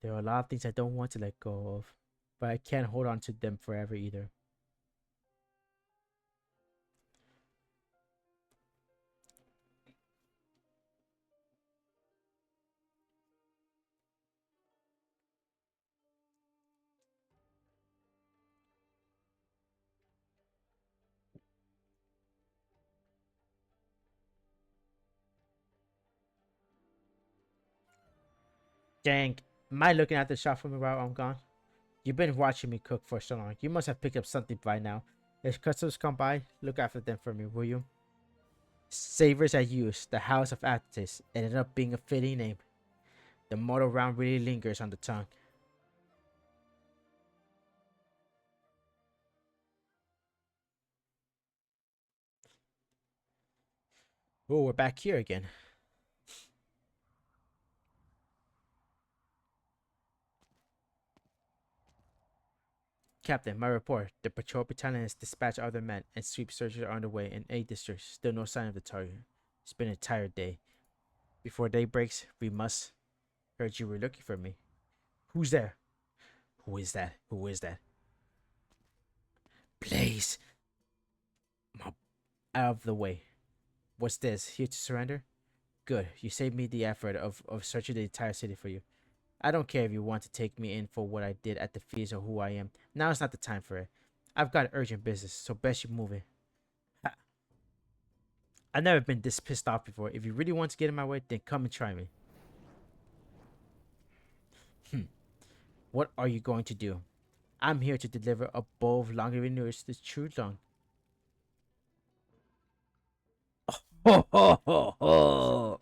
There are a lot of things I don't want to let go of, but I can't hold on to them forever either. Dang, am I looking at the shop for me while I'm gone? You've been watching me cook for so long. You must have picked up something by now. If customers come by, look after them for me, will you? Savors I use, the House of Aftertaste, ended up being a fitting name. The motto round really lingers on the tongue. Oh, we're back here again. Captain, my report. The patrol battalion has dispatched other men and sweep searches are underway in 8 districts. Still no sign of the target. It's been a tired day. Before day breaks, we must. Heard you were looking for me. Who's there? Who is that? Who is that? Blaze! Out of the way. What's this? Here to surrender? Good. You saved me the effort of searching the entire city for you. I don't care if you want to take me in for what I did at the feast or who I am. Now is not the time for it. I've got urgent business, so best you move it. I've never been this pissed off before. If you really want to get in my way, then come and try me. What are you going to do? I'm here to deliver a bowl of Longinus the true long. Ho ho ho ho!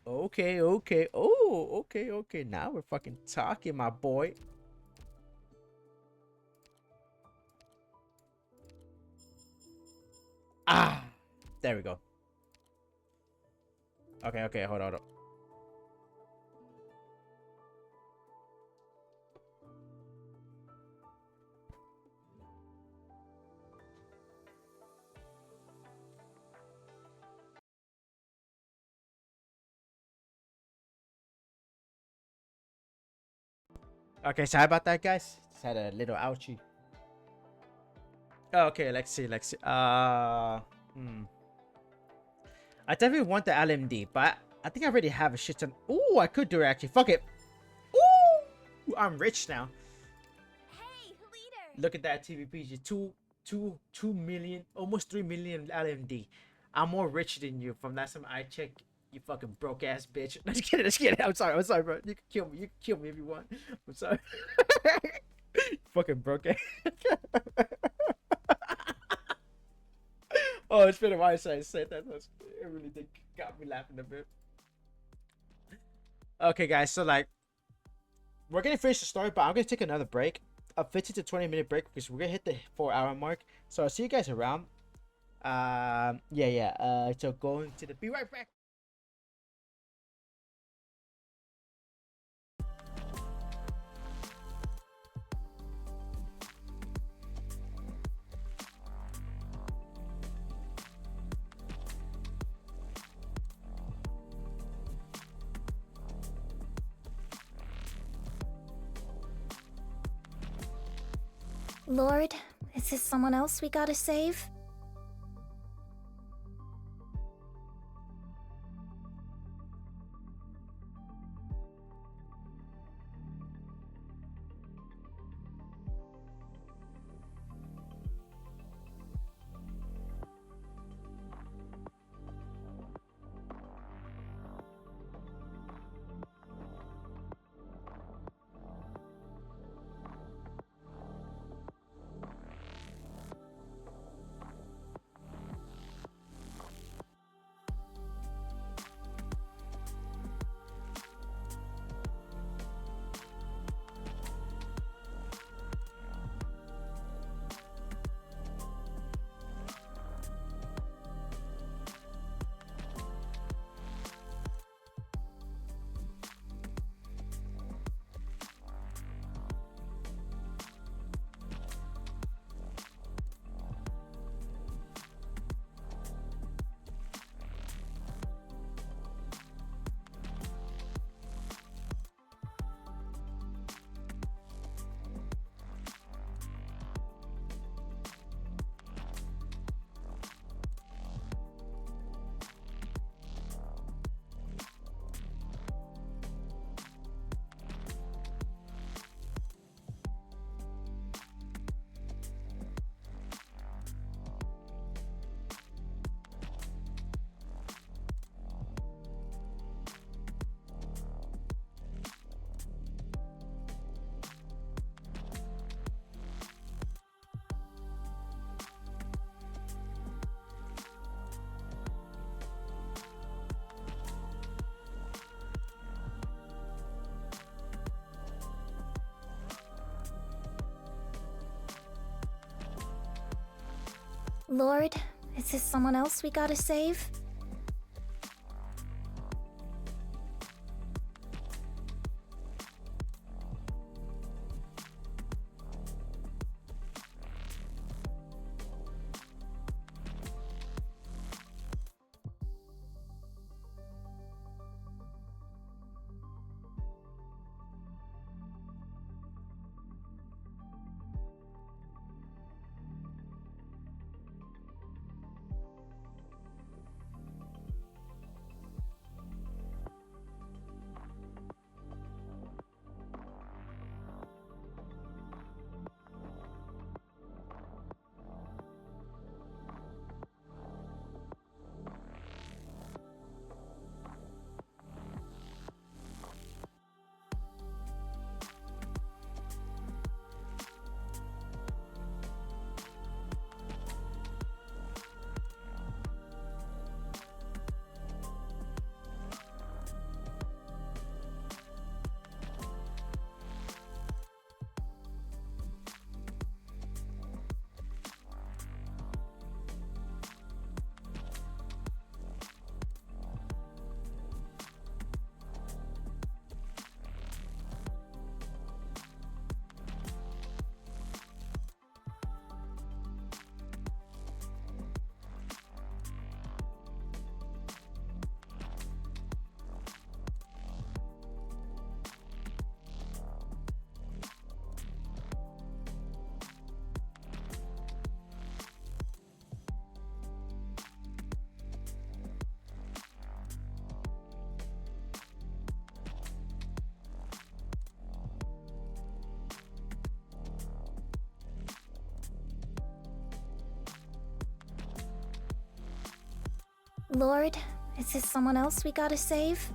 Okay, okay. Oh, okay, okay. Now we're fucking talking, my boy. Ah, there we go. Okay, okay. Hold on, hold on. Okay, sorry about that, guys. Just had a little ouchie. Okay, let's see, let's see. I definitely want the LMD, but I think I already have a shit ton. Ooh, I could do it actually. Fuck it. Ooh, I'm rich now. Hey, leader! Look at that TVPG. 2 million, almost 3 million LMD. I'm more rich than you. From last time I checked, you fucking broke ass bitch. Let's get it. Let's get it. I'm sorry, bro. You can kill me. You can kill me if you want. I'm sorry. Fucking broke ass. Oh, it's been a while since I said that. It really did got me laughing a bit. Okay, guys. So like, we're gonna finish the story, but I'm gonna take another break, a 15 to 20-minute break, because we're gonna hit the 4-hour mark. So I'll see you guys around. Yeah. So going to the be right back. Lord, is this someone else we gotta save? Lord, is this someone else we gotta save? Lord, is this someone else we gotta save?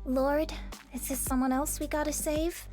Lord, is this someone else we gotta save?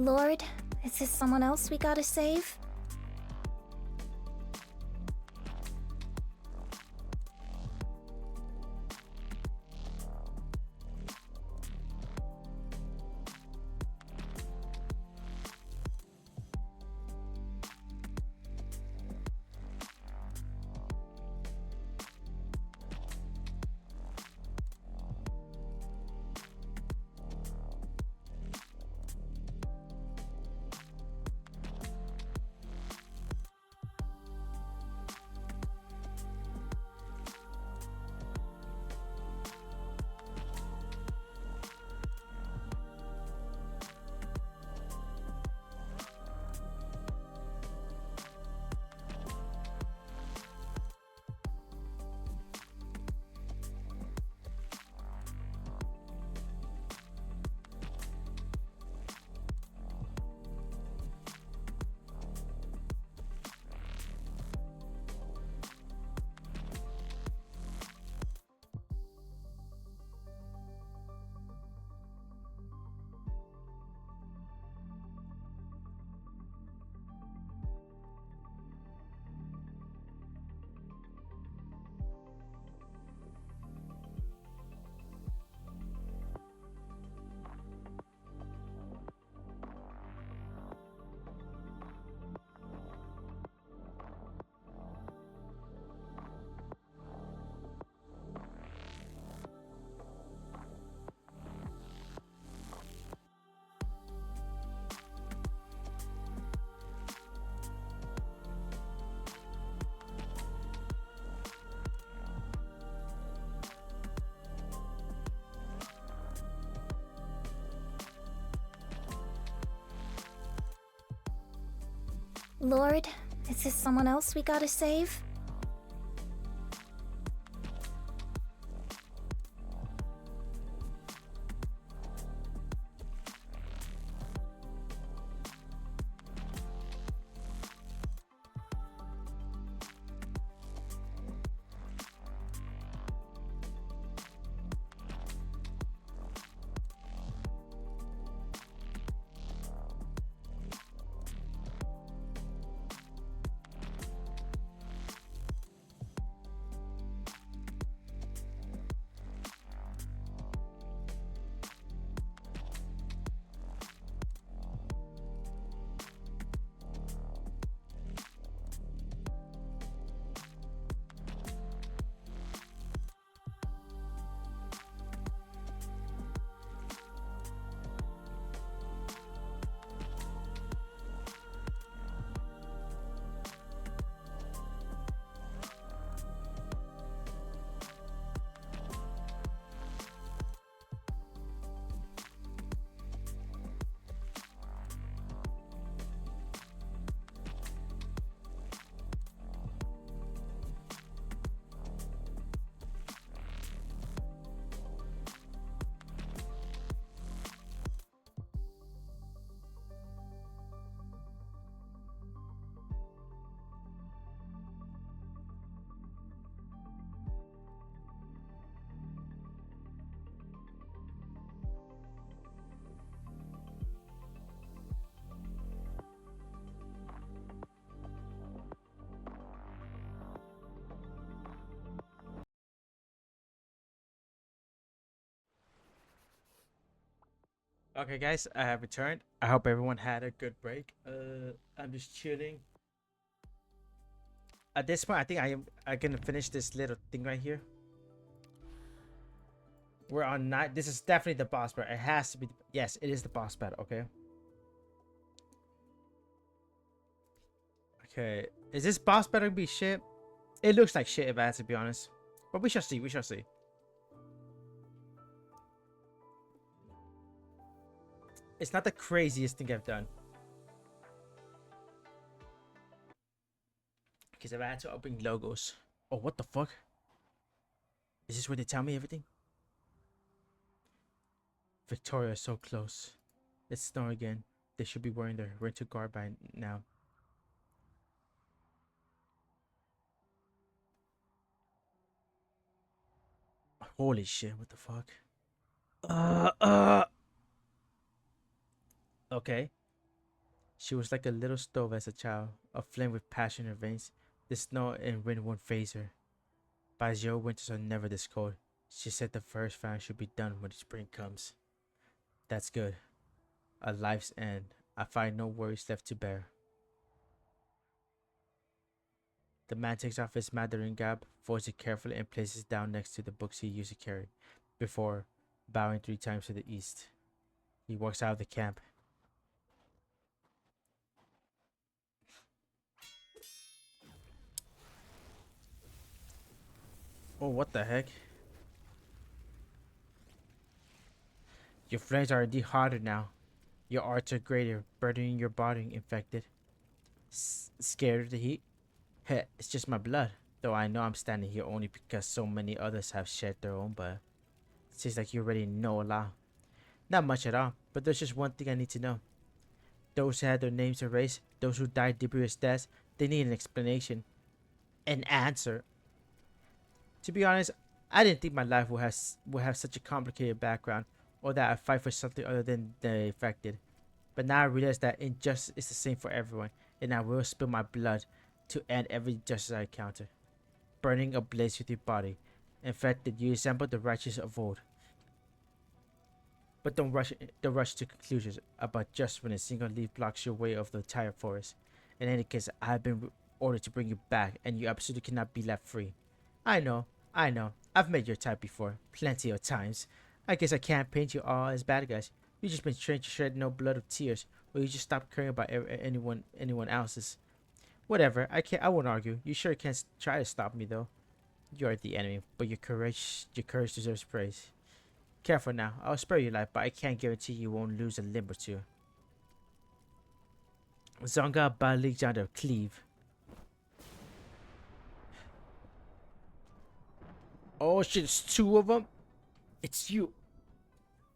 Lord, is this someone else we gotta save? Lord, is this someone else we gotta save? Okay, guys, I have returned. I hope everyone had a good break. I'm just chilling. At this point, I think I'm gonna finish this little thing right here. We're on 9. This is definitely the boss battle. It has to be. Yes, it is the boss battle. Okay. Okay. Is this boss battle gonna be shit? It looks like shit if I had to be honest. But we shall see. We shall see. It's not the craziest thing I've done. Because if I had to open logos. Oh, what the fuck? Is this where they tell me everything? Victoria is so close. It's snow again. They should be wearing their winter garb by now. Holy shit, what the fuck? Okay. She was like a little stove as a child, aflame with passion in her veins. The snow and wind won't phase her. Bajio winters are never this cold. She said the first fire should be done when spring comes. That's good. A life's end. I find no worries left to bear. The man takes off his Mandarin gab, folds it carefully and places it down next to the books he used to carry, before bowing 3 times to the east. He walks out of the camp. Oh, what the heck? Your flames are indeed hotter now. Your arts are greater, burdening your body infected. Scared of the heat? Heh, it's just my blood. Though I know I'm standing here only because so many others have shed their own blood. Seems like you already know a lot. Not much at all, but there's just one thing I need to know. Those who had their names erased, those who died dubious deaths, they need an explanation. An answer. To be honest, I didn't think my life would have such a complicated background, or that I'd fight for something other than the affected. But now I realize that injustice is the same for everyone, and I will spill my blood to end every injustice I encounter. Burning ablaze with your body. Infected, you resemble the righteous of old. But don't rush to conclusions about just when a single leaf blocks your way of the entire forest. In any case, I have been ordered to bring you back, and you absolutely cannot be left free. I know. I've met your type before, plenty of times. I guess I can't paint you all as bad guys. You just been trained to shed no blood of tears, or you just stop caring about anyone else's. Whatever, I won't argue. You sure can't try to stop me though. You are the enemy, but your courage deserves praise. Careful now, I'll spare your life, but I can't guarantee you won't lose a limb or two. Zonga Baligjander Cleave. Oh shit, it's two of them. It's you.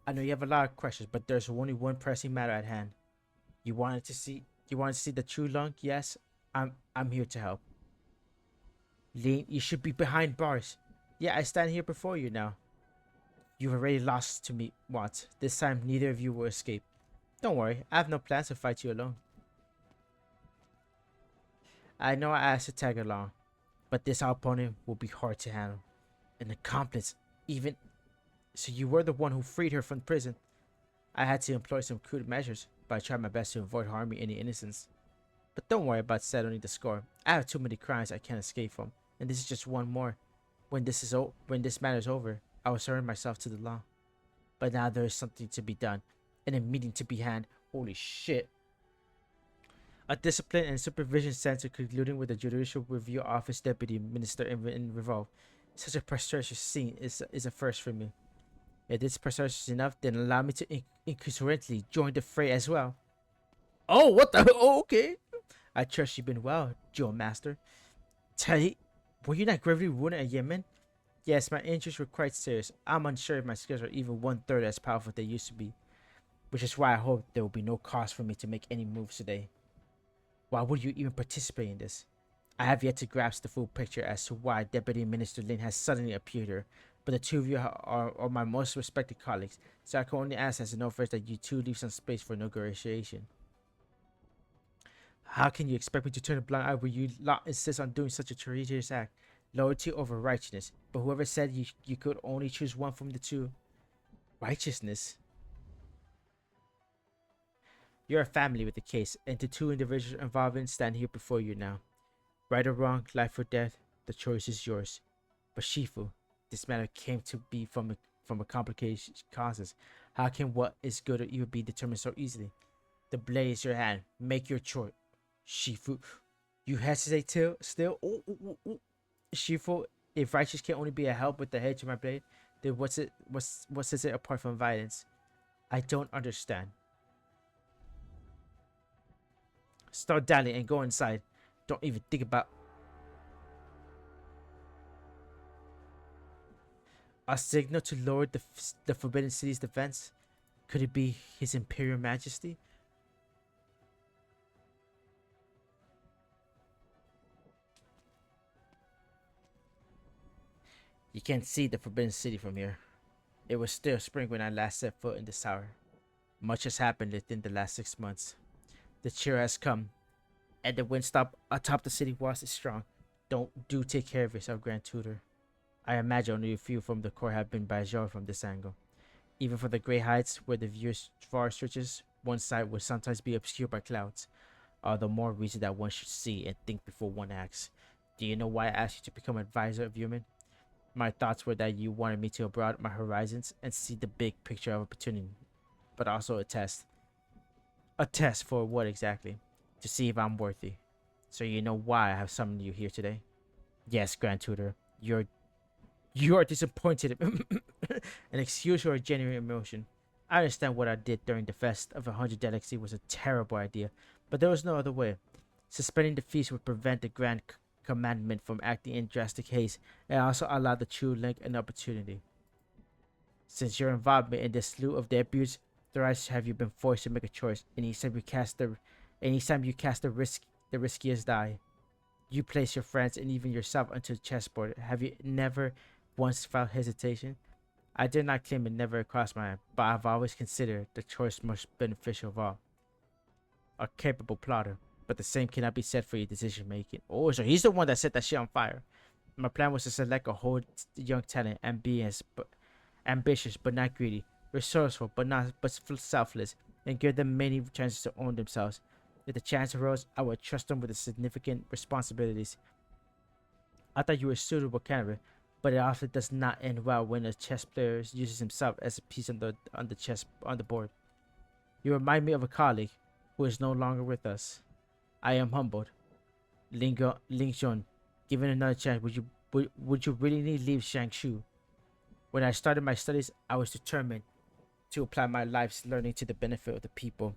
I know you have a lot of questions, but there's only one pressing matter at hand. You wanted to see the true Lunk? Yes, I'm here to help. Lin, you should be behind bars. Yeah, I stand here before you now. You've already lost to me once. This time, neither of you will escape. Don't worry, I have no plans to fight you alone. I know I asked to tag along, but this opponent will be hard to handle. An accomplice, even. So you were the one who freed her from prison. I had to employ some crude measures, but I tried my best to avoid harming any innocents. But don't worry about settling the score. I have too many crimes I can't escape from, and this is just one more. When this matter's over, I will surrender myself to the law. But now there is something to be done, and a meeting to be had. Holy shit. A discipline and supervision center concluding with the Judicial Review Office Deputy Minister in Revolve. Such a prestigious scene is a first for me. If this prestigious enough, then allow me to incurrently join the fray as well. Oh, what the? Oh, okay. I trust you've been well, Joe Master. Teddy, were you not gravely wounded at Yemen? Yes, my injuries were quite serious. I'm unsure if my skills are even 1/3 as powerful as they used to be. Which is why I hope there will be no cause for me to make any moves today. Why would you even participate in this? I have yet to grasp the full picture as to why Deputy Minister Lin has suddenly appeared here, but the two of you are my most respected colleagues, so I can only ask as an offer that you two leave some space for negotiation. How can you expect me to turn a blind eye when you lot insist on doing such a traitorous act? Loyalty over righteousness, but whoever said you could only choose one from the two? Righteousness? You're a family with the case, and the two individuals involved in stand here before you now. Right or wrong, life or death, the choice is yours. But Shifu, this matter came to be from a complicated causes. How can what is good or evil be determined so easily? The blade is your hand. Make your choice. Shifu, you hesitate still? Ooh. Shifu, if righteous can only be a help with the edge of my blade, then what sets it apart from violence? I don't understand. Start dallying and go inside. Don't even think about a signal to lower the Forbidden City's defense. Could it be His Imperial Majesty? You can't see the Forbidden City from here. It was still spring when I last set foot in this tower. Much has happened within the last 6 months. The cheer has come, and the windstop atop the city walls is strong. Do take care of yourself, Grand Tutor. I imagine only a few from the court have been bajor from this angle. Even for the Grey Heights, where the view far stretches, one side would sometimes be obscured by clouds. All the more reason that one should see and think before one acts. Do you know why I asked you to become advisor of Yuman? My thoughts were that you wanted me to broaden my horizons and see the big picture of opportunity, but also a test. A test for what exactly? To see if I'm worthy. So you know why I have summoned you here today? Yes, Grand Tutor, you are disappointed. An excuse for a genuine emotion. I understand what I did during the Fest of 100 Delicacy was a terrible idea, but there was no other way. Suspending the feast would prevent the Grand Commandment from acting in drastic haste and also allow the true Link an opportunity. Since your involvement in this slew of debuts, thrice have you been forced to make a choice. Anytime you cast the riskiest die, you place your friends and even yourself onto the chessboard. Have you never once felt hesitation? I did not claim it never crossed my mind, but I've always considered the choice most beneficial of all. A capable plotter, but the same cannot be said for your decision making. Oh, so he's the one that set that shit on fire. My plan was to select a whole young talent, ambitious but not greedy, resourceful but selfless, and give them many chances to own themselves. If the chance arose, I would trust them with the significant responsibilities. I thought you were a suitable candidate, but it often does not end well when a chess player uses himself as a piece on the board. You remind me of a colleague who is no longer with us. I am humbled. Ling Jun, given another chance, would you really need leave Shangshu? When I started my studies, I was determined to apply my life's learning to the benefit of the people.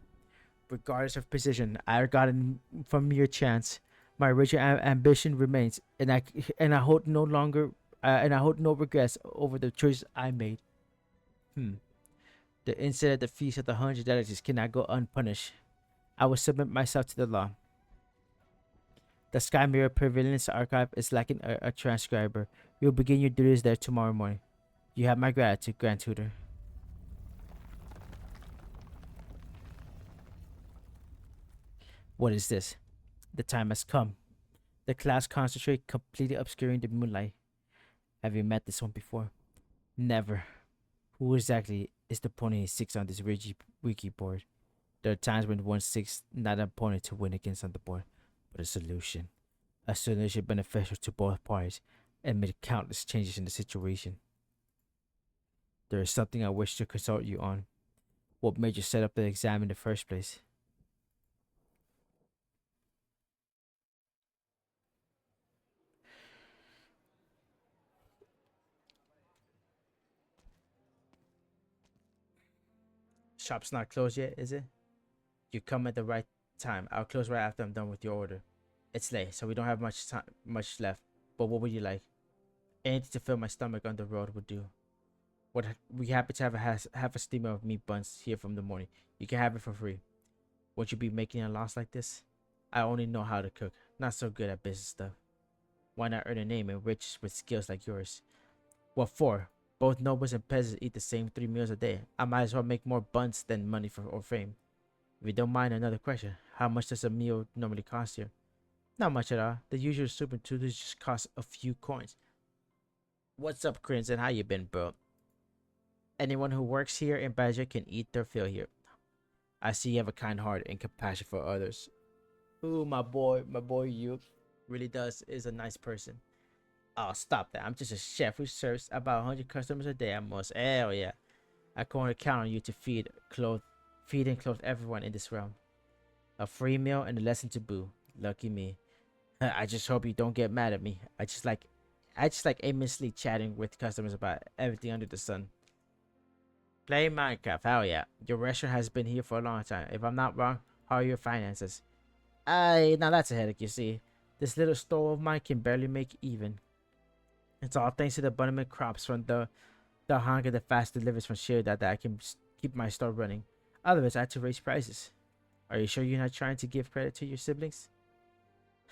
Regardless of position, I got it from mere chance. My original ambition remains, and I hold no longer and I hold no regrets over the choice I made. The incident at the Feast of the Hundred Delicacies cannot go unpunished. I will submit myself to the law. The Sky Mirror Prevalence Archive is lacking a transcriber. You will begin your duties there tomorrow morning. You have my gratitude, Grand Tutor. What is this? The time has come. The clouds concentrate, completely obscuring the moonlight. Have you met this one before? Never. Who exactly is the opponent he seeks on this wiki board? There are times when one seeks not an opponent to win against on the board, but a solution. A solution beneficial to both parties and made countless changes in the situation. There is something I wish to consult you on. What made you set up the exam in the first place? Shop's not closed yet, is it? You come at the right time. I'll close right after I'm done with your order. It's late, so we don't have much left. But what would you like? Anything to fill my stomach on the road would do. We happen to have half a steamer of meat buns here from the morning. You can have it for free. Won't you be making a loss like this? I only know how to cook, not so good at business stuff. Why not earn a name and riches with skills like yours? What for? Both nobles and peasants eat the same 3 meals a day. I might as well make more buns than money or fame. If you don't mind another question, how much does a meal normally cost here? Not much at all. The usual soup and noodles just cost a few coins. What's up, Crimson? How you been, bro? Anyone who works here in Badger can eat their fill here. I see you have a kind heart and compassion for others. Ooh, my boy you really is a nice person. Oh, stop that. I'm just a chef who serves about 100 customers a day at most. Hell yeah. I can only count on you to feed and clothe everyone in this realm. A free meal and a lesson to boo. Lucky me. I just hope you don't get mad at me. I just like aimlessly chatting with customers about everything under the sun. Play Minecraft, hell yeah. Your restaurant has been here for a long time. If I'm not wrong, how are your finances? Now that's a headache, you see. This little store of mine can barely make even. It's all thanks to the abundant crops from the hunger the fast delivers from Shire that I can keep my store running. Otherwise, I had to raise prices. Are you sure you're not trying to give credit to your siblings?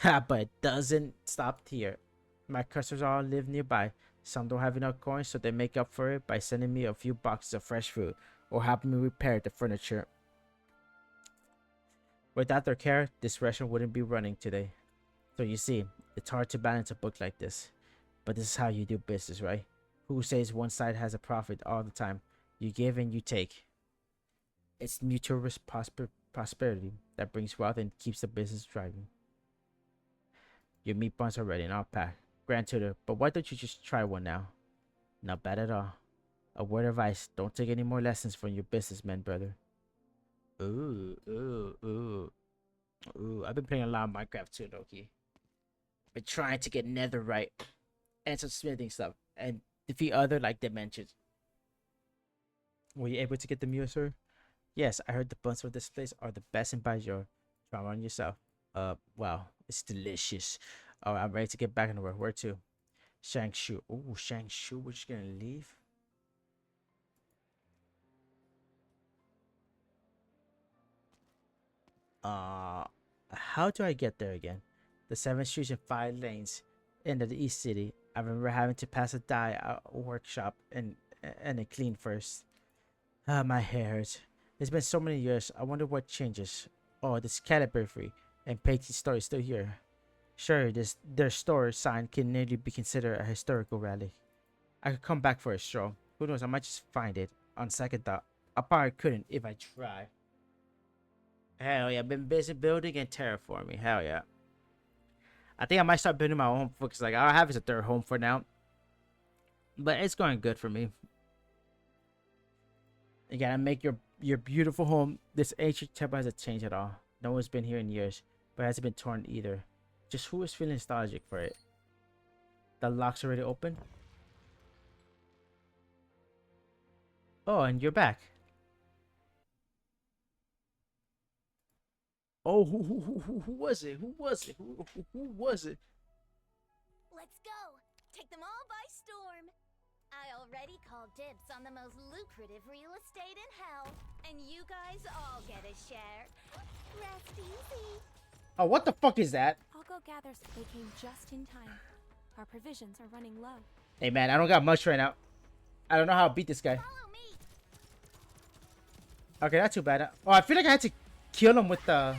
Ha, but it doesn't stop here. My customers all live nearby. Some don't have enough coins, so they make up for it by sending me a few boxes of fresh food or helping me repair the furniture. Without their care, this restaurant wouldn't be running today. So you see, it's hard to balance a book like this. But this is how you do business, right? Who says one side has a profit all the time? You give and you take. It's mutual prosperity that brings wealth and keeps the business driving. Your meat buns are ready and I'll pack. Grand Tutor, but why don't you just try one now? Not bad at all. A word of advice, don't take any more lessons from your businessmen, brother. Ooh. I've been playing a lot of Minecraft too, Loki. Been trying to get netherite and some smithing stuff and defeat other like dimensions. Were you able to get the mule, sir? Yes, I heard the buns from this place are the best in Bajor. Try one yourself. Wow, it's delicious. Oh, I'm ready to get back into work. Where to? Shangshu. Ooh, Shangshu. We're just gonna leave. How do I get there again? The 7 streets and 5 lanes into the East City. I remember having to pass a dye workshop and it clean first. My hair hurts. It's been so many years. I wonder what changes. Oh, this Caliburfree and Patty's store is still here. Sure, their store sign can nearly be considered a historical relic. I could come back for a stroll. Who knows, I might just find it. On second thought, I probably couldn't if I tried. Hell yeah, I've been busy building and terraforming. Hell yeah. I think I might start building my own because like I have is a third home for now. But it's going good for me. You gotta make your beautiful home. This ancient temple hasn't changed at all. No one's been here in years, but it hasn't been torn either. Just who is feeling nostalgic for it? The lock's already open. Oh, and you're back. Oh, who was it? Who was it? Who was it? Let's go. Take them all by storm. I already called dibs on the most lucrative real estate in hell, and you guys all get a share. Rest easy. Oh, what the fuck is that? I'll go gather. They came just in time. Our provisions are running low. Hey man, I don't got much right now. I don't know how to beat this guy. Follow me. Okay, not too bad. Oh, I feel like I had to kill him with the...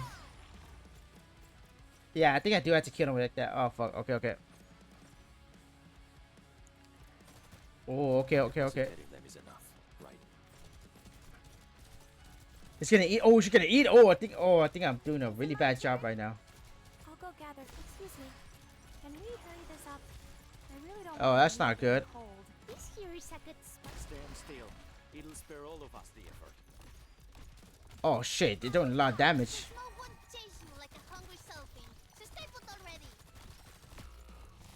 Yeah, I think I do have to kill him with that. Oh, fuck. Okay, okay. Oh, okay. Getting them is enough, right? It's gonna eat. Oh, she's gonna eat. Oh, I think I'm doing a really bad job right now. I'll go gather. Excuse me. Can we hurry this up? I really don't. Oh, want that's to not leave good. it cold. This here is a good spot. Stand still. It'll spare all of us the effort. Oh shit, they're doing a lot of damage. Smoke won't chase you like a hungry selfie. So stay put already.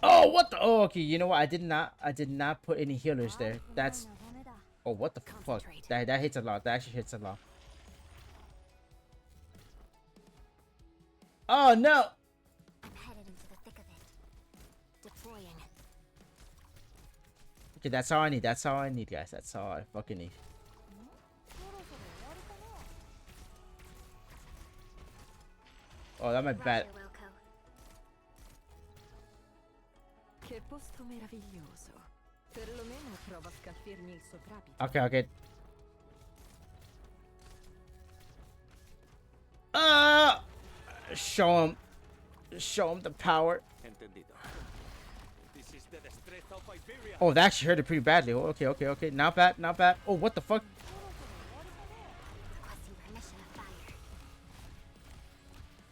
Oh, what the? Oh, okay. You know what? I did not put any healers there. That's. Oh, what the fuck? Concentrate. That hits a lot. That actually hits a lot. Oh no! I'm headed into the thick of it. Deploying. Okay, that's all I need. That's all I need, guys. That's all I fucking need. Oh, that might be bad. Roger, Wilco. Che posto meraviglioso. Perlomeno prova a scalfirmi il soprabito. Okay, okay. Show him the power. Entendido. This is the destreza of Iberia. Oh, that actually hurt it pretty badly. Oh, okay. Not bad, not bad. Oh, what the fuck? Requesting permission to fire.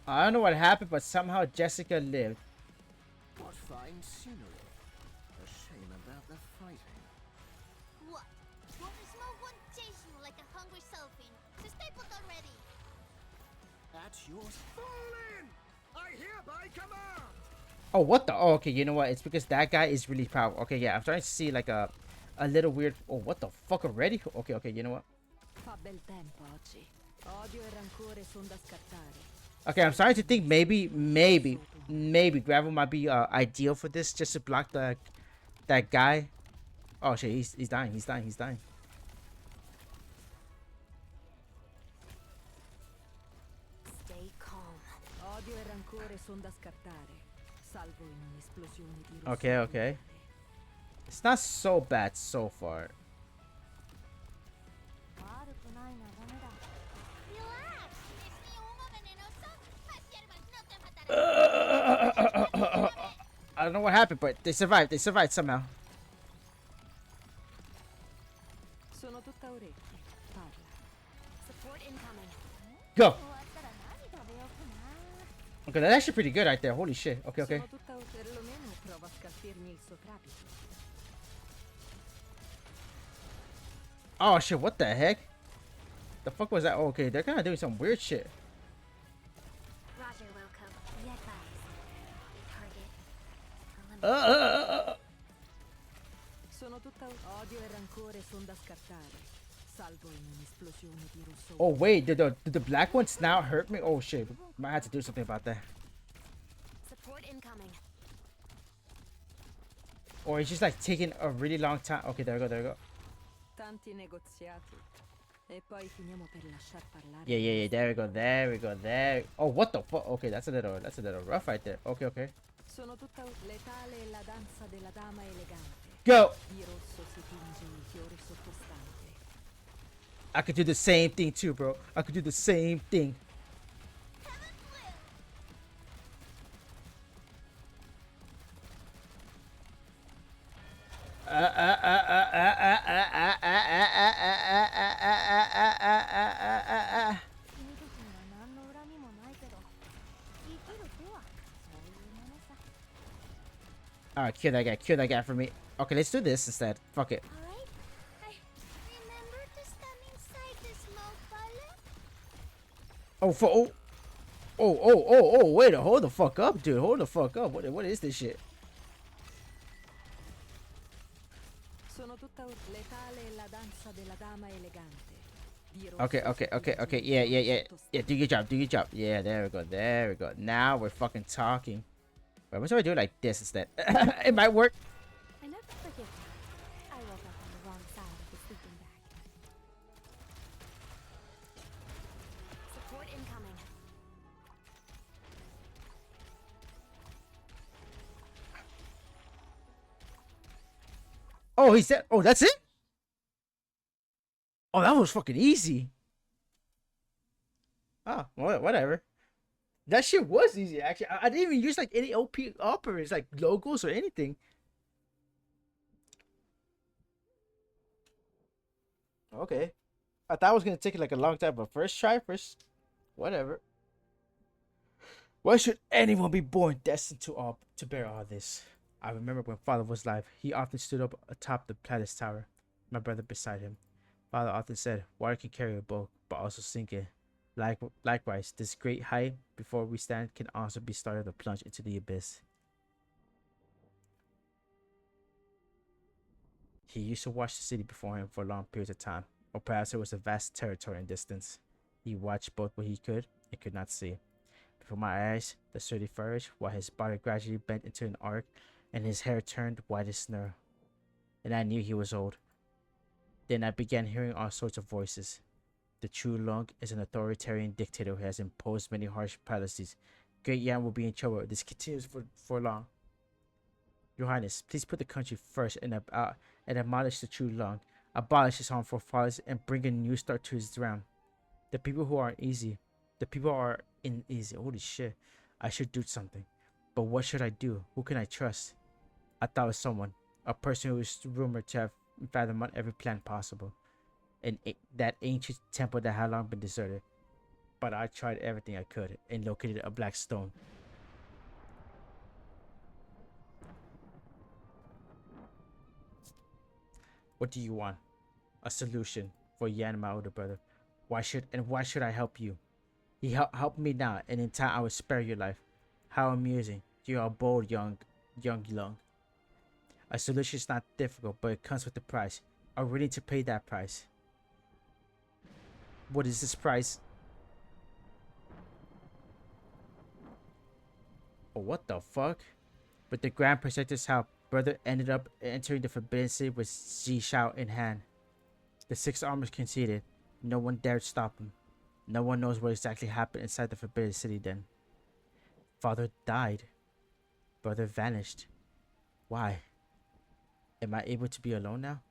I don't know what happened, but somehow Jessica lived. What fine scenery. A shame about the fighting. What? Smoke won't chase you like a hungry selfie. So stay put already. At yours. Fall in! I hereby command! Oh, what the? Oh, okay. You know what? It's because that guy is really powerful. Okay, yeah. I'm starting to see like a little weird. Oh, what the fuck already? Okay. You know what? Fa bel tempo oggi. Odio e rancore son da scattare. Okay, I'm starting to think maybe gravel might be ideal for this, just to block that guy. Oh shit, he's dying. Stay calm. Odio e rancore son da scattare. Salvo in un'esplosione di rosso. Okay. It's not so bad so far. Relax. Es mi humo venenoso. Más hierbas no te matarán. I don't know what happened, but they survived. They survived somehow. Sono tutta orecchi. Parla. Support incoming. Go. Okay, that's actually pretty good right there. Holy shit. Okay. Sono tutta perlomeno prova a scalfirmi il soprabito. Oh shit, what the heck? The fuck was that? Oh, okay, they're kind of doing some weird shit. Roger, Wilco. Be advised. Target. eliminated. Sono tutta odio e rancore son da scattare. Salvo in un'esplosione di rosso. Oh wait, did the black ones now hurt me? Oh shit, might have to do something about that. Support incoming. Or it's just like taking a really long time. Okay, there we go. Tanti negoziati. E poi finiamo per lasciar parlare. Yeah. There we go. Oh, what the fuck? Okay, that's a little rough right there. Okay. Sono tutta letale e la danza della dama elegante. Go. Di rosso si tinge il fiore sottostante. I could do the same thing too, bro. I could do the same thing. Alright, kill that guy for me. Okay, let's do this instead. Fuck it. Alright. Remember to stand inside the smoke ballon? Wait, hold the fuck up, dude. Hold the fuck up. What is this shit? Sono tutta letale e la danza della dama elegante. di Okay, rosso okay, si okay, tinge okay. il Yeah, yeah, fiore yeah. Yeah, sottostante. do your job, do your job. Yeah, there we go, there we go. Now we're fucking talking. Wait, what if I do it like this instead? It might work. I never forget that. I woke up on the wrong side of the sleeping bag. Support incoming. Oh, he said, oh, that's it? Oh, that was fucking easy. Oh, whatever. That shit was easy, actually. I didn't even use like any OP operas, like logos or anything. Okay. I thought it was gonna take like a long time, but first try, first, whatever. Why should anyone be born destined to bear all this? I remember when Father was alive, he often stood up atop the palace tower, my brother beside him. Father often said, water can carry a boat, but also sink it. Likewise, this great height before we stand can also be started to plunge into the abyss. He used to watch the city before him for long periods of time, or perhaps it was a vast territory in distance. He watched both what he could and could not see. Before my eyes, the sturdy flourished, while his body gradually bent into an arc, and his hair turned white as snow. And I knew he was old. Then I began hearing all sorts of voices. The Chu Long is an authoritarian dictator who has imposed many harsh policies. Great Yan will be in trouble if this continues for long. Your Highness, please put the country first and abolish the Chu Long, abolish his harmful policies, and bring a new start to his realm. The people who are easy, the people are in easy. Holy shit! I should do something, but what should I do? Who can I trust? I thought of someone, a person who is rumored to have fathomed out every plan possible, and that ancient temple that had long been deserted. But I tried everything I could and located a black stone. What do you want? A solution for Yan, my older brother. Why should I help you? He helped me now, and in time I will spare your life. How amusing! You are bold, young Long. A solution is not difficult, but it comes with a price. Are you willing to pay that price? What is this price? Oh, what the fuck? With the Grand Protector's help, brother ended up entering the Forbidden City with Ji Shao in hand. The six armies conceded. No one dared stop him. No one knows what exactly happened inside the Forbidden City then. Father died. Brother vanished. Why? Am I able to be alone now?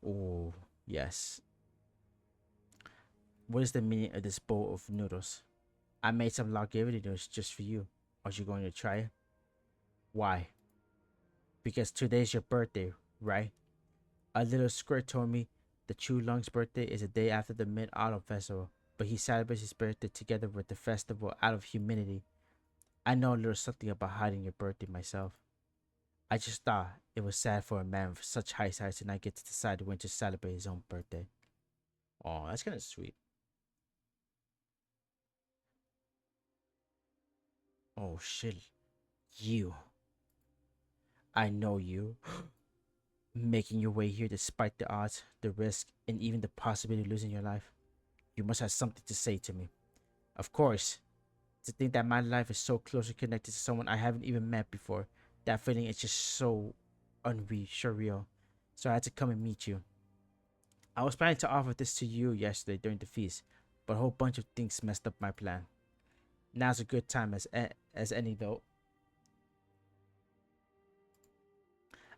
Oh, yes. What is the meaning of this bowl of noodles? I made some longevity noodles just for you. Are you going to try it? Why? Because today's your birthday, right? A little squirt told me the Chu Long's birthday is a day after the Mid-Autumn Festival, but he celebrates his birthday together with the festival out of humility. I know a little something about hiding your birthday myself. I just thought it was sad for a man with such high sights to not get to decide when to celebrate his own birthday. Oh, that's kind of sweet. Oh shit. You. I know you. Making your way here despite the odds, the risk, and even the possibility of losing your life. You must have something to say to me. Of course. To think that my life is so closely connected to someone I haven't even met before. That feeling is just so surreal. So I had to come and meet you. I was planning to offer this to you yesterday during the feast, but a whole bunch of things messed up my plan. Now's a good time as any though.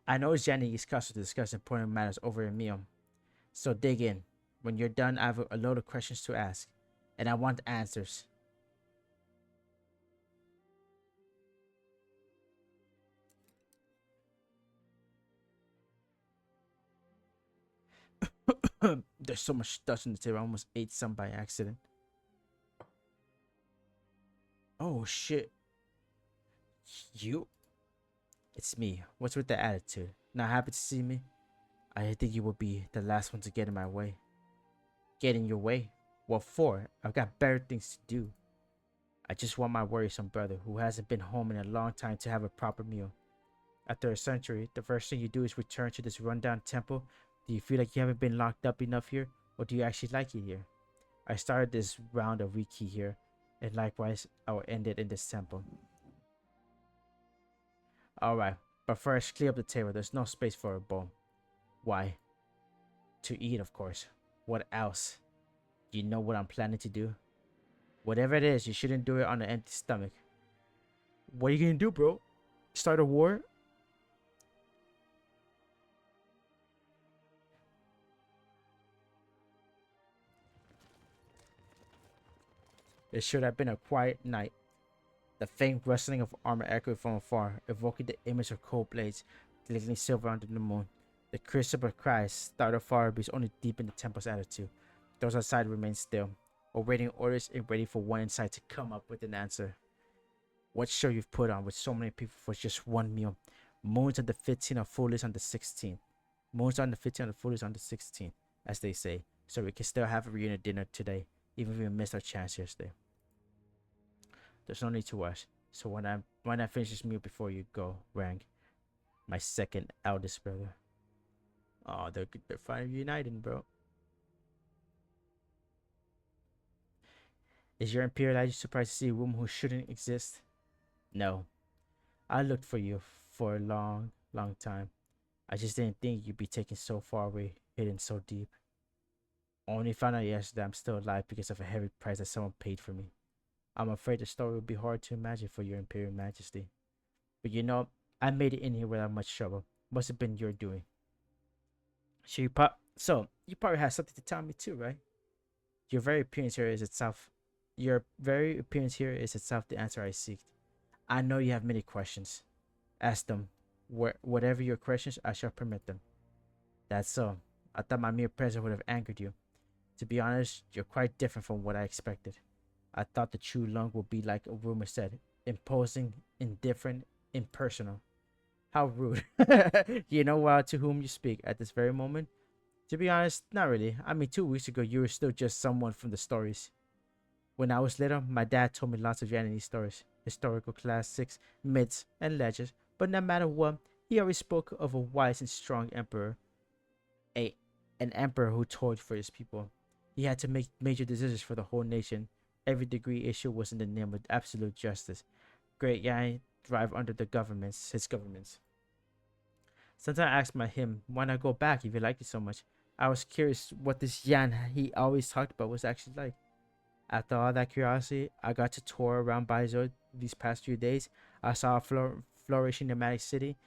I know it's Jenny's custom to discuss important matters over a meal, so dig in. When you're done, I have a load of questions to ask, and I want answers. There's so much stuff on the table. I almost ate some by accident. Oh shit. You? It's me. What's with the attitude? Not happy to see me? I think you will be the last one to get in my way. Get in your way? What for? I've got better things to do. I just want my worrisome brother, who hasn't been home in a long time, to have a proper meal. After a century, the first thing you do is return to this rundown temple. Do you feel like you haven't been locked up enough here, or do you actually like it here? I started this round of Wiki here, and likewise, I will end it in this temple. Alright, but first, clear up the table. There's no space for a bowl. Why? To eat, of course. What else? You know what I'm planning to do? Whatever it is, you shouldn't do it on an empty stomach. What are you gonna do, bro? Start a war? It should have been a quiet night. The faint rustling of armor echoed from afar, evoking the image of cold blades glittering silver under the moon. The crisp of cries started far breeze only deepened the temple's attitude. Those outside remained still, awaiting orders and waiting for one inside to come up with an answer. What show you've put on with so many people for just one meal? Moons on the 15th are foolish on the 16th. Moons on the 15th are foolish on the 16th, as they say, so we can still have a reunion dinner today, even if we missed our chance yesterday. There's no need to rush. So when I finish this meal before you go, Rang, my second eldest brother. Oh, they're finally reuniting, bro. Is your Imperial Majesty surprised to see a woman who shouldn't exist? No. I looked for you for a long, long time. I just didn't think you'd be taken so far away, hidden so deep. Only found out yesterday I'm still alive because of a heavy price that someone paid for me. I'm afraid the story would be hard to imagine for your Imperial Majesty. But you know, I made it in here without much trouble. Must have been your doing. So you probably have something to tell me too, right? Your very appearance here is itself the answer I seek. I know you have many questions. Ask them. Whatever your questions, I shall permit them. That's so. I thought my mere presence would have angered you. To be honest, you're quite different from what I expected. I thought the true Lung would be like a rumor said, imposing, indifferent, impersonal. How rude. You know to whom you speak at this very moment? To be honest, not really. I mean, 2 weeks ago, you were still just someone from the stories. When I was little, my dad told me lots of Yanni stories, historical classics, myths, and legends, but no matter what, he always spoke of a wise and strong emperor. An emperor who toiled for his people. He had to make major decisions for the whole nation. Every degree issue was in the name of absolute justice. Great Yan thrived under his governments. Sometimes I asked him, why not go back if you liked it so much? I was curious what this Yan he always talked about was actually like. After all that curiosity, I got to tour around Baizo these past few days. I saw a flourishing nomadic city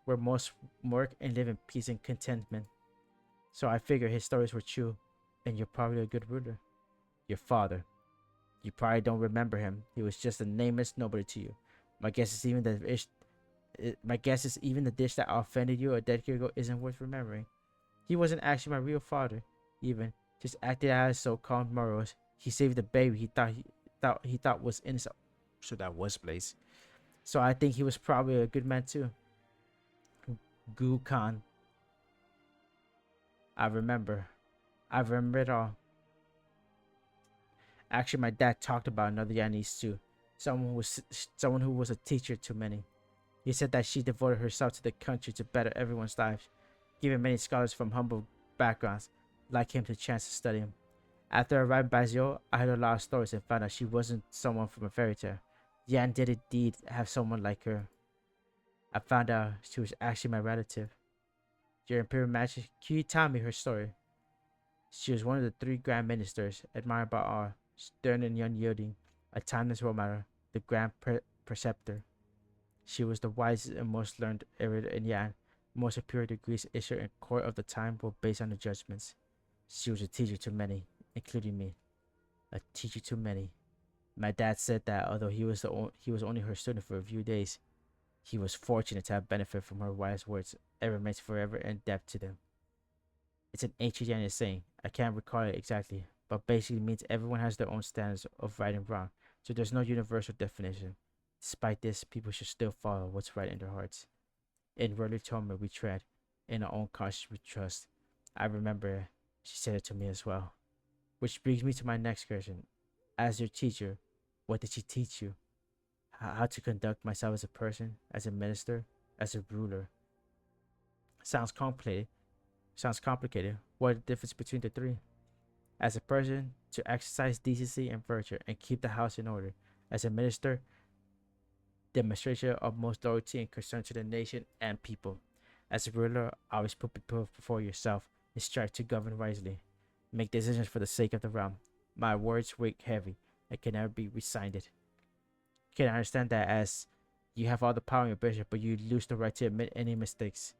where most work and live in peace and contentment. So I figured his stories were true, and you're probably a good ruler. Your father. You probably don't remember him. He was just a nameless nobody to you. My guess is even the dish that offended you a decade ago isn't worth remembering. He wasn't actually my real father, even. Just acted out his so-called morals. He saved the baby he thought was innocent. So that was Blaze. So I think he was probably a good man too. Gu Khan. I remember it all. Actually, my dad talked about another Yanese too. Someone who was a teacher to many. He said that she devoted herself to the country to better everyone's lives, giving many scholars from humble backgrounds like him the chance to study him. After I arrived in Bazio, I heard a lot of stories and found out she wasn't someone from a fairy tale. Yan did indeed have someone like her. I found out she was actually my relative. Your Imperial Majesty, can you tell me her story? She was one of the 3 Grand Ministers, admired by all, stern and unyielding, a timeless role model, the Grand Preceptor. She was the wisest and most learned erudite in Yan. Most superior degrees issued in court of the time were based on the judgments. She was a teacher to many, including me. A teacher to many. My dad said that although he was only her student for a few days, he was fortunate to have benefited from her wise words and remains forever indebted to them. It's an ancient Yannis saying. I can't recall it exactly, but basically means everyone has their own standards of right and wrong, so there's no universal definition. Despite this, people should still follow what's right in their hearts. In worldly torment we tread, in our own conscience we trust. I remember she said it to me as well. Which brings me to my next question. As your teacher, what did she teach you? How to conduct myself as a person, as a minister, as a ruler. Sounds complicated. Sounds complicated. What is the difference between the three? As a person, to exercise decency and virtue and keep the house in order. As a minister, demonstration of most loyalty and concern to the nation and people. As a ruler, always put people before yourself and strive to govern wisely. Make decisions for the sake of the realm. My words weigh heavy and can never be resigned. Can I understand that as you have all the power in your bishop, but you lose the right to admit any mistakes?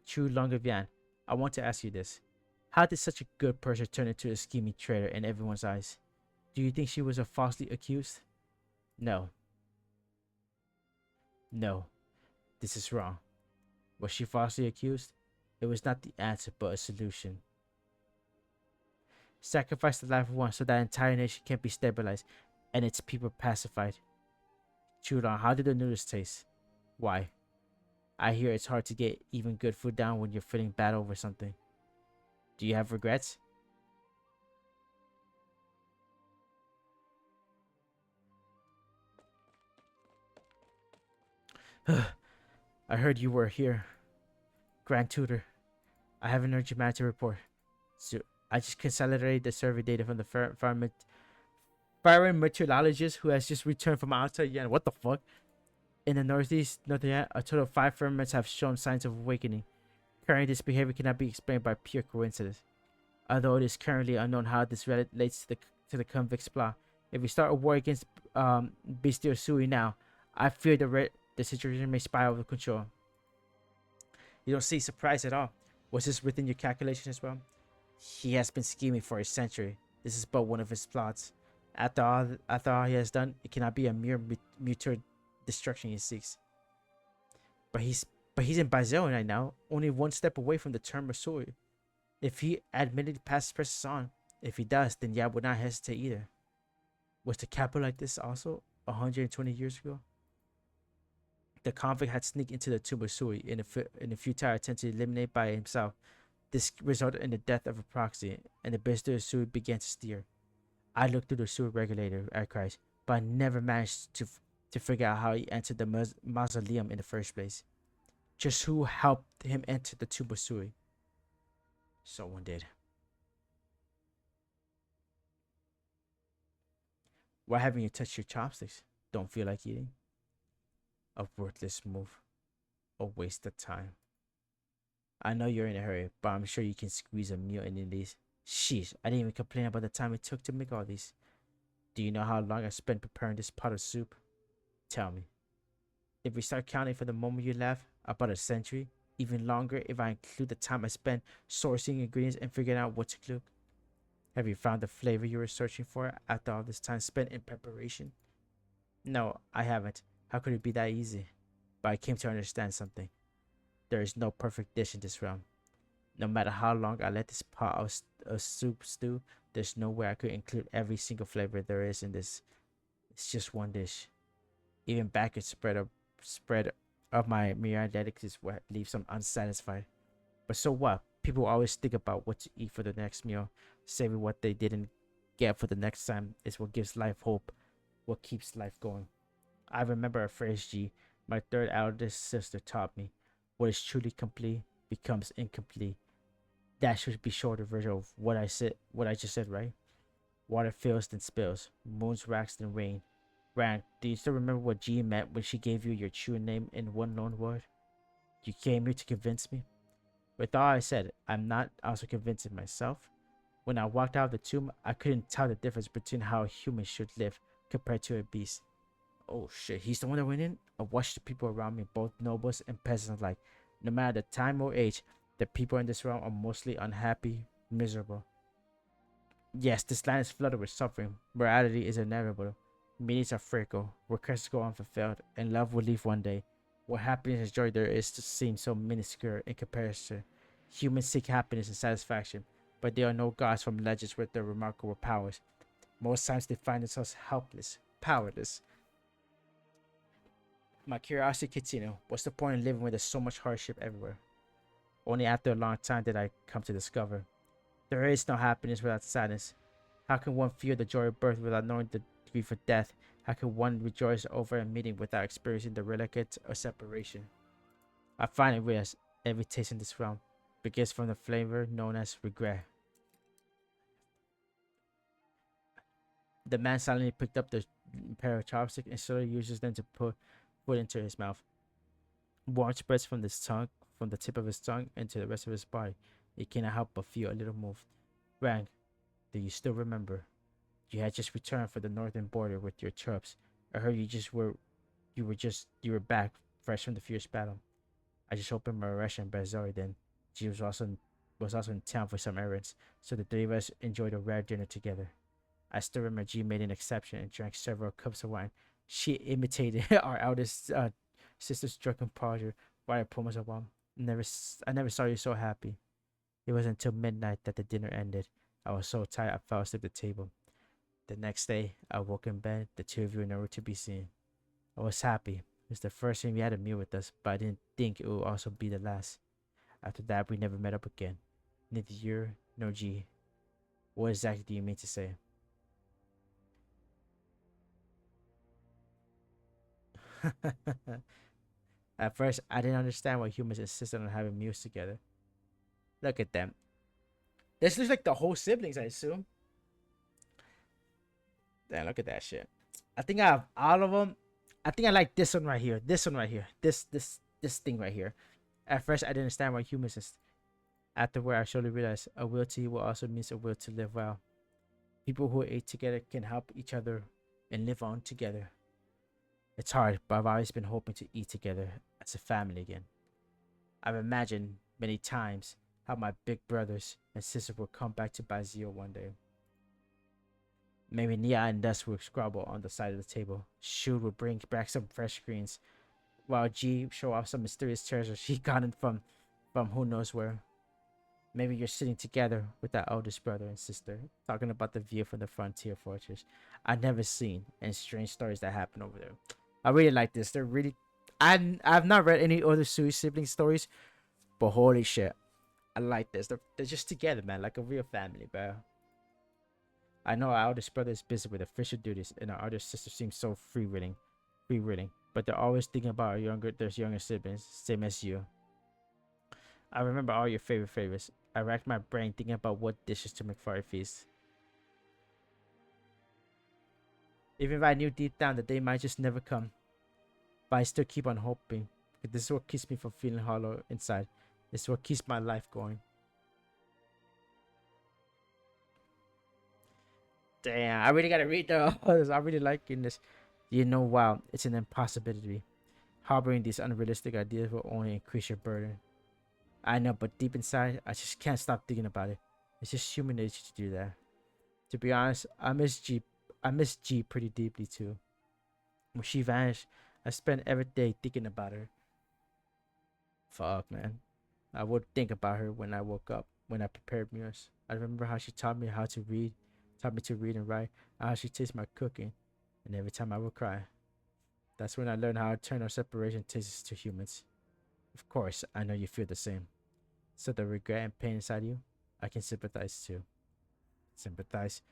Chu Longavian, I want to ask you this. How did such a good person turn into a scheming traitor in everyone's eyes? Do you think she was falsely accused? No. No. This is wrong. Was she falsely accused? It was not the answer, but a solution. Sacrifice the life of one so that entire nation can be stabilized and its people pacified. Chulon, how did the noodles taste? Why? I hear it's hard to get even good food down when you're feeling bad over something. Do you have regrets? I heard you were here, Grand Tutor. I have an urgent matter to report. So I just consolidated the survey data from the foreign meteorologist who has just returned from outside Yen. What the fuck? In the northeast, northern Yen, a total of 5 firmaments have shown signs of awakening. Currently, this behavior cannot be explained by pure coincidence. Although it is currently unknown how this relates to the convict's plot. If we start a war against Bestial Sui now, I fear the situation may spiral out of control. You don't see surprise at all. Was this within your calculation as well? He has been scheming for a century. This is but one of his plots. After all he has done, it cannot be a mere mutual destruction he seeks. But he's in Bazel right now, only one step away from the term of Sui. If he admitted passes presses on, if he does, then Yab would not hesitate either. Was the capital like this also 120 years ago? The convict had sneaked into the tomb of Sui in a futile attempt to eliminate by himself. This resulted in the death of a proxy, and the business of Sui began to steer. I looked through the Sui regulator archives, but I never managed to figure out how he entered the mausoleum in the first place. Just who helped him enter the tomb of Sui? Someone did. Why haven't you touched your chopsticks? Don't feel like eating? A worthless move. A waste of time. I know you're in a hurry, but I'm sure you can squeeze a meal in these. Sheesh, I didn't even complain about the time it took to make all these. Do you know how long I spent preparing this pot of soup? Tell me. If we start counting from the moment you left, about a century, even longer if I include the time I spent sourcing ingredients and figuring out what to cook. Have you found the flavor you were searching for after all this time spent in preparation? No, I haven't. How could it be that easy? But I came to understand something. There is no perfect dish in this realm. No matter how long I let this pot of soup stew, there's no way I could include every single flavor there is in this. It's just one dish. Even back spread of my myriad delicacies is what leaves them unsatisfied. But so what? People always think about what to eat for the next meal. Saving what they didn't get for the next time is what gives life hope, what keeps life going. I remember a phrase my third eldest sister taught me. What is truly complete becomes incomplete. That should be shorter version of what I just said, right? Water fills then spills. Moons wax then rain. Rand, do you still remember what G meant when she gave you your true name in one lone word? You came here to convince me? With all I said, I'm not also convincing myself. When I walked out of the tomb, I couldn't tell the difference between how a human should live compared to a beast. Oh shit, he's the one that went in? I watched the people around me, both nobles and peasants alike. No matter the time or age, the people in this realm are mostly unhappy, miserable. Yes, this land is flooded with suffering. Morality is inevitable. Meanings are fickle. Requests go unfulfilled, and love will leave one day. What happiness and joy there is to seem so minuscule in comparison. Humans seek happiness and satisfaction, but they are no gods from legends with their remarkable powers. Most times they find themselves helpless, powerless. My curiosity continued. What's the point in living where there's so much hardship everywhere? Only after a long time did I come to discover. There is no happiness without sadness. How can one feel the joy of birth without knowing the grief of death? How could one rejoice over a meeting without experiencing the relicate of separation? I finally realized every taste in this realm begins from the flavor known as regret. The man silently picked up the pair of chopsticks and slowly uses them to put food into his mouth. Warmth spreads from from the tip of his tongue into the rest of his body. He cannot help but feel a little moved. Rang, do you still remember? You had just returned from the northern border with your troops. I heard you were back, fresh from the fierce battle. I just opened my Russian bazaar then. She was also in town for some errands, so the three of us enjoyed a rare dinner together. I still remember G made an exception and drank several cups of wine. She imitated our eldest sister's drunken posture while I pulled myself on. I never saw you so happy. It wasn't until midnight that the dinner ended. I was so tired I fell asleep at the table. The next day, I woke in bed. The two of you were nowhere to be seen. I was happy. It was the first time you had a meal with us, but I didn't think it would also be the last. After that, we never met up again. Neither you nor G. What exactly do you mean to say? At first, I didn't understand why humans insisted on having meals together. Look at them. This looks like the whole siblings, I assume. Damn, look at that shit. I think I have all of them. I think I like this one right here. This one right here. This thing right here. At first, I didn't understand why humans insist. Afterward, I surely realized a will to eat will also means a will to live well. People who eat together can help each other and live on together. It's hard, but I've always been hoping to eat together as a family again. I've imagined many times how my big brothers and sisters will come back to Bazio one day. Maybe Nia and Dust will scrabble on the side of the table. Shu will bring back some fresh greens, while G show off some mysterious treasure she gotten from who knows where. Maybe you're sitting together with that oldest brother and sister, talking about the view from the frontier fortress I've never seen and strange stories that happen over there. I really like this. They're really... I've not read any other Sui sibling stories, but holy shit. I like this. They're just together, man, like a real family, bro. I know our eldest brother is busy with official duties, and our other sister seems so freewheeling, but they're always thinking about their younger siblings, same as you. I remember all your favorite favorites. I racked my brain thinking about what dishes to make for our feast. Even if I knew deep down that they might just never come, but I still keep on hoping. This is what keeps me from feeling hollow inside. This is what keeps my life going. Damn, I really gotta read those. I really liking this. You know, wow, it's an impossibility. Harboring these unrealistic ideas will only increase your burden. I know, but deep inside, I just can't stop thinking about it. It's just human nature to do that. To be honest, I miss G pretty deeply too. When she vanished, I spent every day thinking about her. Fuck, man. I would think about her when I woke up, when I prepared meals. I remember how she taught me to read and write, and how she tastes my cooking, and every time I would cry. That's when I learned how eternal separation tastes to humans. Of course, I know you feel the same. So the regret and pain inside you, I can sympathize too. Sympathize?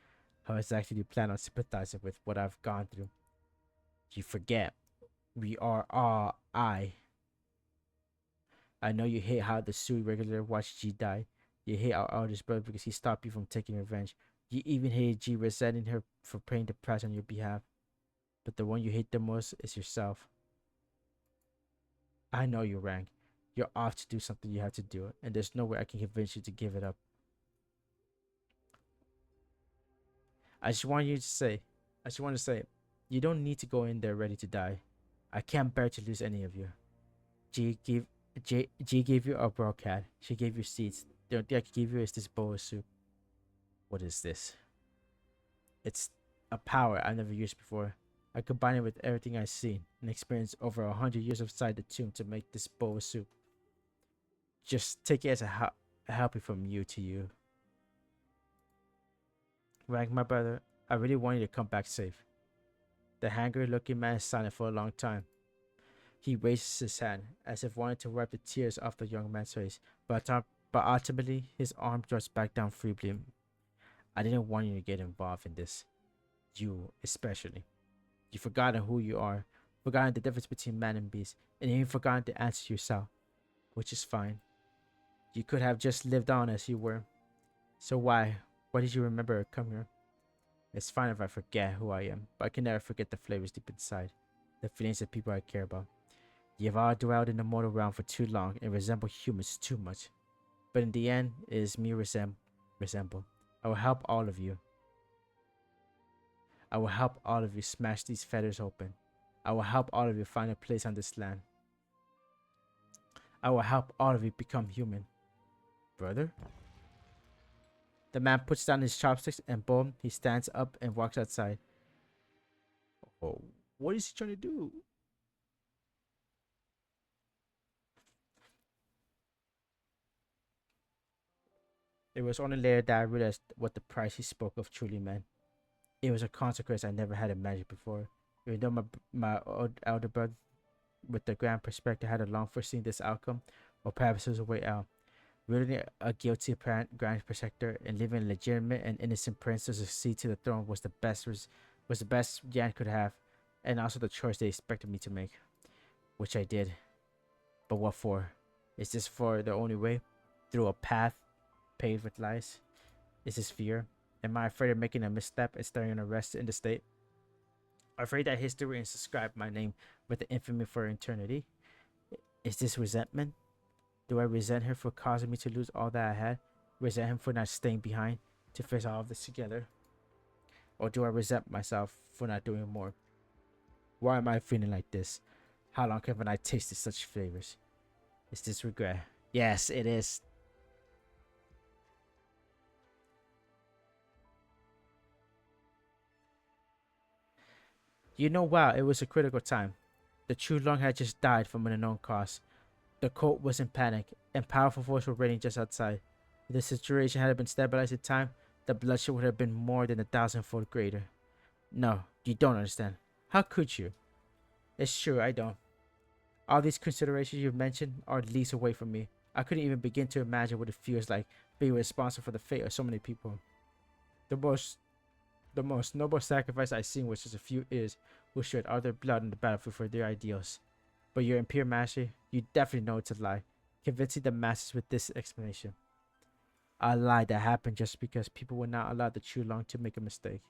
How exactly do you plan on sympathizing with what I've gone through? You forget. We are all I. I know you hate how the Sui regular watched G die. You hate our eldest brother because he stopped you from taking revenge. You even hated G resenting her for paying the price on your behalf. But the one you hate the most is yourself. I know you, Rang. You're off to do something you have to do, and there's no way I can convince you to give it up. I just want to say, you don't need to go in there ready to die. I can't bear to lose any of you. G gave you a brocat. She gave you seeds. The only thing I can give you is this bowl of soup. What is this? It's a power I've never used before. I combine it with everything I've seen and experienced over 100 years outside the tomb to make this bowl of soup. Just take it as a helping from you to you. Rank, my brother, I really want you to come back safe. The hangry-looking man is silent for a long time. He raises his hand, as if wanting to wipe the tears off the young man's face, but ultimately, his arm drops back down feebly. I didn't want you to get involved in this. You, especially. You've forgotten who you are, forgotten the difference between man and beast, and even forgotten to answer yourself, which is fine. You could have just lived on as you were. So why? Why did you remember or come here? It's fine if I forget who I am, but I can never forget the flavors deep inside, the feelings of people I care about. You've all dwelled in the mortal realm for too long and resemble humans too much. But in the end, it is me resemble. I will help all of you. I will help all of you smash these fetters open. I will help all of you find a place on this land. I will help all of you become human. Brother? The man puts down his chopsticks and boom, he stands up and walks outside. Oh, what is he trying to do? It was only later that I realized what the price he spoke of truly meant. It was a consequence I never had imagined before. Even though my elder brother, with the grand perspective, had a long foreseen this outcome, or perhaps it was a way out. Ruling a guilty grand protector and leaving a legitimate and innocent prince to succeed to the throne was the best Yan could have, and also the choice they expected me to make, which I did. But what for? Is this for the only way? Through a path paved with lies? Is this fear? Am I afraid of making a misstep and starting an arrest in the state? Afraid that history inscribed my name with the infamy for eternity? Is this resentment? Do I resent her for causing me to lose all that I had? Resent him for not staying behind to face all of this together? Or do I resent myself for not doing more? Why am I feeling like this? How long haven't I tasted such flavors? Is this regret? Yes, it is. You know, wow, it was a critical time. The True Long had just died from an unknown cause. The cult was in panic, and powerful forces were raiding just outside. If the situation had been stabilized in time, the bloodshed would have been more than 1,000-fold greater. No, you don't understand. How could you? It's true, I don't. All these considerations you've mentioned are leagues away from me. I couldn't even begin to imagine what it feels like being responsible for the fate of so many people. The most noble sacrifice I've seen was just a few ears who shed all their blood on the battlefield for their ideals. But your Imperial Master, you definitely know it's a lie, convincing the masses with this explanation. A lie that happened just because people would not allow the True Long to make a mistake.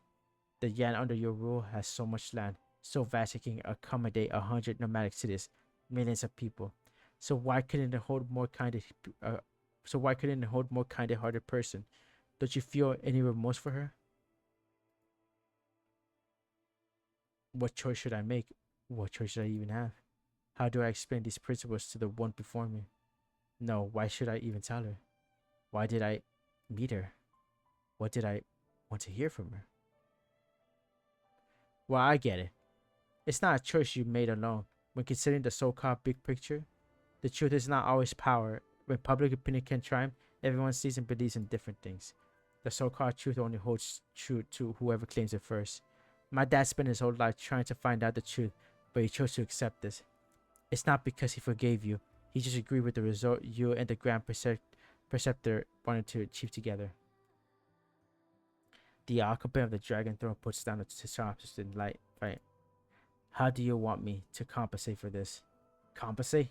The Yan under your rule has so much land, so vast it can accommodate 100 nomadic cities, millions of people. So why couldn't it hold more kind-hearted person? Don't you feel any remorse for her? What choice should I make? What choice should I even have? How do I explain these principles to the one before me? No, why should I even tell her? Why did I meet her? What did I want to hear from her? Well, I get it. It's not a choice you made alone. When considering the so-called big picture, the truth is not always power. When public opinion can triumph, everyone sees and believes in different things. The so-called truth only holds true to whoever claims it first. My dad spent his whole life trying to find out the truth, but he chose to accept this. It's not because he forgave you. He just agreed with the result you and the Grand Preceptor wanted to achieve together. The occupant of the Dragon Throne puts down the chopsticks in light. Right? How do you want me to compensate for this? Compensate?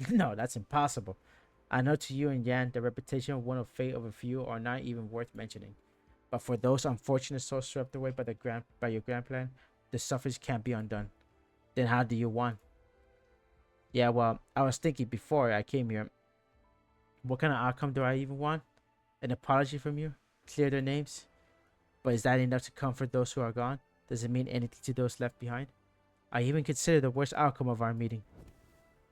No, that's impossible. I know to you and Yan, the reputation of one of fate of a few are not even worth mentioning. But for those unfortunate souls swept away by your grand plan, the suffrage can't be undone. Then how do you want? Yeah, well, I was thinking before I came here, what kind of outcome do I even want? An apology from you? Clear their names? But is that enough to comfort those who are gone? Does it mean anything to those left behind? I even consider the worst outcome of our meeting.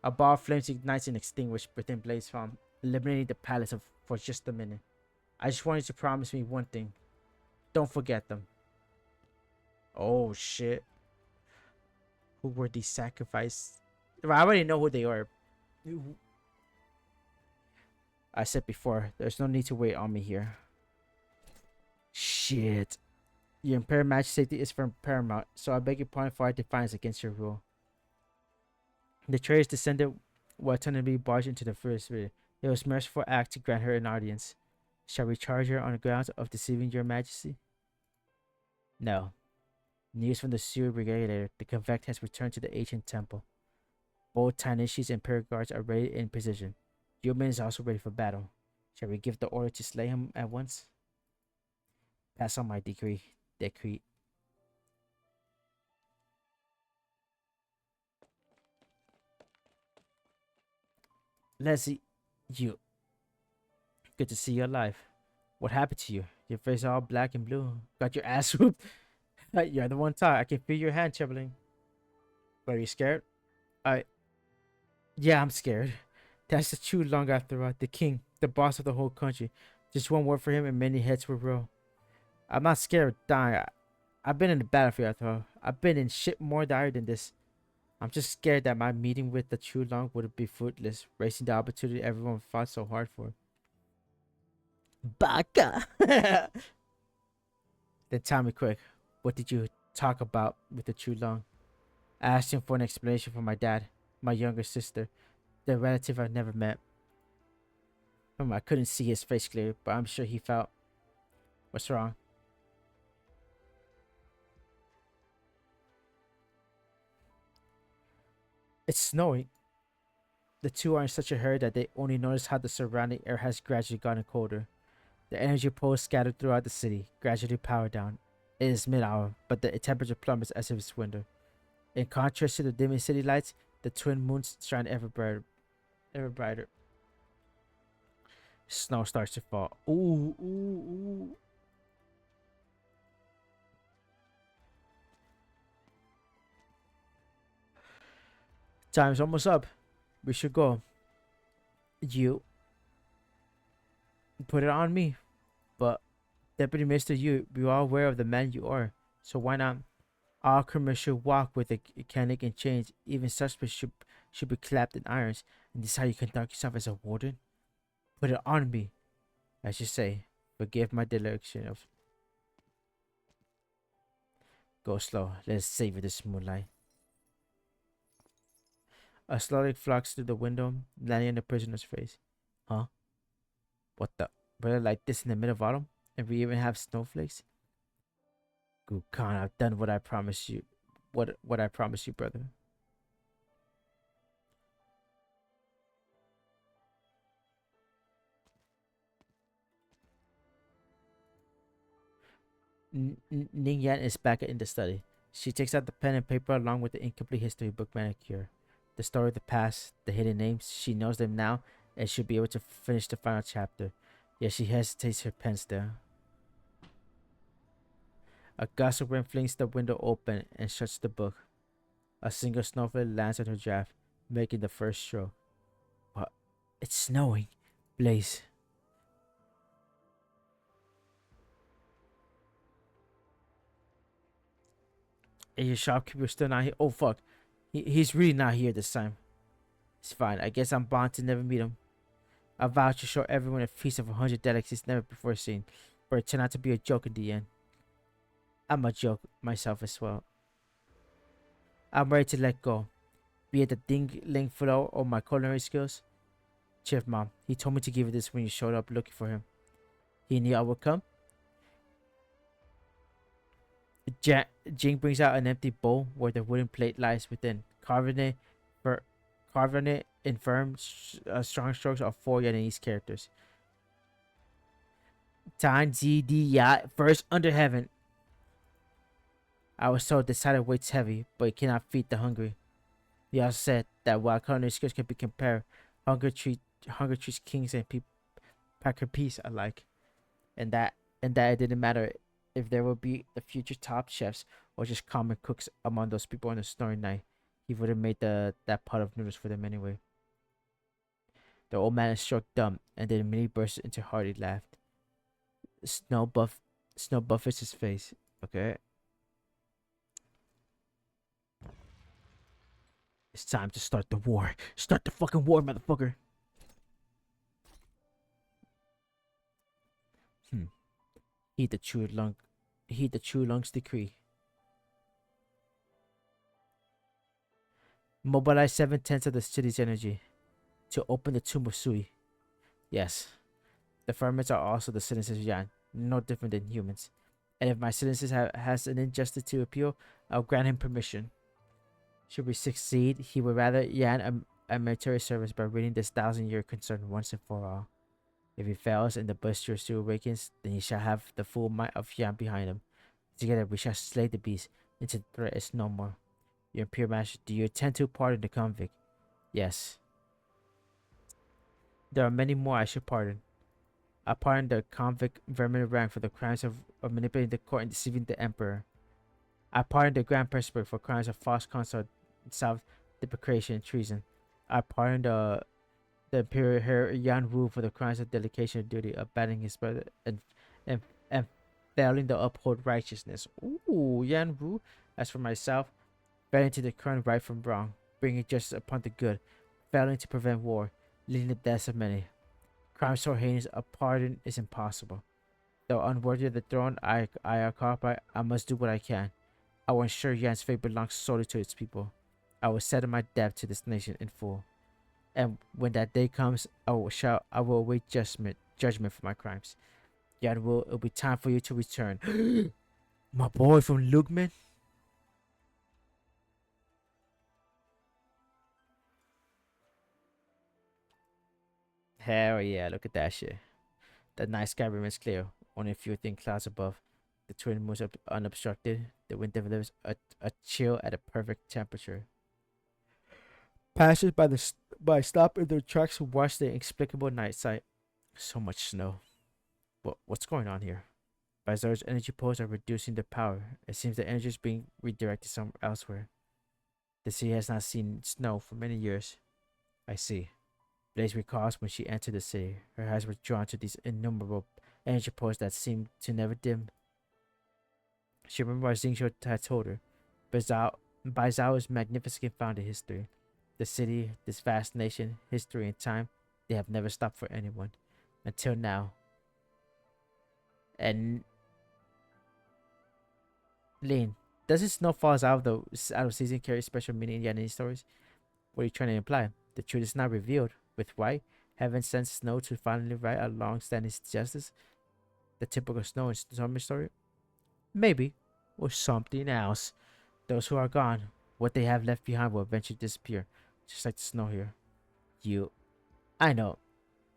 A ball of flames ignites and extinguished within Blaze Farm, eliminating the palace for just a minute. I just wanted to promise me one thing. Don't forget them. Oh shit. Who were these sacrificed? I already know who they are. I said before, there's no need to wait on me here. Shit. Your Imperial Majesty's safety is from paramount, so I beg your pardon for our defiance against your rule. The traitor's descendant will alternatively barge into the first sphere. It was merciful act to grant her an audience. Shall we charge her on the grounds of deceiving your Majesty? No. News from the sewer regulator. The convect has returned to the ancient temple. Both Tainishis and Imperial guards are ready in position. Yumen is also ready for battle. Shall we give the order to slay him at once? Pass on my decree. Leslie, you. Good to see you alive. What happened to you? Your face all black and blue. Got your ass whooped? You're the one tie. I can feel your hand trembling. Are you scared? Yeah, I'm scared. That's the true long after all. The king, the boss of the whole country. Just one word for him and many heads will roll. I'm not scared of dying. I've been in the battlefield after all. I've been in shit more dire than this. I'm just scared that my meeting with the true long would be fruitless, racing the opportunity everyone fought so hard for. Baka! Then tell me quick, what did you talk about with the true long? I asked him for an explanation from my dad, my younger sister, the relative I never met. I couldn't see his face clearly, but I'm sure he felt. What's wrong? It's snowing. The two are in such a hurry that they only notice how the surrounding air has gradually gotten colder. The energy poles scattered throughout the city, gradually powered down. It is mid-hour, but the temperature plummets as if it's winter. In contrast to the dimming city lights, the twin moons shine ever brighter. Snow starts to fall. Ooh. Time's almost up. We should go. You put it on me. But Deputy Mr. You are aware of the man you are. So why not? All criminals should walk with a mechanic and chains. Even suspects should be clapped in irons. And this is how you conduct yourself as a warden? Put it on me. I should say, forgive my dereliction of. Go slow. Let's savor this moonlight. A starlight flocks through the window, landing on the prisoner's face. Huh? What the? Weather like this in the middle of autumn? And we even have snowflakes? Good Khan, I've done what I promised you. What I promised you, brother. Ning Yan is back in the study. She takes out the pen and paper along with the incomplete history book manicure. The story of the past, the hidden names, she knows them now and should be able to finish the final chapter. Yet she hesitates, her pen still. A gust of wind flings the window open and shuts the book. A single snowflake lands on her draft, making the first stroke. What? It's snowing. Blaze. And your shopkeeper's still not here? Oh fuck. He's really not here this time. It's fine. I guess I'm bound to never meet him. I vow to show everyone a feast of 100 delicacies never before seen, but it turned out to be a joke in the end. I'm a joke myself as well. I'm ready to let go, be it the ding-ling flow or my culinary skills. Chief Mom, he told me to give you this when you showed up looking for him. He knew I would come. Jing brings out an empty bowl where the wooden plate lies within, carving it in firm, strong strokes of 4 Yanese characters. Tan Zi Di Ya, first under heaven. I was told this side weight's heavy, but it cannot feed the hungry. He also said that while culinary skills can be compared, hunger treats kings and packer peace alike, and that it didn't matter if there would be the future top chefs or just common cooks among those people on the snowy night. He would have made that pot of noodles for them anyway. The old man struck dumb, and then immediately burst into hearty laugh. Snow buffets his face. Okay. It's time to start the war. Start the fucking war, motherfucker. Heed the true lung's decree. Mobilize 7/10 of the city's energy to open the tomb of Sui. Yes, the ferments are also the citizens of Yan, no different than humans. And if my citizens has an injustice to appeal, I'll grant him permission. Should we succeed, he would rather Yan a military service by ridding this 1,000-year concern once and for all. If he fails and the Buster still awakens, then he shall have the full might of Yan behind him. Together we shall slay the beast until the threat is no more. Your Imperial Master, do you intend to pardon the convict? Yes. There are many more I should pardon. I pardon the convict Vermin Rang for the crimes of manipulating the court and deceiving the Emperor. I pardon the Grand Presbyter for crimes of false consort, self-deprecation, and treason. I pardon the Imperial Heir Yan Wu for the crimes of delegation of duty, abandoning his brother, and failing to uphold righteousness. Ooh, Yan Wu. As for myself, failing to discern right from wrong, bringing justice upon the good, failing to prevent war, leading the deaths of many. Crimes so heinous, a pardon is impossible. Though unworthy of the throne I occupy, I must do what I can. I will ensure Yan's fate belongs solely to its people. I will settle my debt to this nation in full. And when that day comes, I will await judgment for my crimes. Yan Wu, it'll be time for you to return. My boy from Lugman. Hell yeah, look at that shit. The night sky remains clear, only a few thin clouds above. The twin moons are unobstructed. The wind delivers a chill at a perfect temperature. Passers by stop in their tracks to watch the inexplicable night sight. So much snow. What's going on here? Bazaar's energy poles are reducing their power. It seems the energy is being redirected somewhere elsewhere. The city has not seen snow for many years. I see. Blaze recalls when she entered the city. Her eyes were drawn to these innumerable energy poles that seemed to never dim. She remembered what Xingqiu had told her. Baizao's magnificent founded history. The city, this vast nation, history and time, they have never stopped for anyone. Until now. And Lin, doesn't snow falls out of season carry special meaning in Yanni stories? What are you trying to imply? The truth is not revealed. With why? Heaven sends snow to finally right a long-standing justice? The typical snow and summer story? Maybe. Or something else. Those who are gone, what they have left behind will eventually disappear. Just like the snow here. I know.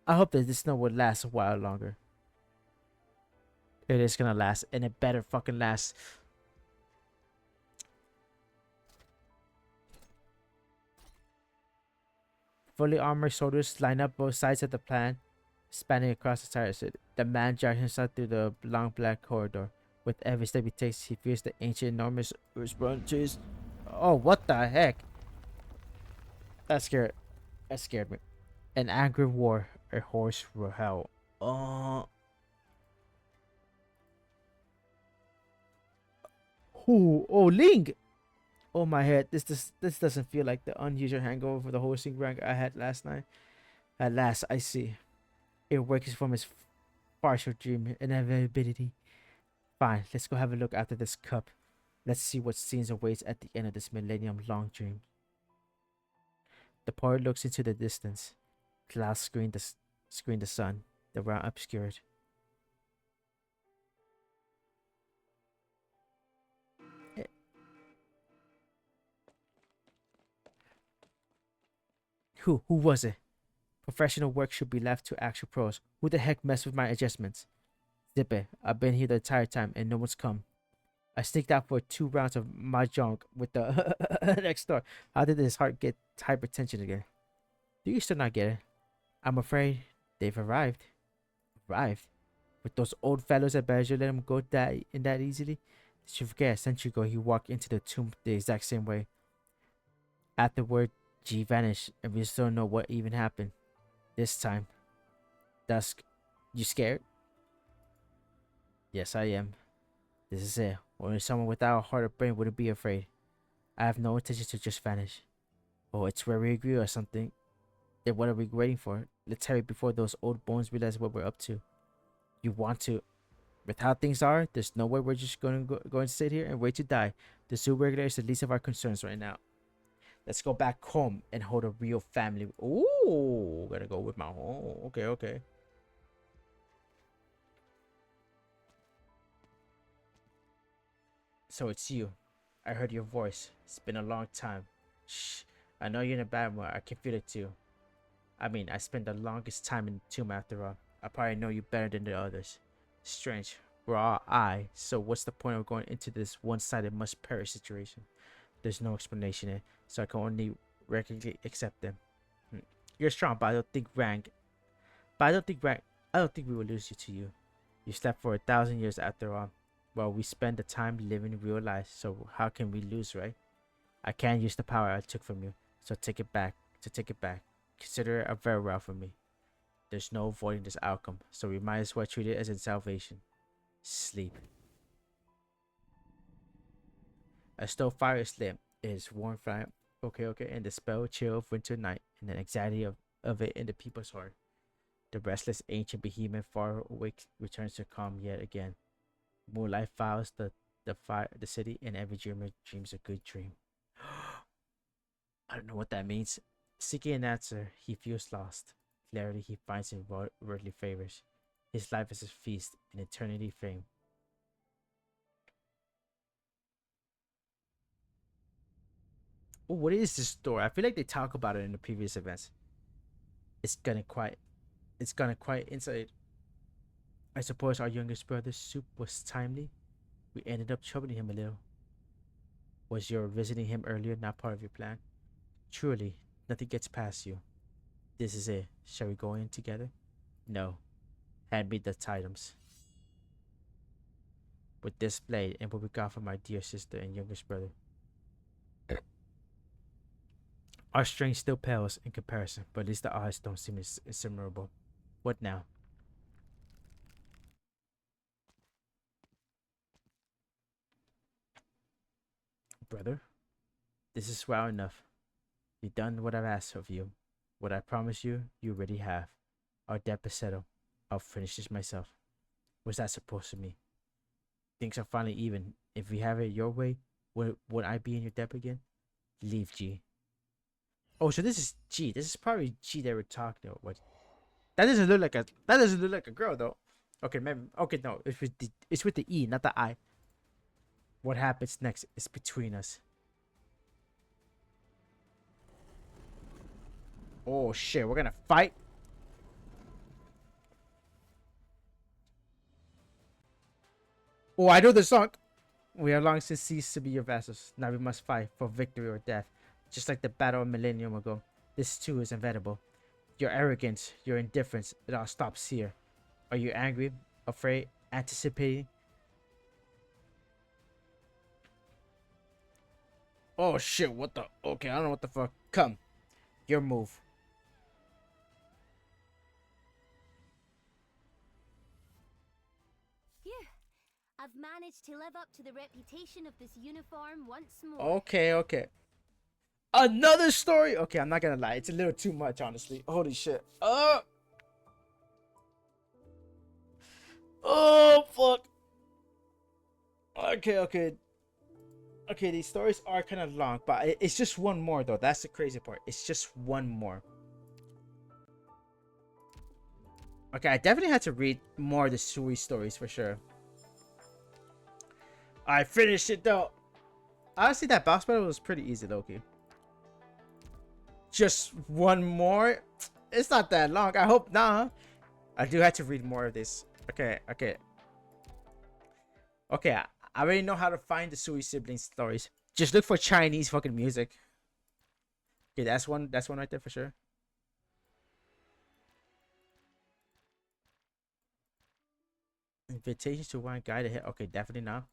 I hope that this snow will last a while longer. It is gonna last, and it better fucking last. Fully armored soldiers line up both sides of the plan, spanning across the entire city. The man drags himself through the long black corridor. With every step he takes, he feels the ancient enormous responses. Oh, what the heck? That scared me. An angry war, a horse will howl. Oh, Ling! Oh my head, this doesn't feel like the unusual hangover for the hosting rank I had last night. At last, I see. It wakes from its partial dream, inevitability. Fine, let's go have a look after this cup. Let's see what scenes awaits at the end of this millennium-long dream. The poet looks into the distance. Clouds screen the sun, the ground obscured. Who was it? Professional work should be left to actual pros. Who the heck messed with my adjustments? Zip it. I've been here the entire time and no one's come. I sneaked out for 2 rounds of mahjong with the next door. How did his heart get hypertension again? Do you still not get it? I'm afraid they've arrived. Arrived? With those old fellows at Badger let him go that easily? Did you forget a century ago he walked into the tomb the exact same way? Afterward, G vanished and we still don't know what even happened. This time. Dusk. You scared? Yes, I am. This is it. Only someone without a heart or brain wouldn't be afraid. I have no intention to just vanish. Oh, it's where we agree or something. Then what are we waiting for? Let's hurry before those old bones realize what we're up to. You want to? With how things are, there's no way we're just going to sit here and wait to die. The zoo regular is the least of our concerns right now. Let's go back home and hold a real family. Ooh, gotta go with my home. Okay. So it's you. I heard your voice. It's been a long time. Shh. I know you're in a bad mood. I can feel it too. I mean, I spent the longest time in the tomb after all. I probably know you better than the others. Strange. We're all I. So what's the point of going into this one-sided must-perish situation? There's no explanation in, so I can only regularly accept them. You're strong, but I don't think I don't think we will lose you to you. You slept for 1,000 years after all. Well, we spend the time living real life, so how can we lose, right? I can't use the power I took from you, so take it back. Consider it a farewell from me. There's no avoiding this outcome, so we might as well treat it as a salvation. Sleep. A stove fire is lit. It is warm fire. Okay, and the spell chill of winter night, and the anxiety of it in the people's heart. The restless ancient behemoth far awake returns to calm yet again. Moonlight fouls the city, and every dreamer dreams a good dream. I don't know what that means. Seeking an answer, he feels lost. Clarity he finds in worldly favors. His life is a feast, an eternity fame. Oh, what is this story? I feel like they talk about it in the previous events. It's gonna quite inside. I suppose our youngest brother's soup was timely. We ended up troubling him a little. Was your visiting him earlier not part of your plan? Truly, nothing gets past you. This is it. Shall we go in together? No. Hand me the items. With this blade and what we got from my dear sister and youngest brother. Our strength still pales in comparison, but at least the odds don't seem insurmountable. What now? Brother, this is well enough. You've done what I've asked of you. What I promised you, you already have. Our debt is settled. I'll finish this myself. What's that supposed to mean? Things are finally even. If we have it your way, would I be in your debt again? Leave, G. Oh, so this is G. This is probably G they were talking about. What? That doesn't look like a girl though. Okay, maybe. Okay, no, it's with the E, not the I. What happens next is between us. Oh shit, we're gonna fight. Oh, I know the song. We are long since ceased to be your vassals. Now we must fight for victory or death. Just like the battle a millennium ago. This too is inevitable. Your arrogance, your indifference, it all stops here. Are you angry, afraid, anticipating? Oh shit, what the? Okay, I don't know what the fuck. Come. Your move. Phew. I've managed to live up to the reputation of this uniform once more. Okay. Another story? Okay, I'm not gonna lie. It's a little too much, honestly. Holy shit. Oh, fuck. Okay, these stories are kind of long, but it's just one more, though. That's the crazy part. It's just one more. Okay, I definitely had to read more of the Sui stories for sure. I finished it, though. Honestly, that boss battle was pretty easy, Loki. Just one more? It's not that long. I hope not. I do have to read more of this. Okay. I already know how to find the Sui siblings stories. Just look for Chinese fucking music. Okay, that's one right there for sure. Invitations to one guy to hit. Okay, definitely not.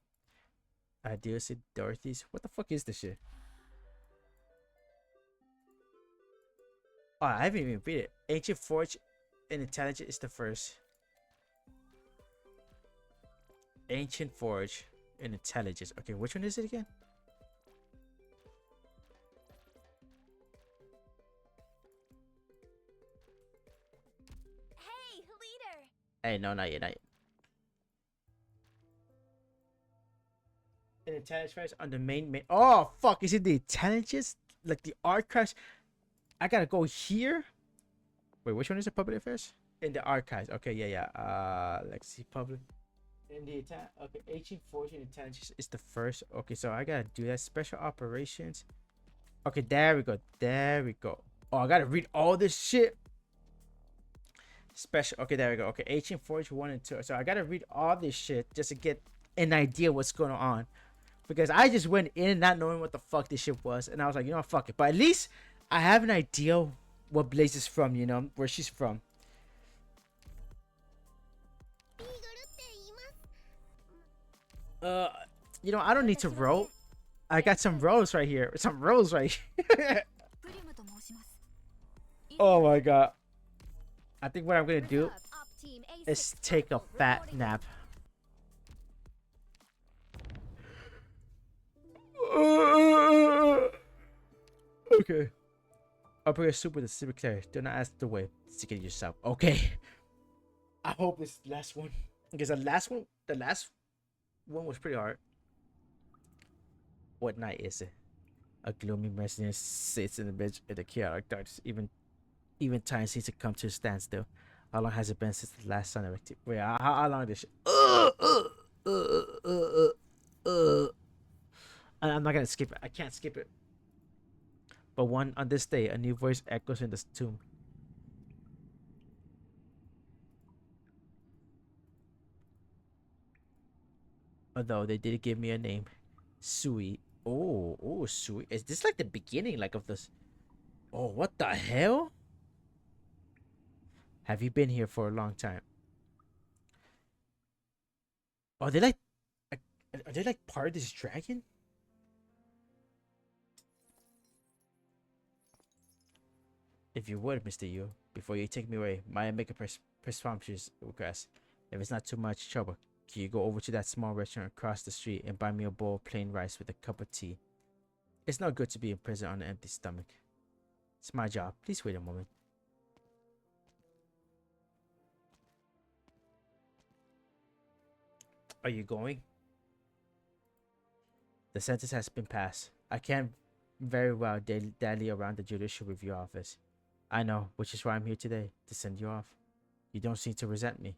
Ideas to Dorothy's. What the fuck is this shit? Oh, I haven't even read it. Ancient Forge and Intelligence is the first. Ancient Forge and Intelligence. Okay, which one is it again? Hey, leader! Hey, no, not yet. An intelligence first on the main. Oh, fuck. Is it the intelligence? Like the archives? I gotta go here? Wait, which one is the public affairs? In the archives. Okay, yeah. Let's see, public. In the attack, okay, 1814 intelligence is the first. Okay, so I gotta do that. Special operations. Okay, there we go. There we go. Oh, I gotta read all this shit. Special. Okay, there we go. Okay, 1841 1 and 2. So I gotta read all this shit just to get an idea what's going on, because I just went in not knowing what the fuck this shit was, and I was like, you know what, fuck it. But at least I have an idea what Blaze is from. You know where she's from. You know, I don't need to roll. I got some rolls right here. Some rolls right here. Oh my god. I think what I'm gonna do is take a fat nap. Okay. I'll bring a soup with a super clear. Do not ask the way. Stick it yourself. Okay. I hope this last one. Because the last one was pretty hard. What night is it? A gloomy mercenary sits in the bench in the chaotic darkness. Even time seems to come to a standstill. How long has it been since the last sun of activity? Wait, how long this shit? I'm not gonna skip it. I can't skip it. But on this day, a new voice echoes in the tomb. Although they did give me a name, Sui. Oh, Sui. Is this like the beginning, like of this? Oh, what the hell? Have you been here for a long time? Are they like part of this dragon? If you would, Mr. Yu, before you take me away, might I make a presumptuous request? If it's not too much trouble, can you go over to that small restaurant across the street and buy me a bowl of plain rice with a cup of tea? It's not good to be in prison on an empty stomach. It's my job. Please wait a moment. Are you going? The sentence has been passed. I can't very well dally around the judicial review office. I know, which is why I'm here today, to send you off. You don't seem to resent me.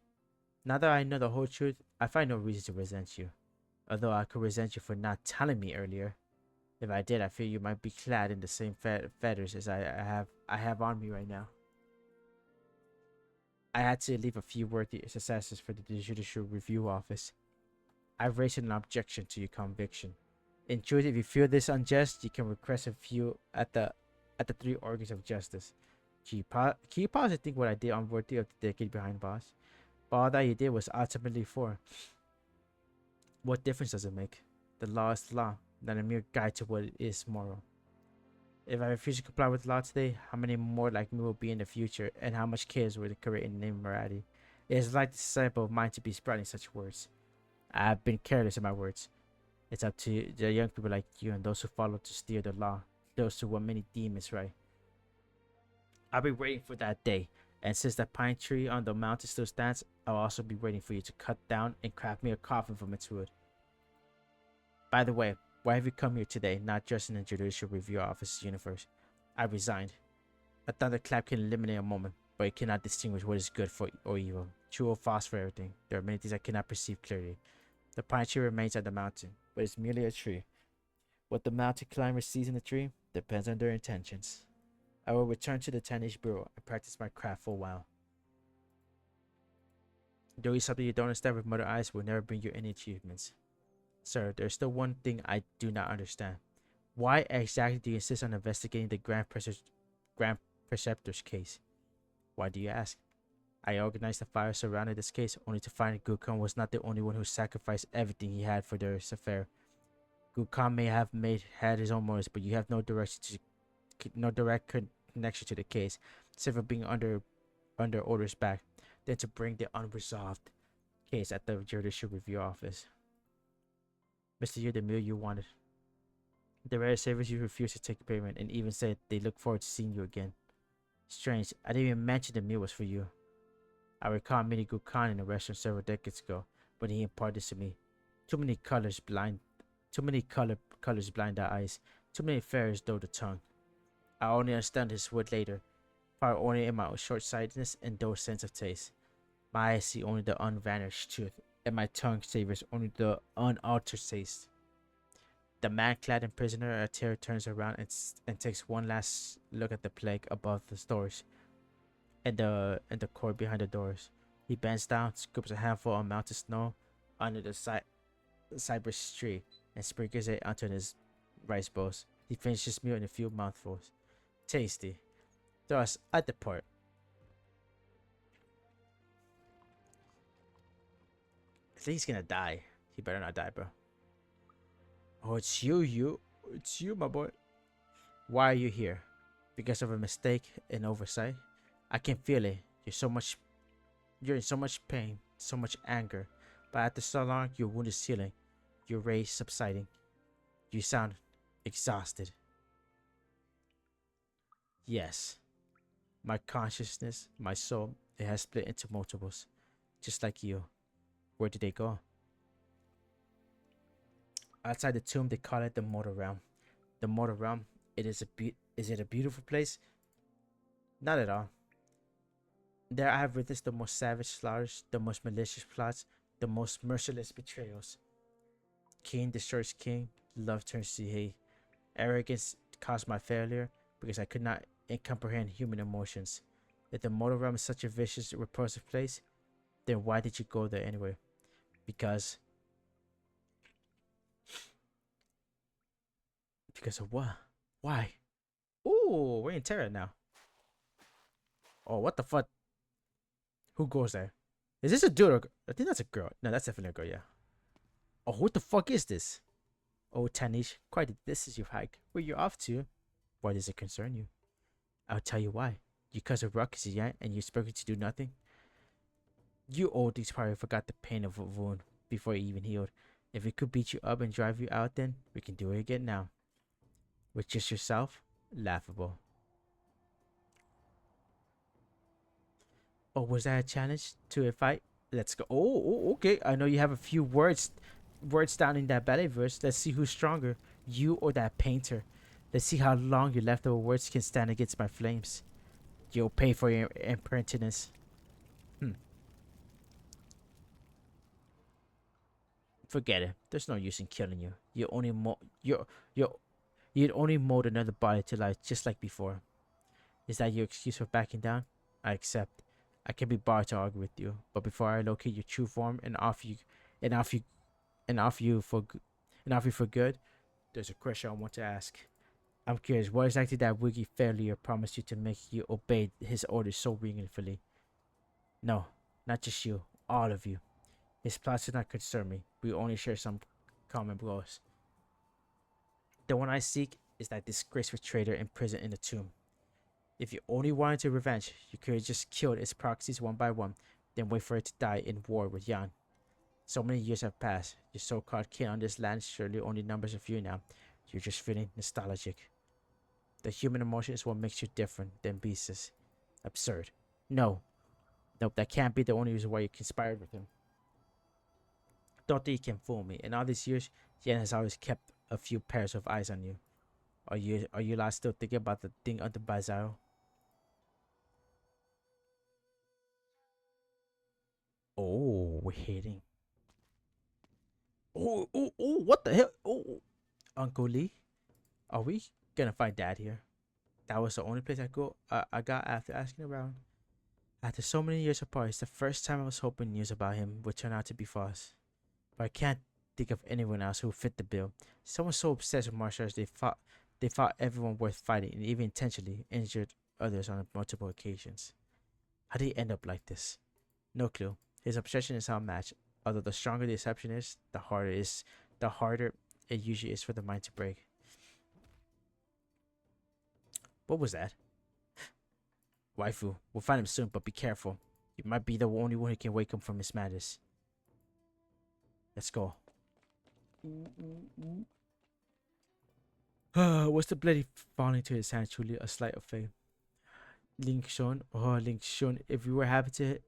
Now that I know the whole truth, I find no reason to resent you. Although I could resent you for not telling me earlier. If I did, I fear you might be clad in the same feathers as I have on me right now. I had to leave a few worthy successors for the judicial review office. I've raised an objection to your conviction. In truth, if you feel this unjust, you can request a few at the three organs of justice. Can you pause and think what I did unworthy of the decade behind bars? But all that you did was ultimately for. What difference does it make? The law is the law, not a mere guide to what is moral. If I refuse to comply with the law today, how many more like me will be in the future, and how much chaos will it create in the name of morality? It is like the disciple of mine to be sprouting such words. I have been careless in my words. It's up to the young people like you and those who follow to steer the law, those who want many demons right. I'll be waiting for that day, and since that pine tree on the mountain still stands, I'll also be waiting for you to cut down and craft me a coffin from its wood. By the way, why have you come here today, not just in the judicial review office universe? I resigned. A thunderclap can eliminate a moment, but it cannot distinguish what is good for or evil, true or false for everything. There are many things I cannot perceive clearly. The pine tree remains at the mountain, but it's merely a tree. What the mountain climber sees in the tree depends on their intentions. I will return to the 10-inch bureau and practice my craft for a while. Doing something you don't understand with mother eyes will never bring you any achievements. Sir, there's still one thing I do not understand. Why exactly do you insist on investigating the Grand Preceptor's case? Why do you ask? I organized the fire surrounding this case only to find Gukon was not the only one who sacrificed everything he had for this affair. Gukon may have had his own motives, but you have no direct connection to the case, except for being under orders back, then to bring the unresolved case at the judicial review office. Mr. Yu, the meal you wanted. The rare savers you refused to take payment and even said they look forward to seeing you again. Strange, I didn't even mention the meal was for you. I recall meeting Gukon in a restaurant several decades ago when he imparted this to me. Too many colors blind the eyes. Too many fairs dull the tongue. I only understand his word later, probably only in my short-sightedness and dull sense of taste. My eyes see only the unvanished truth, and my tongue savors only the unaltered taste. The man-clad prisoner at terror turns around and takes one last look at the plague above the doors and the court behind the doors. He bends down, scoops a handful of melted snow under the cypress tree, and sprinkles it onto his rice bowls. He finishes his meal in a few mouthfuls. Tasty. Thus, I depart. I think he's gonna die. He better not die, bro. Oh, it's you. It's you, my boy. Why are you here? Because of a mistake and oversight? I can feel it. You're in so much pain, so much anger. But after so long, your wound is healing. Your rage subsiding. You sound exhausted. Yes. My consciousness, my soul, it has split into multiples. Just like you. Where did they go? Outside the tomb, they call it the Mortal Realm. The Mortal Realm, is it a beautiful place? Not at all. There I have witnessed the most savage slaughters, the most malicious plots, the most merciless betrayals. King destroys king, love turns to hate. Arrogance caused my failure because I could not comprehend human emotions. If the Mortal Realm is such a vicious, repulsive place, then why did you go there anyway? Because of what? Why? Ooh, we're in Terra now. Oh, what the fuck? Who goes there? Is this a dude or I think that's a girl. No, that's definitely a girl, yeah. Oh, what the fuck is this? Oh, Tanish, quite a distance you've hiked. Where you off to? Why does it concern you? I'll tell you why. Your cousin Ruck is a yank and you're spoken to do nothing? You old dudes probably forgot the pain of a wound before it even healed. If we could beat you up and drive you out then, we can do it again now. With just yourself? Laughable. Oh, was that a challenge to a fight? Let's go. Oh, okay. I know you have a few words down in that ballet verse. Let's see who's stronger, you or that painter. Let's see how long your leftover words can stand against my flames. You'll pay for your impertinence. Forget it. There's no use in killing you. You'd only mold another body to life just like before. Is that your excuse for backing down? I accept. I can be barred to argue with you, but before I locate your true form and offer you for good, there's a question I want to ask. I'm curious, what exactly that wiggy failure promised you to make you obey his orders so rigorously? No, not just you, all of you. His plots do not concern me. We only share some common goals. The one I seek is that disgraceful traitor imprisoned in the tomb. If you only wanted to revenge, you could have just killed its proxies one by one, then wait for it to die in war with Jan. So many years have passed. Your so-called kin on this land surely only numbers a few now. You're just feeling nostalgic. The human emotion is what makes you different than beasts. Absurd. Nope, that can't be the only reason why you conspired with him. Don't think you can fool me. In all these years, Jan has always kept a few pairs of eyes on you. Are you lot still thinking about the thing under Bazaro? Oh, we're hitting. Oh, what the hell? Oh, Uncle Lee, are we gonna find Dad here? That was the only place I got after asking around. After so many years apart, it's the first time I was hoping news about him would turn out to be false. But I can't think of anyone else who fit the bill. Someone so obsessed with martial arts they fought everyone worth fighting and even intentionally injured others on multiple occasions. How did he end up like this? No clue. His obsession is unmatched. Although the stronger the deception is, the harder it usually is for the mind to break. What was that? Waifu, we'll find him soon, but be careful. You might be the only one who can wake him from his madness. Let's go. What's the bloody falling to his hand? Truly a sleight of fate. Link Shun. Oh, Link Shun. If you were happy to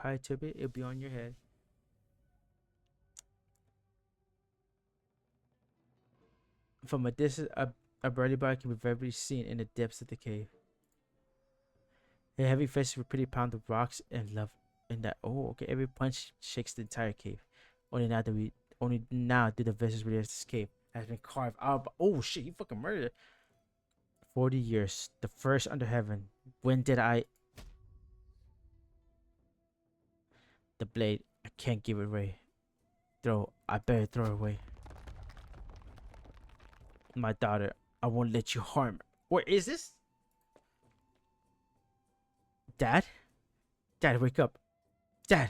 hide to it, it'll be on your head. From a distance, a burly body can be vividly seen in the depths of the cave. Her heavy face with pretty pound of rocks and in that. Oh, okay. Every punch shakes the entire cave. Only now do the vicious realize this cave has been carved out. Oh shit! You fucking murdered. 40 years, the first under heaven. When did I? The blade. I can't give it away. I better throw it away. My daughter, I won't let you harm her. Where is this? Dad? Dad, wake up. Dad.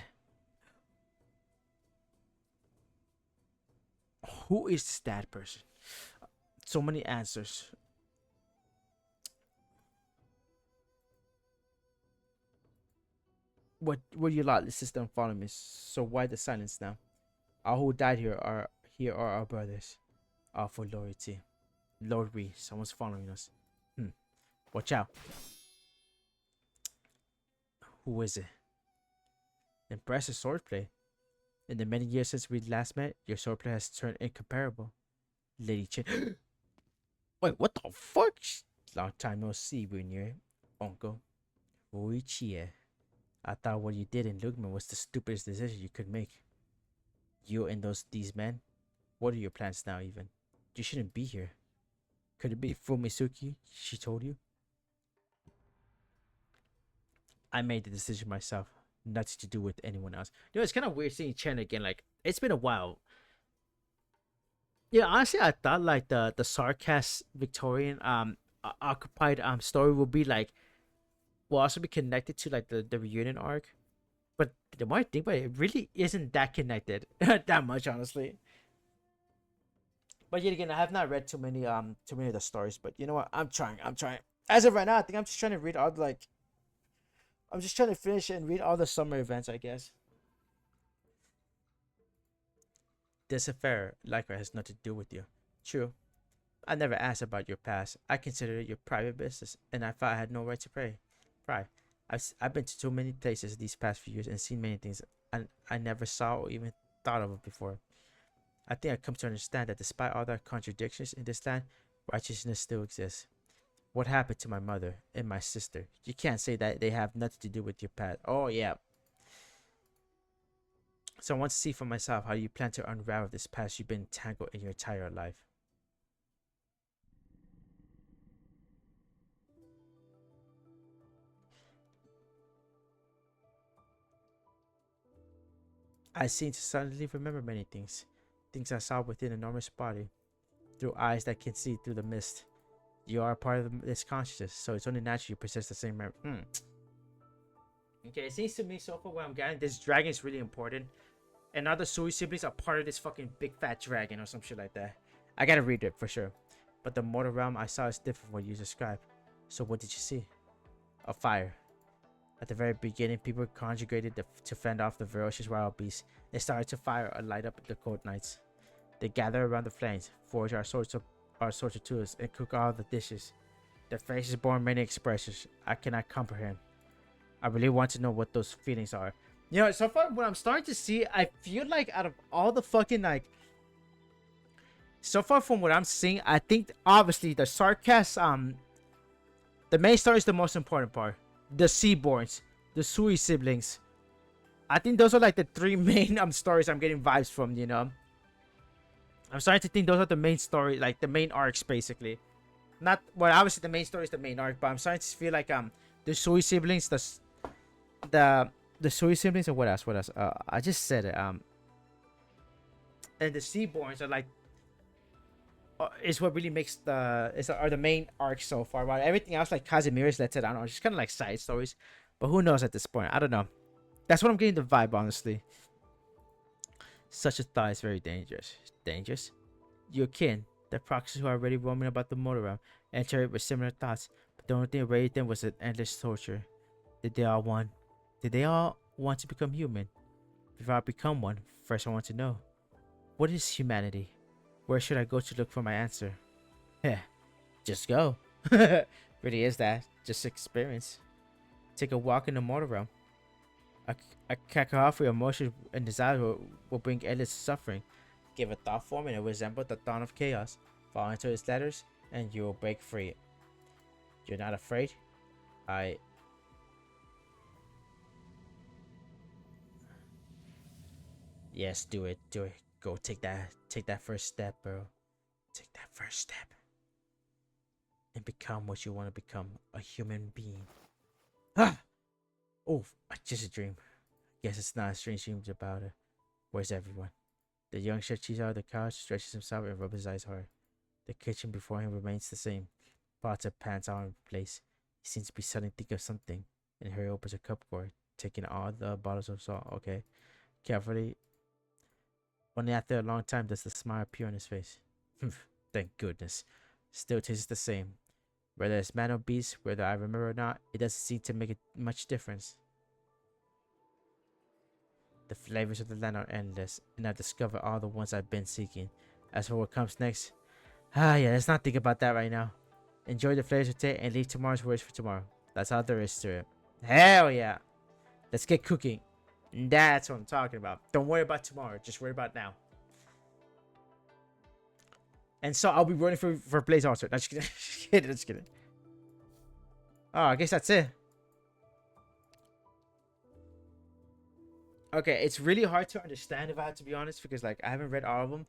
Who is this dad person? So many answers. What would you like the system follow me? So why the silence now? All who died here are our brothers. All for loyalty. Lord Ree, someone's following us. Watch out. Who is it? Impressive swordplay. In the many years since we last met, your swordplay has turned incomparable. Lady Chen. Wait, what the fuck? Long time no see, Rainier. Uncle. Ruichie. I thought what you did in Lugman was the stupidest decision you could make. You and these men? What are your plans now, even? You shouldn't be here. Could it be Fumisuki? She told you? I made the decision myself. Nothing to do with anyone else. You know, it's kind of weird seeing Chen again. Like, it's been a while. Yeah, honestly, I thought like the Sarkast Victorian occupied story will be like will also be connected to like the reunion arc. But the more I think about it, it really isn't that connected that much, honestly. But yet again, I have not read too many of the stories. But you know what? I'm trying. As of right now, I think I'm just trying to read all I'm just trying to finish and read all the summer events, I guess. This affair likely has nothing to do with you. True. I never asked about your past. I considered it your private business, and I thought I had no right to pry. I've been to too many places these past few years and seen many things I never saw or even thought of before. I think I've come to understand that despite all the contradictions in this land, righteousness still exists. What happened to my mother and my sister? You can't say that they have nothing to do with your past. Oh, yeah. So I want to see for myself how you plan to unravel this past you've been entangled in your entire life. I seem to suddenly remember many things. Things I saw within an enormous body. Through eyes that can see through the mist. You are a part of this consciousness, so it's only natural you possess the same memory. Okay, it seems to me so far what I'm getting, this dragon is really important. And other Sui siblings are part of this fucking big fat dragon or some shit like that. I gotta read it for sure. But the mortal realm I saw is different from what you described. So what did you see? A fire. At the very beginning, people conjugated to fend off the ferocious wild beasts. They started to fire and light up the cold nights. They gather around the flames, forge our swords of tools, and cook all the dishes. Their faces born many expressions I cannot comprehend. I really want to know what those feelings are. You know, so far what I'm starting to see, I feel like out of all the fucking like, so far from what I'm seeing, I think obviously the Sarkast, the main story is the most important part. The Seaborns, the Sui siblings. I think those are like the three main stories I'm getting vibes from, you know. I'm starting to think those are the main story, like the main arcs basically. Not, well, obviously the main story is the main arc, but I'm starting to feel like the Sui siblings, the Sui siblings, and what else? I just said it. And the Seaborns are like is what really makes are the main arcs so far. While everything else like Kazimira's, let's say, I don't know, just kind of like side stories. But who knows at this point? I don't know. That's what I'm getting the vibe, honestly. Such a thought is very dangerous. Dangerous? Your kin, the proxies who are already roaming about the mortal realm, enter it with similar thoughts. But the only thing awaiting them was an endless torture. Did they all want to become human? Before I become one, first I want to know, what is humanity? Where should I go to look for my answer? Heh, just go. Really is that. Just experience. Take a walk in the mortal realm. A cacophony of emotions and desires will bring endless suffering. Give a thought form and it will resemble the dawn of chaos. Fall into its letters and you will break free. You're not afraid? Yes, do it. Do it. Go take that first step, bro. Take that first step. And become what you want to become. A human being. Ah! Oh, just a dream. Guess it's not a strange dream about it. Where's everyone? The young chef cheese out of the couch, stretches himself and rubs his eyes hard. The kitchen before him remains the same. Pots and pans are in place. He seems to be suddenly thinking of something. And Harry opens a cupboard, taking all the bottles of salt. Okay. Carefully. Only after a long time does the smile appear on his face. Thank goodness. Still tastes the same. Whether it's man or beast, whether I remember or not, it doesn't seem to make much difference. The flavors of the land are endless, and I've discovered all the ones I've been seeking. As for what comes next, yeah, let's not think about that right now. Enjoy the flavors of today and leave tomorrow's worries for tomorrow. That's all there is to it. Hell yeah. Let's get cooking. That's what I'm talking about. Don't worry about tomorrow. Just worry about now. And so I'll be running for Blaze also. No, just kidding. Just kidding. Oh, I guess that's it. Okay, it's really hard to understand if I have to be honest, because like I haven't read all of them.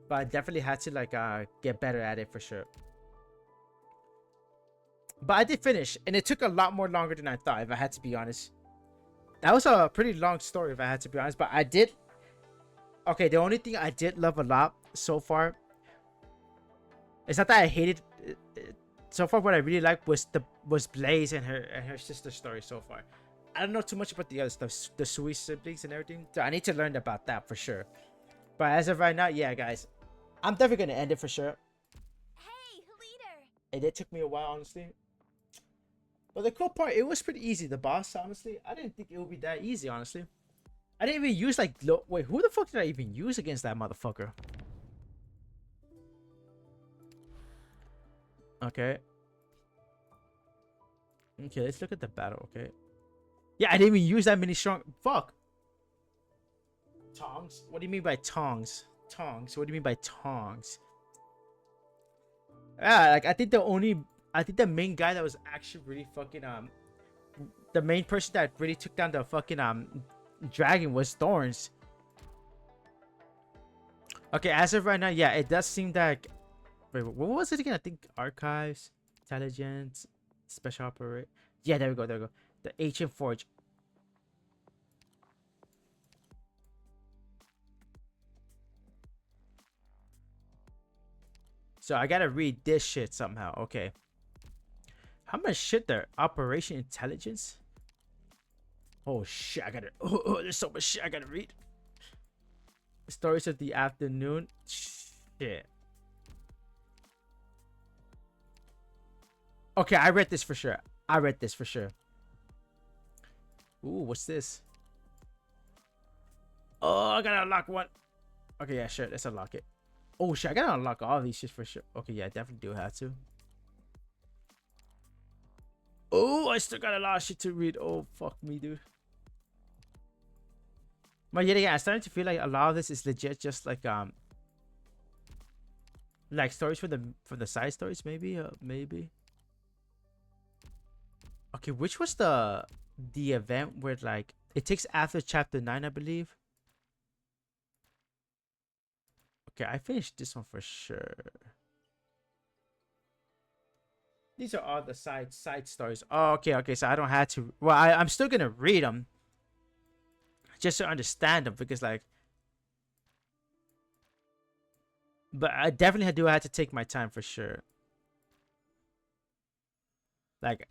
But I definitely had to like get better at it for sure. But I did finish, and it took a lot more longer than I thought, if I had to be honest. That was a pretty long story, if I had to be honest. But I did... Okay, the only thing I did love a lot so far... It's not that I hated... So far, what I really liked was Blaze and her sister's story so far. I don't know too much about the other stuff, the Sui siblings and everything. So I need to learn about that for sure. But as of right now, yeah, guys. I'm definitely going to end it for sure. Hey, leader! And it took me a while, honestly. But the cool part, it was pretty easy. The boss, honestly, I didn't think it would be that easy, honestly. I didn't even use like... Wait, who the fuck did I even use against that motherfucker? Okay. Okay, let's look at the battle, okay? Yeah, I didn't even use that many strong... Fuck! Tongs? What do you mean by tongs? Tongs? What do you mean by tongs? Yeah, like, I think the main guy that was actually really fucking, the main person that really took down the fucking, dragon was Thorns. Okay, as of right now, yeah, it does seem that... Wait, what was it again? I think Archives, Intelligence, Special Operate. Yeah, there we go, there we go. The Ancient Forge. So I gotta read this shit somehow. Okay. How much shit there? Operation Intelligence? Oh shit, I gotta... Oh, there's so much shit I gotta read. Stories of the Afternoon. Shit. Okay, I read this for sure. I read this for sure. Ooh, what's this? Oh, I gotta unlock one. Okay, yeah, sure. Let's unlock it. Oh, shit. I gotta unlock all these shit for sure. Okay, yeah, I definitely do have to. Oh, I still got a lot of shit to read. Oh, fuck me, dude. But yet again, I'm starting to feel like a lot of this is legit just like stories for the side stories, maybe. Maybe. Okay, which was the event where like it takes after chapter 9, I believe. Okay, I finished this one for sure. These are all the side stories. Oh, okay. So I don't have to. Well, I'm still gonna read them just to understand them because like. But I definitely do have to take my time for sure. Like.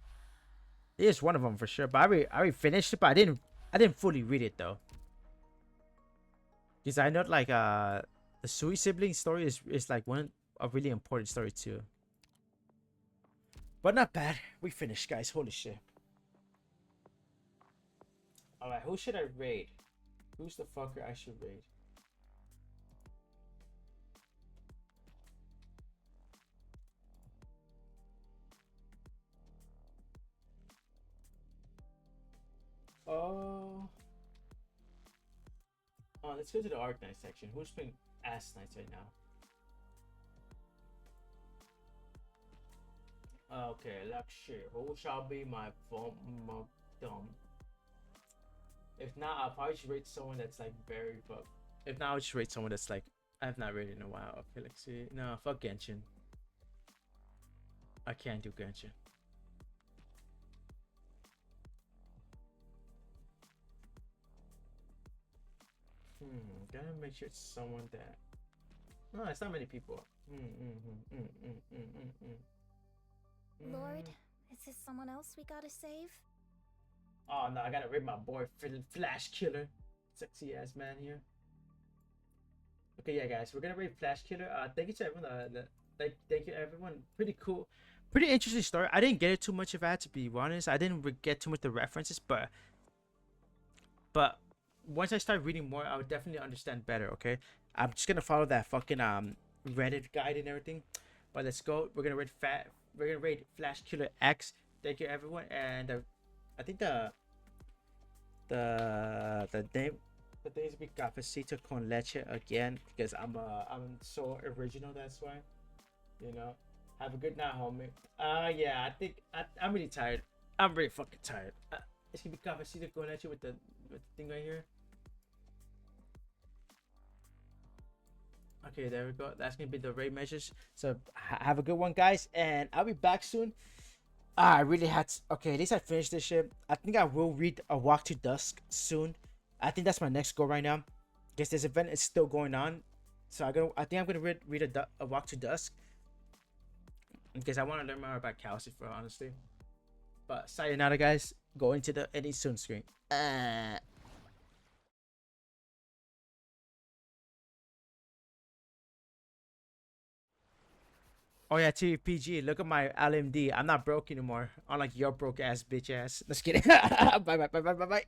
Here's one of them for sure, but I already finished it, but I didn't fully read it though. Because I know like the Sui sibling story is like a really important story too. But not bad. We finished, guys. Holy shit. Alright, who should I raid? Who's the fucker I should raid? Oh, let's go to the Arc Knight section. Who's playing Ass Knights right now? Okay, let's see. Who shall be my dumb? If not, I'll probably just rate someone that's like very If not, I'll just rate someone that's like I have not rated in a while. Okay, let's see. No, fuck Genshin. I can't do Genshin. Gotta make sure it's someone that. No, it's not many people. Lord, is this someone else we gotta save? Oh no, I gotta rate my boy Flash Killer, sexy ass man here. Okay, yeah, guys, we're gonna rate Flash Killer. Thank you to everyone. Thank you everyone. Pretty cool, pretty interesting story. I didn't get it too much of that, to be honest. I didn't get too much the references, but once I start reading more, I would definitely understand better. Okay, I'm just gonna follow that fucking Reddit guide and everything. But let's go. We're gonna rate Flash Killer X. Thank you everyone, and I think the name is be Cafecito con Leche again because I'm so original. That's why, you know. Have a good night, homie. Yeah, I think I'm really tired. I'm really fucking tired. It's gonna be Cafecito con Leche with the thing right here. Okay, there we go. That's gonna be the rate measures. So have a good one, guys, and I'll be back soon. I really had to, okay, at least I finished this shit. I think I will read A Walk to Dusk soon. I think that's my next goal right now. Guess this event is still going on, so I think I'm gonna read A Walk to Dusk because I want to learn more about Calcifer, honestly. But sayonara, guys. Going to the any soon screen. Oh yeah, TPG. Look at my LMD. I'm not broke anymore. Unlike your broke ass bitch ass. Just kidding. Bye.